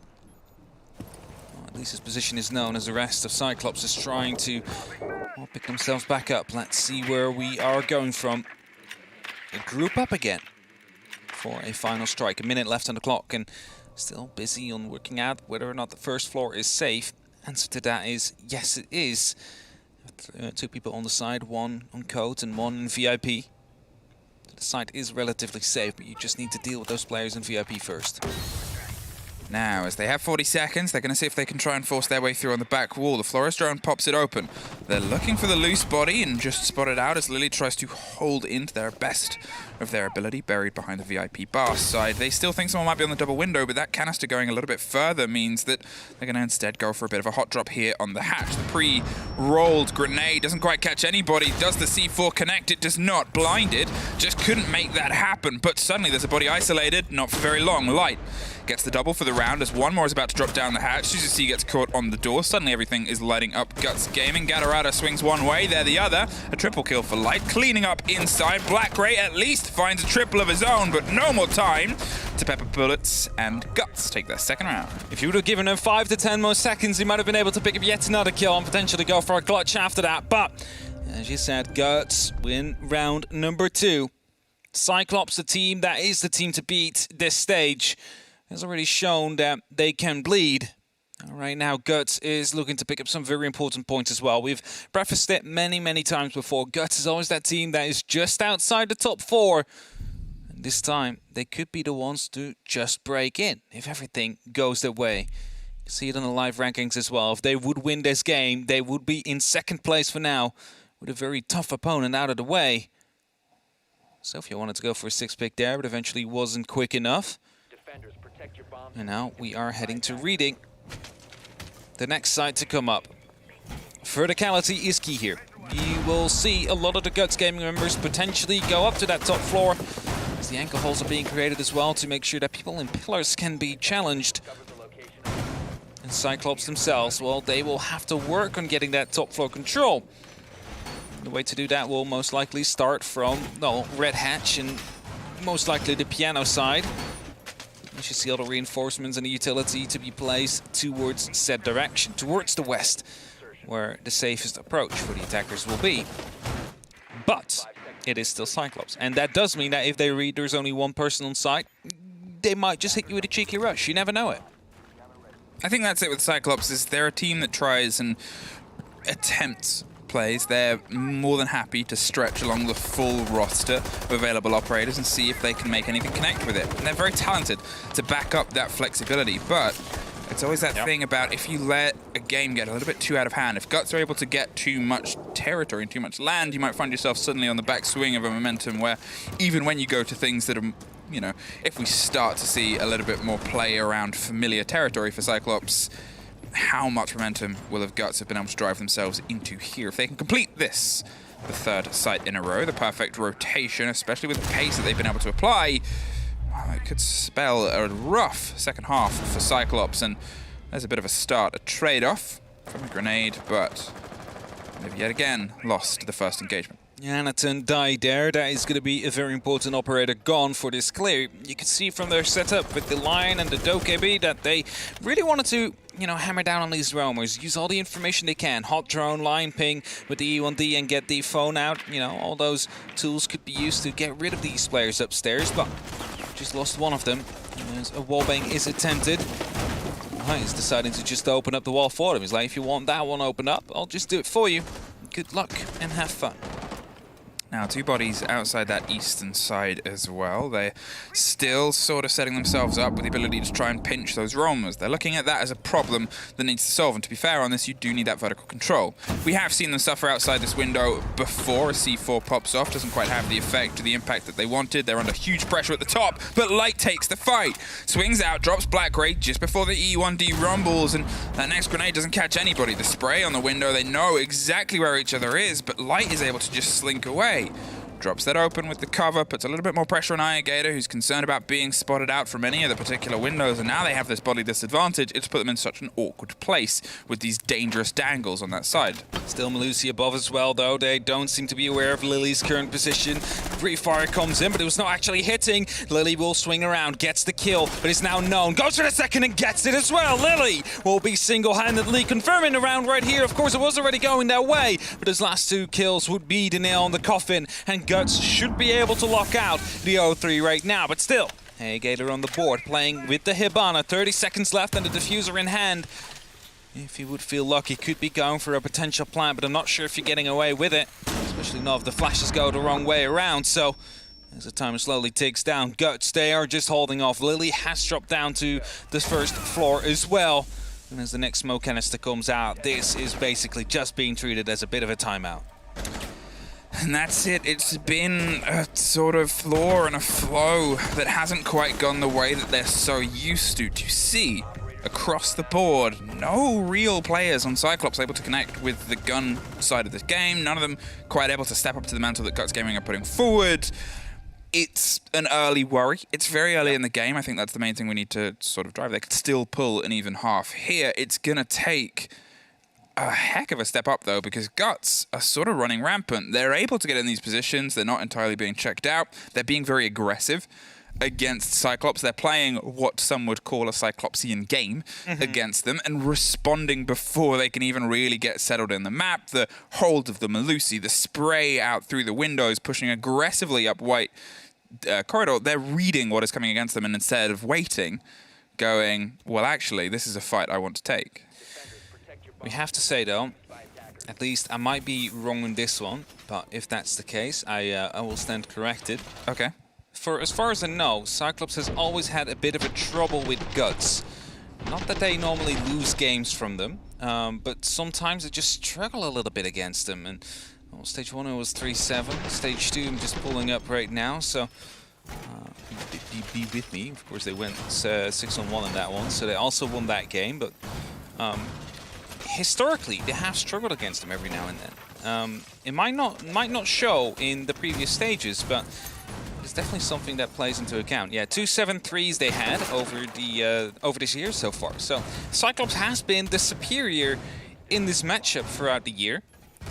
well, at least his position is known as the rest of Cyclops is trying to pick themselves back up. Let's see where we are going from. A group up again for a final strike. A minute left on the clock, and still busy on working out whether or not the first floor is safe. Answer to that is yes, it is. 2 people on the side, 1 on code and 1 in VIP. The site is relatively safe, but you just need to deal with those players in VIP first. Now, as they have 40 seconds, they're going to see if they can try and force their way through on the back wall. The Flores drone pops it open. They're looking for the loose body and just spot it out as Lily tries to hold into their best of their ability, buried behind the VIP bar side. They still think someone might be on the double window, but that canister going a little bit further means that they're going to instead go for a bit of a hot drop here on the hatch. The pre-rolled grenade doesn't quite catch anybody. Does the C4 connect? It does not. Blinded. Just couldn't make that happen. But suddenly there's a body isolated. Not for very long. Light gets the double for the round as one more is about to drop down the hatch. Suzuki gets caught on the door. Suddenly everything is lighting up. Guts Gaming. Gatorada swings one way, they're the other. A triple kill for Light. Cleaning up inside. Black Ray at least finds a triple of his own, but no more time to pepper bullets, and Guts take their second round. If you would have given him 5 to 10 more seconds, he might have been able to pick up yet another kill and potentially go for a clutch after that. But as you said, Guts win round number 2. Cyclops, the team that is the team to beat this stage, has already shown that they can bleed. Right now, Guts is looking to pick up some very important points as well. We've prefaced it many times before. Guts is always that team that is just outside the top 4. And this time, they could be the ones to just break in if everything goes their way. You see it on the live rankings as well. If they would win this game, they would be in second place for now with a very tough opponent out of the way. Sophia wanted to go for a 6-pick there, but eventually wasn't quick enough. And now we are heading to Reading, the next site to come up. Verticality is key here. You will see a lot of the Guts Gaming members potentially go up to that top floor, as the anchor holes are being created as well to make sure that people in pillars can be challenged. And Cyclops themselves, well, they will have to work on getting that top floor control. The way to do that will most likely start from, well, Red Hatch and most likely the piano side. You should see all the reinforcements and the utility to be placed towards said direction, towards the west, where the safest approach for the attackers will be. But it is still Cyclops, and that does mean that if they read there's only one person on site, they might just hit you with a cheeky rush. You never know it. I think that's it with Cyclops, is they're a team that tries and attempts plays. They're more than happy to stretch along the full roster of available operators and see if they can make anything connect with it. And they're very talented to back up that flexibility, but it's always that thing about if you let a game get a little bit too out of hand, if Guts are able to get too much territory and too much land, you might find yourself suddenly on the backswing of a momentum where even when you go to things that are, you know, if we start to see a little bit more play around familiar territory for Cyclops, how much momentum will have Guts have been able to drive themselves into here? If they can complete this, the third site in a row, the perfect rotation, especially with the pace that they've been able to apply, well, it could spell a rough second half for Cyclops, and there's a bit of a start, a trade-off from a grenade, but they've yet again lost the first engagement. Jonathan died there. That is going to be a very important operator gone for this clear. You can see from their setup with the Lion and the Dokkaebi that they really wanted to, you know, hammer down on these roamers, use all the information they can. Hot drone, line ping with the E1D and get the phone out. You know, all those tools could be used to get rid of these players upstairs, but just lost one of them. As a wallbang is attempted. He's deciding to just open up the wall for them. He's like, if you want that one opened up, I'll just do it for you. Good luck and have fun. Now, two bodies outside that eastern side as well. They're still sort of setting themselves up with the ability to try and pinch those roamers. They're looking at that as a problem that needs to solve. And to be fair on this, you do need that vertical control. We have seen them suffer outside this window before. A C4 pops off, doesn't quite have the effect or the impact that they wanted. They're under huge pressure at the top, but Light takes the fight. Swings out, drops Black Ray just before the E1D rumbles, and that next grenade doesn't catch anybody. The spray on the window, they know exactly where each other is, but Light is able to just slink away. Drops that open with the cover, puts a little bit more pressure on Gator, who's concerned about being spotted out from any of the particular windows, and now they have this body disadvantage. It's put them in such an awkward place with these dangerous dangles on that side. Still Malusi above as well, though. They don't seem to be aware of Lily's current position. Refire comes in, but it was not actually hitting. Lily will swing around, gets the kill, but is now known. Goes for the second and gets it as well. Lily will be single-handedly confirming the round right here. Of course, it was already going their way, but his last two kills would be the nail on the coffin, and Guts should be able to lock out the 0-3 right now, but still, Gator on the board, playing with the Hibana. 30 seconds left and the diffuser in hand. If he would feel lucky, could be going for a potential plant, but I'm not sure if you're getting away with it, especially not if the flashes go the wrong way around. So As the timer slowly ticks down, Guts, they are just holding off. Lily has dropped down to the first floor as well. And as the next smoke canister comes out, this is basically just being treated as a bit of a timeout. And that's it. It's been a sort of flaw and a flow that hasn't quite gone the way that they're so used to see. Across the board, no real players on Cyclops able to connect with the gun side of this game. None of them quite able to step up to the mantle that Guts Gaming are putting forward. It's an early worry. It's very early in the game. I think that's the main thing we need to sort of drive. They could still pull an even half here. It's going to take a heck of a step up, though, because Guts are sort of running rampant. They're able to get in these positions. They're not entirely being checked out. They're being very aggressive against Cyclops. They're playing what some would call a Cyclopsian game against them and responding before they can even really get settled in the map. The hold of the Melusi, the spray out through the windows, pushing aggressively up White corridor. They're reading what is coming against them, and instead of waiting, going, well, actually, this is a fight I want to take. We have to say, though, at least I might be wrong on this one, but if that's the case, I will stand corrected. Okay. For as far as I know, Cyclops has always had a bit of a trouble with Guts. Not that they normally lose games from them, but sometimes they just struggle a little bit against them. And well, stage 1 it was 3-7. Stage 2 I'm just pulling up right now, so be with me. Of course, they went 6-1 in that one, so they also won that game. But historically, they have struggled against them every now and then. It might not show in the previous stages, but it's definitely something that plays into account. Yeah, 2 7-3s they had over this year so far. So Cyclops has been the superior in this matchup throughout the year.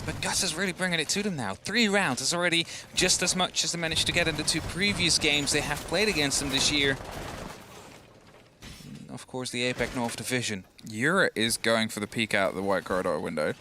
But Guts is really bringing it to them now. 3 rounds is already just as much as they managed to get in the 2 previous games they have played against them this year. And of course, the APAC North Division. Yura is going for the peek out the White corridor window.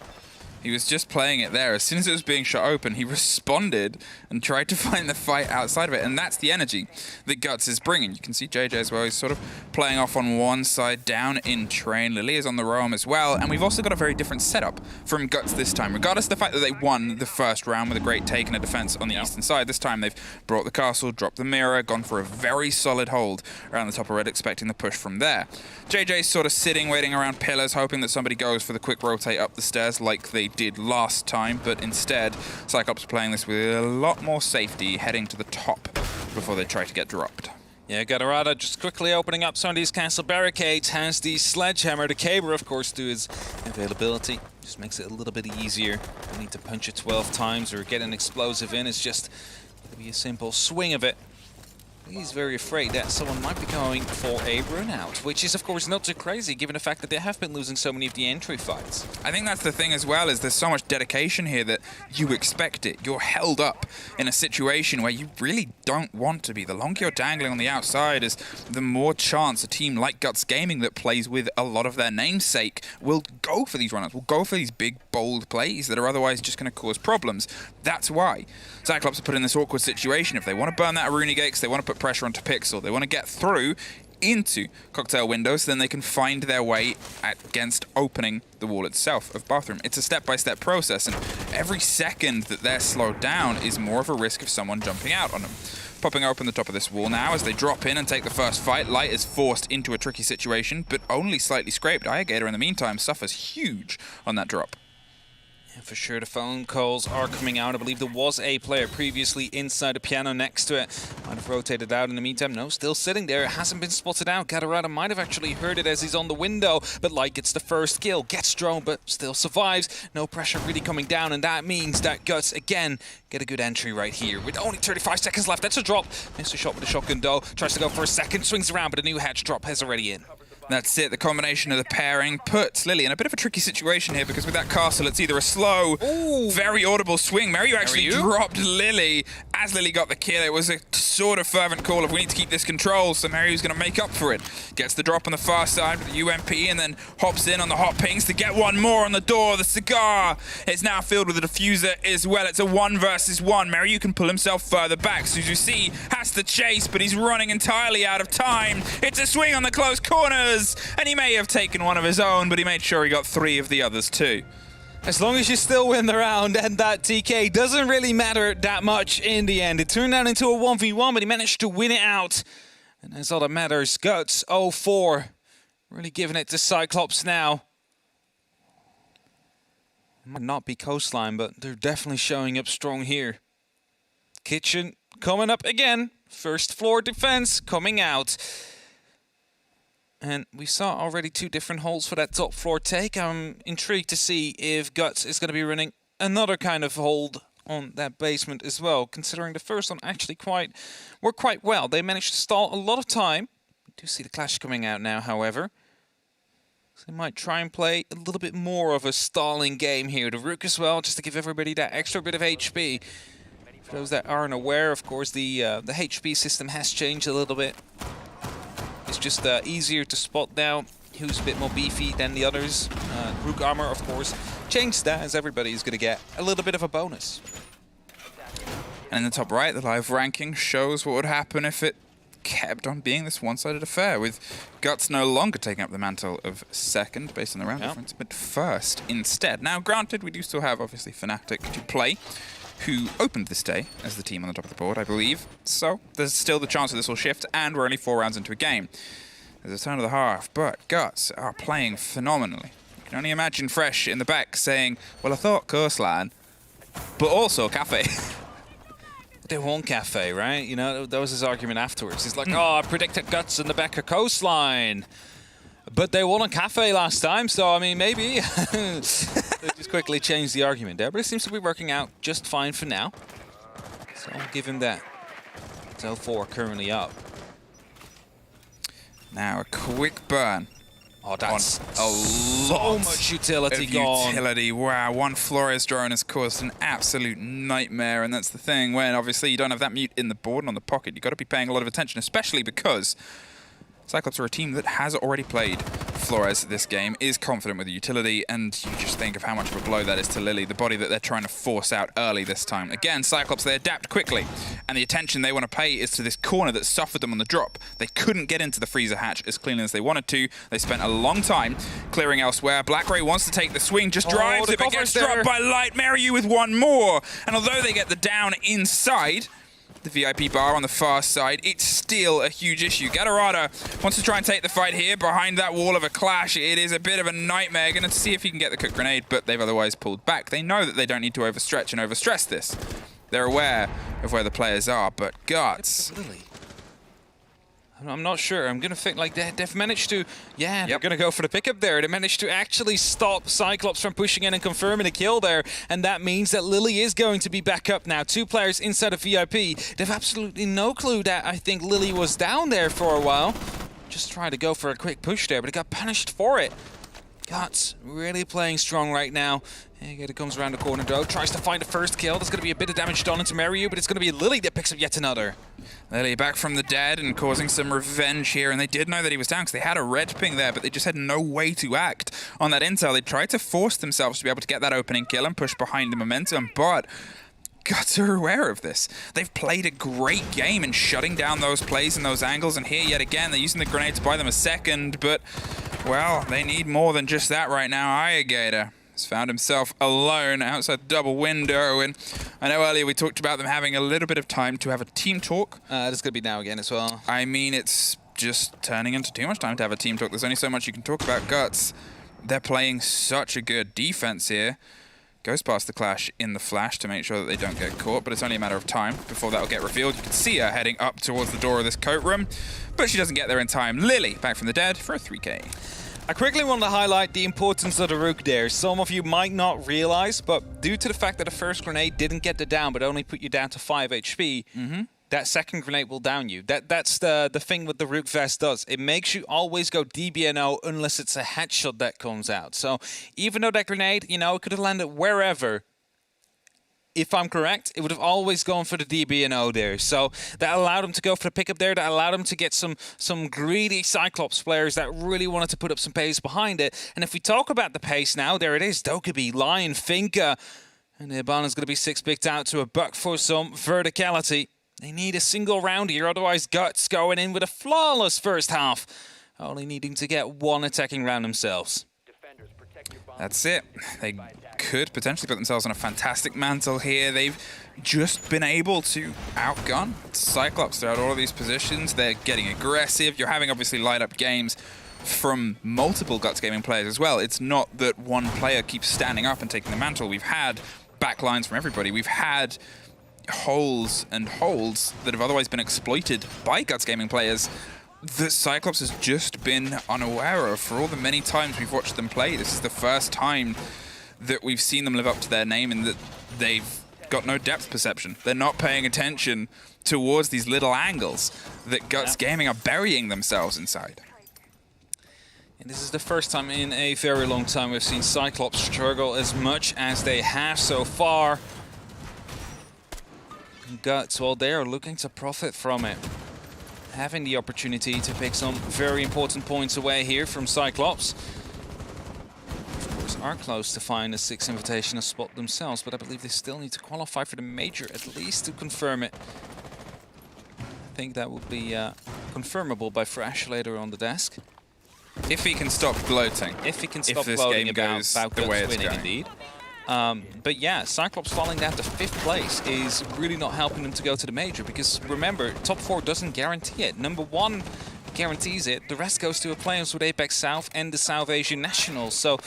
He was just playing it there. As soon as it was being shot open, he responded and tried to find the fight outside of it. And that's the energy that Guts is bringing. You can see JJ as well. He's sort of playing off on one side, down in train. Lily is on the roam as well. And we've also got a very different setup from Guts this time. Regardless of the fact that they won the first round with a great take and a defense on the eastern side, this time they've brought the castle, dropped the mirror, gone for a very solid hold around the top of red, expecting the push from there. JJ's sort of sitting, waiting around pillars, hoping that somebody goes for the quick rotate up the stairs like they did last time, but instead Cyclops playing this with a lot more safety, heading to the top before they try to get dropped. Yeah, Gadarada just quickly opening up some of these castle barricades, has the sledgehammer, the caber of course to his availability, just makes it a little bit easier. You need to punch it 12 times or get an explosive in, it's just gonna be a simple swing of it. He's very afraid that someone might be going for a run out, which is of course not too crazy given the fact that they have been losing so many of the entry fights. I think that's the thing as well, is there's so much dedication here that you expect it. You're held up in a situation where you really don't want to be. The longer you're dangling on the outside, is the more chance a team like Guts Gaming that plays with a lot of their namesake will go for these run-outs, will go for these big, bold plays that are otherwise just going to cause problems. That's why Cyclops are put in this awkward situation. If they want to burn that Rooney Gates, they want to put pressure onto Pixel, they want to get through into cocktail windows, then they can find their way against opening the wall itself of bathroom. It's a step-by-step process, and every second that they're slowed down is more of a risk of someone jumping out on them. Popping open the top of this wall now as they drop in and take the first fight. Light is forced into a tricky situation, but only slightly scraped. Iagator in the meantime suffers huge on that drop. For sure, the phone calls are coming out. I believe there was a player previously inside the piano next to it. Might have rotated out in the meantime. No, still sitting there. It hasn't been spotted out. Gadarada might have actually heard it as he's on the window, but Light gets the first kill. Gets drone, but still survives. No pressure really coming down, and that means that Guts, again, get a good entry right here. With only 35 seconds left, that's a drop. Missed a shot with a shotgun, though. Tries to go for a second, swings around, but a new hatch drop is already in. That's it, the combination of the pairing puts Lily in a bit of a tricky situation here, because with that castle, it's either a slow, very audible swing. Meryu actually dropped Lily. As Lily got the kill, it was a sort of fervent call of we need to keep this control, so Meryu's going to make up for it. Gets the drop on the far side with the UMP and then hops in on the hot pings to get one more on the door. The cigar is now filled with a diffuser as well. It's a 1 versus 1. Meryu can pull himself further back. Suzuki has to chase, but he's running entirely out of time. It's a swing on the close corners. And he may have taken one of his own, but he made sure he got 3 of the others too. As long as you still win the round, and that TK doesn't really matter that much in the end. It turned out into a 1v1, but he managed to win it out. And that's all that matters. Guts 0-4. Really giving it to Cyclops now. It might not be Coastline, but they're definitely showing up strong here. Kitchen coming up again. First floor defense coming out. And we saw already 2 different holes for that top floor take. I'm intrigued to see if Guts is going to be running another kind of hold on that basement as well, considering the first one actually worked quite well. They managed to stall a lot of time. We do see the clash coming out now, however. So they might try and play a little bit more of a stalling game here. The Rook as well, just to give everybody that extra bit of HP. For those that aren't aware, of course, the HP system has changed a little bit. It's just easier to spot now who's a bit more beefy than the others. Rook armor, of course, changed that, as everybody is going to get a little bit of a bonus. And in the top right, the live ranking shows what would happen if it kept on being this one-sided affair, with Guts no longer taking up the mantle of second based on the round difference, but first instead. Now, granted, we do still have, obviously, FNATIC to play, who opened this day as the team on the top of the board, I believe. So there's still the chance that this will shift, and we're only 4 rounds into a game. There's a turn of the half, but Guts are playing phenomenally. You can only imagine Fresh in the back saying, well, I thought Coastline, but also Cafe. They won Cafe, right? You know, that was his argument afterwards. He's like, oh, I predicted Guts in the back of Coastline. But they won a Cafe last time, so, I mean, maybe. They just quickly changed the argument there, but it seems to be working out just fine for now. So I'll give him that. It's 0-4 currently up. Now a quick burn. Oh, that's so much utility gone. Utility, wow. One Flores drone has caused an absolute nightmare, and that's the thing. When obviously you don't have that mute in the board and on the pocket, you've got to be paying a lot of attention, especially because Cyclops are a team that has already played Flores this game, is confident with the utility, and you just think of how much of a blow that is to Lily, the body that they're trying to force out early this time. Again, Cyclops, they adapt quickly, and the attention they want to pay is to this corner that suffered them on the drop. They couldn't get into the freezer hatch as cleanly as they wanted to. They spent a long time clearing elsewhere. Blackray wants to take the swing, just drives it, but gets dropped by Light. Mariu with one more, and although they get the down inside the VIP bar on the far side, it's still a huge issue. Gatorada wants to try and take the fight here behind that wall of a clash. It is a bit of a nightmare. Going to see if he can get the cook grenade, but they've otherwise pulled back. They know that they don't need to overstretch and overstress this. They're aware of where the players are, but Guts. I'm not sure. I'm going to think like they've managed to... Yeah, they're going to go for the pickup there. They managed to actually stop Cyclops from pushing in and confirming a kill there. And that means that Lily is going to be back up now. 2 players inside of VIP. They've absolutely no clue that I think Lily was down there for a while. Just trying to go for a quick push there, but he got punished for it. Guts really playing strong right now. Again, it comes around the corner though, tries to find the first kill. There's going to be a bit of damage done into Mariu, but it's going to be Lily that picks up yet another. Lily back from the dead and causing some revenge here, and they did know that he was down because they had a red ping there, but they just had no way to act on that intel. They tried to force themselves to be able to get that opening kill and push behind the momentum, but Guts are aware of this. They've played a great game in shutting down those plays and those angles, and here yet again they're using the grenade to buy them a second, but well, they need more than just that right now. Iagator has found himself alone outside the double window, and I know earlier we talked about them having a little bit of time to have a team talk. It's going to be now again as well. I mean, it's just turning into too much time to have a team talk. There's only so much you can talk about Guts. They're playing such a good defense here. Goes past the clash in the flash to make sure that they don't get caught, but it's only a matter of time before that will get revealed. You can see her heading up towards the door of this coat room, but she doesn't get there in time. Lily back from the dead for a 3K. I quickly want to highlight the importance of the Rook there. Some of you might not realize, but due to the fact that the first grenade didn't get the down, but only put you down to 5 HP, that second grenade will down you. That's the thing what the Rook vest does. It makes you always go DBNO unless it's a headshot that comes out. So even though that grenade, you know, it could have landed wherever, if I'm correct, it would have always gone for the DBNO there. So that allowed him to go for the pickup there. That allowed him to get some greedy Cyclops players that really wanted to put up some pace behind it. And if we talk about the pace now, there it is. Dokkaebi, Lion, Finka. And the Ibana's going to be 6-picked out to a buck for some verticality. They need a single round here, otherwise Guts going in with a flawless first half. Only needing to get 1 attacking round themselves. That's it. They could potentially put themselves on a fantastic mantle here. They've just been able to outgun Cyclops throughout all of these positions. They're getting aggressive. You're having obviously light up games from multiple Guts Gaming players as well. It's not that one player keeps standing up and taking the mantle. We've had backlines from everybody. We've had holes and holds that have otherwise been exploited by Guts Gaming players that Cyclops has just been unaware of. For all the many times we've watched them play, this is the first time that we've seen them live up to their name and that they've got no depth perception. They're not paying attention towards these little angles that Guts Gaming are burying themselves inside. And this is the first time in a very long time we've seen Cyclops struggle as much as they have so far. Guts, well, they are looking to profit from it. Having the opportunity to pick some very important points away here from Cyclops. Of course, are close to find a 6th invitational spot themselves, but I believe they still need to qualify for the major at least to confirm it. I think that would be confirmable by Fresh later on the desk. If he can stop gloating. If he can stop gloating about the way it's winning, going. indeed. But yeah, Cyclops falling down to 5th place is really not helping them to go to the major, because remember, top 4 doesn't guarantee it. Number 1 guarantees it. The rest goes to a play-offs with APACL South and the South Asian Nationals. So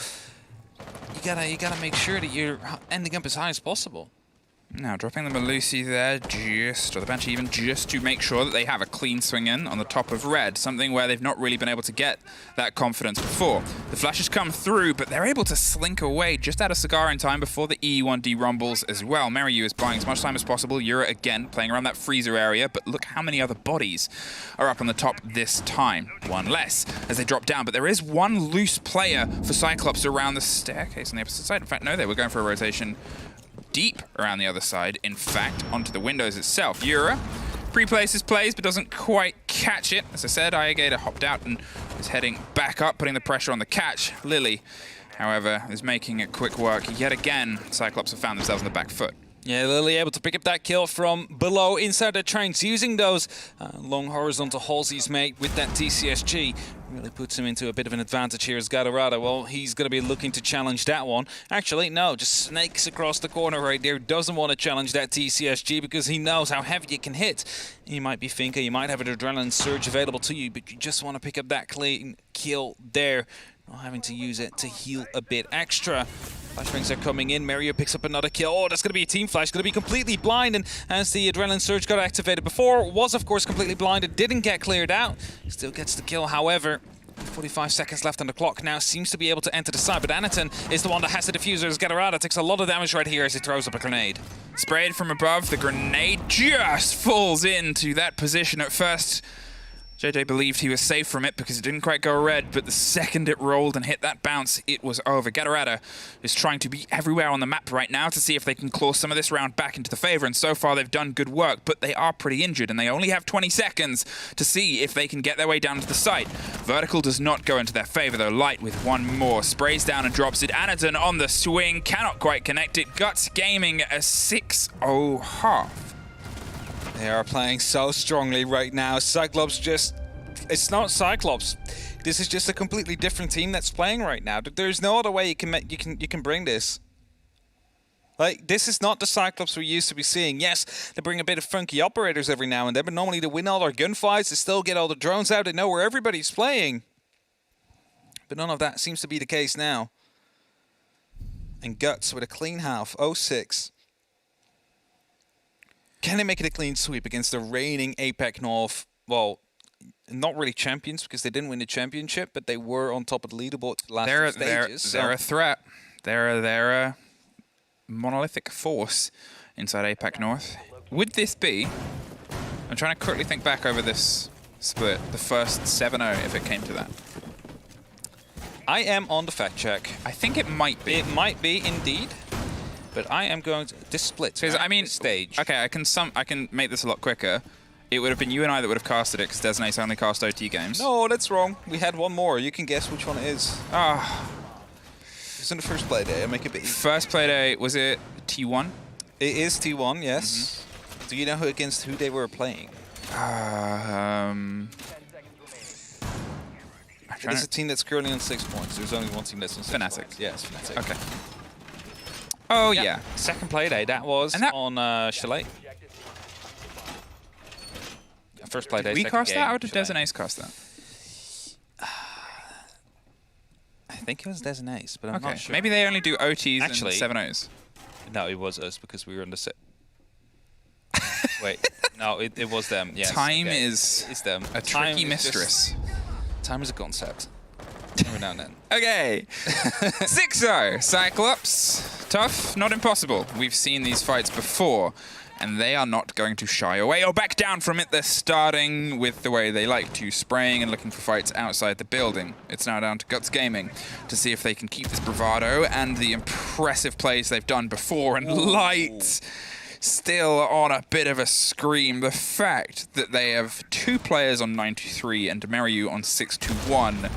you gotta make sure that you're ending up as high as possible. Now dropping the Melusi there, or the Banshee even, just to make sure that they have a clean swing in on the top of red, something where they've not really been able to get that confidence before. The flashes come through, but they're able to slink away just out of Cigar in time before the E1D rumbles as well. Meryu is buying as much time as possible. Yura again playing around that freezer area, but look how many other bodies are up on the top this time. One less as they drop down, but there is one loose player for Cyclops around the staircase on the opposite side. In fact, no, they were going for a rotation deep around the other side, in fact, onto the windows itself. Yura pre-places plays, but doesn't quite catch it. As I said, Ayagator hopped out and is heading back up, putting the pressure on the catch. Lily, however, is making it quick work. Yet again, Cyclops have found themselves on the back foot. Yeah, Lily able to pick up that kill from below inside the trains, using those long horizontal holes he's made with that TCSG. Really puts him into a bit of an advantage here as Gatorada. Well, he's going to be looking to challenge that one. Actually, no, just snakes across the corner right there. Doesn't want to challenge that TCSG because he knows how heavy it can hit. You might be thinking you might have an adrenaline surge available to you, but you just want to pick up that clean kill there. Not having to use it to heal a bit extra. Flashbangs are coming in. Mario picks up another kill. Oh, that's going to be a team flash. Going to be completely blind. And as the adrenaline surge got activated before, was of course completely blinded. Didn't get cleared out. Still gets the kill. However, 45 seconds left on the clock now. Seems to be able to enter the side. But Anaton is the one that has the diffuser. As Gatorada takes a lot of damage right here as he throws up a grenade. Sprayed from above. The grenade just falls into that position at first. JJ believed he was safe from it because it didn't quite go red, but the second it rolled and hit that bounce, it was over. Gatorada is trying to be everywhere on the map right now to see if they can claw some of this round back into the favor, and so far they've done good work, but they are pretty injured, and they only have 20 seconds to see if they can get their way down to the site. Vertical does not go into their favor, though. Light with one more. Sprays down and drops it. Anaton on the swing, cannot quite connect it. Guts Gaming a 6-0 half. They are playing so strongly right now. Cyclops just... It's not Cyclops. This is just a completely different team that's playing right now. There's no other way you can bring this. Like, this is not the Cyclops we used to be seeing. Yes, they bring a bit of funky operators every now and then, but normally they win all their gunfights, they still get all the drones out, they know where everybody's playing. But none of that seems to be the case now. And Guts with a clean half, 0-6. Can they make it a clean sweep against the reigning APACL North? Well, not really champions because they didn't win the championship, but they were on top of the leaderboard last stages. They're a threat. They're a monolithic force inside APACL North. Would this be... I'm trying to quickly think back over this split. The first 7-0 if it came to that. I am on the fact check. I think it might be. It might be indeed. But I am going to this split. Because I mean, stage. Okay, I can make this a lot quicker. It would have been you and I that would have casted it because Designate's only cast OT games. No, that's wrong. We had one more. You can guess which one it is. Ah, it's in the first play day. I make it a bit easy. First play day, was it T1? It is T1, yes. Do you know against who they were playing? I'm There's a team that's currently on 6 points. There's only one team that's on 6 FNATIC. points. Yes, FNATIC. Okay. Oh, yeah. Second Playday, that was on Chalet. First Playday, Did we second cast game, that, or did Chalet. Des and Ace cast that? I think it was Des and Ace, but I'm not sure. Maybe they only do OTs Actually, and 7-0s. No, it was us because we were on the set. Wait, no, it was them. Yes, Time okay. is it's them. a tricky mistress. Time is a concept. Every now and then. Okay. 6-0. Cyclops. Tough, not impossible. We've seen these fights before, and they are not going to shy away or back down from it. They're starting with the way they like to, spraying and looking for fights outside the building. It's now down to Guts Gaming to see if they can keep this bravado and the impressive plays they've done before. And Light still on a bit of a scream. The fact that they have 2 players on 93 and Demariu on 6-1, I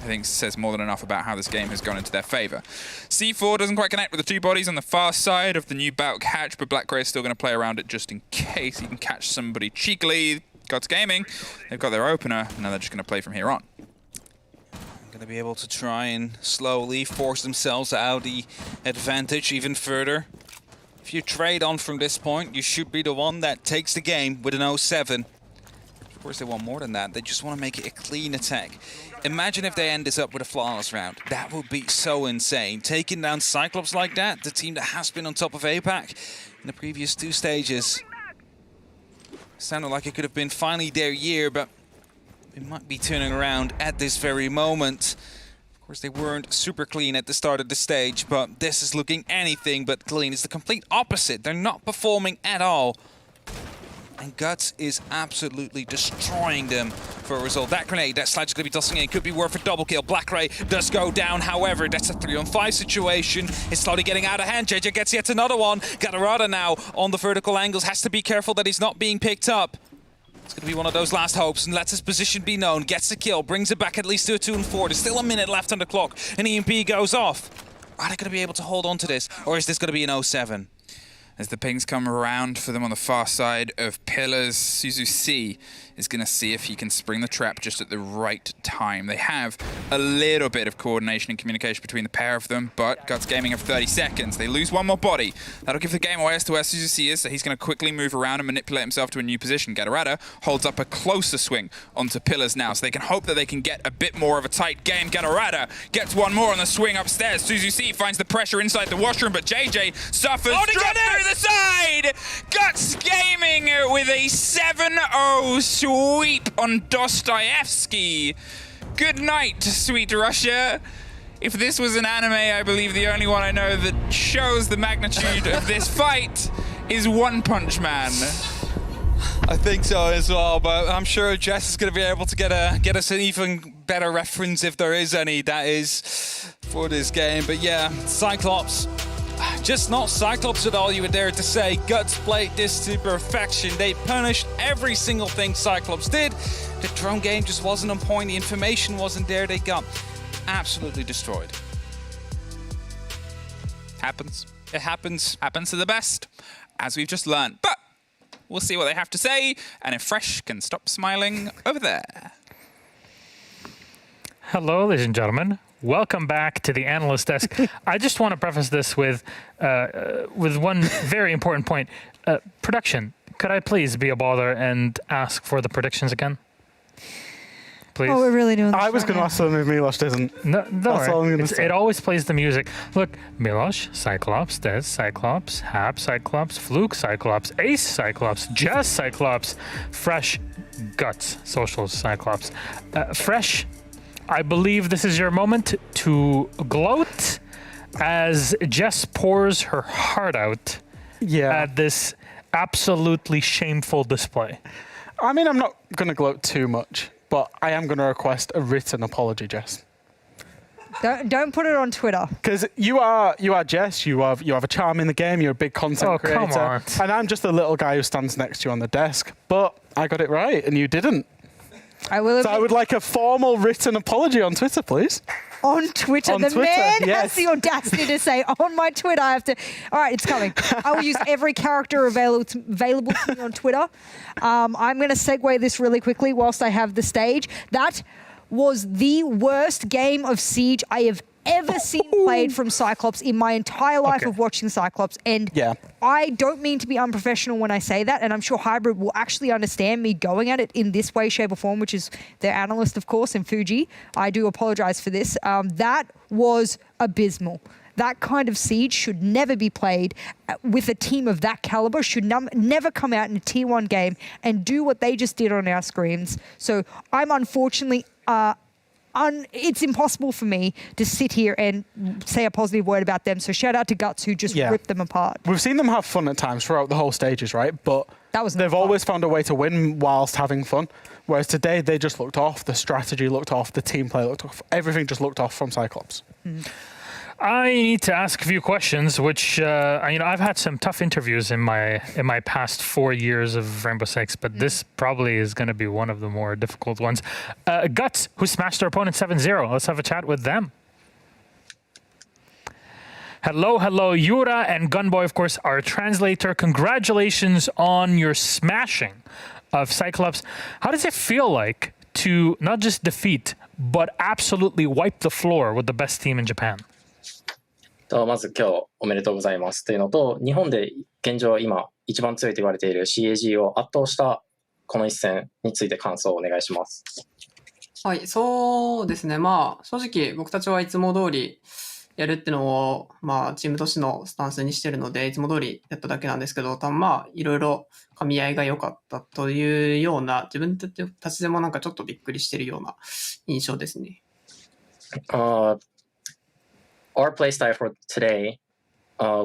think says more than enough about how this game has gone into their favor. C4 doesn't quite connect with the 2 bodies on the far side of the new Balk hatch, but Black Grey is still going to play around it just in case he can catch somebody cheekily. Guts Gaming, they've got their opener, and now they're just going to play from here on. Going to be able to try and slowly force themselves out the advantage even further. If you trade on from this point, you should be the one that takes the game with an 0-7. Of course, they want more than that. They just want to make it a clean attack. Imagine if they end this up with a flawless round. That would be so insane. Taking down Cyclops like that, the team that has been on top of APAC in the previous 2 stages. Sounded like it could have been finally their year, but it might be turning around at this very moment. Of course, they weren't super clean at the start of the stage, but this is looking anything but clean. It's the complete opposite. They're not performing at all. And Guts is absolutely destroying them for a result. That grenade, that Sledge is going to be tossing in, could be worth a double kill. Black Ray does go down, however, that's a 3-on-5 situation. It's slowly getting out of hand. JJ gets yet another one. Gatarada now on the vertical angles, has to be careful that he's not being picked up. It's going to be one of those last hopes and lets his position be known. Gets the kill, brings it back at least to a 2-4. There's still a minute left on the clock, and EMP goes off. Are they going to be able to hold on to this, or is this going to be an 0-7? As the pings come around for them on the far side of pillars, Suzu C is going to see if he can spring the trap just at the right time. They have a little bit of coordination and communication between the pair of them, but Guts Gaming have 30 seconds. They lose one more body. That'll give the game away as to where Suzu C is, so he's going to quickly move around and manipulate himself to a new position. Gatarada holds up a closer swing onto pillars now, so they can hope that they can get a bit more of a tight game. Gatarada gets one more on the swing upstairs. Suzu C finds the pressure inside the washroom, but JJ suffers. Oh, Drop through the side! Guts Gaming with a 7-0 sweep on Dostoevsky. Good night, sweet Russia. If this was an anime, I believe the only one I know that shows the magnitude of this fight is One Punch Man. I think so as well, but I'm sure Jess is going to be able to get us an even better reference, if there is any, that is, for this game. But yeah, Cyclops. Just not Cyclops at all, you would dare to say. Guts played this to perfection. They punished every single thing Cyclops did. The drone game just wasn't on point. The information wasn't there. They got absolutely destroyed. Happens. It happens. Happens to the best, as we've just learned. But we'll see what they have to say, and if Fresh can stop smiling over there. Hello, ladies and gentlemen. Welcome back to the analyst desk. I just want to preface this with one very important point. Production, could I please be a bother and ask for the predictions again? Please. Oh, we're really doing this. I was going to ask them if Milos isn't. No, don't That's all I'm worry. going to say. It always plays the music. Look, Milos, Cyclops, Des, Cyclops, Hap, Cyclops, Fluke, Cyclops, Ace, Cyclops, Jess, Cyclops, Fresh, Guts, Socials, Cyclops. Fresh, I believe this is your moment to gloat as Jess pours her heart out at this absolutely shameful display. I mean, I'm not going to gloat too much, but I am going to request a written apology, Jess. Don't put it on Twitter. Because you are Jess. You have a charm in the game. You're a big content creator. Come on. And I'm just a little guy who stands next to you on the desk. But I got it right, and you didn't. I will. So I would like a formal written apology on Twitter, please. On Twitter. On the Twitter, man yes. has the audacity to say, on my Twitter, I have to... All right, it's coming. I will use every character available to me on Twitter. I'm going to segue this really quickly whilst I have the stage. That was the worst game of Siege I have ever seen played from Cyclops in my entire life of watching Cyclops. And I don't mean to be unprofessional when I say that, and I'm sure Hybrid will actually understand me going at it in this way, shape, or form, which is their analyst, of course, and Fuji. I do apologize for this. That was abysmal. That kind of Siege should never be played with a team of that caliber, should never come out in a Tier 1 game and do what they just did on our screens. So I'm unfortunately... it's impossible for me to sit here and say a positive word about them. So shout out to Guts who just ripped them apart. We've seen them have fun at times throughout the whole stages, right? But they've always found a way to win whilst having fun. Whereas today they just looked off. The strategy looked off. The team play looked off. Everything just looked off from Cyclops. I need to ask a few questions, which I've had some tough interviews in my past 4 years of Rainbow Six, but this probably is going to be one of the more difficult ones. Guts, who smashed their opponent 7-0. Let's have a chat with them. Hello, Yura and Gunboy, of course, our translator. Congratulations on your smashing of Cyclops. How does it feel like to not just defeat, but absolutely wipe the floor with the best team in Japan? まず今日おめでとうございますというのと、日本で現状今一番強いと言われている CAG を圧倒したこの一戦について感想をお願いします。はい、そうですね。まあ正直僕たちはいつも通りやるってのをチームとしてのスタンスにしてるので、いつも通りやっただけなんですけど、多分いろいろ噛み合いが良かったというような、自分たちでもなんかちょっとびっくりしてるような印象ですね。Our playstyle for today,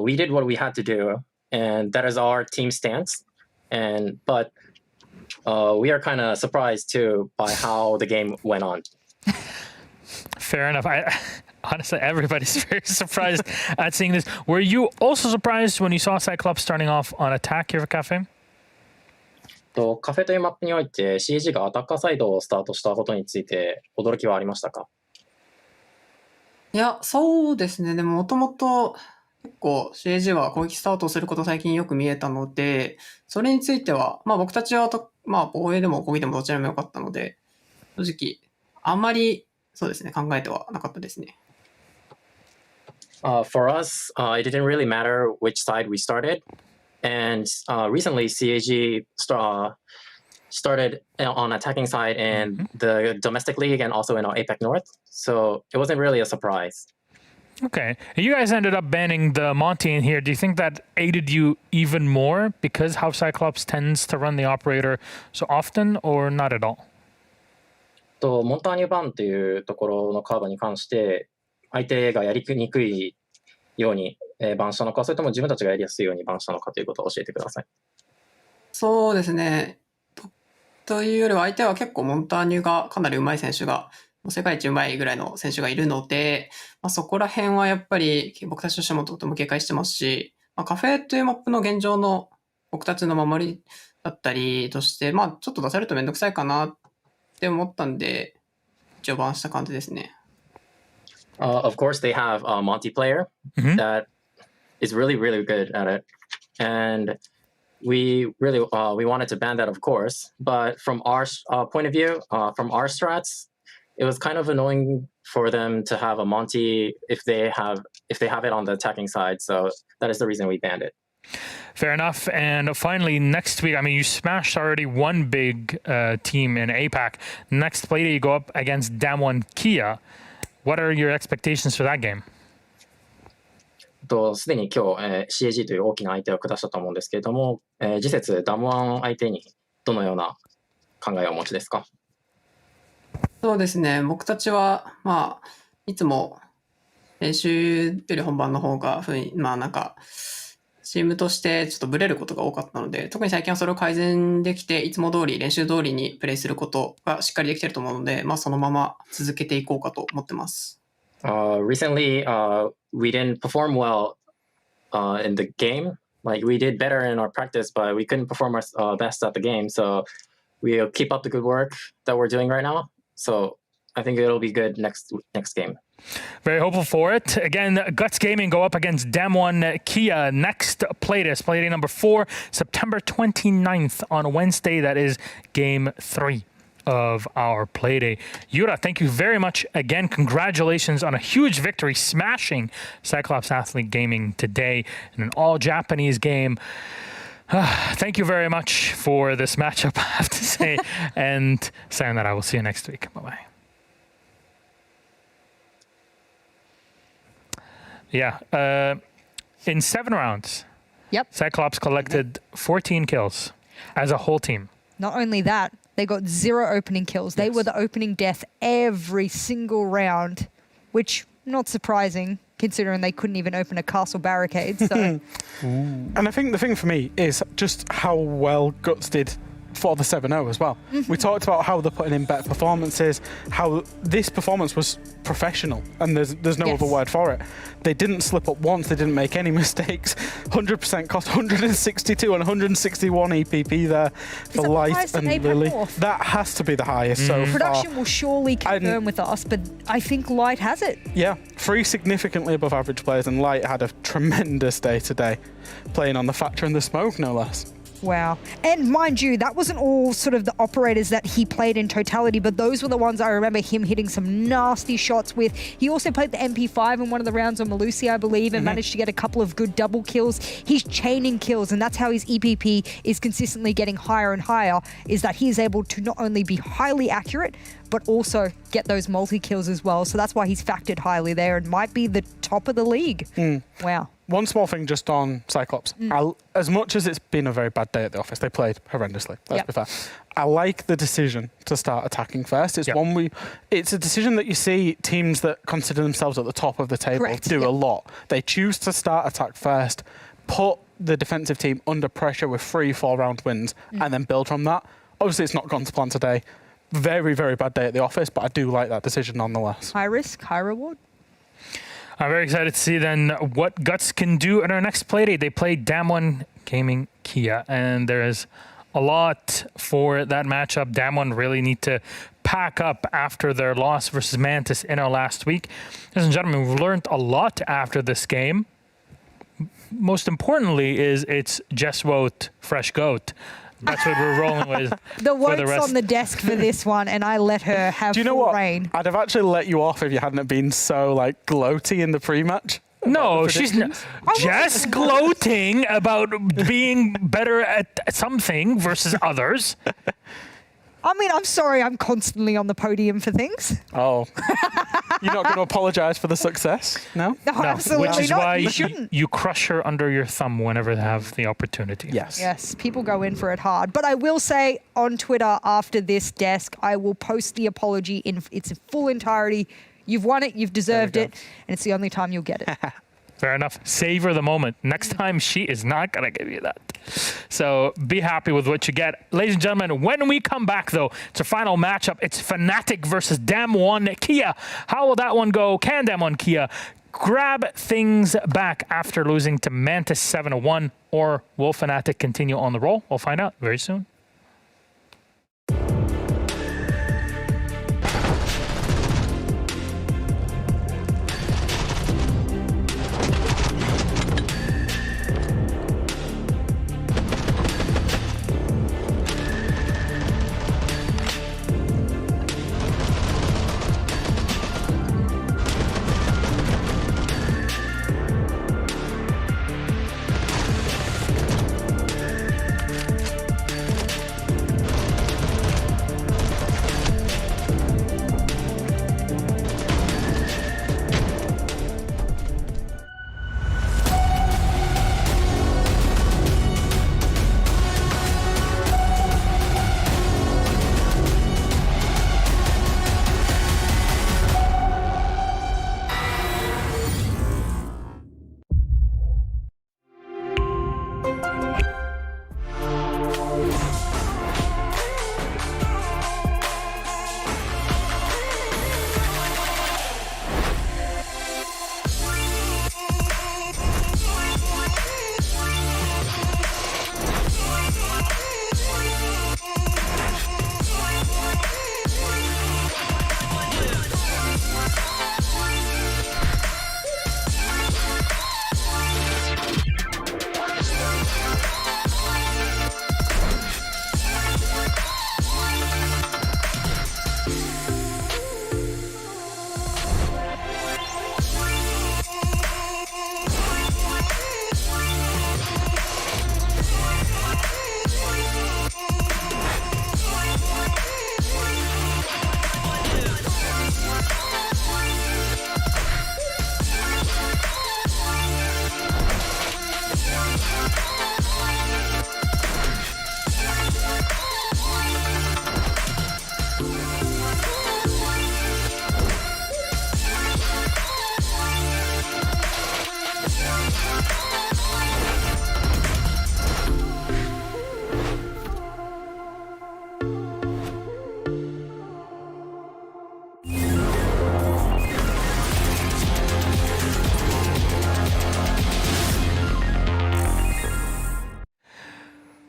we did what we had to do, and that is our team stance. But we are kind of surprised too by how the game went on. Fair enough. Honestly, everybody's very surprised at seeing this. Were you also surprised when you saw Cyclops starting off on attack here for Cafe? カフェというマップにおいて CAG がアタッカーサイドをスタートしたことについて驚きはありましたか？いや、そうですね。でももともと結構 CAG は攻撃スタートをすること最近よく見えたので、それについては、僕たちは防衛でも攻撃でもどちらも良かったので、正直あんまりそうですね、考えてはなかったですね。For us, it didn't really matter which side we started. And recently, CAG started on attacking side in the domestic league and also in our APAC North. So it wasn't really a surprise. Okay. You guys ended up banning the Monty in here. Do you think that aided you even more because how Cyclops tends to run the operator so often, or not at all? モンターニュバンというところのカードに関して相手がやりにくいようにバンしたのか、それとも自分たちがやりやすいようにバンしたのかということを教えてください。そうですね。というよりは相手は結構モンターニュがかなり上手い選手が、世界一上手いぐらいの選手がいるので、そこら辺はやっぱり僕たちとしてもとても警戒してますし、カフェというマップの現状の僕たちの守りだったりとして、ちょっと出されるとめんどくさいかなって思ったんで、一応バンした感じですね。Of course, they have a multiplayer that is really, really good at it. And we really we wanted to ban that, of course. But from our point of view, from our strats, it was kind of annoying for them to have a Monty if they have it on the attacking side. So that is the reason we banned it. Fair enough. And finally, next week, I mean, you smashed already one big team in APAC. Next Playday, you go up against Damwon Kia. What are your expectations for that game? すでに今日、CAG という大きな相手を下したと思うんですけれども、次節ダムワン相手にどのような考えをお持ちですか？そうですね。僕たちはいつも練習より本番の方がチームとしてちょっとブレることが多かったので、特に最近はそれを改善できて、いつも通り練習通りにプレイすることがしっかりできていると思うので、そのまま続けていこうかと思ってます。Recently, we didn't perform well in the game. Like we did better in our practice, but we couldn't perform our best at the game. So we'll keep up the good work that we're doing right now. So I think it'll be good next game. Very hopeful for it. Again, Guts Gaming go up against Damwon Kia next Playday number 4, September 29th on Wednesday. That is game 3 of our Playday. Yura, thank you very much again. Congratulations on a huge victory, smashing Cyclops Athlete Gaming today in an all-Japanese game. Thank you very much for this matchup, I have to say. And saying that, I will see you next week. Bye-bye. Yeah. In 7 rounds, Cyclops collected 14 kills as a whole team. Not only that, they got 0 opening kills. They were the opening death every single round, which not surprising considering they couldn't even open a castle barricade. So. And I think the thing for me is just how well Guts did for the 7-0 as well. We talked about how they're putting in better performances, how this performance was professional, and there's no other word for it. They didn't slip up once, they didn't make any mistakes. 100% cost, 162 and 161 EPP there for Light and Lily. That has to be the highest so far. Production will surely confirm with us, but I think Light has it. Yeah, 3 significantly above average players, and Light had a tremendous day today, playing on the Thatcher and the Smoke, no less. Wow. And mind you, that wasn't all sort of the operators that he played in totality, but those were the ones I remember him hitting some nasty shots with. He also played the MP5 in one of the rounds on Malusi, I believe, and managed to get a couple of good double kills. He's chaining kills, and that's how his EPP is consistently getting higher and higher, is that he is able to not only be highly accurate, but also get those multi-kills as well. So that's why he's factored highly there and might be the top of the league. Wow. One small thing just on Cyclops. As much as it's been a very bad day at the office, they played horrendously, let's be fair. I like the decision to start attacking first. It's it's a decision that you see teams that consider themselves at the top of the table do a lot. They choose to start attack first, put the defensive team under pressure with 3-4 round wins, and then build from that. Obviously, it's not gone to plan today. Very, very bad day at the office, but I do like that decision nonetheless. High risk, high reward. I'm very excited to see then what Guts can do in our next Playdate. They play Damwon Gaming Kia, and there is a lot for that matchup. Damwon really need to pack up after their loss versus Mantis in our last week. Ladies and gentlemen, we've learned a lot after this game. Most importantly is it's Jess Wout, fresh goat. That's what we're rolling with. The Woat's on the desk for this one, and I let her have Do you know what? reign. I'd have actually let you off if you hadn't been so gloaty in the pre-match. No, she's not. Just gloating about being better at something versus others. I mean, I'm sorry, I'm constantly on the podium for things. Oh. You're not going to apologise for the success? No? No, absolutely Which is not. why You shouldn't. you crush her under your thumb whenever they have the opportunity. Yes. Yes, people go in for it hard. But I will say on Twitter after this desk, I will post the apology in its full entirety. You've won it, you've deserved it, and it's the only time you'll get it. Fair enough. Savor the moment. Next time, she is not going to give you that. So be happy with what you get. Ladies and gentlemen, when we come back, though, it's a final matchup. It's FNATIC versus Damwon Kia. How will that one go? Can Damwon Kia grab things back after losing to Mantis 7-1? Or will FNATIC continue on the roll? We'll find out very soon.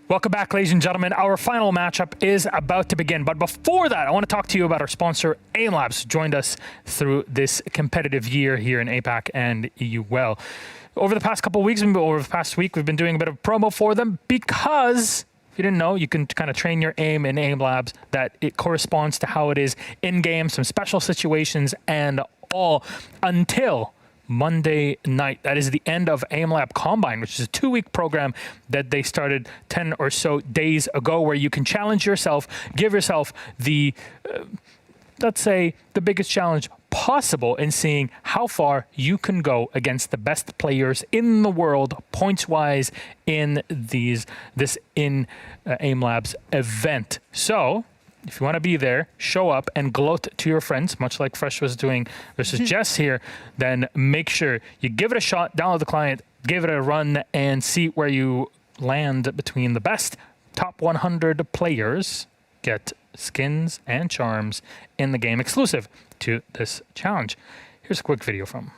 Welcome back, ladies and gentlemen. Our final matchup is about to begin. But before that, I want to talk to you about our sponsor, AIM Labs, who joined us through this competitive year here in APAC and EUL. Over the past couple of weeks, over the past week, we've been doing a bit of promo for them because, if you didn't know, you can kind of train your aim in AIM Labs that it corresponds to how it is in-game, some special situations and all until Monday night. That is the end of AIM Lab Combine, which is a 2-week program that they started 10 or so days ago, where you can challenge yourself, give yourself the, let's say, the biggest challenge possible in seeing how far you can go against the best players in the world, points-wise, in this AIM Labs event. So, if you want to be there, show up and gloat to your friends, much like Fresh was doing versus Jess here, then make sure you give it a shot, download the client, give it a run, and see where you land between the best top 100 players. Get skins and charms in the game exclusive to this challenge. Here's a quick video from him.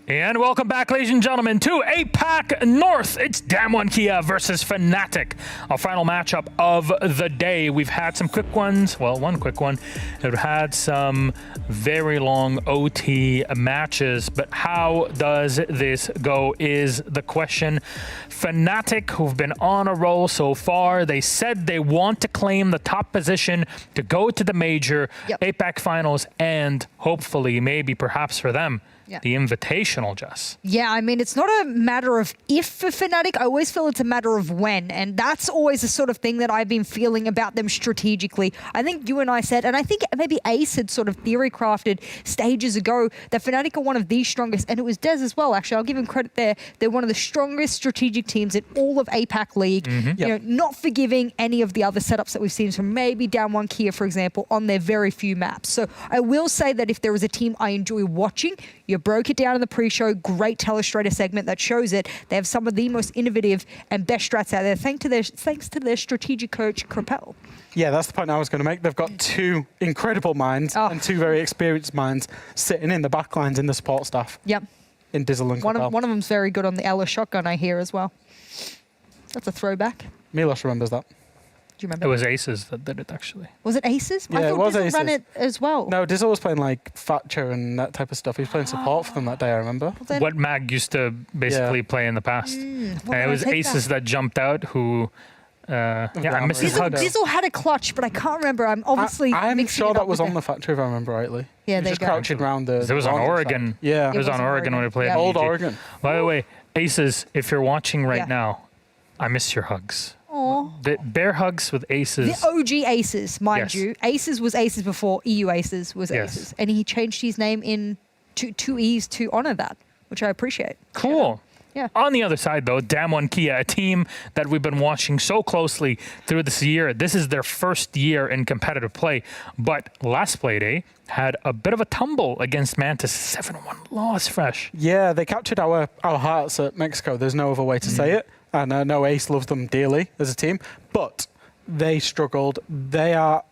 And welcome back, ladies and gentlemen, to APAC North. It's Damwon Kia versus FNATIC, our final matchup of the day. We've had some quick ones. Well, one quick one. We've had some very long OT matches, but how does this go is the question. FNATIC, who've been on a roll so far, they said they want to claim the top position to go to the major APAC finals and hopefully, maybe, perhaps for them, the Invitational, Jess. Yeah, I mean, it's not a matter of if for FNATIC. I always feel it's a matter of when. And that's always the sort of thing that I've been feeling about them strategically. I think you and I said, and I think maybe Ace had sort of theory crafted stages ago, that FNATIC are one of the strongest, and it was Des as well, actually. I'll give him credit there. They're one of the strongest strategic teams in all of APAC League. You know, not forgiving any of the other setups that we've seen from maybe Damwon Kia, for example, on their very few maps. So I will say that if there is a team I enjoy watching, you broke it down in the pre-show, great telestrator segment that shows it. They have some of the most innovative and best strats out there, thanks to their strategic coach, Krapel. Yeah, that's the point I was going to make. They've got two incredible minds and two very experienced minds sitting in the back lines in the support staff. Yep. In Dizzle and Krapel. One of them's very good on the Ella shotgun, I hear, as well. That's a throwback. Milos remembers that. Do you remember? It was Aces that did it, actually. Was it Aces? Yeah, I thought it was Dizzle Aces. ran it as well. No, Dizzle was playing like Thatcher and that type of stuff. He was playing support for them that day, I remember. What Mag used to basically play in the past. And it was Aces that jumped out who... I missed his hugs. Dizzle had a clutch, but I can't remember. I'm obviously I'm sure that was on the Thatcher, if I remember rightly. Yeah, he was just crouching around the... It was on Oregon. Side. Yeah. It was on Oregon when we played. Old DWG. Oregon. By the way, Aces, if you're watching right now, I miss your hugs. The bear hugs with Aces. The OG Aces, mind you. Aces was Aces before EU Aces was Aces. And he changed his name in two E's to honor that, which I appreciate. Cool. Yeah. On the other side, though, Damwon Kia, a team that we've been watching so closely through this year. This is their first year in competitive play, but last Playday had a bit of a tumble against Mantis. 7-1 loss, Fresh. Yeah, they captured our hearts at Mexico. There's no other way to say it. And I know Ace loves them dearly as a team, but they struggled. They are,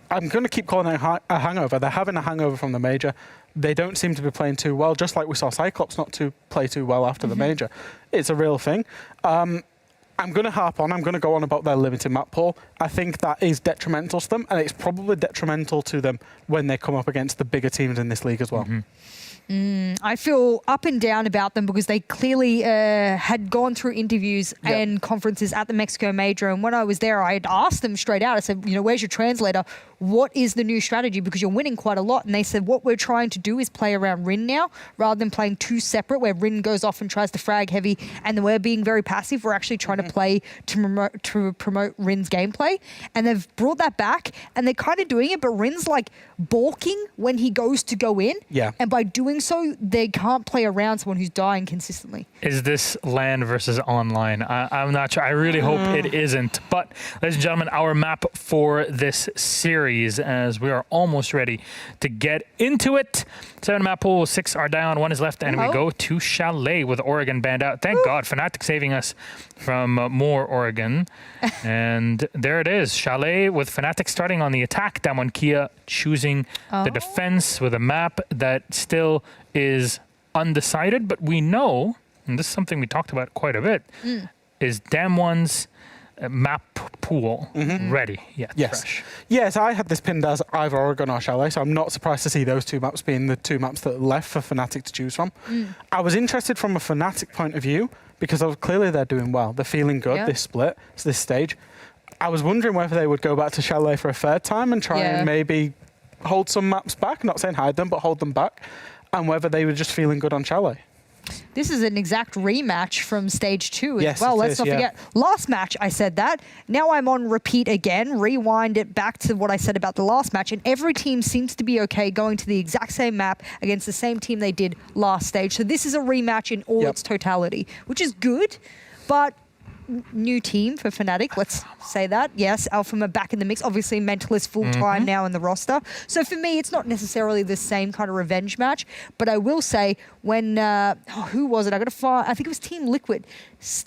I'm going to keep calling it a hangover. They're having a hangover from the major. They don't seem to be playing too well, just like we saw Cyclops not to play too well after the major. It's a real thing. I I'm going to harp on. I'm going to go on about their limited map pool. I think that is detrimental to them, and it's probably detrimental to them when they come up against the bigger teams in this league as well. I feel up and down about them because they clearly had gone through interviews and conferences at the Mexico Major. And when I was there, I had asked them straight out. I said, where's your translator? What is the new strategy? Because you're winning quite a lot. And they said, what we're trying to do is play around Rin now, rather than playing two separate, where Rin goes off and tries to frag heavy. And then we're being very passive. We're actually trying to play to promote Rin's gameplay. And they've brought that back, and they're kind of doing it. But Rin's like balking when he goes to go in. Yeah. And by doing so, they can't play around someone who's dying consistently. Is this LAN versus online? I'm not sure. I really hope it isn't. But, ladies and gentlemen, our map for this series, as we are almost ready to get into it. 7 map pool, 6 are down, 1 is left, and we go to Chalet with Oregon banned out. Thank God, FNATIC saving us from more Oregon. And there it is. Chalet with FNATIC starting on the attack. Damwon Kia choosing the defense with a map that still is undecided, but we know, and this is something we talked about quite a bit, is Damwon's map pool ready? Yeah, yes. Fresh. Yes, I had this pinned as either Oregon or Chalet, so I'm not surprised to see those two maps being the two maps that are left for FNATIC to choose from. I was interested from a FNATIC point of view because clearly they're doing well. They're feeling good, this split, this stage. I was wondering whether they would go back to Chalet for a third time and try and maybe hold some maps back, not saying hide them, but hold them back, and whether they were just feeling good on Chalet. This is an exact rematch from stage 2 as Yes, well. it Let's is, not forget. Last match, I said that. Now I'm on repeat again. Rewind it back to what I said about the last match. And every team seems to be okay going to the exact same map against the same team they did last stage. So this is a rematch in all its totality, which is good. But new team for FNATIC, let's say that. Yes, Alphama back in the mix. Obviously, Mentalist full-time now in the roster. So for me, it's not necessarily the same kind of revenge match, but I will say when, who was it? I think it was Team Liquid.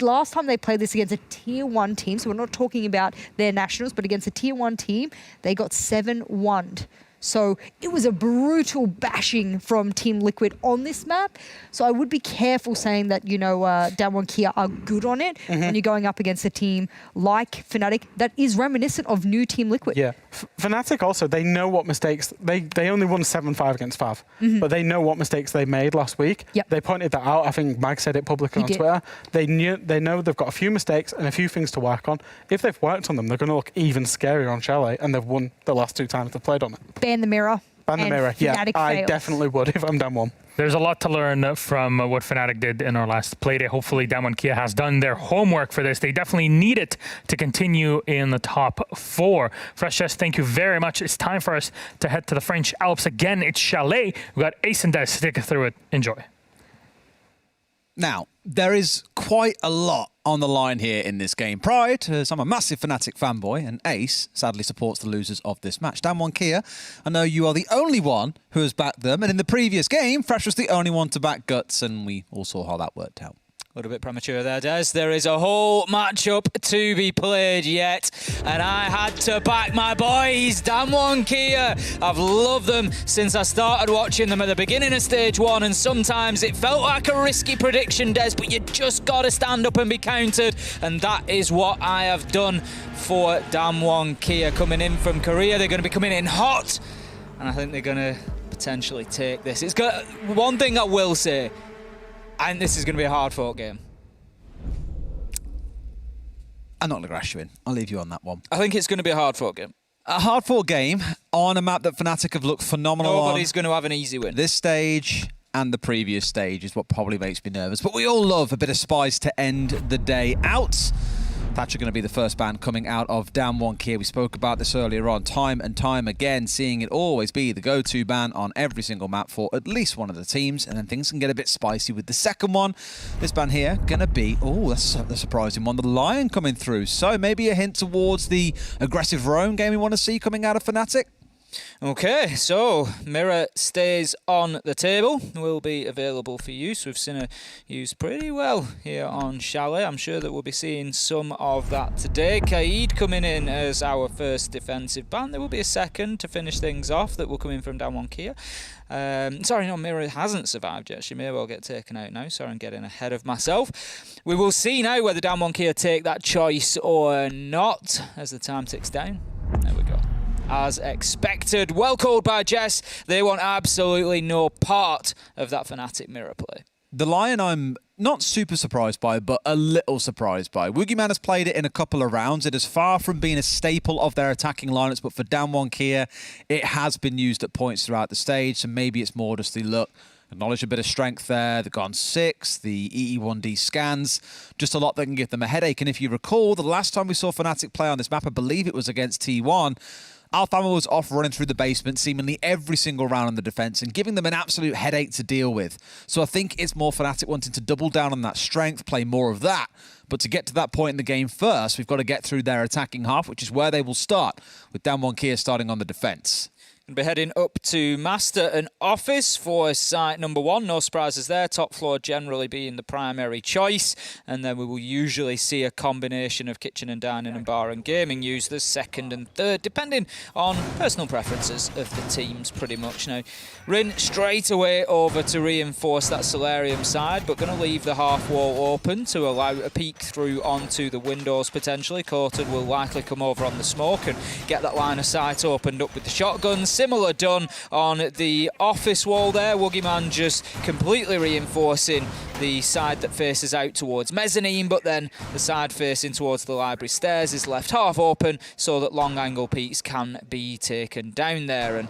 Last time they played this against a Tier 1 team, so we're not talking about their nationals, but against a Tier 1 team, they got 7-1'd. So it was a brutal bashing from Team Liquid on this map. So I would be careful saying that, Damwon Kia are good on it when you're going up against a team like FNATIC that is reminiscent of new Team Liquid. Yeah. FNATIC also, they know what mistakes, they only won 7-5 against Fav, but they know what mistakes they made last week. They pointed that out. I think Mag said it publicly on Twitter. They know they've got a few mistakes and a few things to work on. If they've worked on them, they're going to look even scarier on Chalet, and they've won the last 2 times they've played on it. Ban the mirror. Ban the mirror, yeah. I definitely would if I'm Damwon. There's a lot to learn from what FNATIC did in our last Playday. Hopefully, Damwon Kia has done their homework for this. They definitely need it to continue in the top 4. Fresh Chess, thank you very much. It's time for us to head to the French Alps again. It's Chalet. We've got Ace and Des to take us through it. Enjoy. Now, there is quite a lot on the line here in this game. Pride, as I'm a massive FNATIC fanboy, and Ace sadly supports the losers of this match. Damwon Kia, I know you are the only one who has backed them, and in the previous game, Fresh was the only one to back Guts, and we all saw how that worked out. A little bit premature there, Des. There is a whole matchup to be played yet, and I had to back my boys, Damwon Kia. I've loved them since I started watching them at the beginning of Stage 1, and sometimes it felt like a risky prediction, Des, but you just got to stand up and be countered, and that is what I have done for Damwon Kia. Coming in from Korea, they're going to be coming in hot, and I think they're going to potentially take this. It's got one thing I will say, and this is going to be a hard-fought game. I'm not going to grass you in. I'll leave you on that one. I think it's going to be a hard-fought game. A hard-fought game on a map that FNATIC have looked phenomenal on. Nobody's going to have an easy win. This stage and the previous stage is what probably makes me nervous. But we all love a bit of spice to end the day out. Thatcher going to be the first ban coming out of Damwon Kia. We spoke about this earlier on, time and time again, seeing it always be the go-to ban on every single map for at least one of the teams, and then things can get a bit spicy with the second one. This ban here going to be, that's a surprising one, the Lion coming through. So maybe a hint towards the aggressive roam game we want to see coming out of FNATIC? Okay, so Mirror stays on the table, will be available for use. We've seen her used pretty well here on Chalet. I'm sure that we'll be seeing some of that today. Kaid coming in as our first defensive ban. There will be a second to finish things off that will come in from Damwon Kia. Sorry, no, Mirror hasn't survived yet. She may well get taken out now. Sorry, I'm getting ahead of myself. We will see now whether Damwon Kia take that choice or not as the time ticks down. There we go. As expected, well called by Jess. They want absolutely no part of that FNATIC Mirror play. The Lion I'm not super surprised by, but a little surprised by. Woogieman has played it in a couple of rounds. It is far from being a staple of their attacking lineups, but for Damwon Kia, it has been used at points throughout the stage, so maybe it's more just the look. Acknowledge a bit of strength there. The Gone 6, the EE1D scans, just a lot that can give them a headache. And if you recall, the last time we saw FNATIC play on this map, I believe it was against T1, Alfama was off running through the basement seemingly every single round on the defense and giving them an absolute headache to deal with. So I think it's more FNATIC wanting to double down on that strength, play more of that. But to get to that point in the game first, we've got to get through their attacking half, which is where they will start, with Damwon Kia starting on the defense. We'll be heading up to Master and Office for site number 1. No surprises there. Top floor generally being the primary choice. And then we will usually see a combination of kitchen and dining and bar and gaming used as second and third, depending on personal preferences of the teams pretty much. Now, Rin straight away over to reinforce that solarium side, but going to leave the half wall open to allow a peek through onto the windows potentially. Corton will likely come over on the smoke and get that line of sight opened up with the shotguns. Similar done on the office wall there. Woogieman just completely reinforcing the side that faces out towards mezzanine, but then the side facing towards the library stairs is left half open so that long angle peaks can be taken down there. And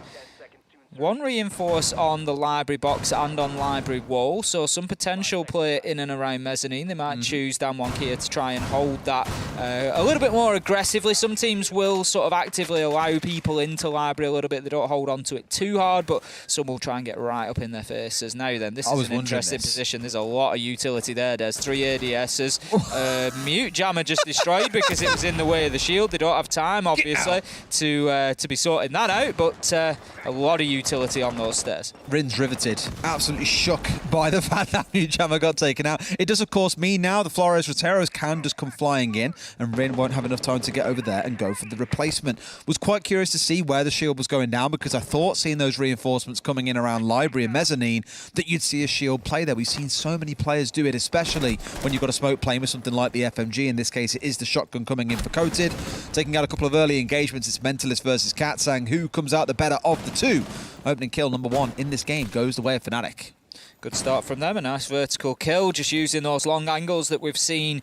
one reinforce on the library box and on library wall, so some potential play in and around mezzanine. They might choose Damwon Kia to try and hold that a little bit more aggressively. Some teams will sort of actively allow people into library a little bit. They don't hold on to it too hard, but some will try and get right up in their faces. Now then, this is an interesting position. There's a lot of utility there. There's 3 ADSs. Mute Jammer just destroyed because it was in the way of the shield. They don't have time, obviously, to be sorting that out, but a lot of utility on those stairs. Rin's riveted, absolutely shook by the fact that Mute Jammer got taken out. It does, of course, mean now the Flores Roteros can just come flying in, and Rin won't have enough time to get over there and go for the replacement. Was quite curious to see where the shield was going down, because I thought, seeing those reinforcements coming in around library and mezzanine, that you'd see a shield play there. We've seen so many players do it, especially when you've got a smoke playing with something like the FMG. In this case, it is the shotgun coming in for Coated. Taking out a couple of early engagements, it's Mentalist versus Katsang. Who comes out the better of the two? Opening kill number 1 in this game goes the way of FNATIC. Good start from them, a nice vertical kill, just using those long angles that we've seen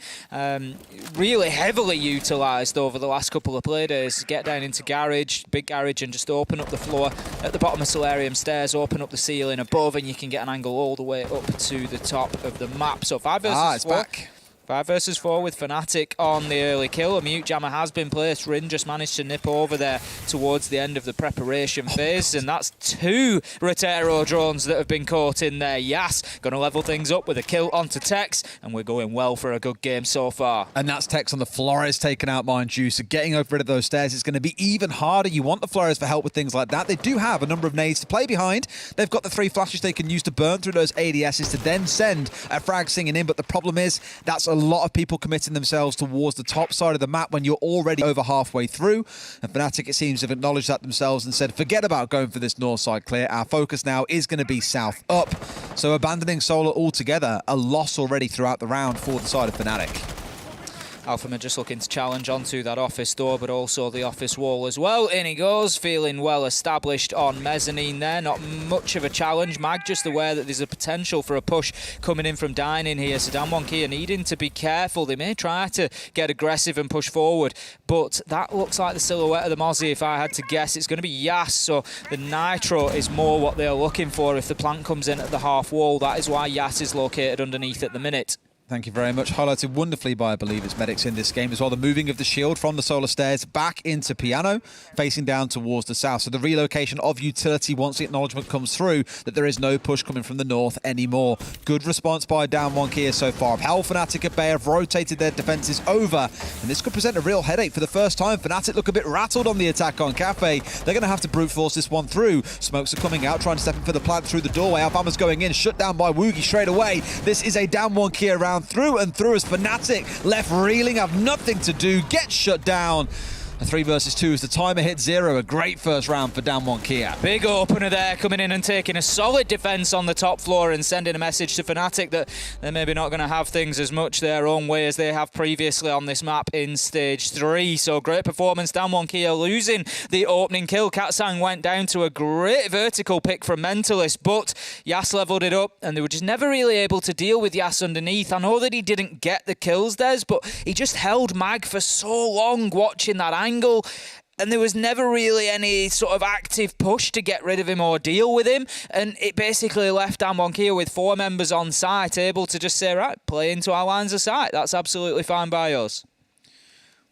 really heavily utilised over the last couple of playdays. Get down into garage, big garage, and just open up the floor at the bottom of Solarium stairs, open up the ceiling above, and you can get an angle all the way up to the top of the map. So 5 versus 4. Back. 5 versus 4 with FNATIC on the early kill. A Mute Jammer has been placed. Rin just managed to nip over there towards the end of the preparation phase, and that's 2 Rotero drones that have been caught in there. Yas going to level things up with a kill onto Tex, and we're going well for a good game so far. And that's Tex on the Flores taken out, mind you, so getting over rid of those stairs is going to be even harder. You want the Flores for help with things like that. They do have a number of nades to play behind. They've got the 3 flashes they can use to burn through those ADSs to then send a frag singing in, but the problem is that's a lot of people committing themselves towards the top side of the map when you're already over halfway through. And FNATIC, it seems, have acknowledged that themselves and said, forget about going for this north side clear. Our focus now is going to be south up. So abandoning Solar altogether, a loss already throughout the round for the side of FNATIC. Alpha just looking to challenge onto that office door, but also the office wall as well. In he goes, feeling well established on mezzanine there. Not much of a challenge. Mag just aware that there's a potential for a push coming in from dining here. So Damwon Kia needing to be careful. They may try to get aggressive and push forward, but that looks like the silhouette of the Mozzie. If I had to guess, it's going to be Yas. So the Nitro is more what they're looking for if the plant comes in at the half wall. That is why Yas is located underneath at the minute. Thank you very much. Highlighted wonderfully by, I believe, it's Medics in this game as well. The moving of the shield from the solar stairs back into Piano, facing down towards the south. So the relocation of utility once the acknowledgement comes through that there is no push coming from the north anymore. Good response by down one Kia so far. Hell, FNATIC at bay have rotated their defences over, and this could present a real headache for the first time. FNATIC look a bit rattled on the attack on Cafe. They're going to have to brute force this one through. Smokes are coming out, trying to step in for the plant through the doorway. Alabama's going in, shut down by Woogie straight away. This is a down one Kia round through and through as FNATIC left reeling, have nothing to do, get shut down. A 3 versus 2 as the timer hits 0. A great first round for down one Kia. Big opener there, coming in and taking a solid defence on the top floor and sending a message to FNATIC that they're maybe not going to have things as much their own way as they have previously on this map in Stage 3. So great performance, down one Kia losing the opening kill. Katsang went down to a great vertical pick from Mentalist, but Yas levelled it up and they were just never really able to deal with Yas underneath. I know that he didn't get the kills, Des, but he just held Mag for so long watching that angle. And there was never really any sort of active push to get rid of him or deal with him. And it basically left Damwon Kia with 4 members on site, able to just say, right, play into our lines of sight. That's absolutely fine by us.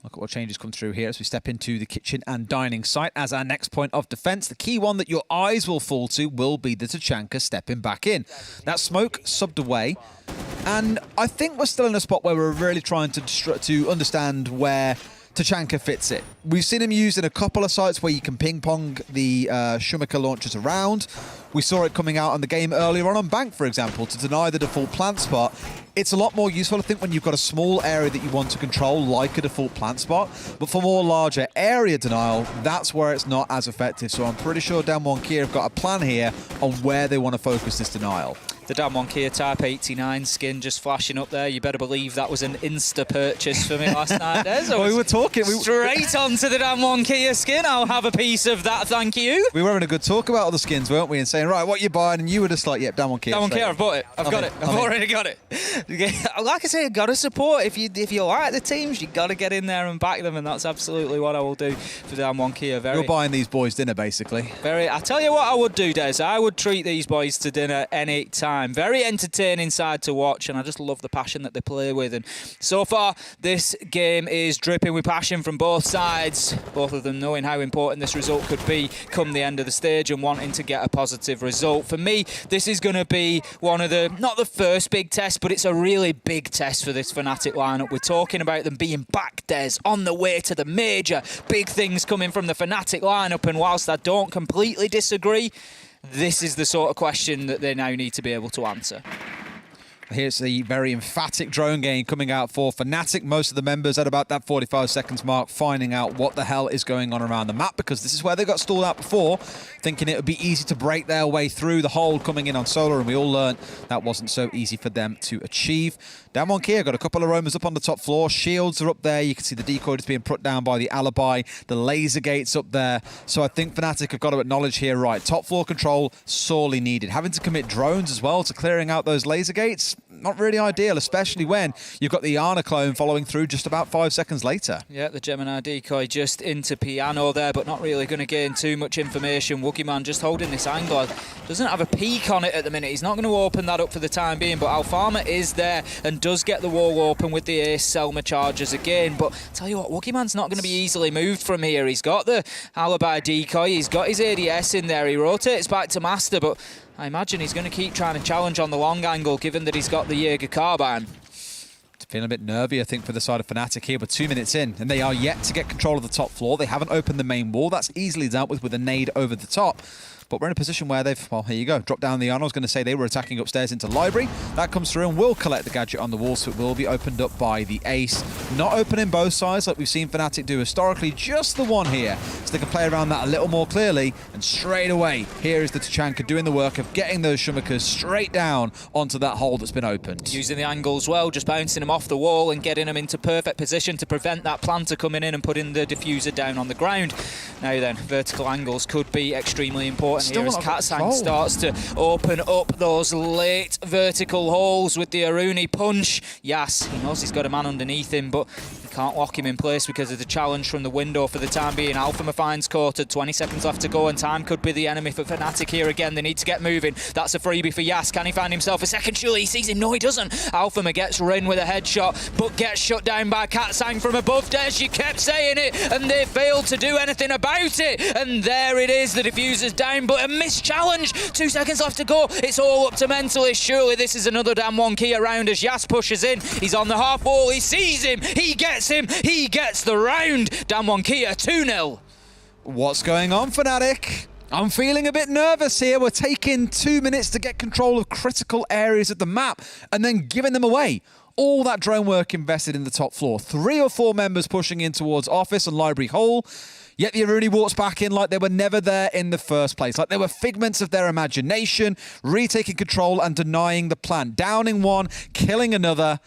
Look at what changes come through here as we step into the kitchen and dining site as our next point of defence. The key one that your eyes will fall to will be the Tachanka stepping back in. That smoke subbed away. And I think we're still in a spot where we're really trying to understand where Tachanka fits it. We've seen him used in a couple of sites where you can ping-pong the Shumiker launchers around. We saw it coming out on the game earlier on Bank, for example, to deny the default plant spot. It's a lot more useful, I think, when you've got a small area that you want to control, like a default plant spot. But for more larger area denial, that's where it's not as effective. So I'm pretty sure Damwon Kia have got a plan here on where they want to focus this denial. The Damwon Kia Type 89 skin just flashing up there. You better believe that was an Insta purchase for me last night. Well, we were talking. Straight onto the Damwon Kia skin. I'll have a piece of that, thank you. We were having a good talk about all the skins, weren't we? And saying, right, what you buying? And you were just like, yep, Damwon Kia. Damwon Kia, I've bought it. I've got it. I've already got it. Like I say, I've got to support. If you like the teams, you've got to get in there and back them, and that's absolutely what I will do for Damwon Kia. You're buying these boys dinner, basically. I tell you what I would do, Des. I would treat these boys to dinner any time. Very entertaining side to watch, and I just love the passion that they play with. And so far, this game is dripping with passion from both sides. Both of them knowing how important this result could be come the end of the stage and wanting to get a positive result. For me, this is going to be one of the, not the first big test, but it's a really big test for this FNATIC lineup. We're talking about them being back, Des, on the way to the major. Big things coming from the FNATIC lineup, and whilst I don't completely disagree, this is the sort of question that they now need to be able to answer. Here's the very emphatic drone game coming out for FNATIC. Most of the members at about that 45 seconds mark finding out what the hell is going on around the map, because this is where they got stalled out before, thinking it would be easy to break their way through the hole coming in on Solar, and we all learned that wasn't so easy for them to achieve. Damwon Kia got a couple of roamers up on the top floor. Shields are up there. You can see the decoy is being put down by the Alibi. The laser gate's up there. So I think FNATIC have got to acknowledge here, right, top floor control sorely needed. Having to commit drones as well to clearing out those laser gates, not really ideal, especially when you've got the Iana clone following through just about 5 seconds later. Yeah, the Gemini decoy just into Piano there, but not really going to gain too much information. Wookieman just holding this angle. Doesn't have a peak on it at the minute. He's not going to open that up for the time being, but Alfama is there and does get the wall open with the Ace Selma charges again. But I'll tell you what, Wookieman's not going to be easily moved from here. He's got the Alibi decoy, he's got his ADS in there, he rotates back to Master, but I imagine he's going to keep trying to challenge on the long angle, given that he's got the Jaeger carbine. Feeling a bit nervy, I think, for the side of FNATIC here. We're 2 minutes in, and they are yet to get control of the top floor. They haven't opened the main wall. That's easily dealt with a nade over the top. But we're in a position where they've, well, here you go, dropped down the Iana. I was going to say they were attacking upstairs into Library. That comes through and will collect the gadget on the wall, so it will be opened up by the Ace. Not opening both sides like we've seen FNATIC do historically, just the one here. So they can play around that a little more clearly. And straight away, here is the Tachanka doing the work of getting those Shumikers straight down onto that hole that's been opened. Using the angles well, just bouncing them off the wall and getting them into perfect position to prevent that planter coming in and putting the diffuser down on the ground. Now then, vertical angles could be extremely important here as Katsang starts to open up those late vertical holes with the Aruni punch. Yes, he knows he's got a man underneath him, but the You can't lock him in place because of the challenge from the window for the time being. Alfama finds quartered, 20 seconds left to go, and time could be the enemy for FNATIC here again. They need to get moving. That's a freebie for Yas. Can he find himself a second? Surely he sees him. No, he doesn't. Alfama gets Rin with a headshot, but gets shut down by Katsang from above. Des, you kept saying it, and they failed to do anything about it. And there it is. The diffuser's down, but a missed challenge. 2 seconds left to go. It's all up to Mentalist. Surely this is another Damwon Kia round as Yas pushes in. He's on the half wall. He sees him. He gets the round. Damwon Kia 2-0. What's going on, FNATIC? I'm feeling a bit nervous here. We're taking 2 minutes to get control of critical areas of the map and then giving them away. All that drone work invested in the top floor. 3 or 4 members pushing in towards office and library hall. Yet the Aruni walks back in like they were never there in the first place. Like they were figments of their imagination, retaking control and denying the plan. Downing one, killing another.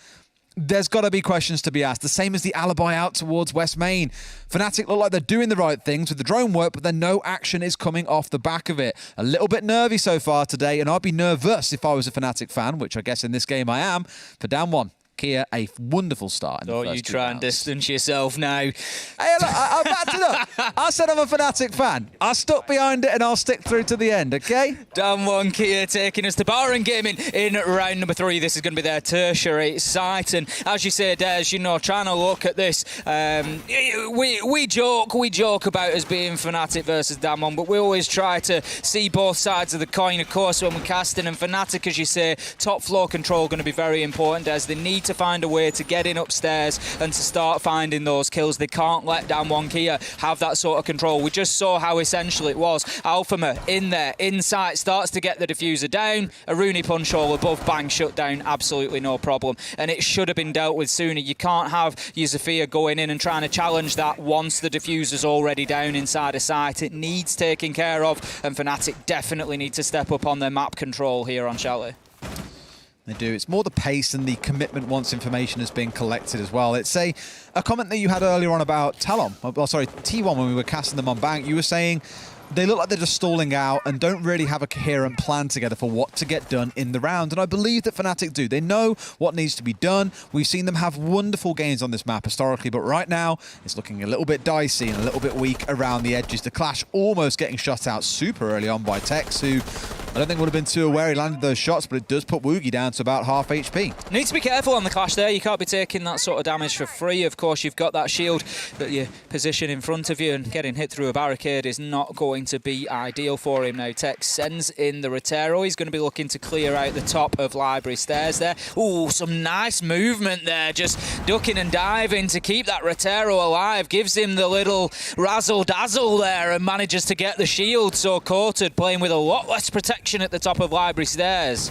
There's got to be questions to be asked. The same as the alibi out towards West Main. FNATIC look like they're doing the right things with the drone work, but then no action is coming off the back of it. A little bit nervy so far today, and I'd be nervous if I was a FNATIC fan, which I guess in this game I am, for down one. Kia, a wonderful start. Don't you try and distance yourself now. Hey, look, I backed it up. I said I'm a FNATIC fan. I stuck behind it and I'll stick through to the end, okay? Damwon Kia taking us to Baron Gaming in round number 3. This is going to be their tertiary site. And as you say, Des, you know, trying to look at this, we joke about us being FNATIC versus Damwon, but we always try to see both sides of the coin, of course, when we're casting. And FNATIC, as you say, top floor control going to be very important, as they need to find a way to get in upstairs and to start finding those kills. They can't let Damwon Kia have that sort of control. We just saw how essential it was. Alfama in there, inside, starts to get the diffuser down. A Rooney punch all above, bang, shut down, absolutely no problem. And it should have been dealt with sooner. You can't have Yusufia going in and trying to challenge that once the diffuser's already down inside a site. It needs taking care of, and FNATIC definitely need to step up on their map control here on Chalet. They do. It's more the pace and the commitment once information has been collected as well. It's a comment that you had earlier on about Talon, T1 when we were casting them on Bank. You were saying they look like they're just stalling out and don't really have a coherent plan together for what to get done in the round. And I believe that FNATIC do. They know what needs to be done. We've seen them have wonderful games on this map historically, but right now it's looking a little bit dicey and a little bit weak around the edges. The Clash almost getting shut out super early on by Tex, who I don't think would have been too aware he landed those shots, but it does put Woogie down to about half HP. Need to be careful on the Clash there. You can't be taking that sort of damage for free. Of course, you've got that shield that you position in front of you, and getting hit through a barricade is not going to be ideal for him now. Tex sends in the Rotero. He's going to be looking to clear out the top of library stairs there. Ooh, some nice movement there. Just ducking and diving to keep that Rotero alive. Gives him the little razzle-dazzle there and manages to get the shield. So Quartered playing with a lot less protection at the top of library stairs.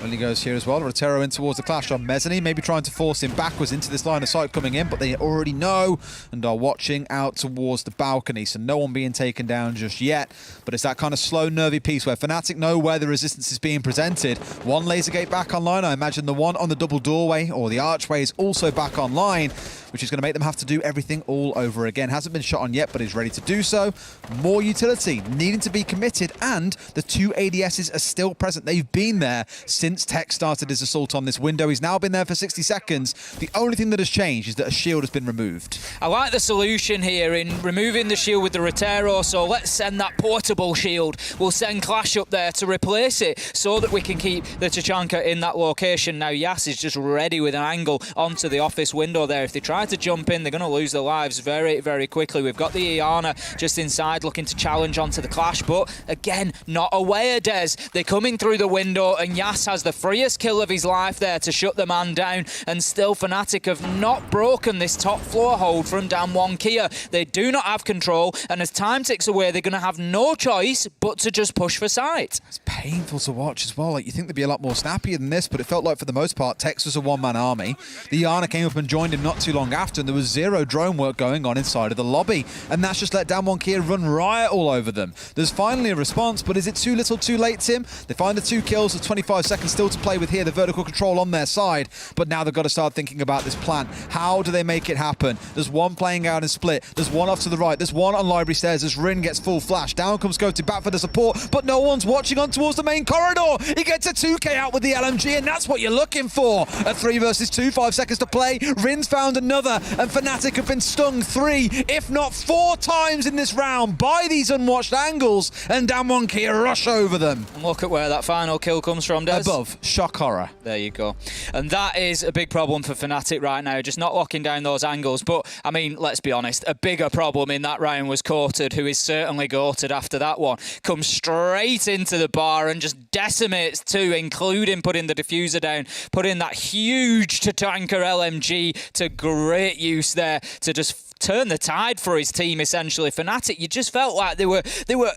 Well, he goes here as well. Rotero in towards the Clash on Mezzanine, maybe trying to force him backwards into this line of sight coming in, but they already know and are watching out towards the balcony, so no one being taken down just yet. But it's that kind of slow, nervy piece where FNATIC know where the resistance is being presented. One laser gate back online. I imagine the one on the double doorway or the archway is also back online, which is going to make them have to do everything all over again. Hasn't been shot on yet, but is ready to do so. More utility needing to be committed, and the 2 ADSs are still present. They've been there since Tech started his assault on this window. He's now been there for 60 seconds. The only thing that has changed is that a shield has been removed. I like the solution here in removing the shield with the Rotero, so let's send that portable shield. We'll send Clash up there to replace it so that we can keep the Tachanka in that location. Now Yas is just ready with an angle onto the office window there. If they try to jump in, they're going to lose their lives very, very quickly. We've got the Iana just inside looking to challenge onto the Clash, but again, not aware, Des. They're coming through the window, and Yas has the freest kill of his life there to shut the man down, and still FNATIC have not broken this top floor hold from Damwon Kia. They do not have control, and as time ticks away, they're going to have no choice but to just push for sight. It's painful to watch as well. Like, you think they'd be a lot more snappier than this, but it felt like for the most part, Tex was a one-man army. The Iana came up and joined him not too long after, and there was zero drone work going on inside of the lobby, and that's just let Damwon Kia run riot all over them. There's finally a response, but is it too little too late, Tim? They find the 2 kills with 25 seconds seconds still to play with here. The vertical control on their side, but now they've got to start thinking about this plan. How do they make it happen? There's one playing out in split. There's one off to the right. There's one on library stairs as Rin gets full flash. Down comes Goated back for the support, but no one's watching on towards the main corridor. He gets a 2k out with the LMG, and that's what you're looking for. A 3 versus 2, 5 seconds to play. Rin's found another, and FNATIC have been stung 3, if not 4 times in this round by these unwatched angles, and Damwon Kia rush over them. And look at where that final kill comes from, Des. Above. Shock horror. There you go. And that is a big problem for FNATIC right now, just not locking down those angles. But, I mean, let's be honest, a bigger problem in that round was Courted, who is certainly goated after that one. Comes straight into the bar and just decimates 2, including putting the diffuser down, putting that huge Tatanka LMG to great use there to just turn the tide for his team, essentially. FNATIC, you just felt like they were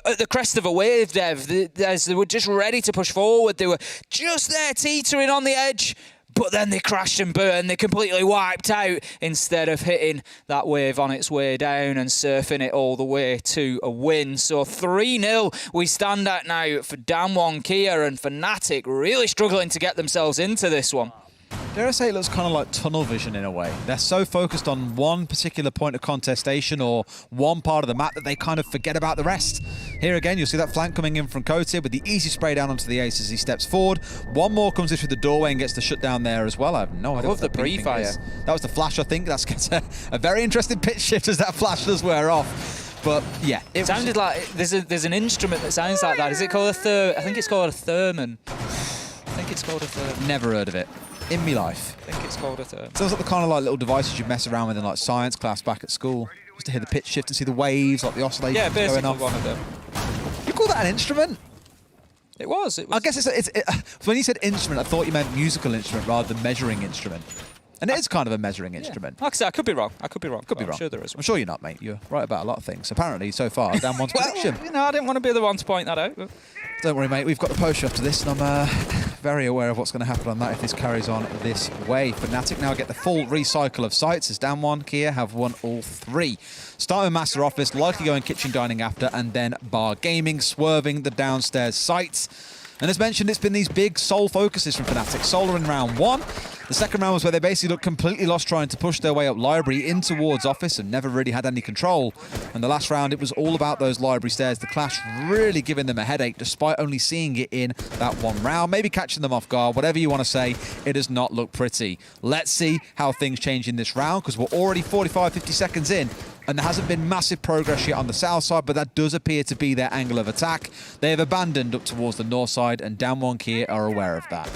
at the crest of a wave, Dev. They were just ready to push forward. They were just there teetering on the edge, but then they crashed and burned. They completely wiped out instead of hitting that wave on its way down and surfing it all the way to a win. So 3-0 we stand at now for Damwon Kia, and FNATIC really struggling to get themselves into this one. Dare I say it looks kind of like tunnel vision in a way. They're so focused on one particular point of contestation or one part of the map that they kind of forget about the rest. Here again, you'll see that flank coming in from Coated with the easy spray down onto the ace as he steps forward. One more comes in through the doorway and gets the shutdown there as well. I have no idea. I love the pre-fire. That was the flash, I think. That's a very interesting pitch shift as that flash does wear off. But yeah, it sounded like there's an instrument that sounds like that. Is it called I think it's called a theremin. I think it's called a themin. Never heard of it in me life. I think it's called a themin. Sounds like the kind of like little devices you mess around with in like science class back at school, just to hear the pitch shift and see the waves, like the oscillations. Yeah, basically going off. one of them. You call that an instrument? It was. I guess when you said instrument, I thought you meant musical instrument rather than measuring instrument. And it is kind of a measuring instrument. Like I said, I could be wrong. Could be wrong. I'm sure there is one. I'm sure you're not, mate. You're right about a lot of things. Apparently, so far, Damwon's prediction. You know, I didn't want to be the one to point that out. But... Don't worry, mate. We've got the post after this, and I'm very aware of what's going to happen on that if this carries on this way. FNATIC now get the full recycle of sites as Damwon Kia have won all 3. Starting with Master Office, likely going kitchen dining after, and then Bar Gaming, swerving the downstairs sites. And as mentioned, it's been these big sole focuses from FNATIC. Solar in round 1. The second round was where they basically looked completely lost trying to push their way up library in towards office and never really had any control. And the last round, it was all about those library stairs. The clash really giving them a headache despite only seeing it in that one round. Maybe catching them off guard, whatever you want to say, it does not look pretty. Let's see how things change in this round because we're already 45, 50 seconds in. And there hasn't been massive progress yet on the south side, but that does appear to be their angle of attack. They have abandoned up towards the north side, and Damwon Kia are aware of that.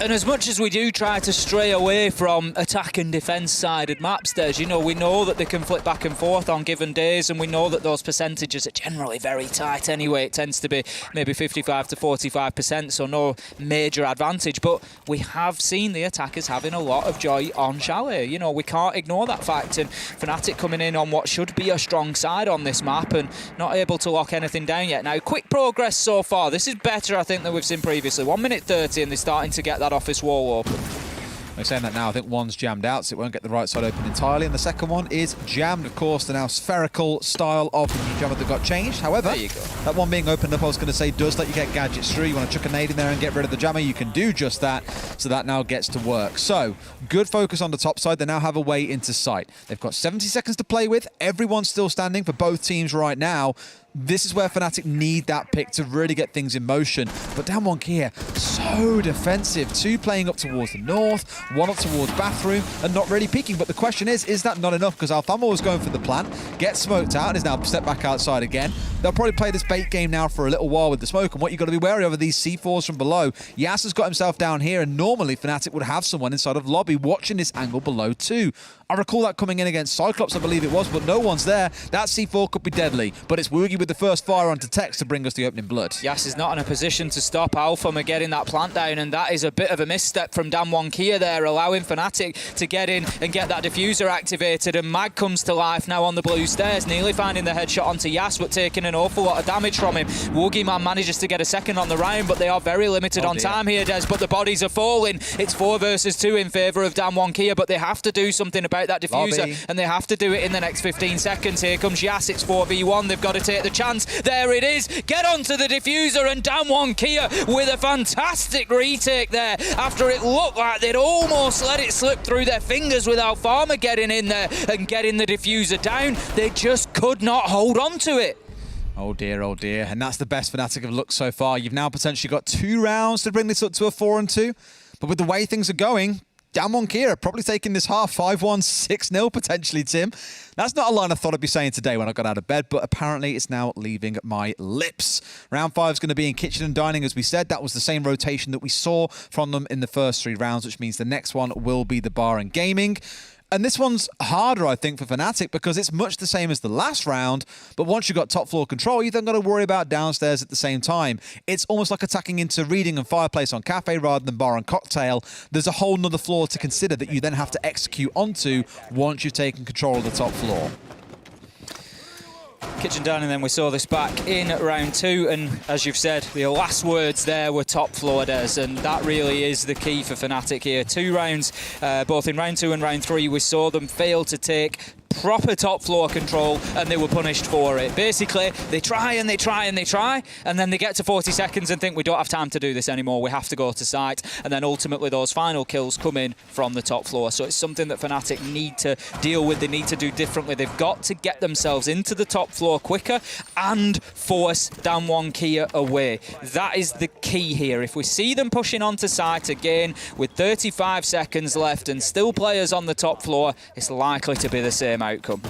And as much as we do try to stray away from attack and defence-sided maps, Des, you know, we know that they can flip back and forth on given days, and we know that those percentages are generally very tight anyway. It tends to be maybe 55 to 45%, so no major advantage. But we have seen the attackers having a lot of joy on Chalet. You know, we can't ignore that fact. And FNATIC coming in on what should be a strong side on this map and not able to lock anything down yet. Now, quick progress so far. This is better, I think, than we've seen previously. 1 minute 30, and they're starting to get that office wall open. We're saying that now. I think one's jammed out, so it won't get the right side open entirely. And the second one is jammed. Of course, the now spherical style of the new jammer that got changed. However, there you go. That one being opened up, I was going to say, does let you get gadgets through. You want to chuck a nade in there and get rid of the jammer, you can do just that. So that now gets to work. So, good focus on the top side. They now have a way into sight. They've got 70 seconds to play with. Everyone's still standing for both teams right now. This is where FNATIC need that pick to really get things in motion. But Damwon Kia, so defensive. 2 playing up towards the north, 1 up towards bathroom, and not really peeking. But the question is that not enough? Because Alfama was going for the plant, gets smoked out, and is now stepped back outside again. They'll probably play this bait game now for a little while with the smoke. And what you've got to be wary of are these C4s from below. Yas has got himself down here, and normally FNATIC would have someone inside of lobby watching this angle below too. I recall that coming in against Cyclops, I believe it was, but no one's there. That C4 could be deadly, but it's Woogie with the first fire onto Tex to bring us the opening blood. Yas is not in a position to stop Alpha from getting that plant down, and that is a bit of a misstep from Damwon Kia there, allowing FNATIC to get in and get that diffuser activated, and Mag comes to life now on the blue stairs, nearly finding the headshot onto Yas, but taking an awful lot of damage from him. Woogie Man manages to get a second on the round, but they are very limited on time here, Des, but the bodies are falling. It's 4 versus 2 in favour of Damwon Kia, but they have to do something about that diffuser. And they have to do it in the next 15 seconds. Here comes Yas, it's 4v1. They've got to take the chance. There it is. Get onto the diffuser, and Damwon Kia with a fantastic retake there after it looked like they'd almost let it slip through their fingers without Farmer getting in there and getting the diffuser down. They just could not hold on to it. Oh dear, and that's the best FNATIC have looked so far. You've now potentially got 2 rounds to bring this up to a 4-2, but with the way things are going, Damwon Kia probably taking this half 5-1, 6-0 potentially, Tim. That's not a line I thought I'd be saying today when I got out of bed, but apparently it's now leaving my lips. Round 5 is going to be in kitchen and dining, as we said. That was the same rotation that we saw from them in the first 3 rounds, which means the next one will be the bar and gaming. And this one's harder, I think, for FNATIC because it's much the same as the last round, but once you've got top floor control, you don't got to worry about downstairs at the same time. It's almost like attacking into Reading and Fireplace on Cafe rather than Bar and Cocktail. There's a whole nother floor to consider that you then have to execute onto once you've taken control of the top floor. Kitchen dining, then we saw this back in round 2, and as you've said, the last words there were top floor, Des, and that really is the key for FNATIC here. 2 rounds, both in round 2 and round 3, we saw them fail to take proper top floor control, and they were punished for it. Basically, they try and they try and they try, and then they get to 40 seconds and think we don't have time to do this anymore, we have to go to site, and then ultimately those final kills come in from the top floor. So it's something that FNATIC need to deal with, they need to do differently. They've got to get themselves into the top floor quicker and force Damwon Kia away. That is the key here. If we see them pushing onto site again with 35 seconds left and still players on the top floor, it's likely to be the same outcome.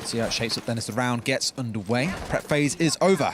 See how it shapes up then as the round gets underway. Prep phase is over.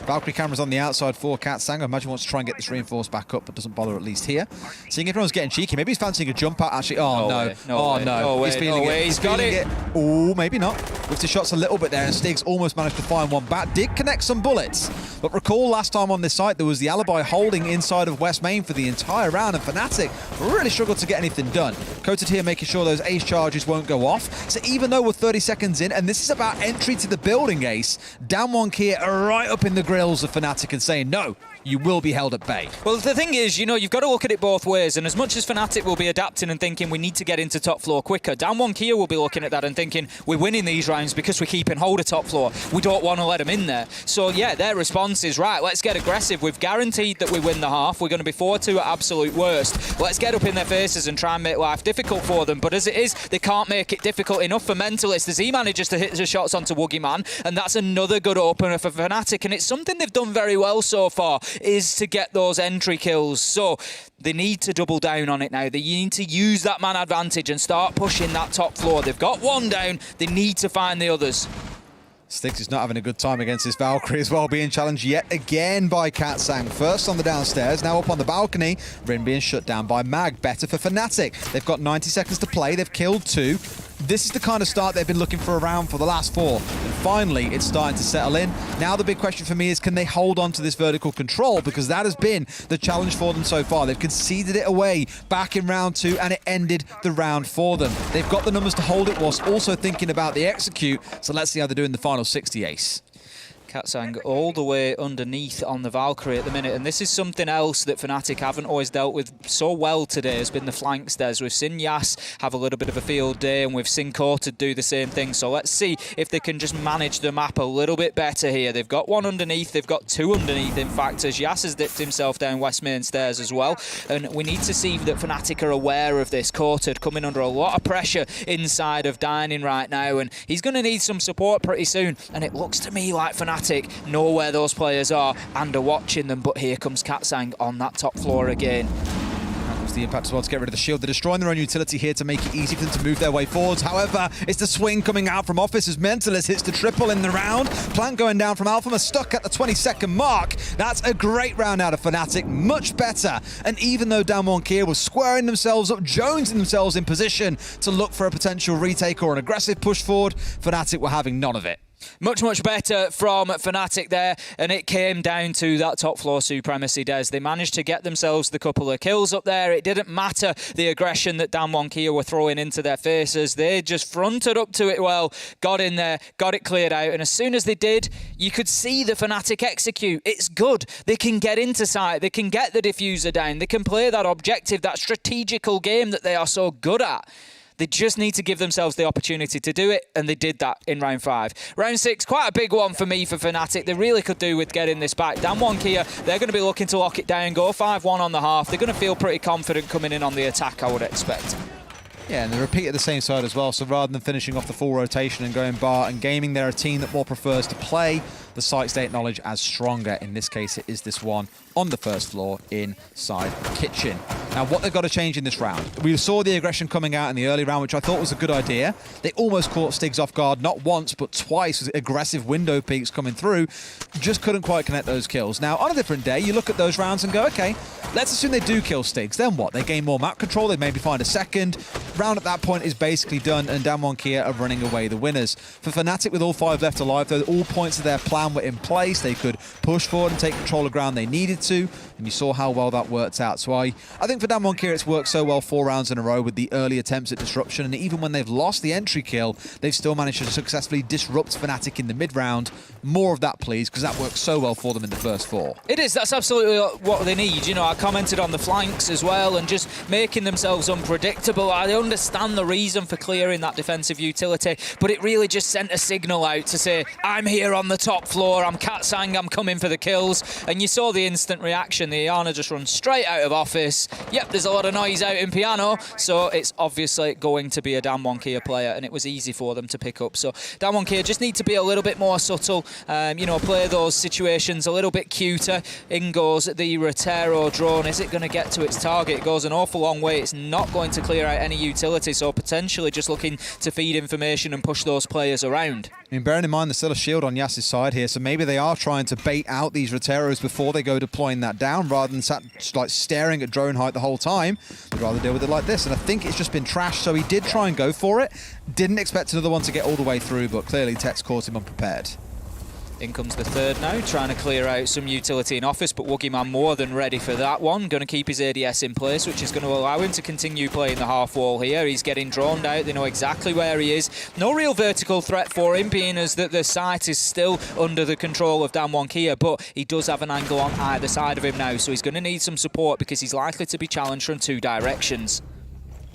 Valkyrie cameras on the outside for Katsang. I imagine wants to try and get this reinforced back up, but doesn't bother at least here. Seeing everyone's getting cheeky. Maybe he's fancying a jump out, actually. Oh, no. He's feeling it. He's got it. Oh, maybe not. With the shots a little bit there, and Stiggs almost managed to find one back. Did connect some bullets. But recall last time on this site, there was the alibi holding inside of West Main for the entire round, and FNATIC really struggled to get anything done. Coated here making sure those ace charges won't go off. So even though we're 30 seconds in, and this is about entry to the building, Ace, Damwon Kia are right up in the grills of FNATIC and saying, no, you will be held at bay. Well, the thing is, you know, you've got to look at it both ways, and as much as FNATIC will be adapting and thinking we need to get into top floor quicker, Damwon Kia will be looking at that and thinking we're winning these rounds because we're keeping hold of top floor. We don't want to let them in there. So, yeah, their response is, right, let's get aggressive. We've guaranteed that we win the half. We're going to be 4-2 at absolute worst. Let's get up in their faces and try and make life difficult for them. But as it is, they can't make it difficult enough for Mentalist as he manages to hit the shots onto Woogie Man, and that's another good opener for FNATIC, and it's something they've done very well so far, is to get those entry kills. So they need to double down on it now. They need to use that man advantage and start pushing that top floor. They've got one down, they need to find the others. Stiggs is not having a good time against this Valkyrie as well, being challenged yet again by Katsang. First on the downstairs, now up on the balcony. Rin being shut down by Mag. Better for FNATIC. They've got 90 seconds to play. They've killed 2. This is the kind of start they've been looking for around for the last 4. And finally, it's starting to settle in. Now the big question for me is, can they hold on to this vertical control? Because that has been the challenge for them so far. They've conceded it away back in round 2, and it ended the round for them. They've got the numbers to hold it whilst also thinking about the execute. So let's see how they do in the final 60, Ace. Katsang all the way underneath on the Valkyrie at the minute, and this is something else that FNATIC haven't always dealt with so well today, has been the flanks. We've seen Yas have a little bit of a field day, and we've seen Courted do the same thing, so let's see if they can just manage the map a little bit better here. They've got one underneath, they've got 2 underneath, in fact, as Yas has dipped himself down West Main stairs as well, and we need to see that FNATIC are aware of this. Courted coming under a lot of pressure inside of dining right now, and he's going to need some support pretty soon, and it looks to me like FNATIC know where those players are and are watching them, but here comes Katsang on that top floor again. The impact as well to get rid of the shield. They're destroying their own utility here to make it easy for them to move their way forwards. However, it's the swing coming out from Office as Mentalist hits the triple in the round. Plant going down from Alpha, stuck at the 20-second mark. That's a great round out of FNATIC, much better. And even though Damwon Kia was squaring themselves up, jonesing themselves in position to look for a potential retake or an aggressive push forward, FNATIC were having none of it. Much, much better from FNATIC there, and it came down to that top floor supremacy, Des. They managed to get themselves the couple of kills up there. It didn't matter the aggression that Damwon Kia were throwing into their faces. They just fronted up to it well, got in there, got it cleared out, and as soon as they did, you could see the FNATIC execute. It's good. They can get into sight. They can get the diffuser down. They can play that objective, that strategical game that they are so good at. They just need to give themselves the opportunity to do it, and they did that in round 5. Round 6, quite a big one for me for FNATIC. They really could do with getting this back. Damwon Kia, they're going to be looking to lock it down, go 5-1 on the half. They're going to feel pretty confident coming in on the attack, I would expect. Yeah, and they repeat at the same side as well, so rather than finishing off the full rotation and going bar and gaming, they're a team that more prefers to play the site state knowledge as stronger. In this case, it is this one on the first floor inside the kitchen. Now, what they've got to change in this round. We saw the aggression coming out in the early round, which I thought was a good idea. They almost caught Stigs off guard, not once, but twice, with aggressive window peaks coming through. Just couldn't quite connect those kills. Now, on a different day, you look at those rounds and go, okay, let's assume they do kill Stigs. Then what? They gain more map control, they maybe find a second. Round at that point is basically done, and Damwon Kia are running away the winners. For FNATIC, with all 5 left alive, though, all points of their plan were in place. They could push forward and take control of ground they needed to, and you saw how well that worked out. So I think for Damwon Kia, it's worked so well 4 rounds in a row with the early attempts at disruption, and even when they've lost the entry kill, they've still managed to successfully disrupt FNATIC in the mid-round. More of that, please, because that worked so well for them in the first 4. It is. That's absolutely what they need. You know, I commented on the flanks as well and just making themselves unpredictable. I understand the reason for clearing that defensive utility, but it really just sent a signal out to say, I'm here on the top floor, I'm Katsang, I'm coming for the kills. And you saw the instant reaction. The Iana just run straight out of office. Yep, there's a lot of noise out in piano, so it's obviously going to be a Damwon Kia player, and it was easy for them to pick up. So Damwon Kia just need to be a little bit more subtle, you know, play those situations a little bit cuter. In goes the Rotero drone. Is it going to get to its target? It goes an awful long way. It's not going to clear out any utility, so potentially just looking to feed information and push those players around. I mean, bearing in mind there's still a shield on Yas's side here, so maybe they are trying to bait out these Roteros before they go deploying that down, rather than like staring at drone height the whole time. They'd rather deal with it like this, and I think it's just been trashed, so he did try and go for it. Didn't expect another one to get all the way through, but clearly Tex caught him unprepared. In comes the third now, trying to clear out some utility in office, but Woogieman more than ready for that one. Going to keep his ADS in place, which is going to allow him to continue playing the half wall here. He's getting droned out, they know exactly where he is. No real vertical threat for him, being as that the site is still under the control of Damwon Kia, but he does have an angle on either side of him now, so he's going to need some support because he's likely to be challenged from 2 directions.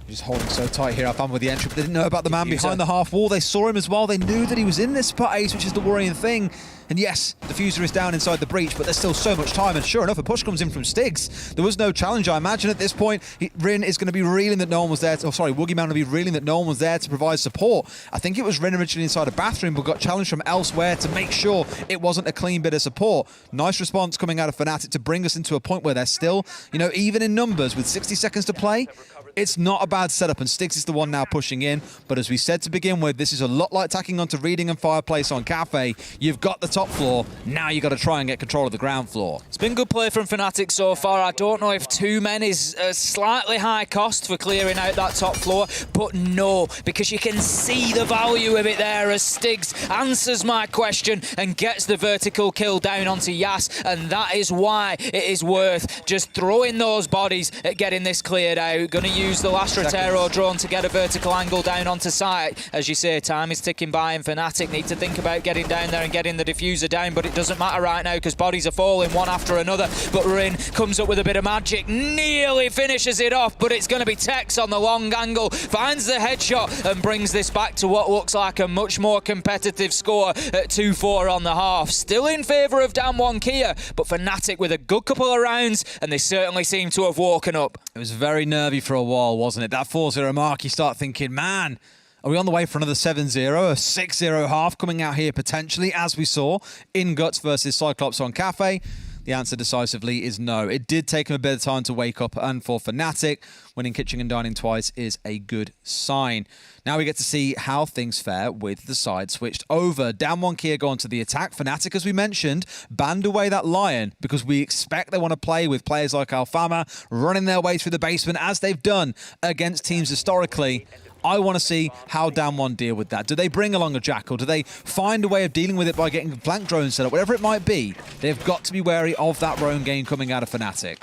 Just holding so tight here, I found with the entry, but they didn't know about the man behind the half wall. They saw him as well. They knew that he was in this spot, Ace, which is the worrying thing. And yes, the diffuser is down inside the breach, but there's still so much time. And sure enough, a push comes in from Stigs. There was no challenge, I imagine, at this point. Rin is going to be reeling that no one was there. Woogieman will be reeling that no one was there to provide support. I think it was Rin originally inside a bathroom, but got challenged from elsewhere to make sure it wasn't a clean bit of support. Nice response coming out of FNATIC to bring us into a point where they're still, you know, even in numbers with 60 seconds to play. It's not a bad setup, and Stigs is the one now pushing in. But as we said to begin with, this is a lot like tacking onto Reading and Fireplace on Cafe. You've got the top floor, now you've got to try and get control of the ground floor. It's been good play from FNATIC so far. I don't know if 2 men is a slightly high cost for clearing out that top floor, but no, because you can see the value of it there as Stigs answers my question and gets the vertical kill down onto Yas, and that is why it is worth just throwing those bodies at getting this cleared out. Going to use the last Rotero drone to get a vertical angle down onto site. As you say, time is ticking by, and FNATIC need to think about getting down there and getting the diffuser down, but it doesn't matter right now because bodies are falling one after another. But Rin comes up with a bit of magic, nearly finishes it off, but it's going to be Tex on the long angle, finds the headshot and brings this back to what looks like a much more competitive score at 2-4 on the half. Still in favour of Damwon Kia, but FNATIC with a good couple of rounds, and they certainly seem to have woken up. It was very nervy for a while, wasn't it? That 4-0 mark, you start thinking, man, are we on the way for another 7-0, a 6-0 half coming out here potentially, as we saw in Guts versus Cyclops on Cafe? The answer decisively is no. It did take him a bit of time to wake up, and for FNATIC, winning Kitchen and Dining twice is a good sign. Now we get to see how things fare with the side switched over. Damwon Kia go on to the attack. FNATIC, as we mentioned, banned away that Lion because we expect they want to play with players like Alfama running their way through the basement as they've done against teams historically. I want to see how Damwon deal with that. Do they bring along a Jackal? Do they find a way of dealing with it by getting flank drones set up? Whatever it might be, they've got to be wary of that roam game coming out of FNATIC.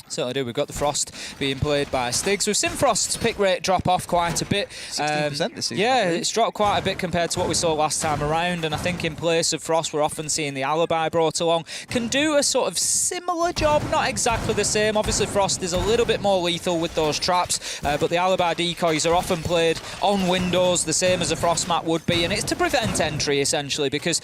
Certainly do. We've got the Frost being played by Stigs. We've seen Frost's pick rate drop off quite a bit. 16% this season. Yeah, it's dropped quite a bit compared to what we saw last time around, and I think in place of Frost we're often seeing the Alibi brought along. Can do a sort of similar job, not exactly the same. Obviously Frost is a little bit more lethal with those traps, but the Alibi decoys are often played on windows, the same as a Frost map would be, and it's to prevent entry essentially, because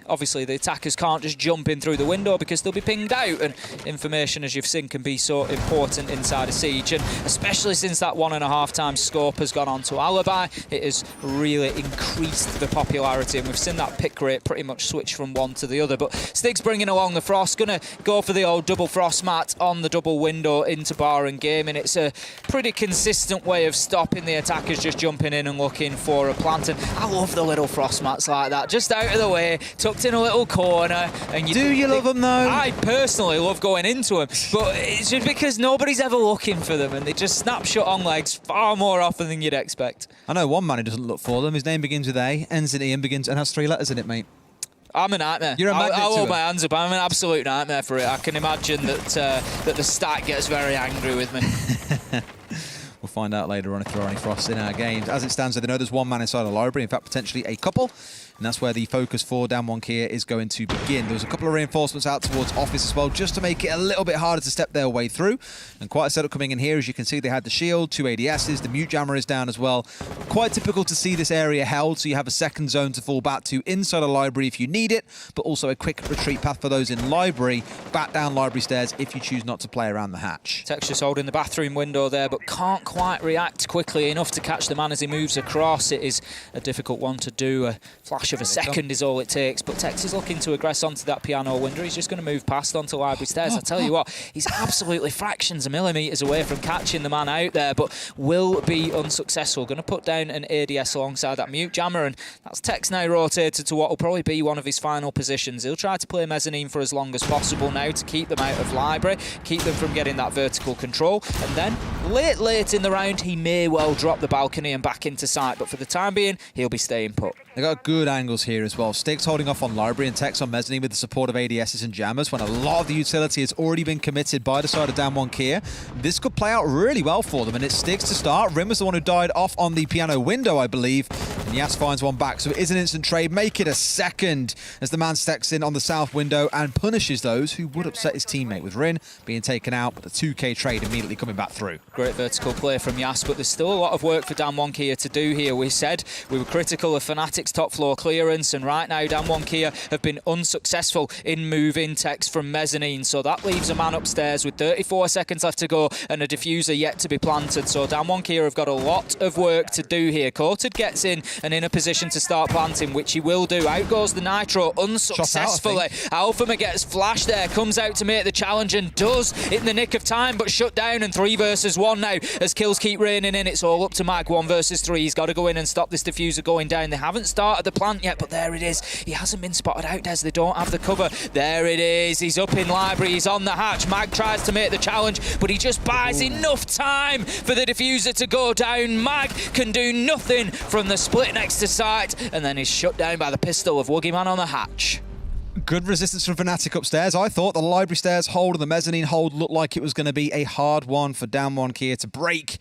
obviously the attackers can't just jump in through the window because they'll be pinged out, and information, as you've seen, can be so important inside a siege, and especially since that 1.5 times scope has gone on to Alibi, it has really increased the popularity, and we've seen that pick rate pretty much switch from one to the other. But Stig's bringing along the Frost, gonna go for the old double Frost mat on the double window into bar and gaming. It's a pretty consistent way of stopping the attackers just jumping in and looking for a plant, and I love the little Frost mats like that, just out of the way, tucked in a little corner. And you love them though? I personally love going into them, but it's just because nobody's ever looking for them, and they just snapshot on legs far more often than you'd expect. I know one man who doesn't look for them. His name begins with A, ends in E, and has 3 letters in it, mate. I'm a nightmare. You're a magnet I'll to hold him. my hands up. I'm an absolute nightmare for it. I can imagine that that the stat gets very angry with me. We'll find out later on if there are any Frosts in our games. As it stands, they know there's one man inside the library, in fact, potentially a couple. And that's where the focus for Damwon Kia is going to begin. There was a couple of reinforcements out towards office as well, just to make it a little bit harder to step their way through. And quite a setup coming in here. As you can see, they had the shield, 2 ADSs, the mute jammer is down as well. Quite typical to see this area held, so you have a second zone to fall back to inside a library if you need it, but also a quick retreat path for those in library, back down library stairs if you choose not to play around the hatch. Texas holding the bathroom window there, but can't quite react quickly enough to catch the man as he moves across. It is a difficult one to do. A flash of a second is all it takes, but Tex is looking to aggress onto that piano window. He's just going to move past onto library stairs. I tell you what, he's absolutely fractions of millimetres away from catching the man out there, but will be unsuccessful. Going to put down an ADS alongside that mute jammer, and that's Tex now rotated to what will probably be one of his final positions. He'll try to play mezzanine for as long as possible now to keep them out of library, keep them from getting that vertical control, and then late in the round he may well drop the balcony and back into sight, but for the time being he'll be staying put. They got good angles here as well. Sticks holding off on library and Tex on mezzanine with the support of ADSs and jammers when a lot of the utility has already been committed by the side of Damwon Kia. This could play out really well for them, and it's Sticks to start. Rim was the one who died off on the piano window, I believe, and Yas finds one back, so it is an instant trade. Make it a second as the man stacks in on the south window and punishes those who would upset his teammate, with Rin being taken out, but the 2K trade immediately coming back through. Great vertical play from Yas, but there's still a lot of work for Damwon Kia to do here. We said we were critical of FNATIC's top floor clearance, and right now Damwon Kia have been unsuccessful in moving Tex from mezzanine, so that leaves a man upstairs with 34 seconds left to go and a diffuser yet to be planted. So Damwon Kia have got a lot of work to do here. Coated gets in and in a position to start planting, which he will do. Out goes the Nitro unsuccessfully. Alphama gets flashed there, comes out to make the challenge and does in the nick of time, but shut down, and 3 versus 1 now as kills keep raining in. It's all up to Mag, 1 versus 3. He's got to go in and stop this diffuser going down. They haven't started the plant yet, but there it is. He hasn't been spotted out, Des. They don't have the cover. There it is. He's up in library. He's on the hatch. Mag tries to make the challenge, but he just buys enough time for the diffuser to go down. Mag can do nothing from the split next to site, and then he's shut down by the pistol of Woogieman on the hatch. Good resistance from FNATIC upstairs. I thought the library stairs hold and the mezzanine hold looked like it was going to be a hard one for Damwon Kia to break,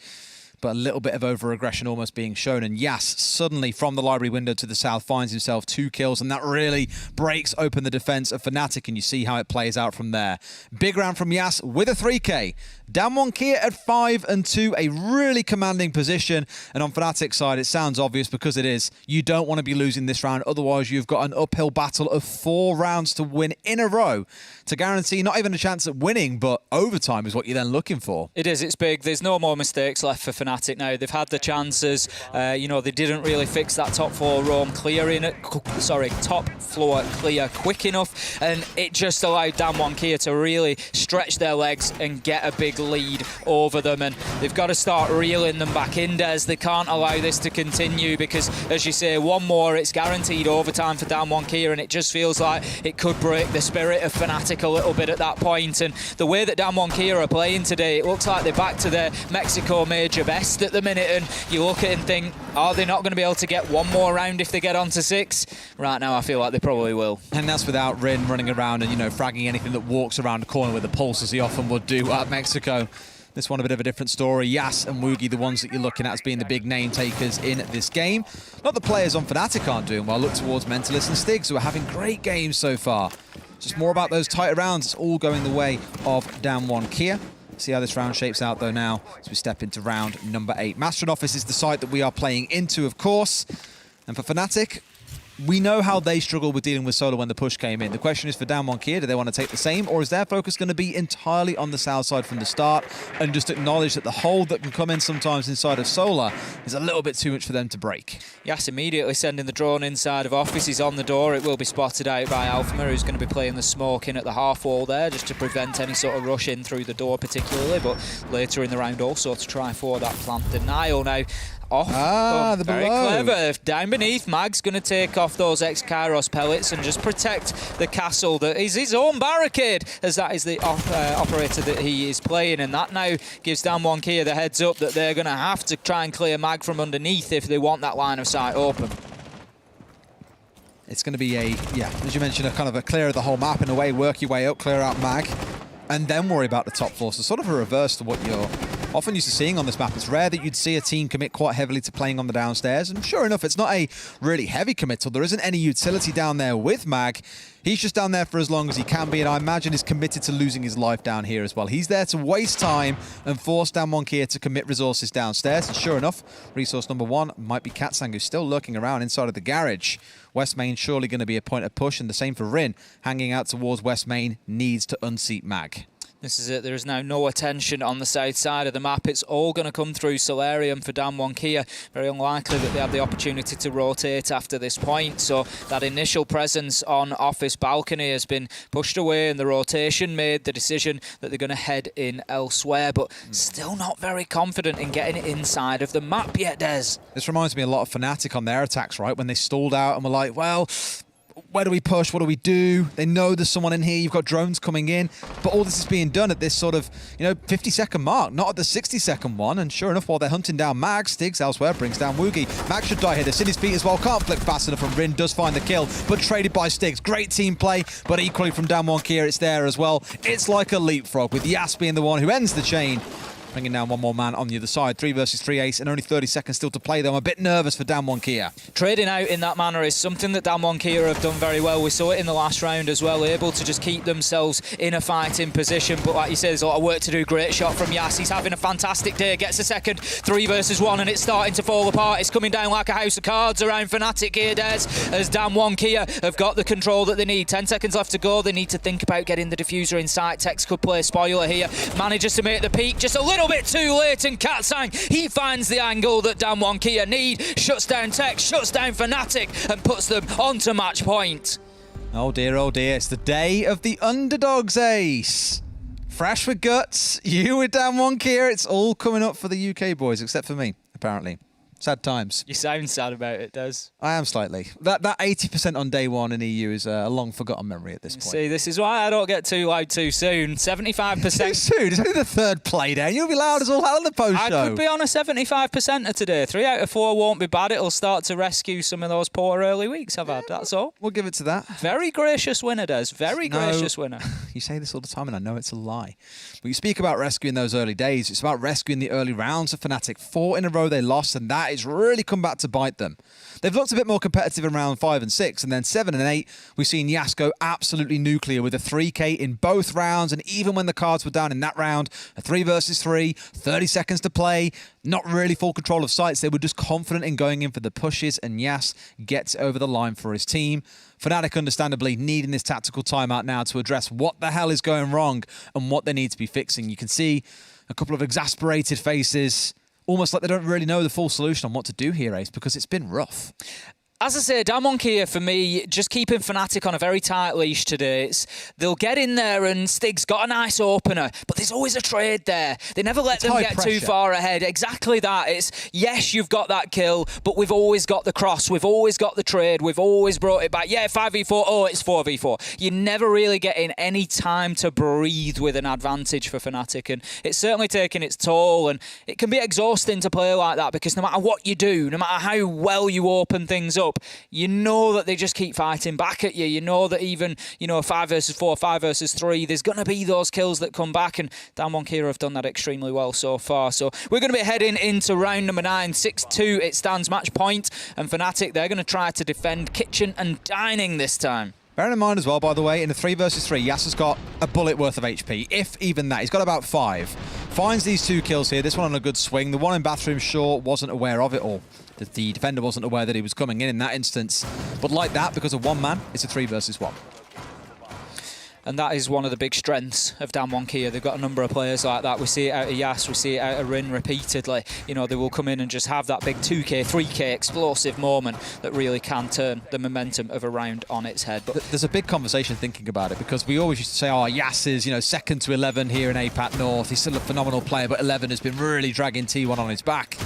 but a little bit of over-aggression almost being shown, and Yas suddenly from the library window to the south finds himself 2 kills, and that really breaks open the defense of FNATIC, and you see how it plays out from there. Big round from Yas with a 3K. Damwon Kia at 5-2, a really commanding position, and on FNATIC's side it sounds obvious because it is. You don't want to be losing this round, otherwise you've got an uphill battle of 4 rounds to win in a row to guarantee not even a chance at winning, but overtime is what you're then looking for. It is, it's big. There's no more mistakes left for FNATIC now. They've had the chances. You know, they didn't really fix that top floor roam top floor clear quick enough, and it just allowed Damwon Kia to really stretch their legs and get a big lead over them, and they've got to start reeling them back in, Des. They can't allow this to continue because, as you say, one more, it's guaranteed overtime for Damwon Kia, and it just feels like it could break the spirit of FNATIC a little bit at that point. And the way that Damwon Kia are playing today, it looks like they're back to their Mexico major best at the minute, and you look at it and think, are they not going to be able to get one more round if they get onto 6? Right now I feel like they probably will. And that's without Rin running around and, fragging anything that walks around the corner with a pulse, as he often would do at Mexico. This one a bit of a different story. Yas and Woogie, the ones that you're looking at as being the big name takers in this game. Not the players on FNATIC aren't doing well. Look towards Mentalist and Stigs, who are having great games so far. Just more about those tighter rounds. It's all going the way of Damwon Kia. See how this round shapes out, though, now as we step into round number 8. Master Office is the site that we are playing into, of course. And for FNATIC, we know how they struggled with dealing with Solar when the push came in. The question is for Damwon Kia, do they want to take the same, or is their focus going to be entirely on the south side from the start and just acknowledge that the hold that can come in sometimes inside of Solar is a little bit too much for them to break? Yes, immediately sending the drone inside of Office. He's on the door. It will be spotted out by Alfama, who's going to be playing the smoke in at the half wall there just to prevent any sort of rush in through the door particularly, but later in the round also to try for that plant denial. Now, off. The very below. clever. Down beneath, Mag's going to take off those ex-Kairos pellets and just protect the castle that is his own barricade, as that is the operator that he is playing, and that now gives Damwon Kia the heads up that they're going to have to try and clear Mag from underneath if they want that line of sight open. It's going to be as you mentioned, a kind of a clear of the whole map in a way, work your way up, clear out Mag, and then worry about the top 4. So sort of a reverse to what you're often used to seeing on this map. It's rare that you'd see a team commit quite heavily to playing on the downstairs, and sure enough, it's not a really heavy committal. There isn't any utility down there with Mag. He's just down there for as long as he can be, and I imagine is committed to losing his life down here as well. He's there to waste time and force Damwon Kia to commit resources downstairs, and sure enough, resource number 1 might be Katsang, who's still lurking around inside of the garage. West Main surely going to be a point of push, and the same for Rin, hanging out towards West Main, needs to unseat Mag. This is it. There is now no attention on the south side of the map. It's all going to come through Solarium for Damwon Kia. Very unlikely that they have the opportunity to rotate after this point. So that initial presence on Office balcony has been pushed away, and the rotation made the decision that they're going to head in elsewhere, but still not very confident in getting inside of the map yet, Des. This reminds me a lot of FNATIC on their attacks, right? When they stalled out and were like, well, where do we push? What do we do? They know there's someone in here. You've got drones coming in. But all this is being done at this sort of, 50-second mark, not at the 60-second one. And sure enough, while they're hunting down Mag, Stigs elsewhere brings down Woogie. Mag should die here. They're in his feet as well. Can't flick fast enough, and Rin does find the kill, but traded by Stigs. Great team play, but equally from Damwon Kia, it's there as well. It's like a leapfrog, with Yas being the one who ends the chain. Bringing down one more man on the other side. 3 versus 3 ace, and only 30 seconds still to play, though. I'm a bit nervous for Damwon Kia. Trading out in that manner is something that Damwon Kia have done very well. We saw it in the last round as well, able to just keep themselves in a fighting position. But like you said, there's a lot of work to do. Great shot from Yas. He's having a fantastic day. Gets a second. 3 versus 1, and it's starting to fall apart. It's coming down like a house of cards around FNATIC here, Des, as Damwon Kia have got the control that they need. 10 seconds left to go. They need to think about getting the diffuser in sight. Tex could play spoiler here. Manages to make the peak just a little bit too late. And Katsang, he finds the angle that Damwon Kia need, shuts down Tex, shuts down FNATIC, and puts them onto match point. Oh dear, it's the day of the underdogs, Ace. Fresh with guts, you with Damwon Kia. It's all coming up for the UK boys, except for me, apparently. Sad times. You sound sad about it, Des. I am slightly. That 80% on day 1 in EU is a long forgotten memory at this point. See, this is why I don't get too loud too soon. 75%. Too soon? It's only the 3rd play day, and you'll be loud as all hell in the post show. I could be on a 75%er today. 3 out of 4 won't be bad. It'll start to rescue some of those poor early weeks I've had, that's all. We'll give it to that. Very gracious winner, Des. Very gracious winner. You say this all the time, and I know it's a lie. But you speak about rescuing those early days. It's about rescuing the early rounds of FNATIC. 4 in a row they lost, and that has really come back to bite them. They've looked a bit more competitive in round 5 and 6, and then 7 and 8, we've seen Yas go absolutely nuclear with a 3K in both rounds, and even when the cards were down in that round, a 3 versus 3, 30 seconds to play, not really full control of sights. They were just confident in going in for the pushes, and Yas gets over the line for his team. FNATIC, understandably, needing this tactical timeout now to address what the hell is going wrong and what they need to be fixing. You can see a couple of exasperated faces, almost like they don't really know the full solution on what to do here, Ace, because it's been rough. As I say, Damwon Kia, for me, just keeping FNATIC on a very tight leash today. They'll get in there and Stig's got a nice opener, but there's always a trade there. They never let them get too far ahead. Exactly that. It's, yes, you've got that kill, but we've always got the cross. We've always got the trade. We've always brought it back. Yeah, 5v4. Oh, it's 4v4. You're never really getting any time to breathe with an advantage for FNATIC, and it's certainly taking its toll, and it can be exhausting to play like that because no matter what you do, no matter how well you open things up, you know that they just keep fighting back at you. You know that even, 5 versus 4, 5 versus 3, there's going to be those kills that come back, and Damwon Kia have done that extremely well so far. So we're going to be heading into round number 9, 6-2. It stands match point, and FNATIC, they're going to try to defend kitchen and dining this time. Bearing in mind as well, by the way, in a 3 versus 3, Yas has got a bullet worth of HP, if even that. He's got about 5. Finds these 2 kills here, this one on a good swing. The one in bathroom, sure, wasn't aware of it all. The defender wasn't aware that he was coming in that instance. But like that, because of one man, it's a 3 versus 1. And that is one of the big strengths of Damwon Kia. They've got a number of players like that. We see it out of Yas, we see it out of Rin repeatedly. They will come in and just have that big 2K, 3K explosive moment that really can turn the momentum of a round on its head. But there's a big conversation thinking about it, because we always used to say, oh, Yas is, second to 11 here in APAC North. He's still a phenomenal player, but 11 has been really dragging T1 on his back.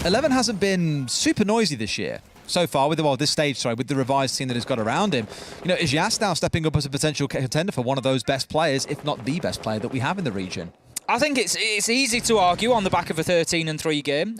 11 hasn't been super noisy this year. So far, with the revised team that he's got around him. Is Yas now stepping up as a potential contender for one of those best players, if not the best player that we have in the region? I think it's easy to argue on the back of a 13-3 game.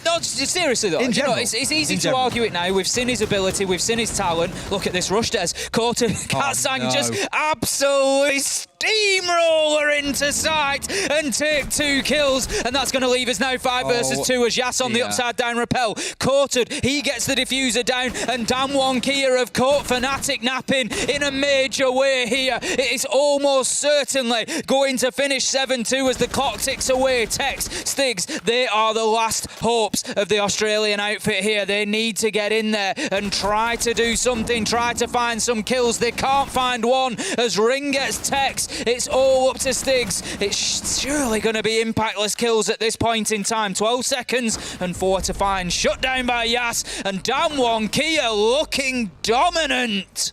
No, seriously though, it's easy to argue it now. We've seen his ability, we've seen his talent. Look at this rush, Des. Katsang just absolutely steamroller into sight and take 2 kills, and that's going to leave us now 5 versus 2 as Yas on the upside down rappel. Courted, he gets the diffuser down, and Damwon Kia have caught FNATIC napping in a major way here. It is almost certainly going to finish 7-2 as the clock ticks away. Tex, Stigs, they are the last hopes of the Australian outfit here. They need to get in there and try to do something, try to find some kills. They can't find one as Ring gets Tex. It's all up to Stigs. It's surely going to be impactless kills at this point in time. 12 seconds and 4 to find. Shut down by Yas, and Damwon Kia looking dominant.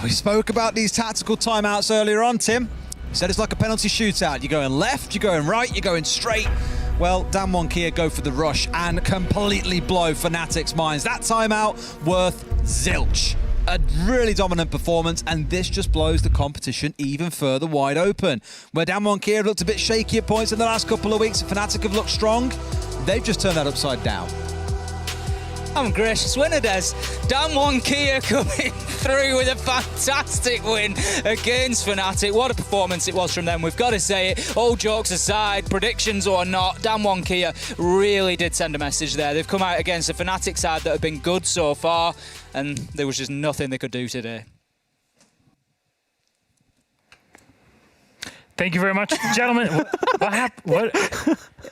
We spoke about these tactical timeouts earlier on, Tim. You said it's like a penalty shootout. You're going left, you're going right, you're going straight. Well, Damwon Kia go for the rush and completely blow FNATIC's minds. That timeout worth zilch. A really dominant performance, and this just blows the competition even further wide open. Where Damwon Kia have looked a bit shaky at points in the last couple of weeks, FNATIC have looked strong. They've just turned that upside down. I'm gracious winner, Des. Damwon Kia coming through with a fantastic win against FNATIC. What a performance it was from them, we've got to say it. All jokes aside, predictions or not, Damwon Kia really did send a message there. They've come out against a FNATIC side that have been good so far, and there was just nothing they could do today. Thank you very much, gentlemen. What happened? What?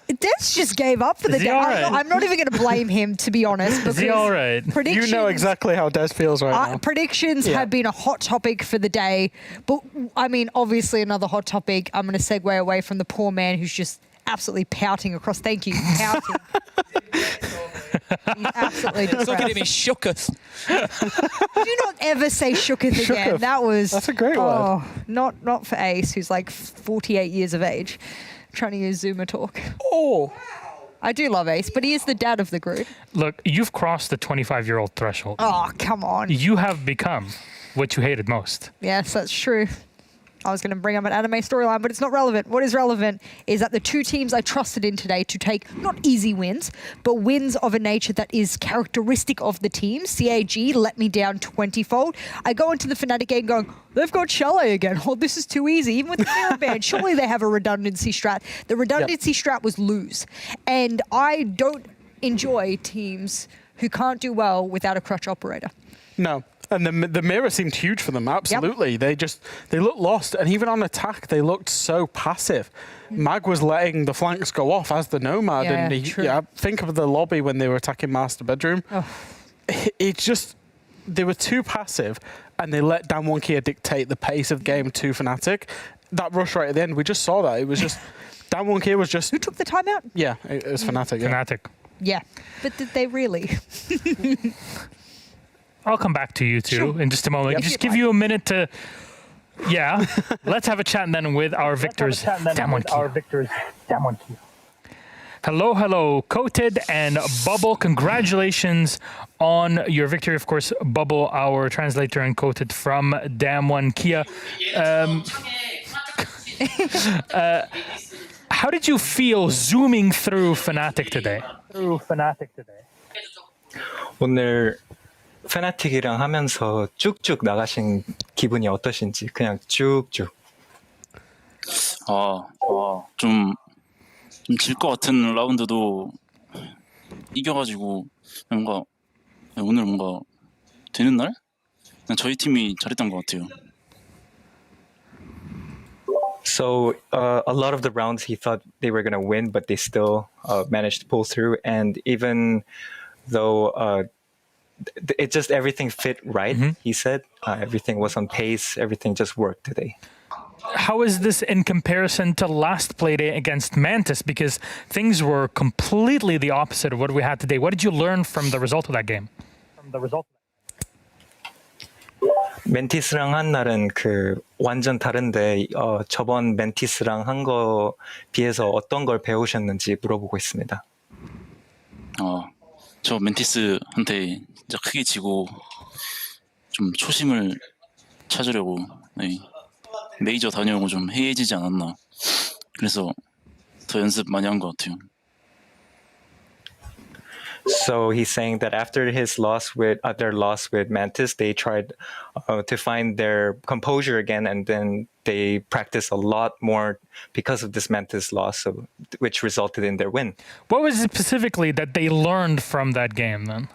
Des just gave up for the day. Right? I'm not even going to blame him, to be honest. Is he all right? You know exactly how Des feels right now. Predictions have been a hot topic for the day. But, obviously another hot topic. I'm going to segue away from the poor man who's just absolutely pouting across. Thank you. Pouting. He's absolutely depressed. Look at him, he shooketh. Do not ever say shooketh again. That's a great word. Not for Ace, who's like 48 years of age, trying to use Zoomer talk. Oh. I do love Ace, but he is the dad of the group. Look, you've crossed the 25-year-old threshold. Oh, come on. You have become what you hated most. Yes, that's true. I was going to bring up an anime storyline, but it's not relevant. What is relevant is that the 2 teams I trusted in today to take not easy wins, but wins of a nature that is characteristic of the team. CAG let me down 20-fold. I go into the FNATIC game going, they've got Chalet again. Oh, this is too easy. Even with the mirror ban, surely they have a redundancy strat. The redundancy strat was lose. And I don't enjoy teams who can't do well without a crutch operator. No. And the mirror seemed huge for them, absolutely. Yep. They looked lost, and even on attack, they looked so passive. Mag was letting the flanks go off as the Nomad, and think of the lobby when they were attacking Master Bedroom. Oh. It's just, they were too passive, and they let Damwon Kia dictate the pace of game to FNATIC. That rush right at the end, we just saw that. It was just, Damwon Kia was just... Who took the timeout? Yeah, it was FNATIC. FNATIC. Yeah, but did they really? I'll come back to you two in just a moment. If Just you'd give like. you a minute to. Yeah, let's have a chat then with our victors. Hello, hello, Coated and Bubble. Congratulations on your victory. Of course, Bubble, our translator, and Coated from Damwon Kia. How did you feel zooming through FNATIC today? 오늘 페나틱이랑 하면서 쭉쭉 나가신 기분이 어떠신지 그냥 쭉쭉. 좀 질 것 같은 라운드도 이겨가지고 뭔가 오늘 뭔가 되는 날? 그냥 저희 팀이 잘했던 것 같아요. So a lot of the rounds he thought they were going to win, but they still managed to pull through. And even though it just everything fit right, he said everything was on pace, everything just worked today. How is this in comparison to last Playday against Mantis? Because things were completely the opposite of what we had today. What did you learn from the result of that game? 멘티스랑 한 날은 그 완전 다른데 저번 멘티스랑 한 거 비해서 어떤 걸 배우셨는지 물어보고 있습니다. 저 멘티스한테 진짜 크게 지고 좀 초심을 찾으려고 메이저 다녀오고 좀 해이해지지 않았나. 그래서 더 연습 많이 한 것 같아요. So he's saying that after his loss with their loss with Mantis, they tried to find their composure again, and then they practiced a lot more because of this Mantis loss, which resulted in their win. What was it specifically that they learned from that game then?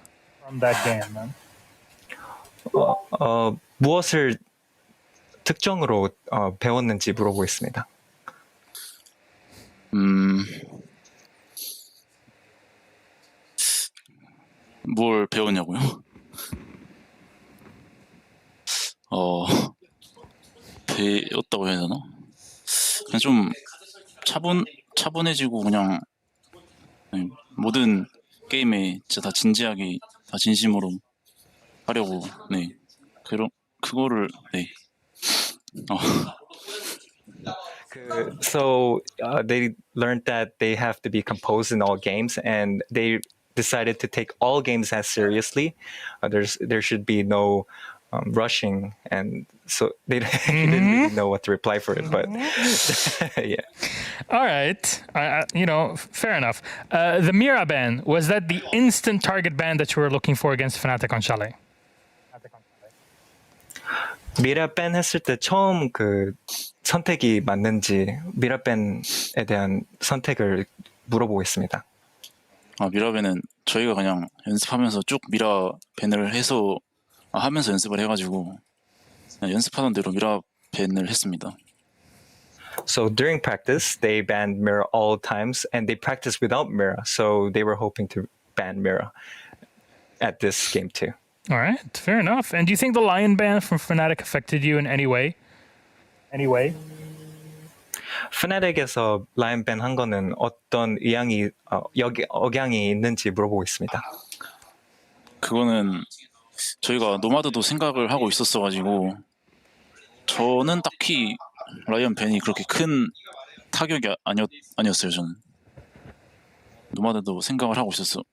무엇을 특정으로 배웠는지 물어보고 있습니다. 뭘 배웠냐고요? 배웠다고 해야 되나? 그냥 좀 차분해지고 그냥 모든 게임에 진짜 다 진지하게 다 진심으로 하려고 그거를 So they learned that they have to be composed in all games, and they decided to take all games as seriously. There should be no rushing, and so he didn't really know what to reply for it, but yeah. All right, fair enough. The Mira ban, was that the instant target ban that you were looking for against FNATIC on Chalet? 미라 밴 했을 때 처음 그 선택이 맞는지 미라 밴에 대한 선택을 물어보고 있습니다. 미라밴은 저희가 그냥 연습하면서 쭉 미라 밴을 해서 하면서 연습을 해가지고 그냥 연습하던 대로 미라 밴을 했습니다. So during practice, they banned Mira all times, and they practiced without Mira. So they were hoping to ban Mira at this game too. All right, fair enough. And do you think the Lion ban from FNATIC affected you in any way? FNATIC에서 라인 밴 한 거는 어떤 억양이 있는지 물어보고 있습니다. 그거는 저희가 노마드도 생각을 하고 있었어가지고 저는 딱히 라이언 밴이 그렇게 큰 타격이 아니었어요. 저는 노마드도 생각을 하고 있었어.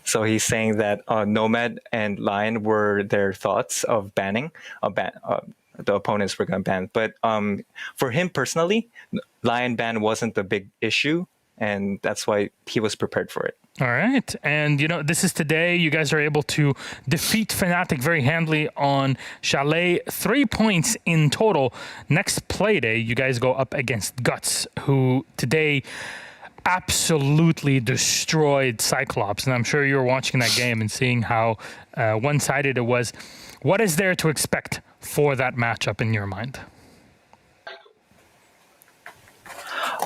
So he's saying that Nomad and Lion were their thoughts of banning. The opponents were going to ban. But for him personally, Lion ban wasn't a big issue, and that's why he was prepared for it. All right. And, this is today. You guys are able to defeat FNATIC very handily on Chalet. 3 points in total. Next Playday, you guys go up against Guts, who today absolutely destroyed Cyclops. And I'm sure you were watching that game and seeing how one-sided it was. What is there to expect for that matchup in your mind?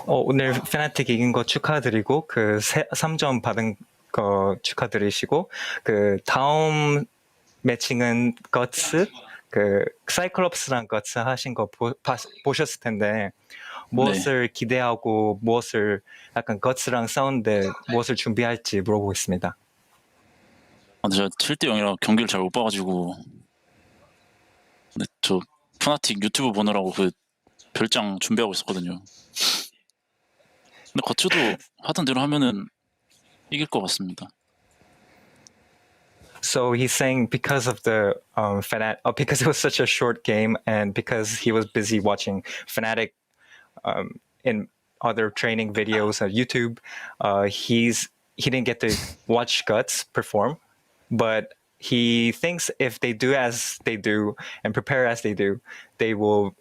오늘 페나틱 이긴 거 축하드리고 그 3점 받은 거 축하드리시고 그 다음 매칭은 거츠 그 사이클롭스랑 거츠 하신 거 보셨을 텐데 무엇을 기대하고 무엇을 약간 거츠랑 싸우는데 무엇을 준비할지 물어보고 있습니다. 제가 7대 0이라 경기를 잘 못 봐가지고 근데 저 푸나틱 유튜브 보느라고 그 별장 준비하고 있었거든요. 근데 거츠도 하던 대로 하면은 이길 것 같습니다. So he's saying because of the because it was such a short game and because he was busy watching FNATIC in other training videos on YouTube, he didn't get to watch Guts perform, but he thinks if they do as they do and prepare as they do, they will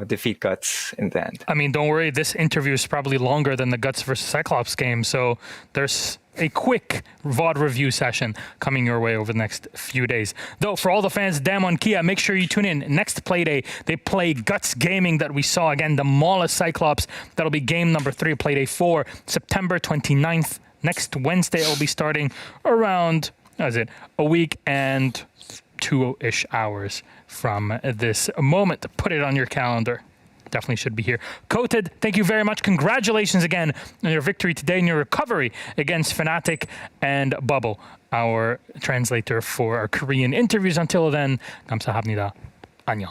defeat Guts in the end. I mean, don't worry, this interview is probably longer than the Guts versus Cyclops game, so there's a quick VOD review session coming your way over the next few days. Though, for all the fans, Damon Kia, make sure you tune in. Next Playday, they play Guts Gaming that we saw again, demolish Cyclops. That'll be game number 3, Playday 4, September 29th. Next Wednesday, it'll be starting around, a week and 2-ish hours from this moment. Put it on your calendar. Definitely should be here. Coated, thank you very much. Congratulations again on your victory today and your recovery against FNATIC and Bubble, our translator for our Korean interviews. Until then, 감사합니다. 안녕.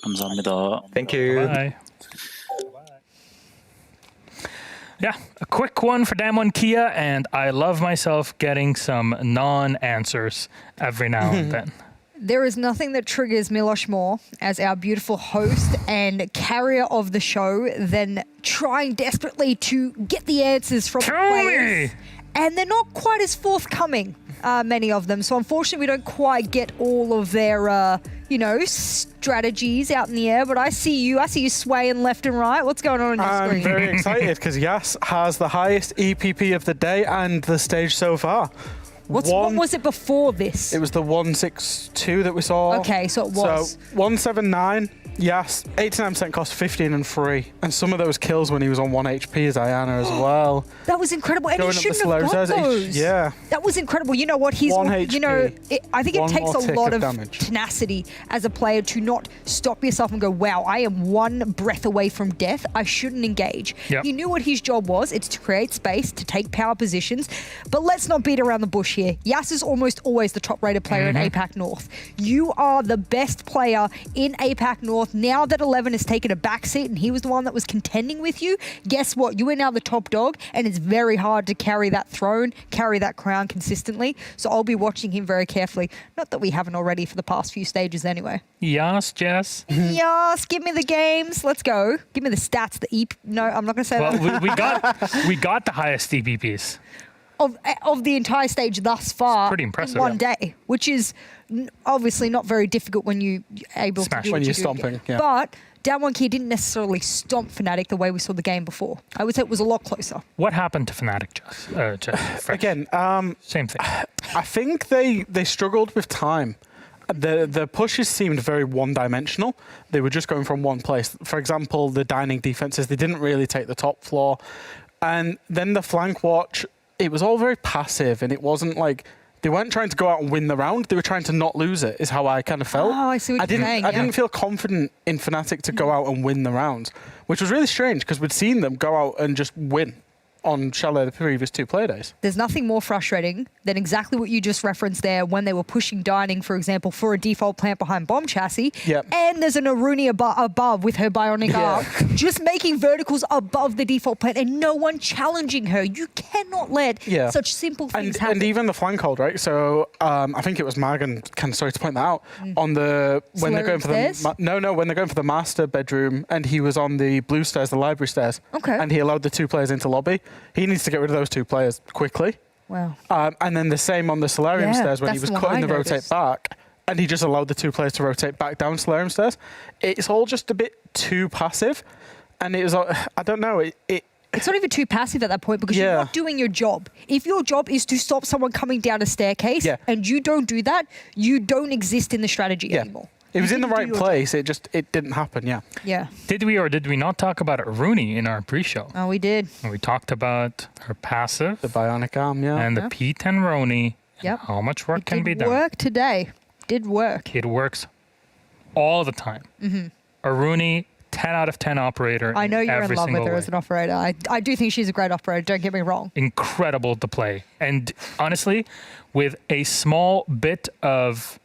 감사합니다. Thank you. Bye. Yeah, a quick one for Damwon Kia, and I love myself getting some non-answers every now and then. There is nothing that triggers Milosh more as our beautiful host and carrier of the show than trying desperately to get the answers from the players. And they're not quite as forthcoming, many of them. So unfortunately, we don't quite get all of their, strategies out in the air. But I see you swaying left and right. What's going on your screen? I'm very excited because Yas has the highest EPP of the day and the stage so far. What was it before this? It was the 162 that we saw. Okay, so it was. So 179, yes, 89% cost, 15 and free. And some of those kills when he was on 1 HP as Ayana as well. That was incredible. And Going he up the shouldn't have got slows, those. yeah. That was incredible. You know what? He's, 1 HP. I think it One takes more a tick lot of of damage. tenacity as a player to not stop yourself and go, wow, I am one breath away from death. I shouldn't engage. Yep. He knew what his job was. It's to create space, to take power positions. But let's not beat around the bush here. Yas is almost always the top-rated player in APAC North. You are the best player in APAC North. Now that 11 has taken a backseat and he was the one that was contending with you, guess what? You are now the top dog, and it's very hard to carry that throne, carry that crown consistently. So I'll be watching him very carefully. Not that we haven't already for the past few stages anyway. Yes, Jess. Yes, give me the games. Let's go. Give me the stats. No, I'm not going to say that. Well, we got the highest EPPs. Of the entire stage thus far, It's pretty impressive, in one yeah. day, which is obviously not very difficult when you're able Smash to do when what you're you do. stomping, yeah. But Damwon Kia didn't necessarily stomp FNATIC the way we saw the game before. I would say it was a lot closer. What happened to FNATIC, Jess? Again, same thing. I think they struggled with time. The pushes seemed very one-dimensional. They were just going from one place. For example, the dining defenses, they didn't really take the top floor. And then the flank watch, it was all very passive, and it wasn't like they weren't trying to go out and win the round. They were trying to not lose it, is how I kind of felt. Oh, I see what you're saying. I didn't feel confident in FNATIC to go out and win the rounds, which was really strange because we'd seen them go out and just win on Chalet the previous 2 Playdays. There's nothing more frustrating than exactly what you just referenced there when they were pushing Dining, for example, for a default plant behind Bomb Chassis. Yep. And there's an Aruni above with her bionic arm, just making verticals above the default plant and no one challenging her. You cannot let such simple things happen. And even the flank hold, right? So I think it was Magan, kind of sorry to point that out, on the when they're going for the when they're going for the master bedroom, and he was on the blue stairs, the library stairs. Okay. And he allowed the 2 players into lobby. He needs to get rid of those 2 players quickly. Wow. And then the same on the Solarium stairs when he was cutting the rotate back, and he just allowed the 2 players to rotate back down Solarium stairs. It's all just a bit too passive, and it was, I don't know, it's not even too passive at that point because you're not doing your job. If your job is to stop someone coming down a staircase and you don't do that, you don't exist in the strategy anymore. It was in the right place. It didn't happen. Yeah. Did we or did we not talk about Rooney in our pre-show? Oh, we did. And we talked about her passive, the bionic arm, and the P10 Rooney. Yep. How much work can be done? Work today. Did work. It works all the time. Mm-hmm. A Rooney 10 out of 10 operator. I know you're in every love with single her way. as an operator. I do think she's a great operator, don't get me wrong. Incredible to play. And honestly, with a small bit of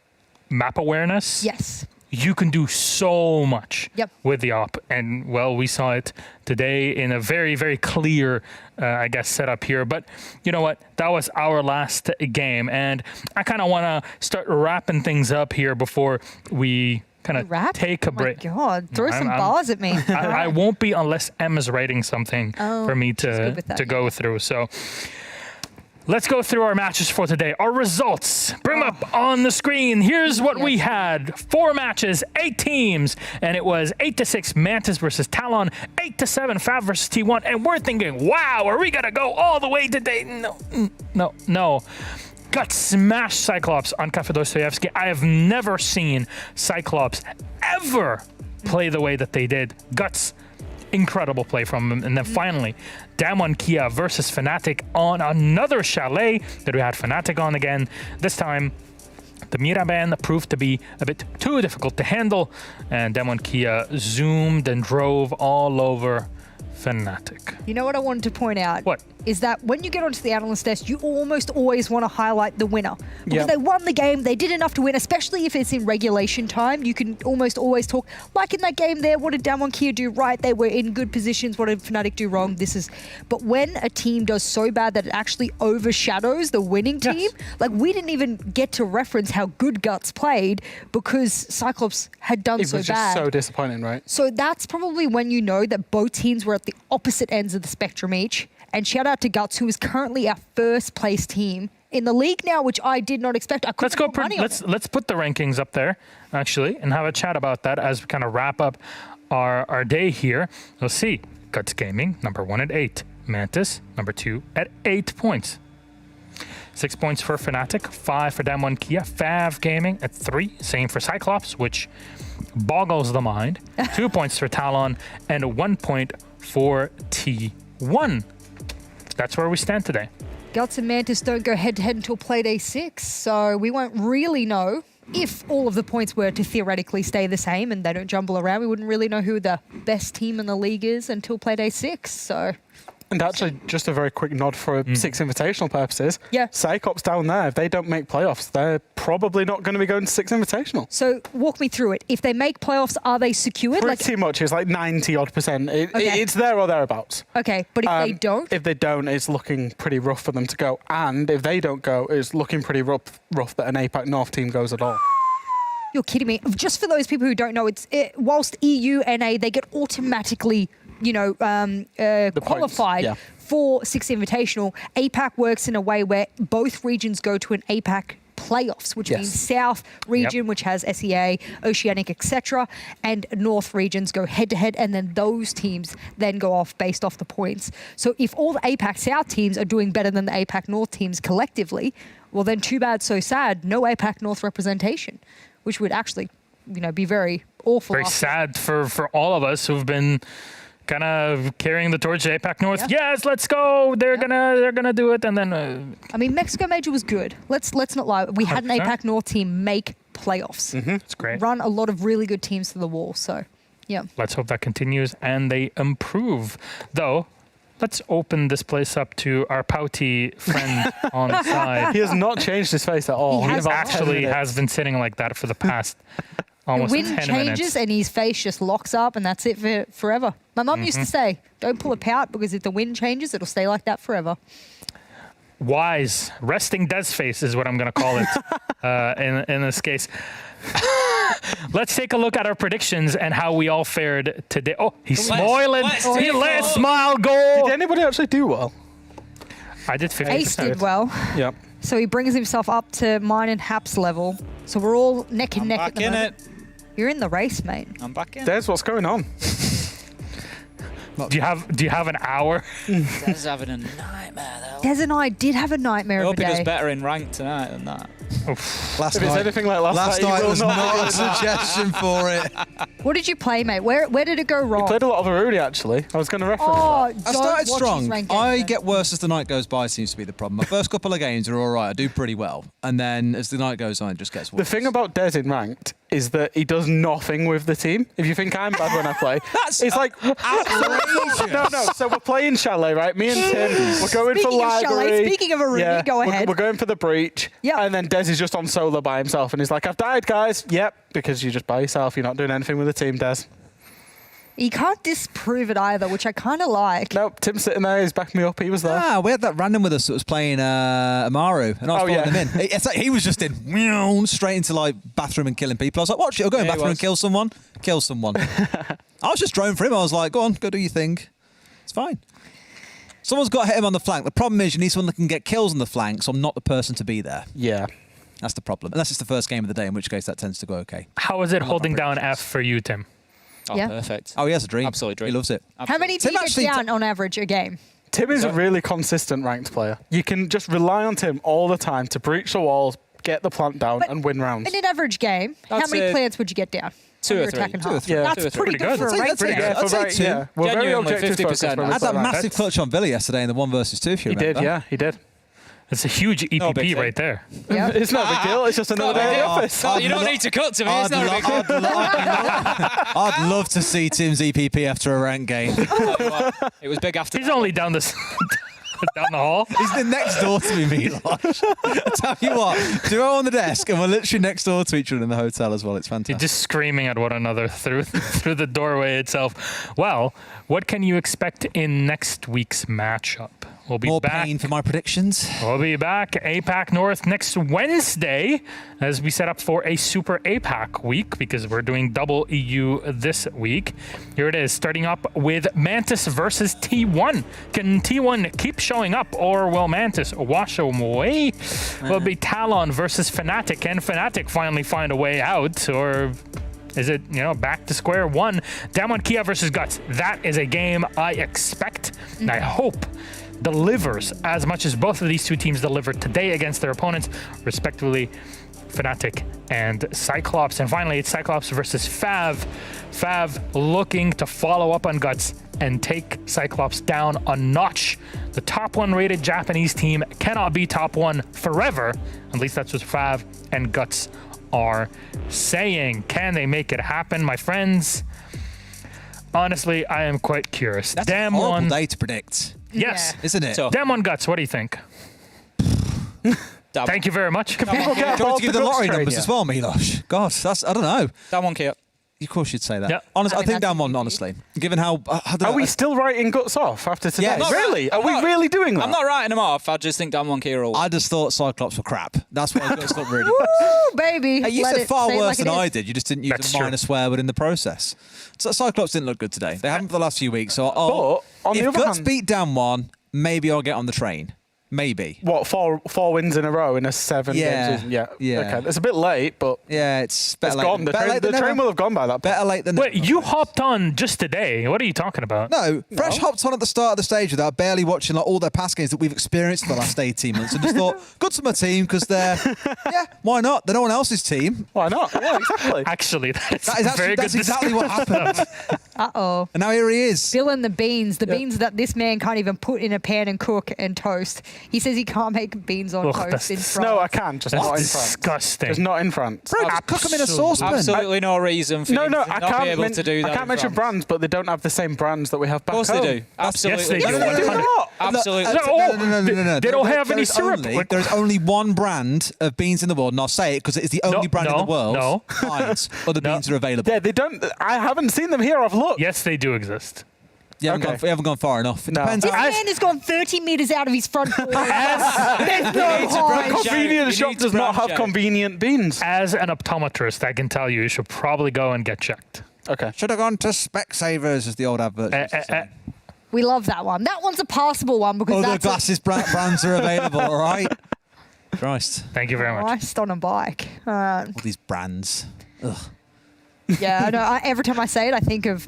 map awareness, yes, you can do so much Yep. with the op. And, well, we saw it today in a very, very clear, I guess, setup here. But you know what? That was our last game. And I kind of want to start wrapping things up here before we kind of take a break. Oh my God, throw some bars at me. I won't be unless Emma's writing something for me to go through. So let's go through our matches for today. Our results. Bring them up on the screen. Here's what we had. 4 matches, 8 teams, and it was 8-6 Mantis versus Talon, 8-7 Fav versus T1. And we're thinking, wow, are we gonna go all the way today? No. Guts smashed Cyclops on Cafe Dostoyevsky. I have never seen Cyclops ever play the way that they did. Guts, incredible play from him. And then finally, Damwon Kia versus FNATIC on another chalet that we had FNATIC on again. This time, the Miraban proved to be a bit too difficult to handle, and Damwon Kia zoomed and drove all over FNATIC. You know what I wanted to point out? What? Is that when you get onto the analyst desk, you almost always want to highlight the winner. Because Yep. they won the game, they did enough to win, especially if it's in regulation time. You can almost always talk, like in that game there, what did Damwon Kia do right? They were in good positions. What did FNATIC do wrong? But when a team does so bad that it actually overshadows the winning team, like we didn't even get to reference how good Guts played because Cyclops had done It so was just bad. so disappointing, right? So that's probably when you know that both teams were at the opposite ends of the spectrum each. And shout out to Guts, who is currently our first place team in the league now, which I did not expect. Let's put the rankings up there, actually, and have a chat about that as we kind of wrap up our day here. We'll see. Guts Gaming, number 1 at 8. Mantis, number 2 at 8 points. 6 points for FNATIC, 5 for Damwon Kia. Fav Gaming at 3. Same for Cyclops, which boggles the mind. 2 points for Talon, and 1 point for T1. That's where we stand today. Guts and Mantis don't go head-to-head until Playday 6, so we won't really know if all of the points were to theoretically stay the same and they don't jumble around. We wouldn't really know who the best team in the league is until Playday 6, so... And actually, just a very quick nod for 6 invitational purposes. Yeah. Cyclops down there, if they don't make playoffs, they're probably not going to be going to 6 invitational. So walk me through it. If they make playoffs, are they secured? Pretty much. It's like 90-odd%. It's there or thereabouts. Okay, but if they don't? If they don't, it's looking pretty rough for them to go. And if they don't go, it's looking pretty rough that an APAC North team goes at all. You're kidding me. Just for those people who don't know, whilst EU, NA, they get automatically... qualified for 6 Invitational. APAC works in a way where both regions go to an APAC playoffs, which means South region, which has SEA, Oceanic, etc., and North regions go head-to-head, and then those teams then go off based off the points. So if all the APAC South teams are doing better than the APAC North teams collectively, well then too bad, so sad, no APAC North representation, which would actually, be very awful. Very sad for all of us who've been kind of carrying the torch to APAC North. Yes, let's go. They're gonna do it, and then. I mean, Mexico Major was good. Let's not lie. We had an 100%. APAC North team make playoffs. It's great. Run a lot of really good teams to the wall. So, yeah. Let's hope that continues and they improve. Though, let's open this place up to our pouty friend on the side. He has not changed his face at all. He has has been sitting like that for the past almost The wind 10 changes minutes. and his face just locks up, and that's it for forever. My mum used to say, "Don't pull a pout because if the wind changes, it'll stay like that forever." Wise, resting Des face is what I'm going to call it in this case. Let's take a look at our predictions and how we all fared today. Oh, he's smiling. He let smile goal. Did anybody actually do well? I did 50%. Ace did well. Yep. So he brings himself up to mine and Hap's level. So we're all neck and neck at the moment. You're in the race, mate. I'm back in. There's what's going on. Do you have an hour? Des having a nightmare, though. Des and I did have a nightmare I of a hope he does day. better in rank tonight than that. If it's anything like last night, night you was will not a suggestion for it. What did you play, mate? Where did it go wrong? You played a lot of Aruni, actually. I was going to reference Oh, that. I don't started watch strong. his ranked games, I then. get worse as the night goes by, seems to be the problem. My first couple of games are all right. I do pretty well. And then as the night goes on, it just gets worse. The thing about Des in ranked is that he does nothing with the team. If you think I'm bad when I play, it's like outrageous. No. So we're playing Chalet, right? Me and Tim, we're going Speaking for of Chalet, library. speaking of Aruni, go ahead. We're going for the breach. Yep. And then Des is just on solo by himself, and he's like, "I've died, guys." Yep, because you're just by yourself. You're not doing anything with the team, Des. You can't disprove it either, which I kind of like. Nope, Tim's sitting there. He's backing me up. He was there. Ah, we had that random with us that was playing Amaru, and I was following him in. It's like he was just in straight into like bathroom and killing people. I was like, watch it, I'll go in bathroom and kill someone. I was just drone for him. I was like, go on, go do your thing. It's fine. Someone's got to hit him on the flank. The problem is you need someone that can get kills on the flank, so I'm not the person to be there. Yeah. That's the problem. Unless it's the first game of the day, in which case that tends to go okay. How is it holding down F for you, Tim? Oh, Yeah. perfect. Oh, he has a dream. Absolute dream. He loves it. How many do you get down on average a game? Tim is a really consistent ranked player. You can just rely on Tim all the time to breach the walls, get the plant down, and win rounds. In an average game, how I'd many say plants would you get down? two on or your three. attacking Two or half? three. Yeah. That's Two or pretty three. good for a ranked pretty game. good. I'd say Right, two. yeah. We're very Genuinely, objective 50% focused when we I had play that ranked. massive clutch on Villa yesterday in the 1-2, if you He remember. did, yeah, he did. It's a huge No big EPP thing. right there. Yep. It's not a big deal. It's just another day in the office. No, you don't need to cut to me. It's not a big deal. I'd love to see Tim's EPP after a ranked game. It was big after. He's only down the down the hall. He's the next door to me, Milosh. I tell you what, duo on the desk, and we're literally next door to each other in the hotel as well. It's You're fantastic. just screaming at one another through the doorway itself. Well, what can you expect in next week's matchup? We'll be More back. pain for my predictions. We'll be back APAC North next Wednesday as we set up for a Super APAC week because we're doing double EU this week. Here it is, starting up with Mantis versus T1. Can T1 keep showing up or will Mantis wash them away? Will it be Talon versus FNATIC? Can FNATIC finally find a way out or is it, back to square one? Damwon Kia versus Guts. That is a game I expect and I hope delivers as much as both of these two teams delivered today against their opponents, respectively, FNATIC and Cyclops. And finally, it's Cyclops versus Fav. Fav looking to follow up on Guts and take Cyclops down a notch. The top one rated Japanese team cannot be top one forever. At least that's what Fav and Guts are saying. Can they make it happen, my friends? Honestly, I am quite curious. That's a horrible day to predict. Yes. Isn't it? Damwon Guts, what do you think? Thank you very much. Can people get Do you want to give the Guts lottery train numbers yet? as well, Milosh? God, that's, I don't know. Damwon Kia. Of course you'd say that. Yeah. Honestly, I I, mean, think that's down one, honestly. Given how... I don't Are know, we still writing Guts off after today? Yeah. Really? Are we really doing that? I'm not writing them off. I just think Damwon Kia will. I just thought Cyclops were crap. That's why Guts looked really... Woo, baby. Hey, you Let said it far say it worse like than it I is. did. You just didn't use That's a minor true. swear word in the process. So Cyclops didn't look good today. They haven't for the last few weeks. So But, on the if other Guts hand- beat down one, maybe I'll get on the train. Maybe. What, four wins in a row in a 7 Yeah. game season? Yeah. Yeah. Okay. It's a bit late, but Yeah, it's better it's late gone. than- The better train, late the than train never. will have gone by that point. Better late than Wait, never. you hopped on just today. What are you talking about? No, Fresh hopped on at the start of the stage without barely watching all their past games that we've experienced for the last 18 months and just thought, good to my team because they're, why not? They're no one else's team. Why not? Yeah, exactly. Actually, that's That is actually, very that's good exactly what happened. Uh-oh. And now here he is. Spilling the beans that this man can't even put in a pan and cook and toast. He says he can't make beans on Ugh, toast that's in dis- France. No, I can. Just That's not in France. disgusting. Just not in France. Bro, just cook them in a saucepan. Absolutely no reason for No, you no, to I not can't. be able to do that. I can't in mention France. brands, but they don't have the same brands that we have back Of course home. they do. Absolutely. Yes, they do. No, no, no, no. Absolutely. No, they don't have any There's syrup. There's only one brand of beans in the world, and I'll say it because it is the only brand in the world. no. Heinz. Other beans are available. Yeah, they don't. I haven't seen them here. I've looked. Yes, they do exist. You haven't gone far enough. It No. depends. This how- man has gone 30 metres out of his front door. There's no The hide. convenience shop does not have convenient beans. As an optometrist, I can tell you should probably go and get checked. Okay. Should have gone to Specsavers, as the old advert used to say. We love that one. That one's a passable one because Other that's glasses brands are available, all right? Christ. Thank you very much. Christ on a bike. All right. All these brands. Ugh. Yeah, I know. Every time I say it, I think of,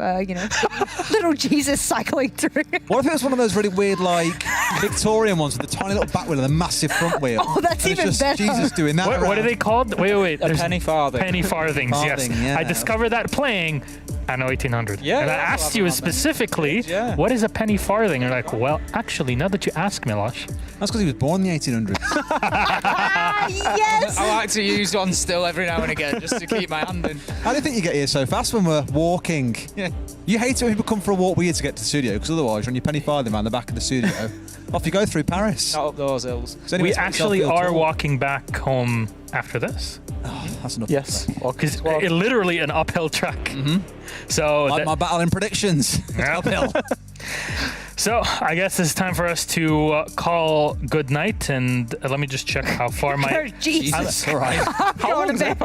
little Jesus cycling through. What if it was one of those really weird, like, Victorian ones with the tiny little back wheel and the massive front wheel? Oh, that's and even it's just better. Jesus doing that. What are they called? Wait. A penny farthing. Penny farthings, yes. Yeah. I discovered that playing Anno 1800. Yeah, and I yeah, asked you specifically, what is a penny farthing? You're like, well, actually, now that you ask, Milosh. That's because he was born in the 1800s. Yes! I like to use one still every now and again just to keep my hand in. How do you think you get here so fast when we're walking? Yeah. You hate it when people come for a walk with you to get to the studio, because otherwise you're on your penny farthing around the back of the studio. Off you go through Paris. Not up those hills. So anyway, We it's makes actually yourself feel are tall. walking back home after this. That's enough. Yes. Because it's literally an uphill track. Mm-hmm. So Like my battling predictions. Yeah. Uphill. So I guess it's time for us to call good night, and let me just check how far my. Jesus. All right. How long is that?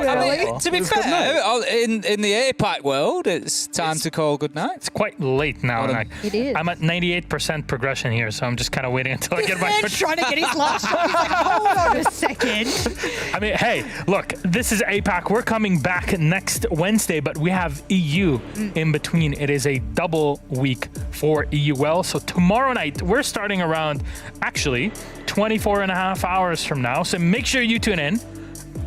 To be fair, in the APAC world, it's time to call good night. It's quite late now. And It is. I'm at 98% progression here, so I'm just kind of waiting until I get my. Man's trying to get his last shot. He's like, hold on a second. I mean, hey, look, this is APAC. We're coming back next Wednesday, but we have EU in between. It is a double week for EUL. So tomorrow night, we're starting around, actually, 24 and a half hours from now. So make sure you tune in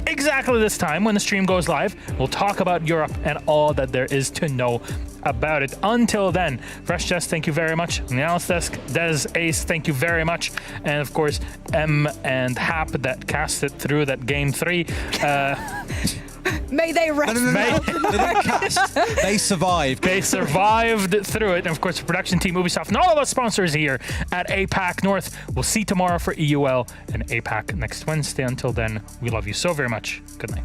exactly this time when the stream goes live. We'll talk about Europe and all that there is to know about it. Until then, Fresh Jess, thank you very much. On the Analyst Desk, Des, Ace, thank you very much. And of course, M and Hap that cast it through that game 3. May they rest. They didn't cast. They survived. They survived through it. And of course, the production team, Ubisoft, and all of us sponsors here at APAC North. We'll see you tomorrow for EUL and APAC next Wednesday. Until then, we love you so very much. Good night.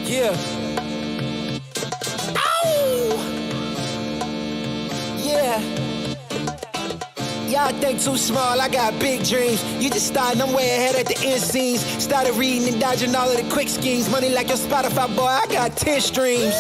Yeah. Ow! Yeah. Y'all think too small, I got big dreams. You just starting, I'm way ahead at the end scenes. Started reading and dodging all of the quick schemes. Money like your Spotify, boy, I got 10 streams.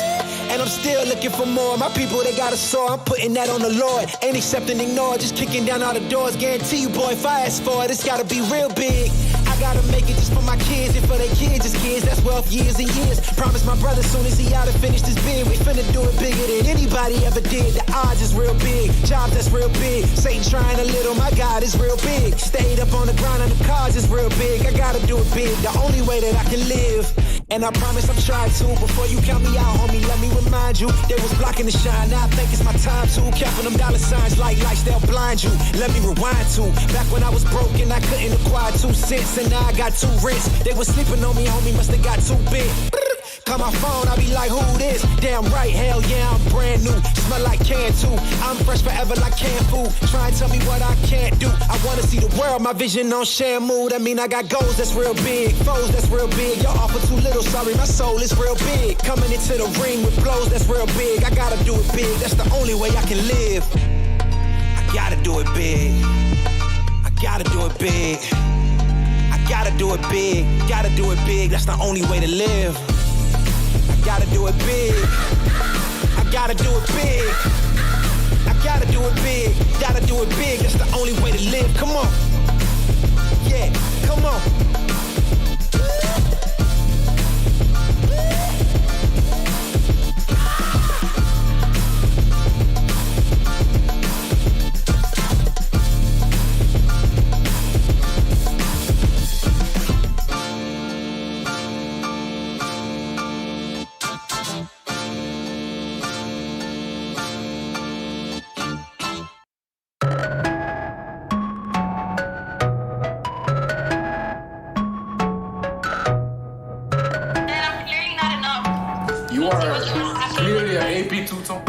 And I'm still looking for more. My people, they got a soar, I'm putting that on the Lord. Ain't accepting, ignore, just kicking down all the doors. Guarantee you, boy, if I ask for it, it's gotta be real big. I gotta make it just for my kids and for their kids' kids. That's wealth years and years. Promise my brother soon as he out and finish this bid, we finna do it bigger than anybody ever did. The odds is real big, jobs that's real big. Satan trying a little, my God is real big. Stayed up on the ground and the cards is real big. I gotta do it big, the only way that I can live. And I promise I'm trying to. Before you count me out, homie, let me remind you. They was blocking the shine, now I think it's my time to. Counting them dollar signs like lights, they'll blind you. Let me rewind to back when I was broke and I couldn't acquire 2 cents. And now I got 2 rents. They was sleeping on me, homie, must have got too big. Call my phone, I be like, who this? Damn right, hell yeah, I'm brand new. Smell like can too. I'm fresh forever like canned food. Try and tell me what I can't do. I wanna see the world, my vision on Shamu. That mean I got goals that's real big, foes that's real big. Y'all offer too little, sorry, my soul is real big. Coming into the ring with blows that's real big. I gotta do it big, that's the only way I can live. I gotta do it big. I gotta do it big. I gotta do it big. Gotta do it big, that's the only way to live. Gotta do it big. I gotta do it big. I gotta do it big. Gotta do it big. That's the only way to live. Come on. Yeah, come on. You are clearly an AP two-tone.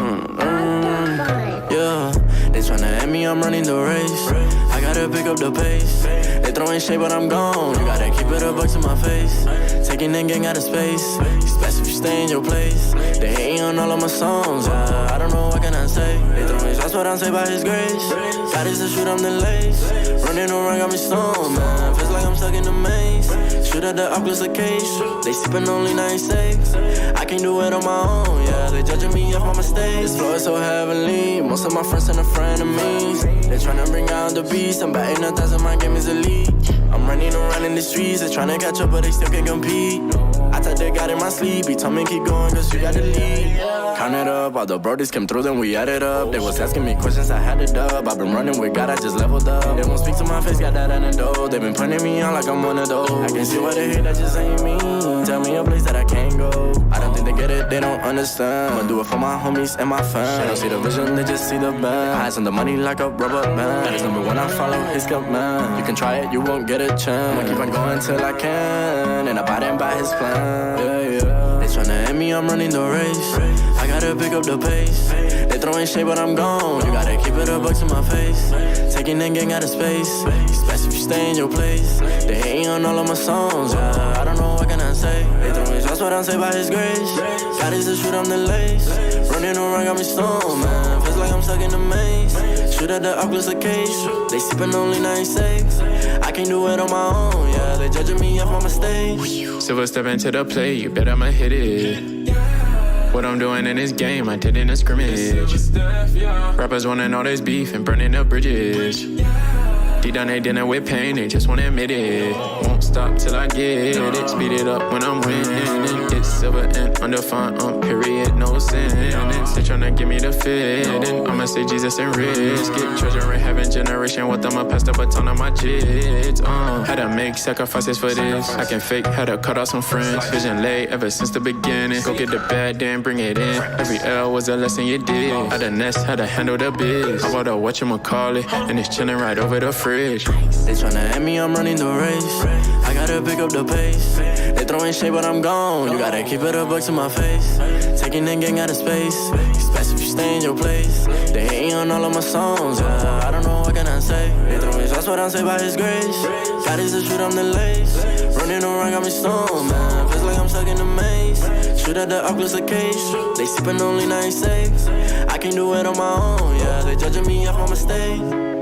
Yeah, they tryna at me, I'm running the race. I gotta pick up the pace. They throwing shade, but I'm gone. You gotta keep it a buck to my face. Taking that gang out of space. Especially if you stay in your place. They hating on all of my songs. I don't know what can I say. They throwing shots, but I'm saved by His grace. God is to shoot, I'm the lace. Running around, got me stoned, man. Feels like I'm stuck in the maze. Shoot at the Oculus case. They sipping only 96. I can't do it on my own, yeah. They judging me off my mistakes. This flow is so heavenly. Most of my friends and frenemies. They tryna bring out the beast. I'm batting 1,000, my game is elite. I'm running around in the streets. They tryna catch up, but they still can't compete. I thought they got in my sleep. He told me keep going, cause you got the lead. Count it up, all the brodies came through, then we added up. They was asking me questions, I had it up. I've been running with God, I just leveled up. They won't speak to my face, got that antidote. They been pointing me on like I'm one of those. I can see what they hate, that just ain't me. Tell me a place that I can't go. I don't think they get it, they don't understand. I'ma do it for my homies and my fans. They don't see the vision, they just see the band. Eyes on the money like a rubber band. That is number one, I follow his command. You can try it, you won't get a chance. I'ma keep on going till I can. And abiding by his plan. Yeah, yeah. They tryna at me, I'm running the race. I gotta pick up the pace. They throwing shade, but I'm gone. You gotta keep it a buck to my face. Taking that gang out of space. Especially if you stay in your place. They hating on all of my songs. I don't know what can I say. They throwing shots, but I'm saved by His grace. God is to shoot, I'm the lace. Running around, got me stoned, man. Feels like I'm stuck in the maze. Shoot at the Oculus case. They sipping only 96. I can't do it on my own, yeah. They judging me off my mistakes. Silver step into the play, you bet I'ma hit it. What I'm doing in this game, I did in a scrimmage. Rappers wanna know there's beef and burning up bridges. Deep down they dinner with pain, they just wanna admit it. Won't stop till I get it. Speed it up when I'm winning. It's silver and undefined, period, no sentence. They tryna give me the feeling. I'ma say Jesus and risk it. Treasure in heaven, generation with them, I pass the baton on my jits. Had to make sacrifices for this. I can fake, had to cut off some friends. Vision late ever since the beginning. Go get the bad, then bring it in. Every L was a lesson you did. At the nest, had to handle the biz. I bought a whatchamacallit, and it's chilling right over the fridge. They tryna at me, I'm running the race. I gotta pick up the pace. They throwing shade, but I'm gone. You gotta keep it a buck to my face. Taking that gang out of space. Especially if you stay in your place. They hating on all of my songs. I don't know what can I say. They throwing shots, but I'm saved by His grace. God is to shoot, I'm the lace. Running around, got me stoned, man. Feels like I'm stuck in the maze. shoot at the Oculus case. They sippin' only 96. I can't do it on my own, yeah. They judging me off my mistakes.